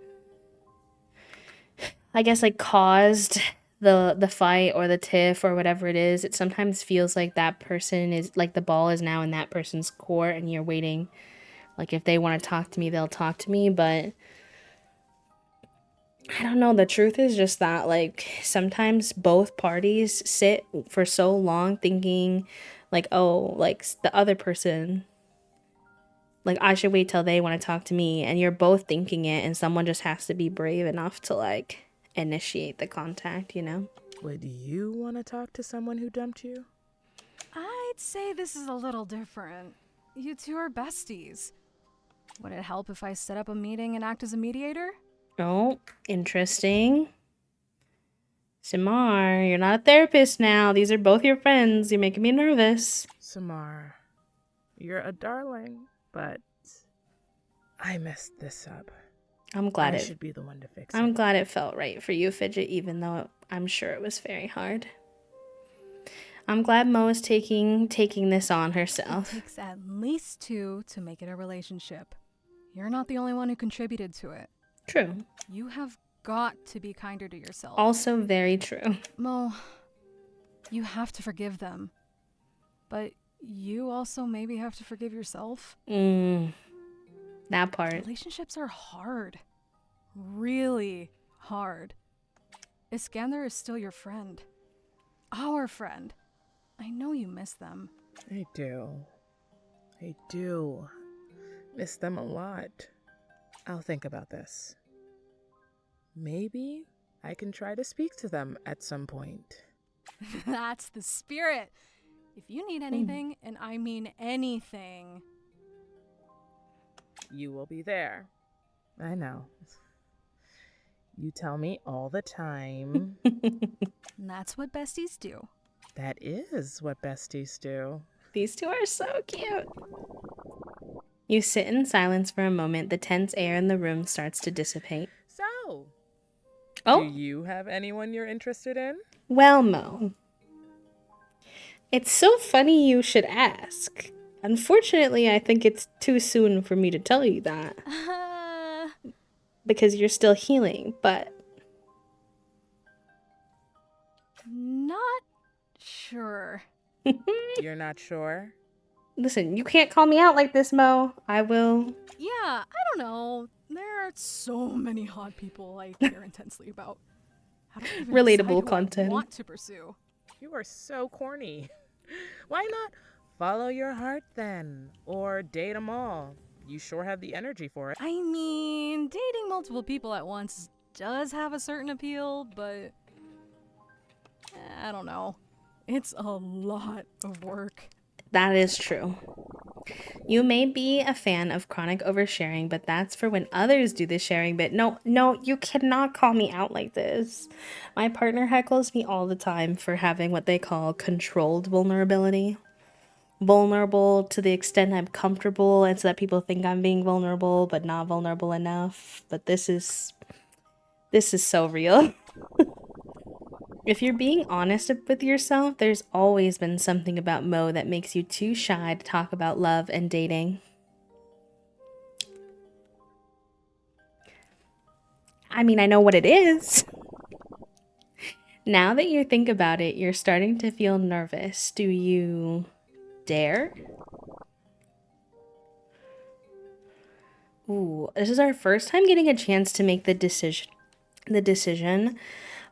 I guess, like caused the fight or the tiff or whatever it is, it sometimes feels like that person is like the ball is now in that person's court and you're waiting. Like if they want to talk to me, they'll talk to me, but I don't know. The truth is just that, like, sometimes both parties sit for so long thinking, like, oh, like, the other person, like, I should wait till they want to talk to me. And you're both thinking it, and someone just has to be brave enough to, like, initiate the contact, you know? Would you want to talk to someone who dumped you? I'd say this is a little different. You two are besties. Would it help if I set up a meeting and act as a mediator? Oh, interesting. Samar, you're not a therapist now. These are both your friends. You're making me nervous. Samar, you're a darling, but I messed this up. I'm glad I should be the one to fix it. I'm glad it felt right for you, Fidget, even though I'm sure it was very hard. I'm glad Mo is taking this on herself. It takes at least two to make it a relationship. You're not the only one who contributed to it. True. You have got to be kinder to yourself. Also very true. Mo, you have to forgive them. But you also maybe have to forgive yourself. That part. Relationships are hard. Really hard. Iskander is still your friend. Our friend. I know you miss them. I do. I do. Miss them a lot. I'll think about this. Maybe I can try to speak to them at some point. That's the spirit. If you need anything, and I mean anything, you will be there. I know. You tell me all the time. That's what besties do. That is what besties do. These two are so cute. You sit in silence for a moment. The tense air in the room starts to dissipate. So, Oh, Do you have anyone you're interested in? well, Mo. It's so funny you should ask. Unfortunately, I think it's too soon for me to tell you that because you're still healing, but Not sure. You're not sure? listen, you can't call me out like this, Mo. I will. Yeah, I don't know. There are so many hot people I care intensely about. How do I even Relatable decide who I content. want to pursue? You are so corny. Why not follow your heart then? Or date them all? You sure have the energy for it. I mean, dating multiple people at once does have a certain appeal, but I don't know. It's a lot of work. That is true. You may be a fan of chronic oversharing, but that's for when others do the sharing bit. No, you cannot call me out like this. My partner heckles me all the time for having what they call controlled vulnerability. Vulnerable to the extent I'm comfortable, and so that people think I'm being vulnerable, but not vulnerable enough. But this is so real. If you're being honest with yourself, there's always been something about Mo that makes you too shy to talk about love and dating. I mean, I know what it is. Now that you think about it, you're starting to feel nervous. Do you dare? Ooh, this is our first time getting a chance to make the decision.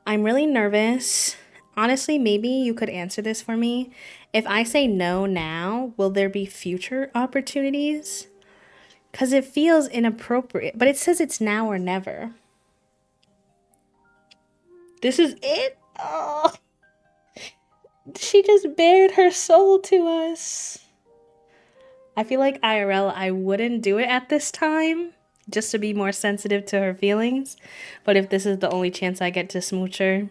I'm really nervous. Honestly, maybe you could answer this for me. If I say no now, will there be future opportunities? Because it feels inappropriate, but it says it's now or never. This is it? Oh. She just bared her soul to us. I feel like IRL, I wouldn't do it at this time, just to be more sensitive to her feelings. But if this is the only chance I get to smooch her,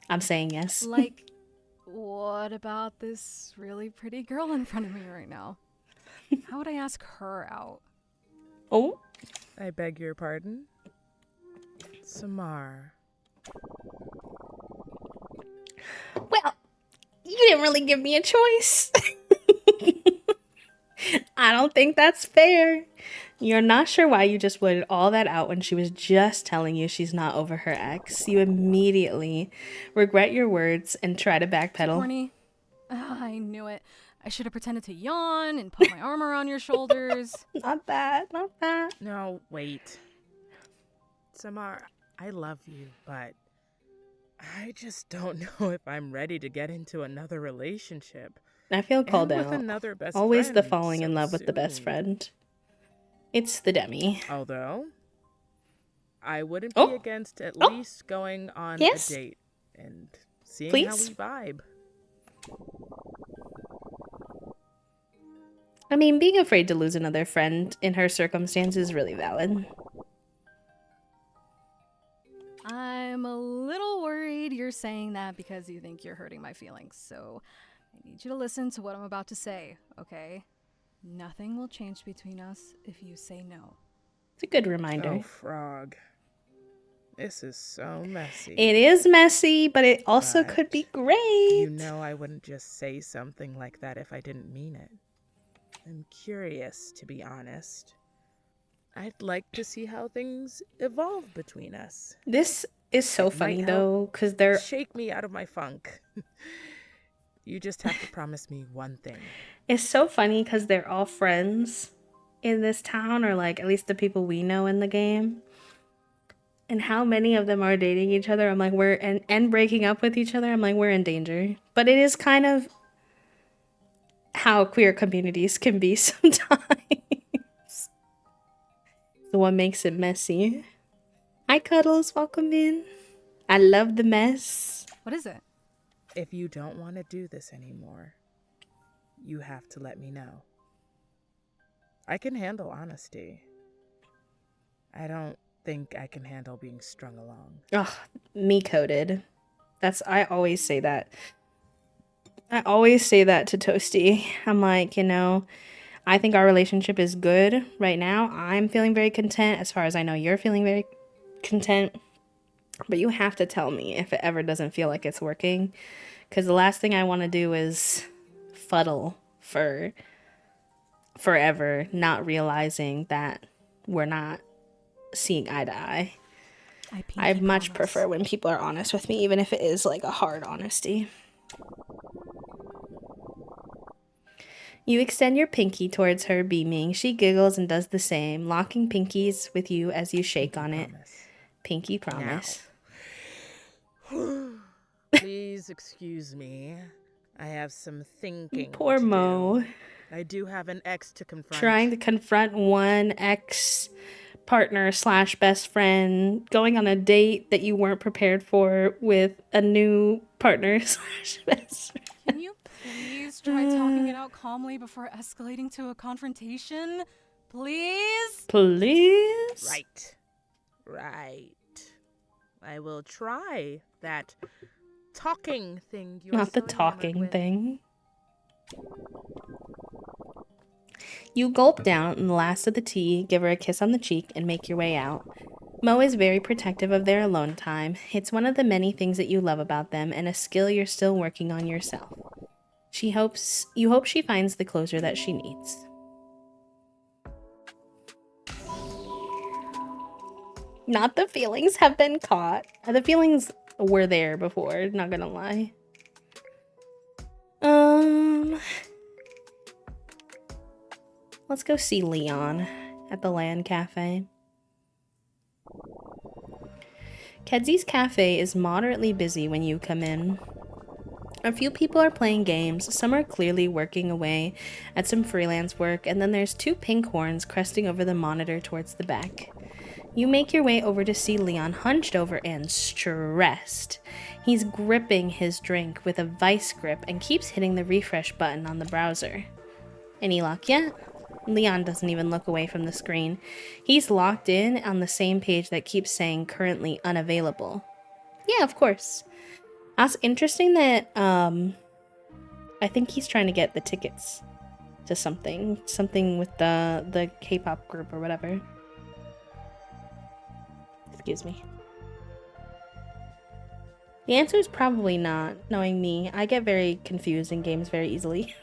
I'm saying yes. Like, what about this really pretty girl in front of me right now? How would I ask her out? Oh? I beg your pardon? Samar. Well, you didn't really give me a choice. I don't think that's fair. You're not sure why you just blurted all that out when she was just telling you she's not over her ex. You immediately regret your words and try to backpedal. Corny. I knew it. I should have pretended to yawn and put my arm around your shoulders. Not that. No, wait. Samar, I love you, but I just don't know if I'm ready to get into another relationship. I feel called And out. with another best Always the friend falling in so love with the best soon. friend. It's the Demi. Although, I wouldn't Oh. be against at Oh. least going on Yes. a date and seeing Please. how we vibe. I mean, being afraid to lose another friend in her circumstances is really valid. I'm a little worried you're saying that because you think you're hurting my feelings, so I need you to listen to what I'm about to say, okay? Nothing will change between us if you say no. It's a good reminder. Oh, frog. This is so messy. It is messy, but it also But could be great. You know I wouldn't just say something like that if I didn't mean it. I'm curious, to be honest. I'd like to see how things evolve between us. This is so It might funny help though, because they're Shake me out of my funk. You just have to promise me one thing. it's so funny because they're all friends in this town, or like at least the people we know in the game. And how many of them are dating each other? I'm like, and breaking up with each other. I'm like, we're in danger. But it is kind of how queer communities can be sometimes. So what makes it messy? Hi, Cuddles. Welcome in. I love the mess. What is it? If you don't want to do this anymore, you have to let me know. I can handle honesty. I don't think I can handle being strung along. Ugh, me coded. I always say that. I always say that to Toasty. I'm like, I think our relationship is good right now. I'm feeling very content. As far as I know, you're feeling very content. But you have to tell me if it ever doesn't feel like it's working. Because the last thing I want to do is fuddle for forever, not realizing that we're not seeing eye to eye. I much prefer when people are honest with me, even if it is like a hard honesty. You extend your pinky towards her, beaming. She giggles and does the same, locking pinkies with you as you shake on it. Pinky promise. Please excuse me. I have some thinking. Poor to Mo. do. I do have an ex to confront. Trying to confront one ex partner / best friend, going on a date that you weren't prepared for with a new partner / best friend. Can you please try talking it out calmly before escalating to a confrontation? Please? Please? Right. I will try that talking thing you're Not the so enamored talking with. thing. You gulp down the last of the tea, give her a kiss on the cheek, and make your way out. Mo is very protective of their alone time. It's one of the many things that you love about them, and a skill you're still working on yourself. You hope she finds the closure that she needs. Not the feelings have been caught. The feelings were there before, not gonna lie. Let's go see Leon at the Land Cafe. Kedsy's cafe is moderately busy when you come in. A few people are playing games, some are clearly working away at some freelance work, and then there's 2 pink horns cresting over the monitor towards the back. You make your way over to see Leon hunched over and stressed. He's gripping his drink with a vice grip and keeps hitting the refresh button on the browser. Any luck yet? Leon doesn't even look away from the screen. He's locked in on the same page that keeps saying currently unavailable. Yeah, of course. That's interesting that I think he's trying to get the tickets to something with the K-pop group or whatever. Excuse me. The answer is probably not, knowing me. I get very confused in games very easily.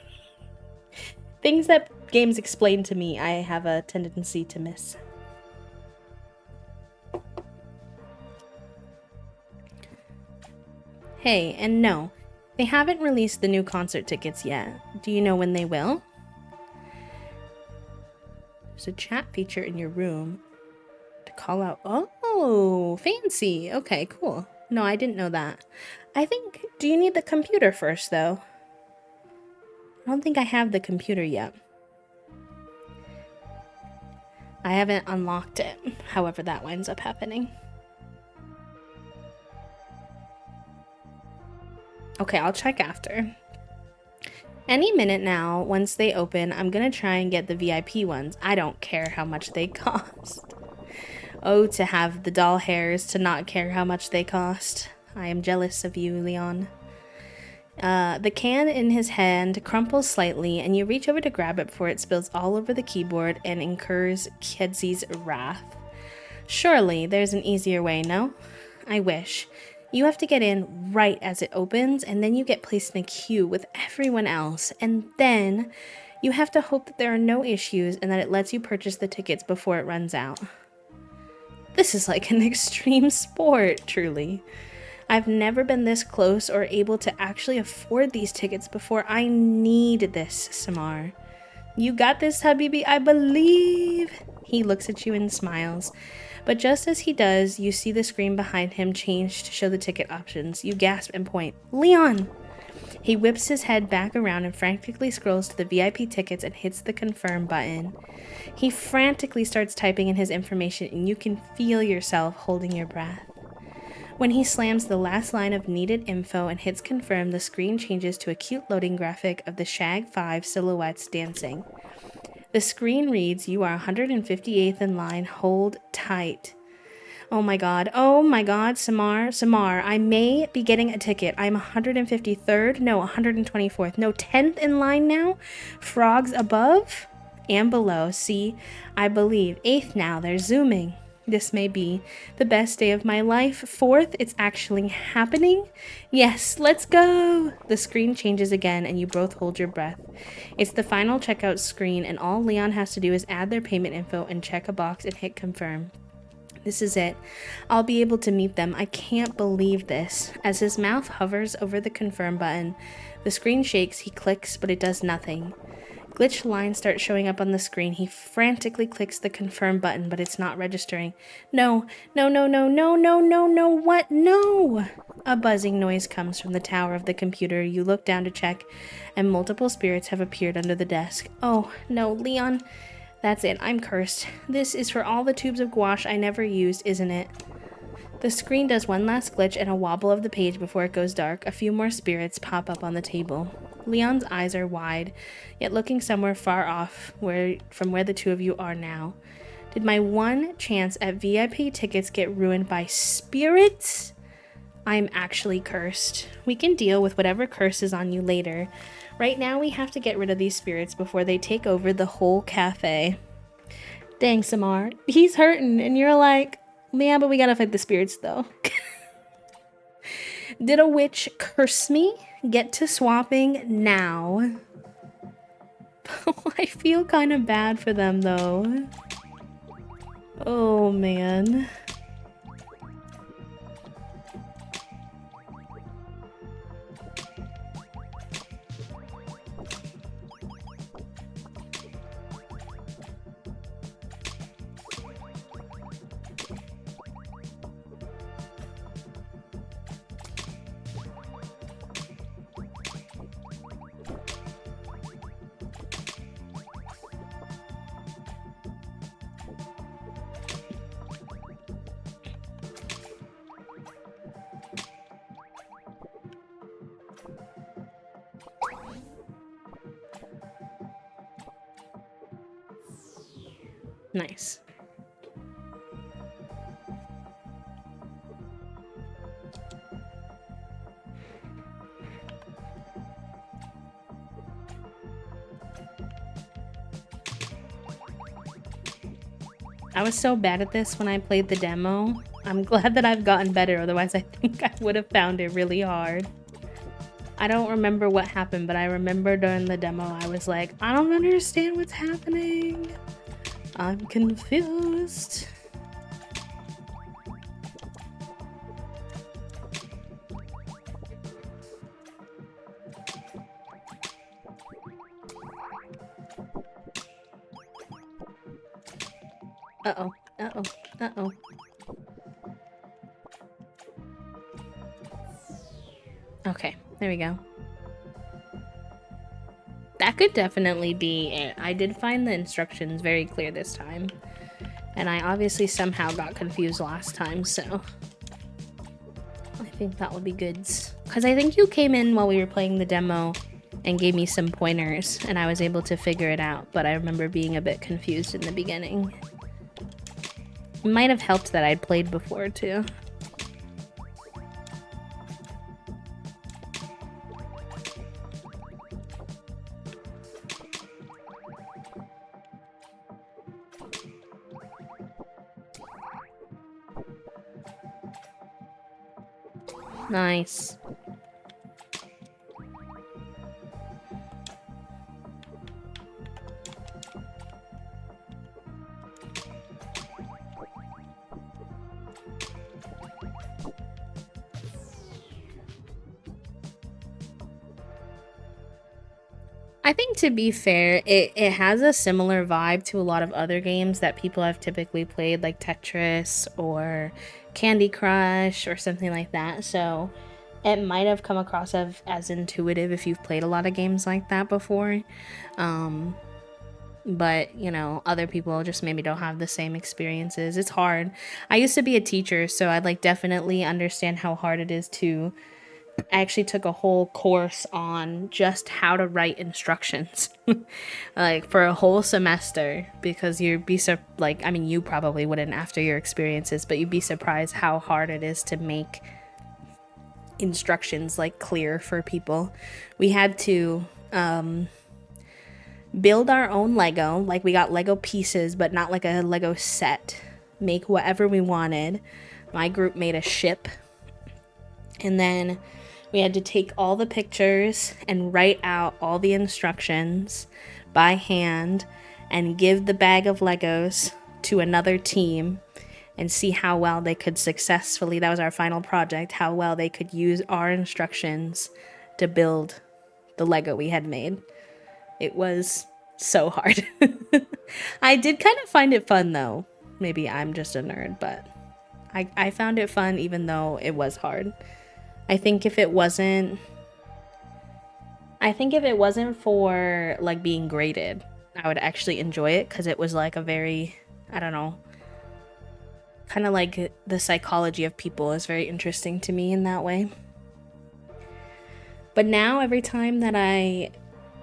Things that games explain to me, I have a tendency to miss. Hey, and no, they haven't released the new concert tickets yet. Do you know when they will? There's a chat feature in your room to call out. Oh, fancy. Okay, cool. No, I didn't know that. Do you need the computer first, though? I don't think I have the computer yet. I haven't unlocked it, however that winds up happening. Okay, I'll check after. Any minute now, once they open, I'm gonna try and get the VIP ones. I don't care how much they cost. Oh, to have the doll hairs to not care how much they cost. I am jealous of you, Leon. The can in his hand crumples slightly, and you reach over to grab it before it spills all over the keyboard and incurs Kedsy's wrath. Surely, there's an easier way, no? I wish. You have to get in right as it opens, and then you get placed in a queue with everyone else, and then you have to hope that there are no issues and that it lets you purchase the tickets before it runs out. This is like an extreme sport, truly. I've never been this close or able to actually afford these tickets before. I need this, Samar. You got this, Habibi, I believe. He looks at you and smiles. But just as he does, you see the screen behind him change to show the ticket options. You gasp and point. Leon! He whips his head back around and frantically scrolls to the VIP tickets and hits the confirm button. He frantically starts typing in his information, and you can feel yourself holding your breath. When he slams the last line of needed info and hits confirm, the screen changes to a cute loading graphic of the Shag 5 silhouettes dancing. The screen reads, "You are 158th in line, hold tight." Oh my god, Samar, I may be getting a ticket. I'm 153rd, no, 124th, no, 10th in line now? Frogs above and below, see, I believe. 8th now, they're zooming. This may be the best day of my life. Fourth, it's actually happening. Yes, let's go. The screen changes again and you both hold your breath. It's the final checkout screen and all Leon has to do is add their payment info and check a box and hit confirm. This is it. I'll be able to meet them. I can't believe this. As his mouth hovers over the confirm button, the screen shakes, he clicks, but it does nothing. Glitch lines start showing up on the screen. He frantically clicks the confirm button, but it's not registering. No, no, no, no, no, no, no, no, what? No! A buzzing noise comes from the tower of the computer. You look down to check, and multiple spirits have appeared under the desk. Oh, no, Leon. That's it, I'm cursed. This is for all the tubes of gouache I never used, isn't it? The screen does one last glitch and a wobble of the page before it goes dark. A few more spirits pop up on the table. Leon's eyes are wide, yet looking somewhere far off from where the two of you are now. Did my one chance at VIP tickets get ruined by spirits? I'm actually cursed. We can deal with whatever curse is on you later. Right now we have to get rid of these spirits before they take over the whole cafe. Dang, Samar. He's hurting and you're like, yeah, but we gotta fight the spirits though. Did a witch curse me? Get to swapping now. I feel kind of bad for them though. Oh man. Nice. I was so bad at this when I played the demo. I'm glad that I've gotten better, otherwise I think I would have found it really hard. I don't remember what happened, but I remember during the demo I was like, I don't understand what's happening. I'm confused. Uh-oh, uh-oh, uh-oh. Okay, there we go. That could definitely be it. I did find the instructions very clear this time. And I obviously somehow got confused last time, so... I think that would be goods. Because I think you came in while we were playing the demo and gave me some pointers, and I was able to figure it out, but I remember being a bit confused in the beginning. It might have helped that I'd played before, too. Nice. I think, to be fair, it has a similar vibe to a lot of other games that people have typically played, like Tetris or Candy Crush or something like that. So it might have come across as intuitive if you've played a lot of games like that before. But, you know, other people just maybe don't have the same experiences. It's hard. I used to be a teacher, so I definitely understand how hard it is to... I actually took a whole course on just how to write instructions, like for a whole semester, because you'd be I mean, you probably wouldn't after your experiences, but you'd be surprised how hard it is to make instructions clear for people. We had to build our own Lego, we got Lego pieces, but not like a Lego set. make whatever we wanted. My group made a ship. And then we had to take all the pictures and write out all the instructions by hand and give the bag of Legos to another team and see how well they could successfully, that was our final project, how well they could use our instructions to build the Lego we had made. It was so hard. I did kind of find it fun though. Maybe I'm just a nerd, but I found it fun even though it was hard. I think if it wasn't for like being graded, I would actually enjoy it because it was like a very, I don't know, kind of like the psychology of people is very interesting to me in that way. But now every time that I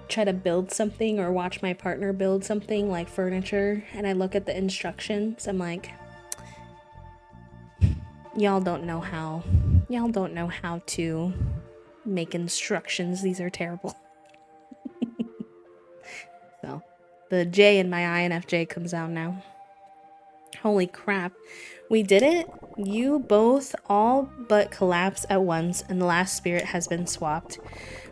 try to build something or watch my partner build something like furniture and I look at the instructions, I'm like, y'all don't know how to make instructions. These are terrible. So the J in my INFJ comes out now. Holy crap. We did it. You both all but collapse at once and the last spirit has been swapped.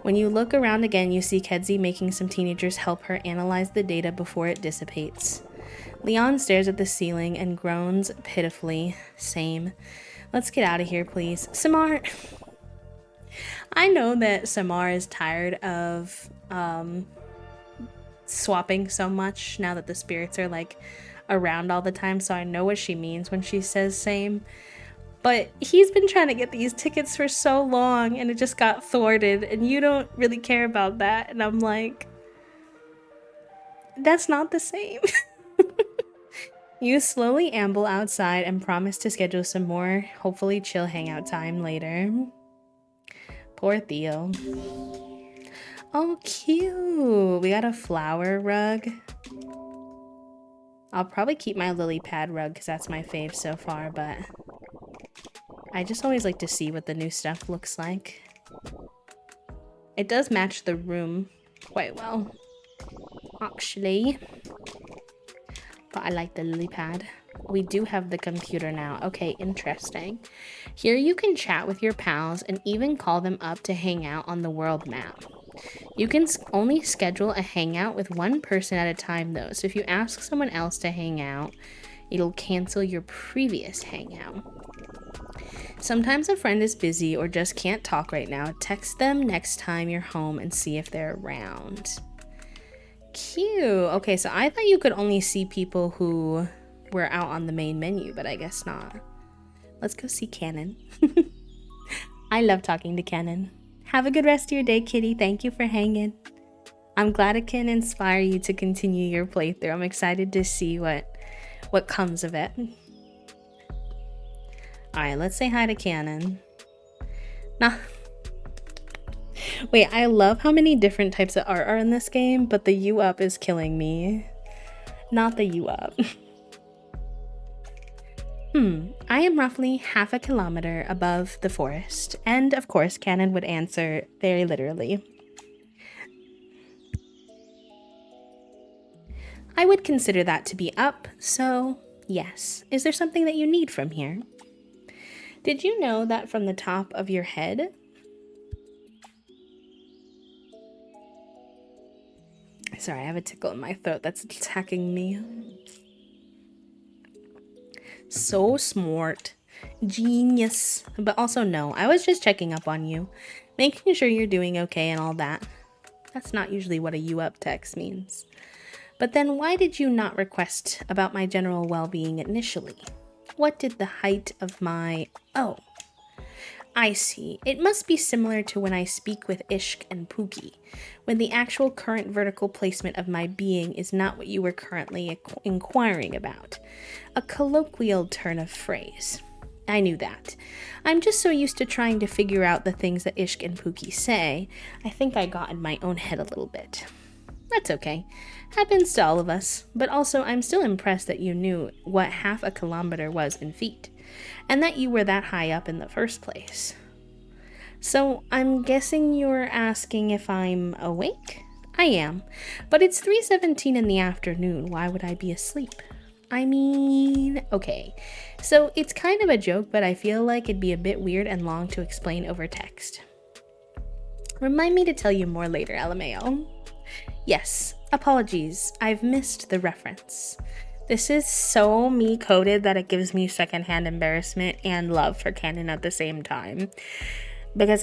When you look around again, you see Kedzie making some teenagers help her analyze the data before it dissipates. Leon stares at the ceiling and groans pitifully. Same. Let's get out of here, please. Samar. I know that Samar is tired of swapping so much now that the spirits are like around all the time, so I know what she means when she says same. But he's been trying to get these tickets for so long and it just got thwarted and you don't really care about that. And I'm like, that's not the same. You slowly amble outside and promise to schedule some more, hopefully chill hangout time later. Poor Theo. Oh, cute. We got a flower rug. I'll probably keep my lily pad rug because that's my fave so far, but I just always like to see what the new stuff looks like. It does match the room quite well, actually. But I like the lily pad. We do have the computer now. Okay, interesting. Here you can chat with your pals and even call them up to hang out on the world map. You can only schedule a hangout with one person at a time though, so if you ask someone else to hang out, it'll cancel your previous hangout. Sometimes a friend is busy or just can't talk right now. Text them next time you're home and see if they're around. Cute. Okay, so I thought you could only see people who were out on the main menu, but I guess not. Let's go see Cannon. I love talking to Cannon. Have a good rest of your day, kitty. Thank you for hanging. I'm glad it can inspire you to continue your playthrough. I'm excited to see what comes of it. Alright, let's say hi to Cannon. Nah. Wait, I love how many different types of art are in this game, but the U up is killing me. Not the U up. I am roughly half a kilometer above the forest, and of course Cannon would answer very literally. I would consider that to be up, so yes. Is there something that you need from here? Did you know that from the top of your head? Sorry, I have a tickle in my throat that's attacking me. So smart. Genius. But also no, I was just checking up on you. Making sure you're doing okay and all that. That's not usually what a you up text means. But then why did you not request about my general well-being initially? What did the height of my... Oh, I see. It must be similar to when I speak with Ishk and Pookie, when the actual current vertical placement of my being is not what you were currently inquiring about. A colloquial turn of phrase. I knew that. I'm just so used to trying to figure out the things that Ishk and Pookie say, I think I got in my own head a little bit. That's okay. Happens to all of us, but also I'm still impressed that you knew what half a kilometer was in feet, and that you were that high up in the first place. So I'm guessing you're asking if I'm awake? I am, but it's 3:17 in the afternoon. Why would I be asleep? I mean, okay. So it's kind of a joke, but I feel like it'd be a bit weird and long to explain over text. Remind me to tell you more later, LMAO. Yes, apologies. I've missed the reference. This is so me coded that it gives me secondhand embarrassment and love for canon at the same time. Because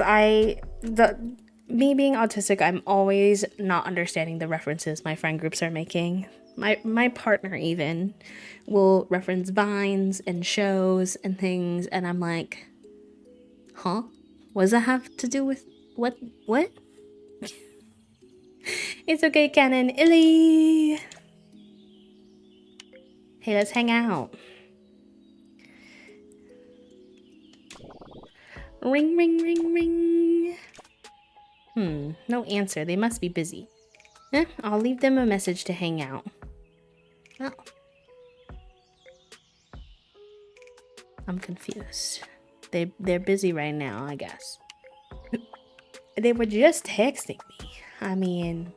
me being autistic, I'm always not understanding the references my friend groups are making. My partner even will reference vines and shows and things, and I'm like, huh? What does that have to do with what? It's okay, Canon. Illy! Hey, let's hang out. Ring, ring, ring, ring. No answer. They must be busy. I'll leave them a message to hang out. Oh. I'm confused. They're busy right now, I guess. They were just texting me. I mean,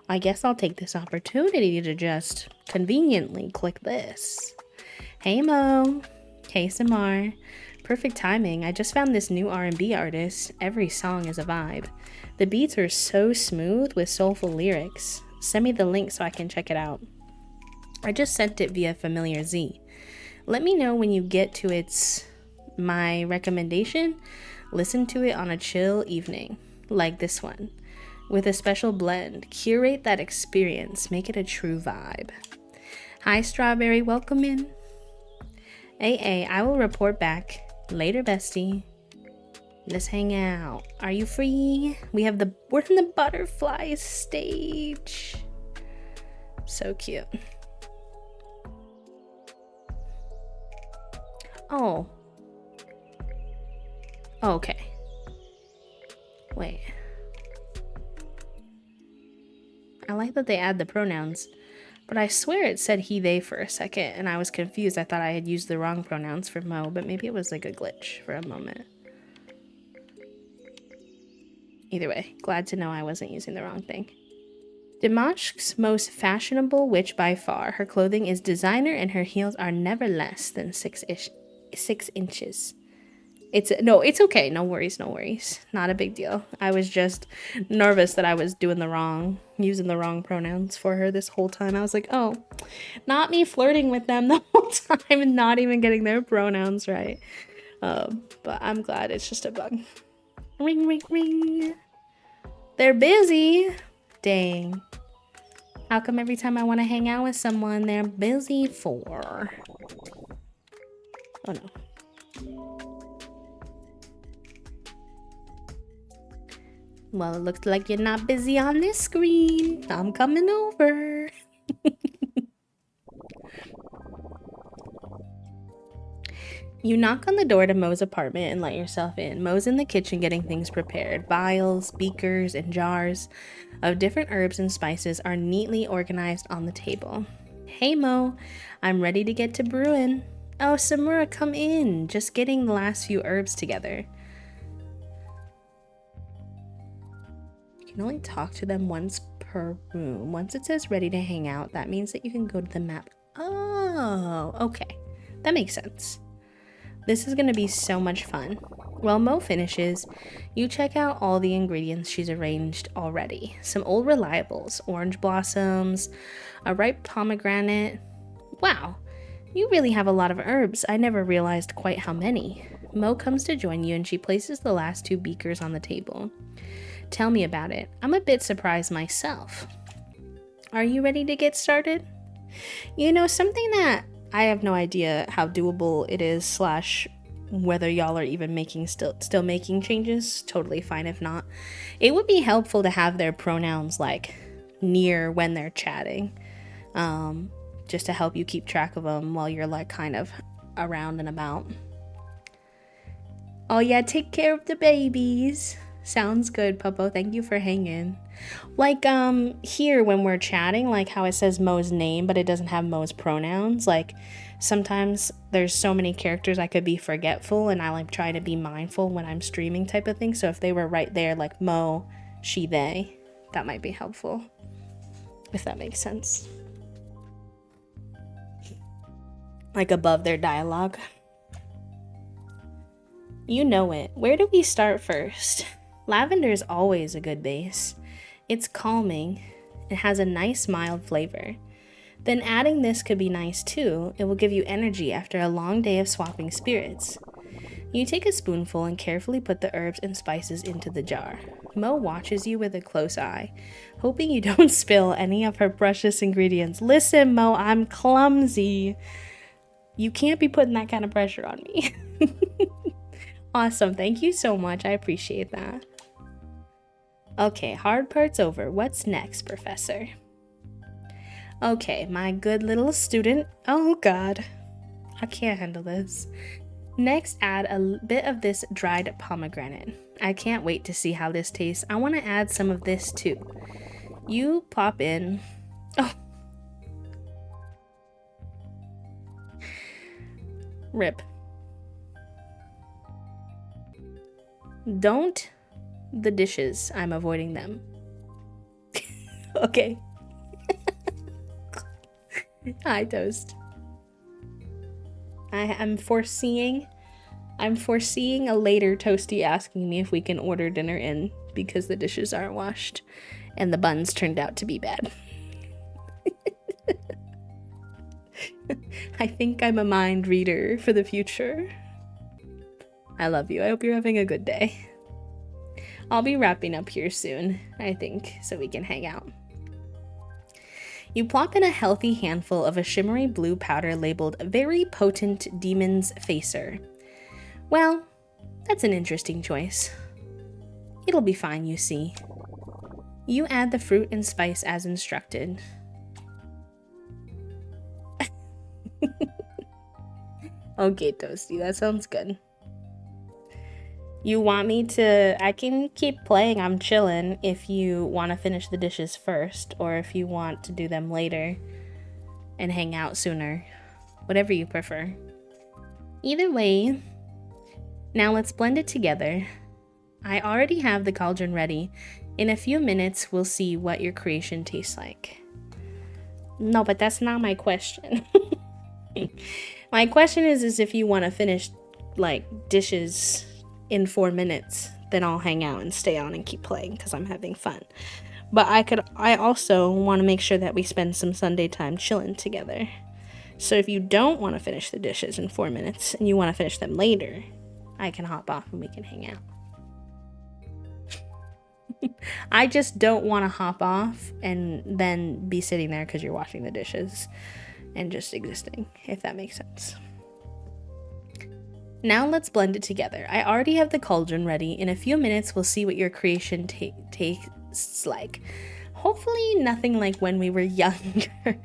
I guess I'll take this opportunity to just conveniently click this. Hey Mo. Hey Samar. Perfect timing. I just found this new R&B artist. Every song is a vibe. The beats are so smooth with soulful lyrics. Send me the link so I can check it out. I just sent it via Familiar Z. Let me know when you get to my recommendation. Listen to it on a chill evening, like this one, with a special blend. Curate that experience. Make it a true vibe. Hi, Strawberry. Welcome in. AA, I will report back. Later, bestie. Let's hang out. Are you free? We're in the butterfly stage. So cute. Oh. Okay. Wait. I like that they add the pronouns, but I swear it said he, they for a second, and I was confused. I thought I had used the wrong pronouns for Mo, but maybe it was like a glitch for a moment. Either way, glad to know I wasn't using the wrong thing. Dimashq's most fashionable witch by far. Her clothing is designer and her heels are never less than 6 inches. It's okay. No worries. Not a big deal. I was just nervous that I was using the wrong pronouns for her this whole time. I was like, oh, not me flirting with them the whole time and not even getting their pronouns right. But I'm glad it's just a bug. Ring, ring, ring. They're busy. Dang. How come every time I want to hang out with someone, they're busy for? Oh no. Well, it looks like you're not busy on this screen. I'm coming over. You knock on the door to Mo's apartment and let yourself in. Mo's in the kitchen getting things prepared. Vials, beakers, and jars of different herbs and spices are neatly organized on the table. Hey Mo, I'm ready to get to brewing. Oh, Samura, come in. Just getting the last few herbs together. You can only talk to them once per room. Once it says ready to hang out, that means that you can go to the map. Oh, okay. That makes sense. This is going to be so much fun. While Mo finishes, you check out all the ingredients she's arranged already. Some old reliables, orange blossoms, a ripe pomegranate. Wow, you really have a lot of herbs. I never realized quite how many. Mo comes to join you and she places the last 2 beakers on the table. Tell me about it. I'm a bit surprised myself. Are you ready to get started? You know, something that I have no idea how doable it is / whether y'all are even still making changes. Totally fine if not. It would be helpful to have their pronouns like near when they're chatting, just to help you keep track of them while you're like kind of around and about. Oh yeah, take care of the babies. Sounds good, Popo. Thank you for hanging. Like, here when we're chatting, like how it says Mo's name, but it doesn't have Mo's pronouns. Like, sometimes there's so many characters I could be forgetful, and I like try to be mindful when I'm streaming type of thing. So if they were right there, like Mo, she, they, that might be helpful. If that makes sense. like above their dialogue. You know it. Where do we start first? Lavender is always a good base. It's calming. It has a nice mild flavor. Then adding this could be nice too. It will give you energy after a long day of swapping spirits. You take a spoonful and carefully put the herbs and spices into the jar. Mo watches you with a close eye, hoping you don't spill any of her precious ingredients. Listen, Mo, I'm clumsy. You can't be putting that kind of pressure on me. Awesome, thank you so much. I appreciate that. Okay, hard part's over. What's next, Professor? Okay, my good little student. Oh god, I can't handle this. Next, add a bit of this dried pomegranate. I can't wait to see how this tastes. I want to add some of this too. You pop in. Oh. Rip. Don't the dishes. I'm avoiding them. Okay. Hi, Toast. I'm foreseeing a later Toasty asking me if we can order dinner in because the dishes aren't washed and the buns turned out to be bad. I think I'm a mind reader for the future. I love you. I hope you're having a good day. I'll be wrapping up here soon, I think, so we can hang out. You plop in a healthy handful of a shimmery blue powder labeled Very Potent Demon's Facer. Well, that's an interesting choice. It'll be fine, you see. You add the fruit and spice as instructed. Okay, Toasty, that sounds good. You want me to... I can keep playing, I'm chilling, if you want to finish the dishes first, or if you want to do them later and hang out sooner. Whatever you prefer. Either way, now let's blend it together. I already have the cauldron ready. In a few minutes, we'll see what your creation tastes like. No, but that's not my question. My question is if you want to finish, like, dishes in 4 minutes, then I'll hang out and stay on and keep playing because I'm having fun. But I also want to make sure that we spend some Sunday time chilling together. So if you don't want to finish the dishes in 4 minutes and you want to finish them later, I can hop off and we can hang out. I just don't want to hop off and then be sitting there because you're washing the dishes and just existing, if that makes sense. Now let's blend it together. I already have the cauldron ready. In a few minutes, we'll see what your creation tastes like. Hopefully nothing like when we were younger.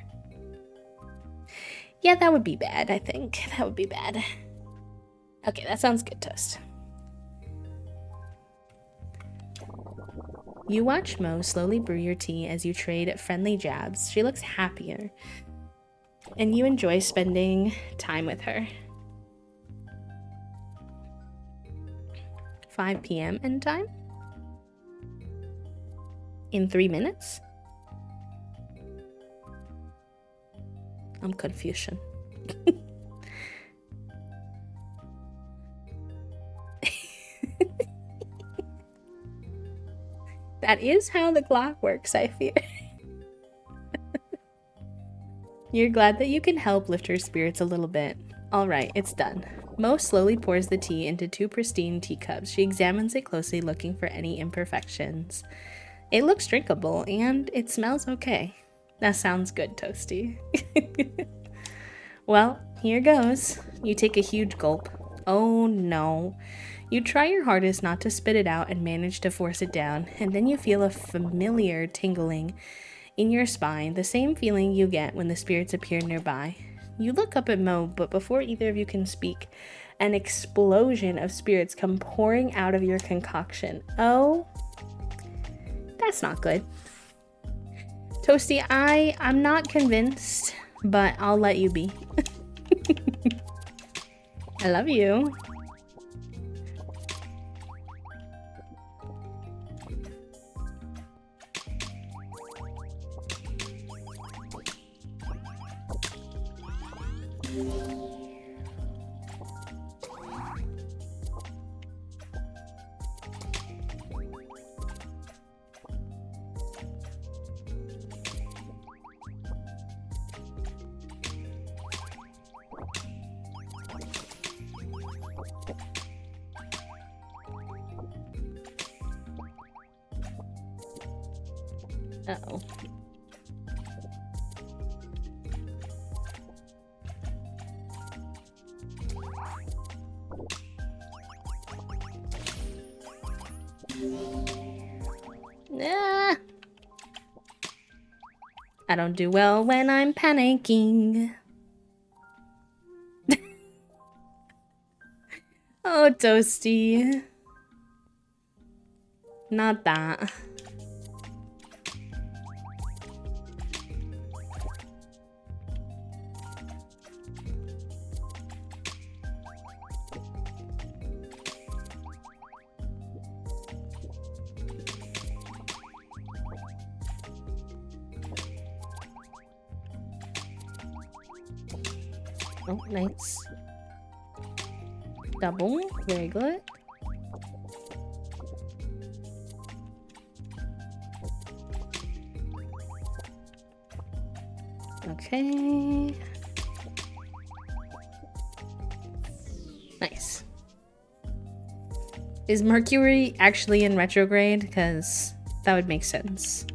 Yeah, that would be bad, I think. That would be bad. Okay, that sounds good, Toast. You watch Mo slowly brew your tea as you trade friendly jabs. She looks happier, and you enjoy spending time with her. 5 p.m. end time? In 3 minutes? I'm Confucian. That is how the clock works, I fear. You're glad that you can help lift her spirits a little bit. Alright, it's done. Mo slowly pours the tea into 2 pristine teacups. She examines it closely, looking for any imperfections. It looks drinkable, and it smells okay. That sounds good, Toasty. Well, here goes. You take a huge gulp. Oh no. You try your hardest not to spit it out and manage to force it down, and then you feel a familiar tingling in your spine, the same feeling you get when the spirits appear nearby. You look up at Mo, but before either of you can speak, an explosion of spirits come pouring out of your concoction. Oh, that's not good. Toasty, I'm not convinced, but I'll let you be. I love you. Uh-oh. Ah. I don't do well when I'm panicking. Oh, Toasty. Not that. Oh, nice. Double, very good. Okay. Nice. Is Mercury actually in retrograde? Because that would make sense.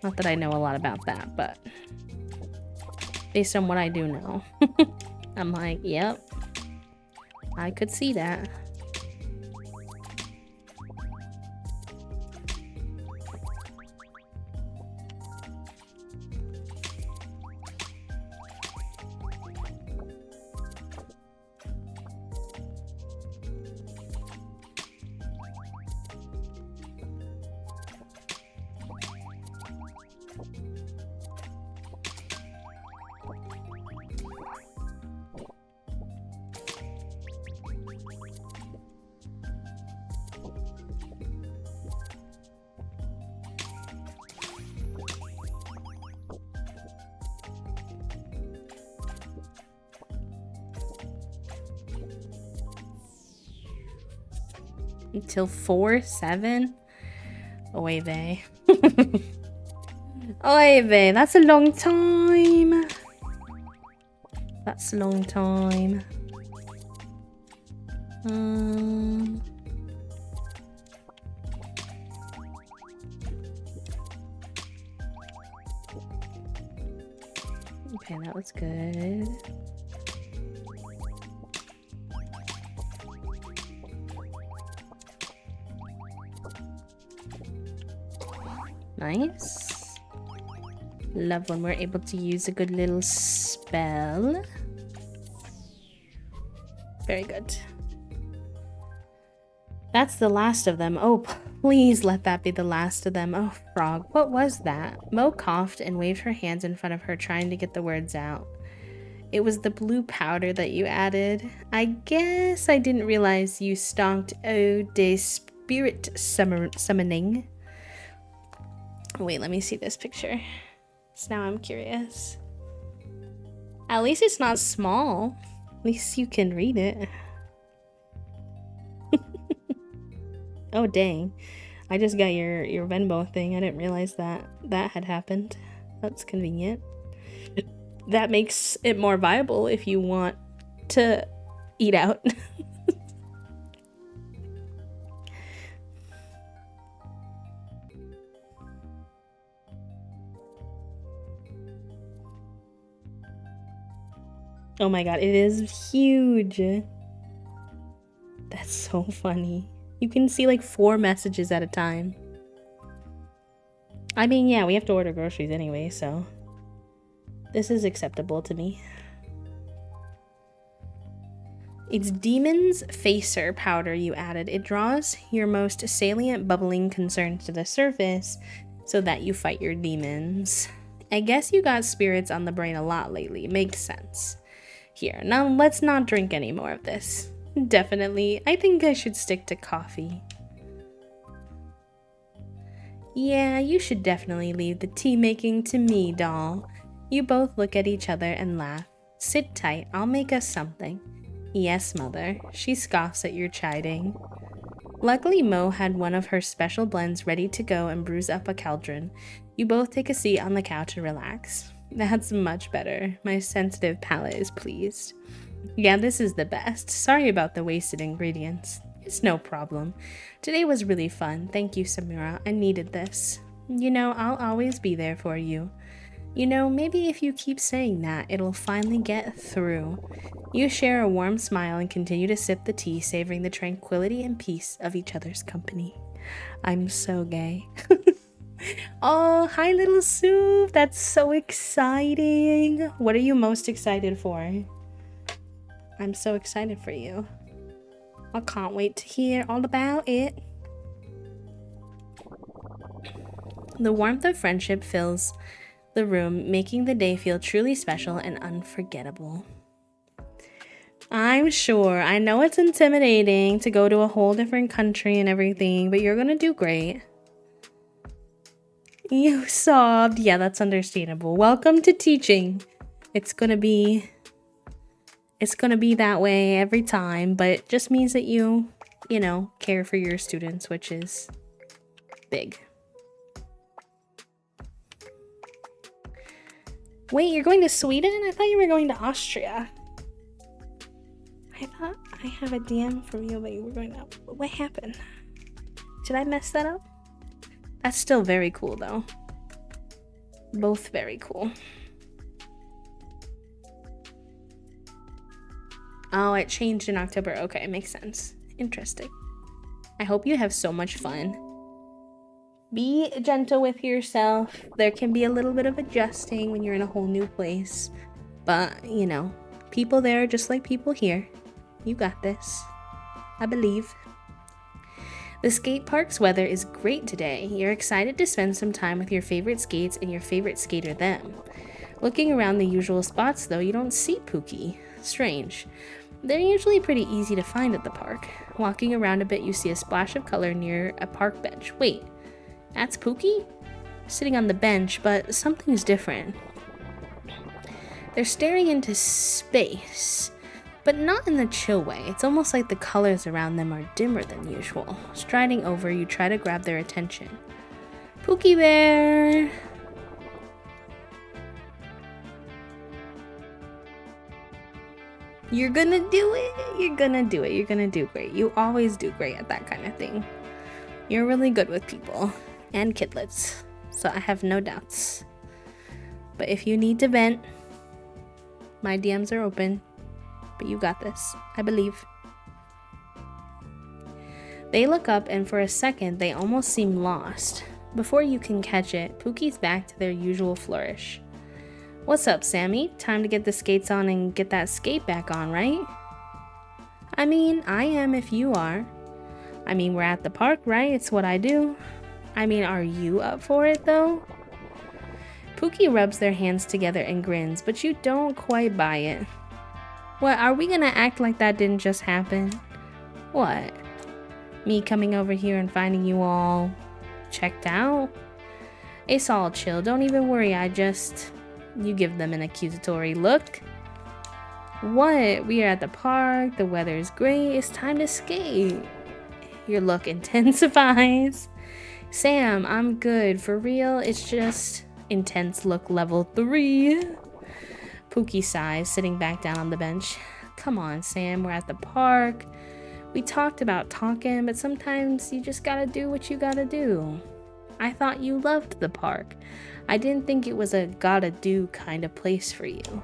Not that I know a lot about that, but based on what I do know, I'm like, yep, I could see that. Until 4-7? Oy vey. Oy vey, that's a long time. That's a long time. Okay, that was good. Nice. Love when we're able to use a good little spell. Very good. That's the last of them. Oh, please let that be the last of them. Oh, Frog, what was that? Mo coughed and waved her hands in front of her, trying to get the words out. It was the blue powder that you added. I guess I didn't realize you stonked Eau de Spirit summoning. Wait, let me see this picture. So now I'm curious. At least it's not small. At least you can read it. Oh, dang. I just got your Venmo thing. I didn't realize that had happened. That's convenient. That makes it more viable if you want to eat out. Oh my god, it is huge. That's so funny. You can see like 4 messages at a time. I mean, yeah, we have to order groceries anyway, so this is acceptable to me. It's Demon's Facer powder you added. It draws your most salient bubbling concerns to the surface so that you fight your demons. I guess you got spirits on the brain a lot lately. Makes sense. Here, now let's not drink any more of this. Definitely, I think I should stick to coffee. Yeah, you should definitely leave the tea making to me, doll. You both look at each other and laugh. Sit tight, I'll make us something. Yes, mother. She scoffs at your chiding. Luckily, Mo had one of her special blends ready to go and brews up a cauldron. You both take a seat on the couch and relax. That's much better. My sensitive palate is pleased. Yeah, this is the best. Sorry about the wasted ingredients. It's no problem. Today was really fun. Thank you, Samira. I needed this. You know, I'll always be there for you. You know, maybe if you keep saying that, it'll finally get through. You share a warm smile and continue to sip the tea, savoring the tranquility and peace of each other's company. I'm so gay. Oh, hi, little Sue. That's so exciting. What are you most excited for? I'm so excited for you. I can't wait to hear all about it. The warmth of friendship fills the room, making the day feel truly special and unforgettable. I'm sure. I know it's intimidating to go to a whole different country and everything, but you're gonna do great. You sobbed. Yeah, that's understandable. Welcome to teaching. It's gonna be that way every time, but it just means that you know, care for your students, which is big. Wait, you're going to Sweden? I thought you were going to Austria. I thought I have a DM from you that you were going to... What happened? Did I mess that up? That's still very cool, though. Both very cool. Oh, it changed in October. Okay, it makes sense. Interesting. I hope you have so much fun. Be gentle with yourself. There can be a little bit of adjusting when you're in a whole new place. But, you know, people there are just like people here. You got this. I believe. The skate park's weather is great today. You're excited to spend some time with your favorite skates and your favorite skater them. Looking around the usual spots, though, you don't see Pookie. Strange. They're usually pretty easy to find at the park. Walking around a bit, you see a splash of color near a park bench. Wait. That's Pookie? Sitting on the bench, but something's different. They're staring into space, but not in the chill way. It's almost like the colors around them are dimmer than usual. Striding over, you try to grab their attention. Pookie Bear! You're gonna do it! You're gonna do it. You're gonna do great. You always do great at that kind of thing. You're really good with people. And kidlets, so I have no doubts. But if you need to vent, my DMs are open, but you got this, I believe. They look up and for a second they almost seem lost. Before you can catch it, Pookie's back to their usual flourish. What's up, Sammy? Time to get the skates on and get that skate back on, right? I mean, I am if you are. I mean, we're at the park, right? It's what I do. I mean, are you up for it, though? Pookie rubs their hands together and grins, but you don't quite buy it. What, are we gonna act like that didn't just happen? What? Me coming over here and finding you all checked out? It's all chill, don't even worry, You give them an accusatory look. What? We are at the park, the weather is great, it's time to skate. Your look intensifies. Sam, I'm good. For real, it's just intense look level 3. Pookie sighs, sitting back down on the bench. Come on, Sam, we're at the park. We talked about talking, but sometimes you just gotta do what you gotta do. I thought you loved the park. I didn't think it was a gotta do kind of place for you.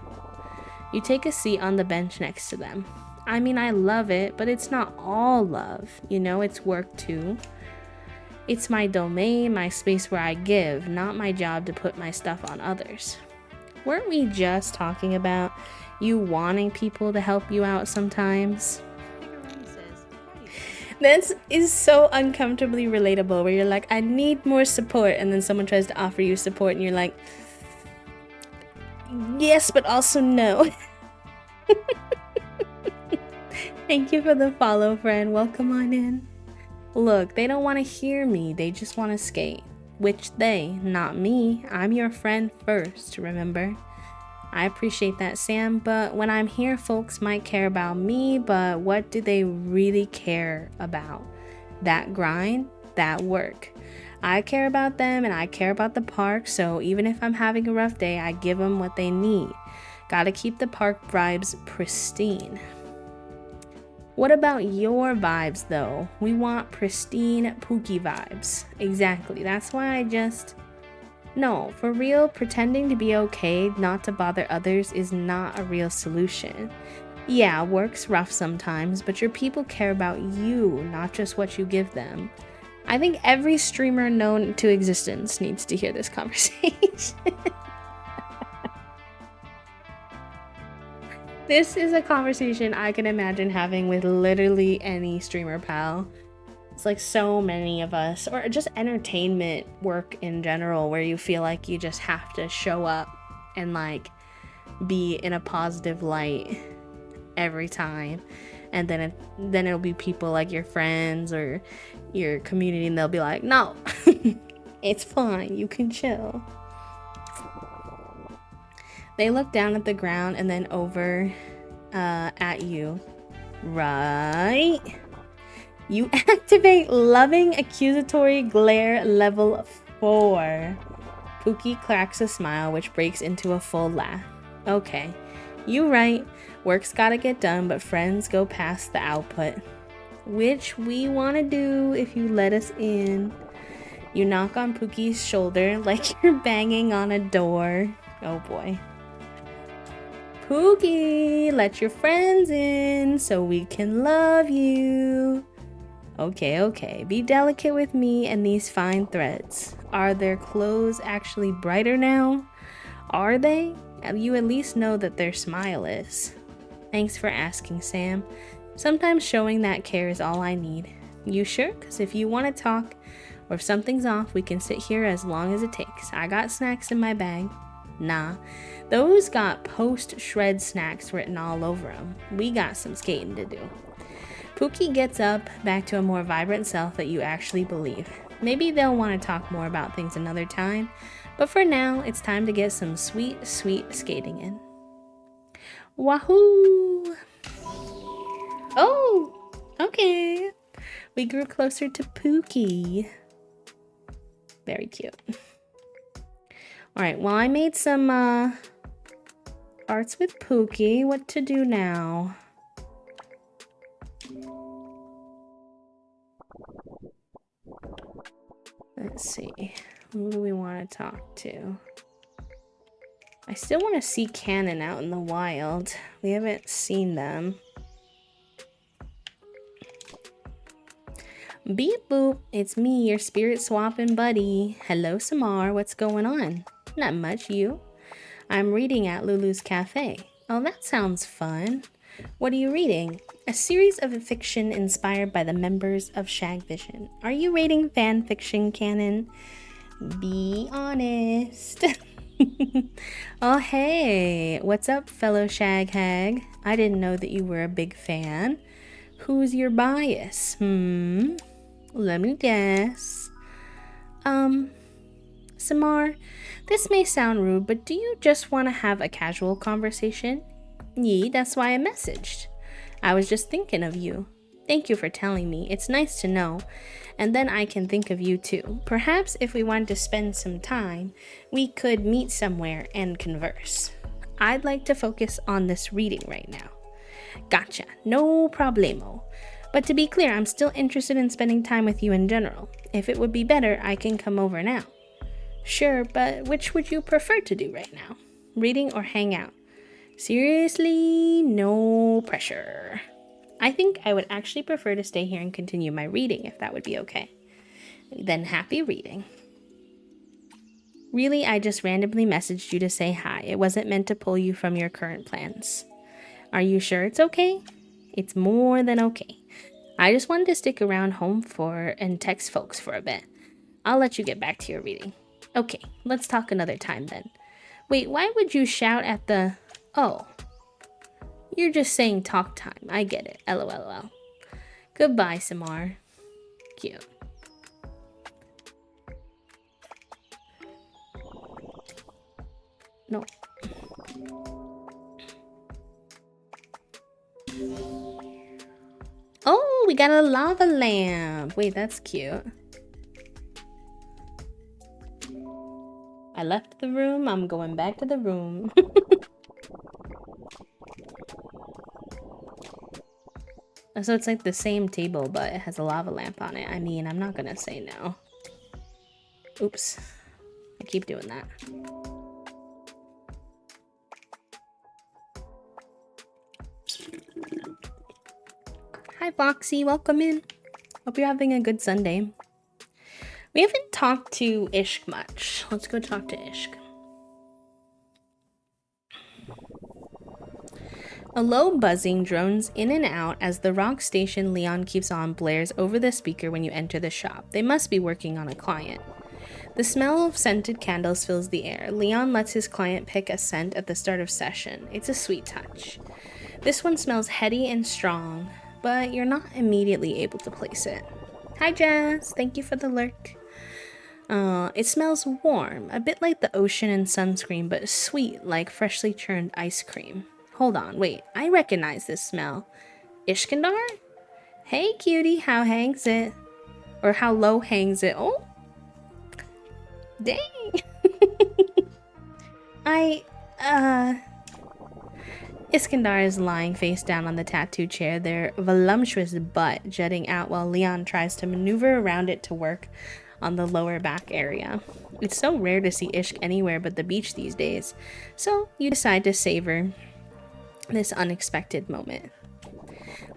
You take a seat on the bench next to them. I mean, I love it, but it's not all love. You know, it's work too. It's my domain, my space where I give, not my job to put my stuff on others. Weren't we just talking about you wanting people to help you out sometimes? This is so uncomfortably relatable where you're like, I need more support, and then someone tries to offer you support and you're like, yes, but also no. Thank you for the follow, friend. Welcome on in. Look, they don't want to hear me. They just want to skate. Which they, not me. I'm your friend first, remember? I appreciate that, Sam, but when I'm here, folks might care about me, but what do they really care about? That grind, that work. I care about them and I care about the park, so even if I'm having a rough day, I give them what they need. Gotta keep the park vibes pristine. What about your vibes, though? We want pristine Pookie vibes. Exactly, that's why I just... No, for real, pretending to be okay, not to bother others is not a real solution. Yeah, work's rough sometimes, but your people care about you, not just what you give them. I think every streamer known to existence needs to hear this conversation. This is a conversation I can imagine having with literally any streamer pal. It's like so many of us, or just entertainment work in general, where you feel like you just have to show up and like be in a positive light every time, and then it'll be people like your friends or your community, and they'll be like, no, it's fine, you can chill. They look down at the ground and then over at you. Right? You activate Loving Accusatory Glare level 4. Pookie cracks a smile, which breaks into a full laugh. Okay, you right. Work's gotta get done, but friends go past the output. Which we want to do if you let us in. You knock on Pookie's shoulder like you're banging on a door. Oh boy. Pookie, let your friends in so we can love you. Okay, be delicate with me and these fine threads. Are their clothes actually brighter now? Are they? You at least know that their smile is. Thanks for asking, Sam. Sometimes showing that care is all I need. You sure? Because if you want to talk, or if something's off, we can sit here as long as it takes. I got snacks in my bag. Nah, those got post-shred snacks written all over them. We got some skating to do. Pookie gets up, back to a more vibrant self that you actually believe. Maybe they'll want to talk more about things another time, but for now, it's time to get some sweet, sweet skating in. Wahoo! Oh, okay. We grew closer to Pookie. Very cute. Alright, well, I made some arts with Pookie. What to do now? Let's see. Who do we want to talk to? I still want to see Cannon out in the wild. We haven't seen them. Beep boop, it's me, your spirit swapping buddy. Hello, Samar, what's going on? Not much, you? I'm reading at Lulu's Cafe. Oh, that sounds fun. What are you reading? A series of fiction inspired by the members of Shag Vision. Are you reading fan fiction, Canon? Be honest. Oh, hey. What's up, fellow Shag Hag? I didn't know that you were a big fan. Who's your bias? Let me guess. Samar, this may sound rude, but do you just want to have a casual conversation? Yeah, that's why I messaged. I was just thinking of you. Thank you for telling me. It's nice to know. And then I can think of you too. Perhaps if we wanted to spend some time, we could meet somewhere and converse. I'd like to focus on this reading right now. Gotcha. No problemo. But to be clear, I'm still interested in spending time with you in general. If it would be better, I can come over now. Sure, but which would you prefer to do right now? Reading or hang out? Seriously, no pressure. I think I would actually prefer to stay here and continue my reading, if that would be okay. Then happy reading. Really, I just randomly messaged you to say hi. It wasn't meant to pull you from your current plans. Are you sure it's okay? It's more than okay. I just wanted to stick around home and text folks for a bit. I'll let you get back to your reading. Okay, let's talk another time then. Wait, why would you shout at the... Oh, you're just saying talk time. I get it. LOL. Goodbye, Samar. Cute. No. Oh, we got a lava lamp. Wait, that's cute. I left the room. I'm going back to the room. So it's like the same table, but it has a lava lamp on it. I mean, I'm not gonna say no. Oops. I keep doing that. Hi, Foxy. Welcome in. Hope you're having a good Sunday. We haven't talked to Ishk much. Let's go talk to Ishk. A low buzzing drones in and out as the rock station Leon keeps on blares over the speaker when you enter the shop. They must be working on a client. The smell of scented candles fills the air. Leon lets his client pick a scent at the start of session. It's a sweet touch. This one smells heady and strong, but you're not immediately able to place it. Hi, Jazz. Thank you for the lurk. It smells warm, a bit like the ocean and sunscreen, but sweet like freshly churned ice cream. Hold on, wait, I recognize this smell. Ishkandar? Hey, cutie, how hangs it? Or how low hangs it? Oh, dang. Iskandar is lying face down on the tattoo chair, their voluptuous butt jutting out while Leon tries to maneuver around it to work on the lower back area. It's so rare to see Ishk anywhere but the beach these days, so you decide to savor this unexpected moment.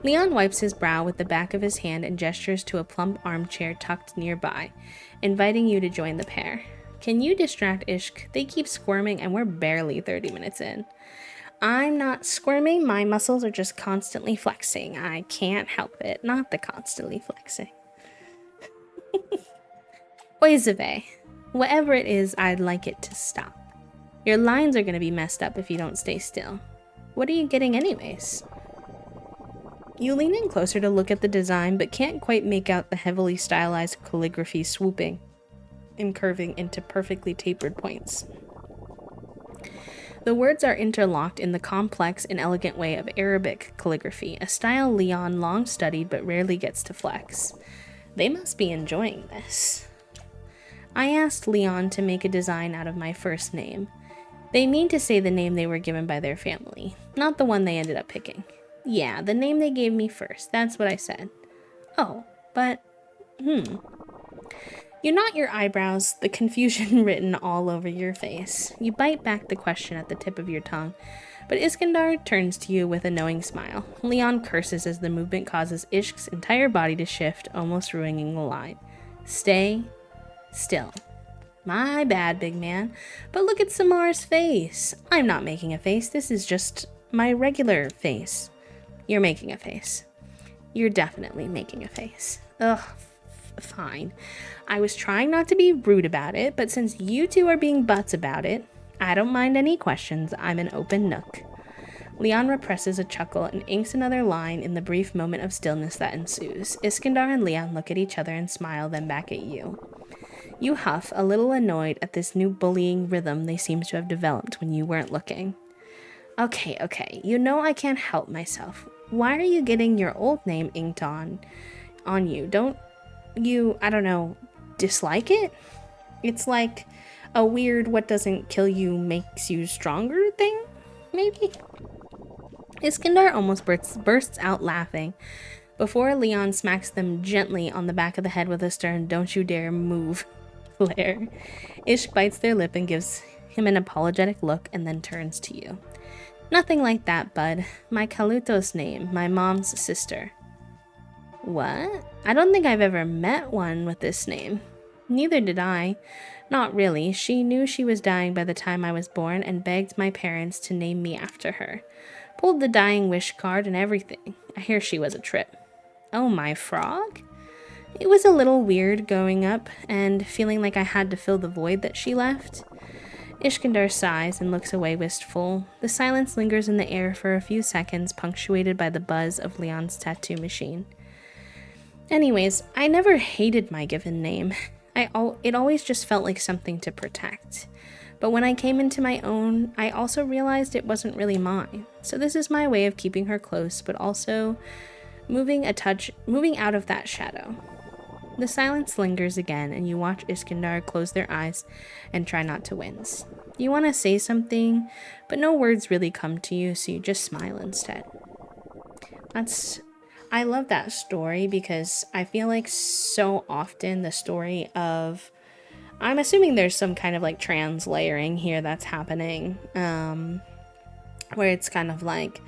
Leon wipes his brow with the back of his hand and gestures to a plump armchair tucked nearby, inviting you to join the pair. Can you distract Ishk? They keep squirming and we're barely 30 minutes in. I'm not squirming, my muscles are just constantly flexing. I can't help it, not the constantly flexing. Oizave, whatever it is, I'd like it to stop. Your lines are going to be messed up if you don't stay still. What are you getting anyways? You lean in closer to look at the design, but can't quite make out the heavily stylized calligraphy swooping and curving into perfectly tapered points. The words are interlocked in the complex and elegant way of Arabic calligraphy, a style Leon long studied but rarely gets to flex. They must be enjoying this. I asked Leon to make a design out of my first name. They mean to say the name they were given by their family, not the one they ended up picking. Yeah, the name they gave me first, that's what I said. Oh, but, You knot your eyebrows, the confusion written all over your face. You bite back the question at the tip of your tongue, but Iskandar turns to you with a knowing smile. Leon curses as the movement causes Ishk's entire body to shift, almost ruining the line. Stay still. My bad, big man. But look at Samar's face. I'm not making a face. This is just my regular face. You're making a face. You're definitely making a face. Ugh, fine. I was trying not to be rude about it, but since you two are being butts about it, I don't mind any questions. I'm an open nook. Leon represses a chuckle and inks another line in the brief moment of stillness that ensues. Iskandar and Leon look at each other and smile, then back at you. You huff, a little annoyed at this new bullying rhythm they seem to have developed when you weren't looking. Okay, you know I can't help myself. Why are you getting your old name inked on you? Don't you, I don't know, dislike it? It's like a weird what doesn't kill you makes you stronger thing, maybe? Iskandar almost bursts out laughing before Leon smacks them gently on the back of the head with a stern "Don't you dare move" glare. Ishk bites their lip and gives him an apologetic look and then turns to you. Nothing like that, bud. My Kaluto's name, my mom's sister. What? I don't think I've ever met one with this name. Neither did I. Not really. She knew she was dying by the time I was born and begged my parents to name me after her. Pulled the dying wish card and everything. I hear she was a trip. Oh, my frog? It was a little weird going up and feeling like I had to fill the void that she left. Iskandar sighs and looks away wistful. The silence lingers in the air for a few seconds, punctuated by the buzz of Leon's tattoo machine. Anyways, I never hated my given name. It always just felt like something to protect. But when I came into my own, I also realized it wasn't really mine. So this is my way of keeping her close, but also moving out of that shadow. The silence lingers again, and you watch Iskandar close their eyes and try not to wince. You want to say something, but no words really come to you, so you just smile instead. I love that story because I feel like so often the story of, I'm assuming there's some kind of like trans layering here that's happening, where it's kind of like,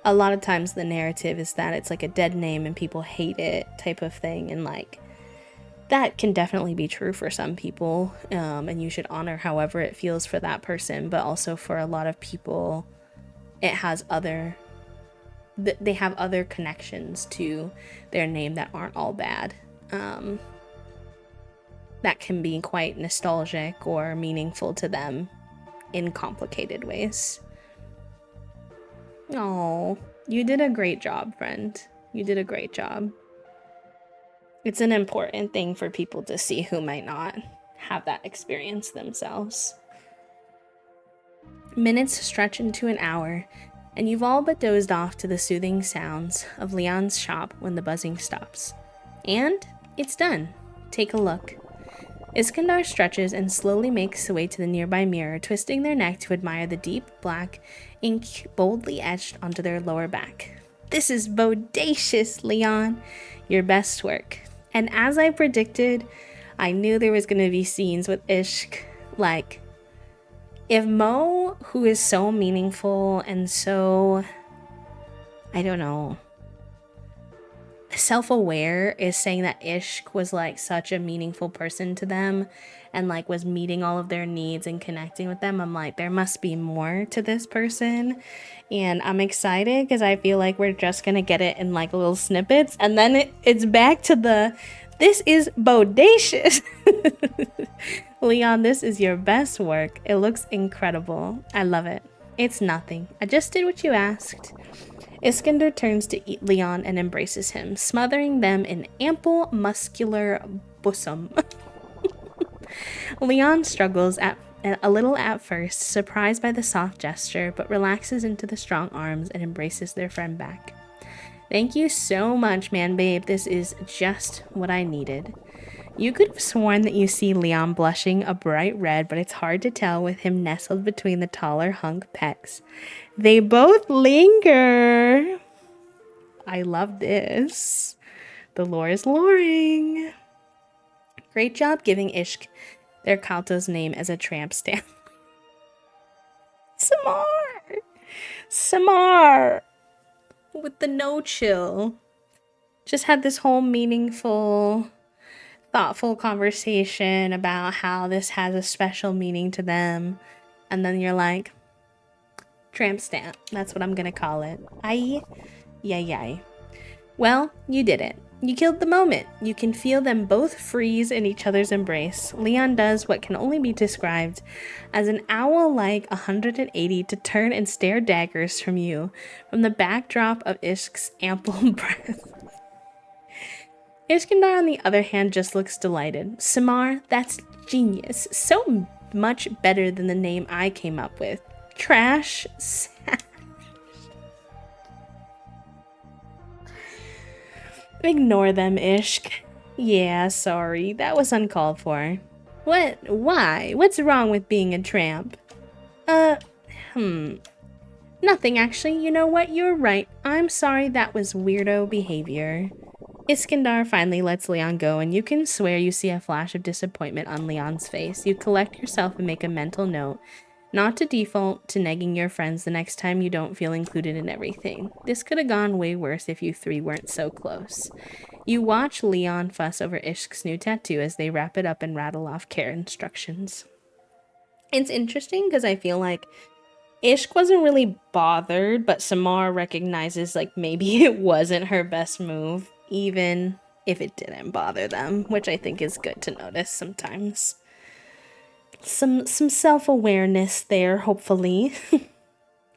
a lot of times the narrative is that it's like a dead name and people hate it type of thing, and like, that can definitely be true for some people, and you should honor however it feels for that person, but also for a lot of people, it has they have other connections to their name that aren't all bad. That can be quite nostalgic or meaningful to them in complicated ways. Oh, you did a great job, friend. You did a great job. It's an important thing for people to see who might not have that experience themselves. Minutes stretch into an hour, and you've all but dozed off to the soothing sounds of Leon's shop when the buzzing stops. And it's done. Take a look. Iskandar stretches and slowly makes his way to the nearby mirror, twisting their neck to admire the deep black ink boldly etched onto their lower back. This is bodacious, Leon. Your best work. And as I predicted, I knew there was going to be scenes with Ishk. Like, if Mo, who is so meaningful and so, I don't know, self-aware, is saying that Ishk was like such a meaningful person to them and like was meeting all of their needs and connecting with them, I'm like, there must be more to this person. And I'm excited because I feel like we're just gonna get it in like little snippets, and then it's back to this is bodacious. Leon, this is your best work. It looks incredible. I love it. It's nothing. I just did what you asked. Iskandar turns to Leon and embraces him, smothering them in ample muscular bosom. Leon struggles a little at first, surprised by the soft gesture, but relaxes into the strong arms and embraces their friend back. Thank you so much, man babe. This is just what I needed. You could have sworn that you see Leon blushing a bright red, but it's hard to tell with him nestled between the taller hunk pecs. They both linger. I love this. The lore is loring. Great job giving Ishk their Kalto's name as a tramp stamp. Samar! With the no chill. Just had this whole meaningful, thoughtful conversation about how this has a special meaning to them. And then you're like, tramp stamp. That's what I'm gonna call it. Aye. Yay. Well, you did it. You killed the moment. You can feel them both freeze in each other's embrace. Leon does what can only be described as an owl-like 180 to turn and stare daggers from you from the backdrop of Ishk's ample breath. Iskandar, on the other hand, just looks delighted. Samar, that's genius. So much better than the name I came up with. Trash. Ignore them, Ishk. Yeah, sorry. That was uncalled for. What? Why? What's wrong with being a tramp? Nothing, actually. You know what? You're right. I'm sorry that was weirdo behavior. Iskandar finally lets Leon go, and you can swear you see a flash of disappointment on Leon's face. You collect yourself and make a mental note not to default to negging your friends the next time you don't feel included in everything. This could have gone way worse if you three weren't so close. You watch Leon fuss over Ishk's new tattoo as they wrap it up and rattle off care instructions. It's interesting because I feel like Ishk wasn't really bothered, but Samar recognizes like maybe it wasn't her best move, even if it didn't bother them, which I think is good to notice sometimes. Some self-awareness there, hopefully.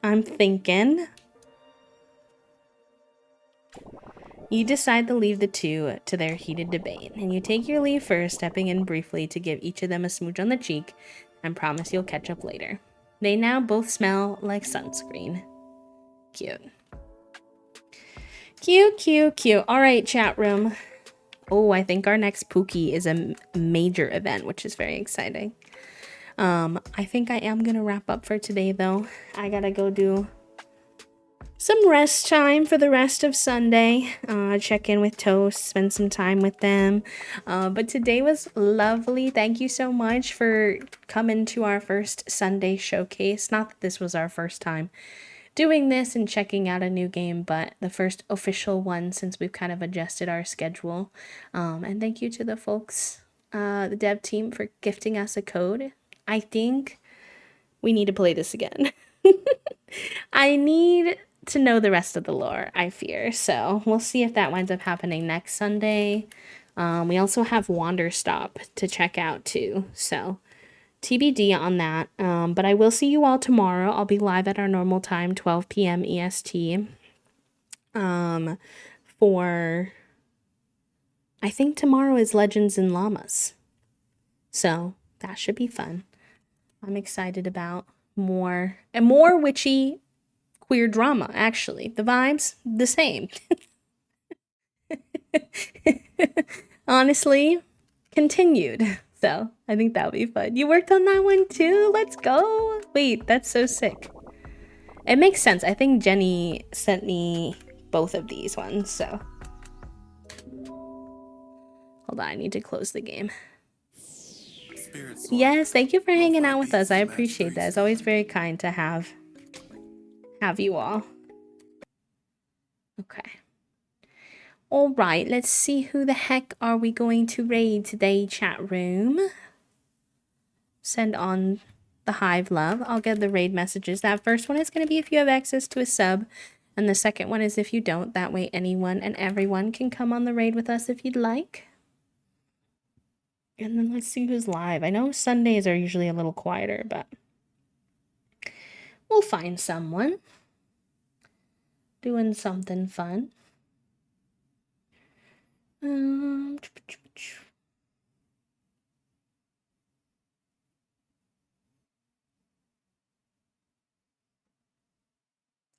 I'm thinking. You decide to leave the two to their heated debate, and you take your leave first, stepping in briefly to give each of them a smooch on the cheek I promise you'll catch up later. They now both smell like sunscreen. Cute. Cute, cute, cute. All right, chat room. Oh, I think our next Pookie is a major event, which is very exciting. I think I am gonna wrap up for today though. I gotta go do some rest time for the rest of Sunday. Check in with Toast, spend some time with them. But today was lovely. Thank you so much for coming to our first Sunday showcase. Not that this was our first time doing this and checking out a new game, but the first official one since we've kind of adjusted our schedule. And thank you to the folks, the dev team, for gifting us a code. I think we need to play this again. I need to know the rest of the lore, I fear. So we'll see if that winds up happening next Sunday. We also have Wanderstop to check out too. So TBD on that. But I will see you all tomorrow. I'll be live at our normal time, 12 p.m. EST. For I think tomorrow is Legends and Llamas. So that should be fun. I'm excited about more witchy queer drama, actually. The vibes, the same. Honestly, continued. So I think that'll be fun. You worked on that one too? Let's go. Wait, that's so sick. It makes sense. I think Jenny sent me both of these ones, so. Hold on, I need to close the game. Yes, thank you for hanging out with us. I appreciate that. It's always very kind to have you all. Okay. All right, let's see who the heck are we going to raid today, chat room. Send on the Hive love. I'll get the raid messages. That first one is going to be if you have access to a sub, and the second one is if you don't. That way anyone and everyone can come on the raid with us if you'd like. And then let's see who's live. I know Sundays are usually a little quieter, but we'll find someone doing something fun.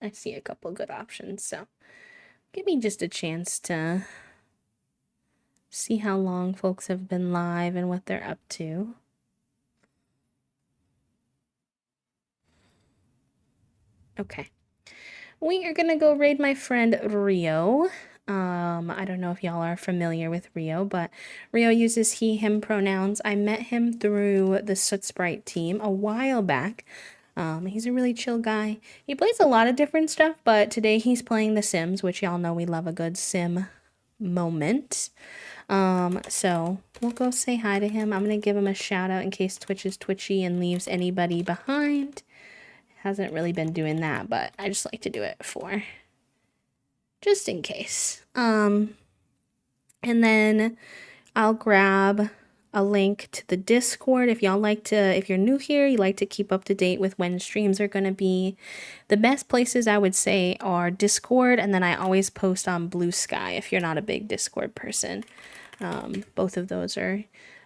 I see a couple good options, so give me just a chance to see how long folks have been live and what they're up to. Okay. We are gonna go raid my friend Rio. I don't know if y'all are familiar with Rio, but Rio uses he, him pronouns. I met him through the Soot Sprite team a while back. He's a really chill guy. He plays a lot of different stuff, but today he's playing The Sims, which y'all know we love a good sim moment. So we'll go say hi to him. I'm gonna give him a shout out in case Twitch is twitchy and leaves anybody behind. Hasn't really been doing that, but I just like to do it for just in case. And then I'll grab a link to the Discord if y'all like to, if you're new here, you like to keep up to date with when streams are going to be. The best places I would say are Discord, and then I always post on Blue Sky if you're not a big Discord person. Both of those are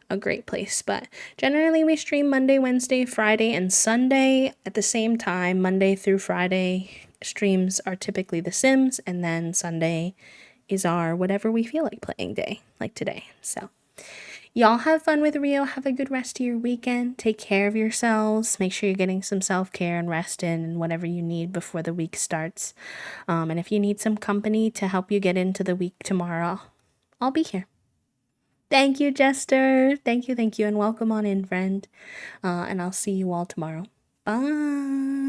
a great place, but generally we stream Monday, Wednesday, Friday, and Sunday at the same time. Monday through Friday streams are typically The Sims, and then Sunday is our whatever we feel like playing day, like today. So y'all have fun with Rio. Have a good rest of your weekend. Take care of yourselves. Make sure you're getting some self-care and rest in and whatever you need before the week starts. And if you need some company to help you get into the week tomorrow, I'll be here. Thank you, Jester. Thank you, and welcome on in, friend. And I'll see you all tomorrow. Bye.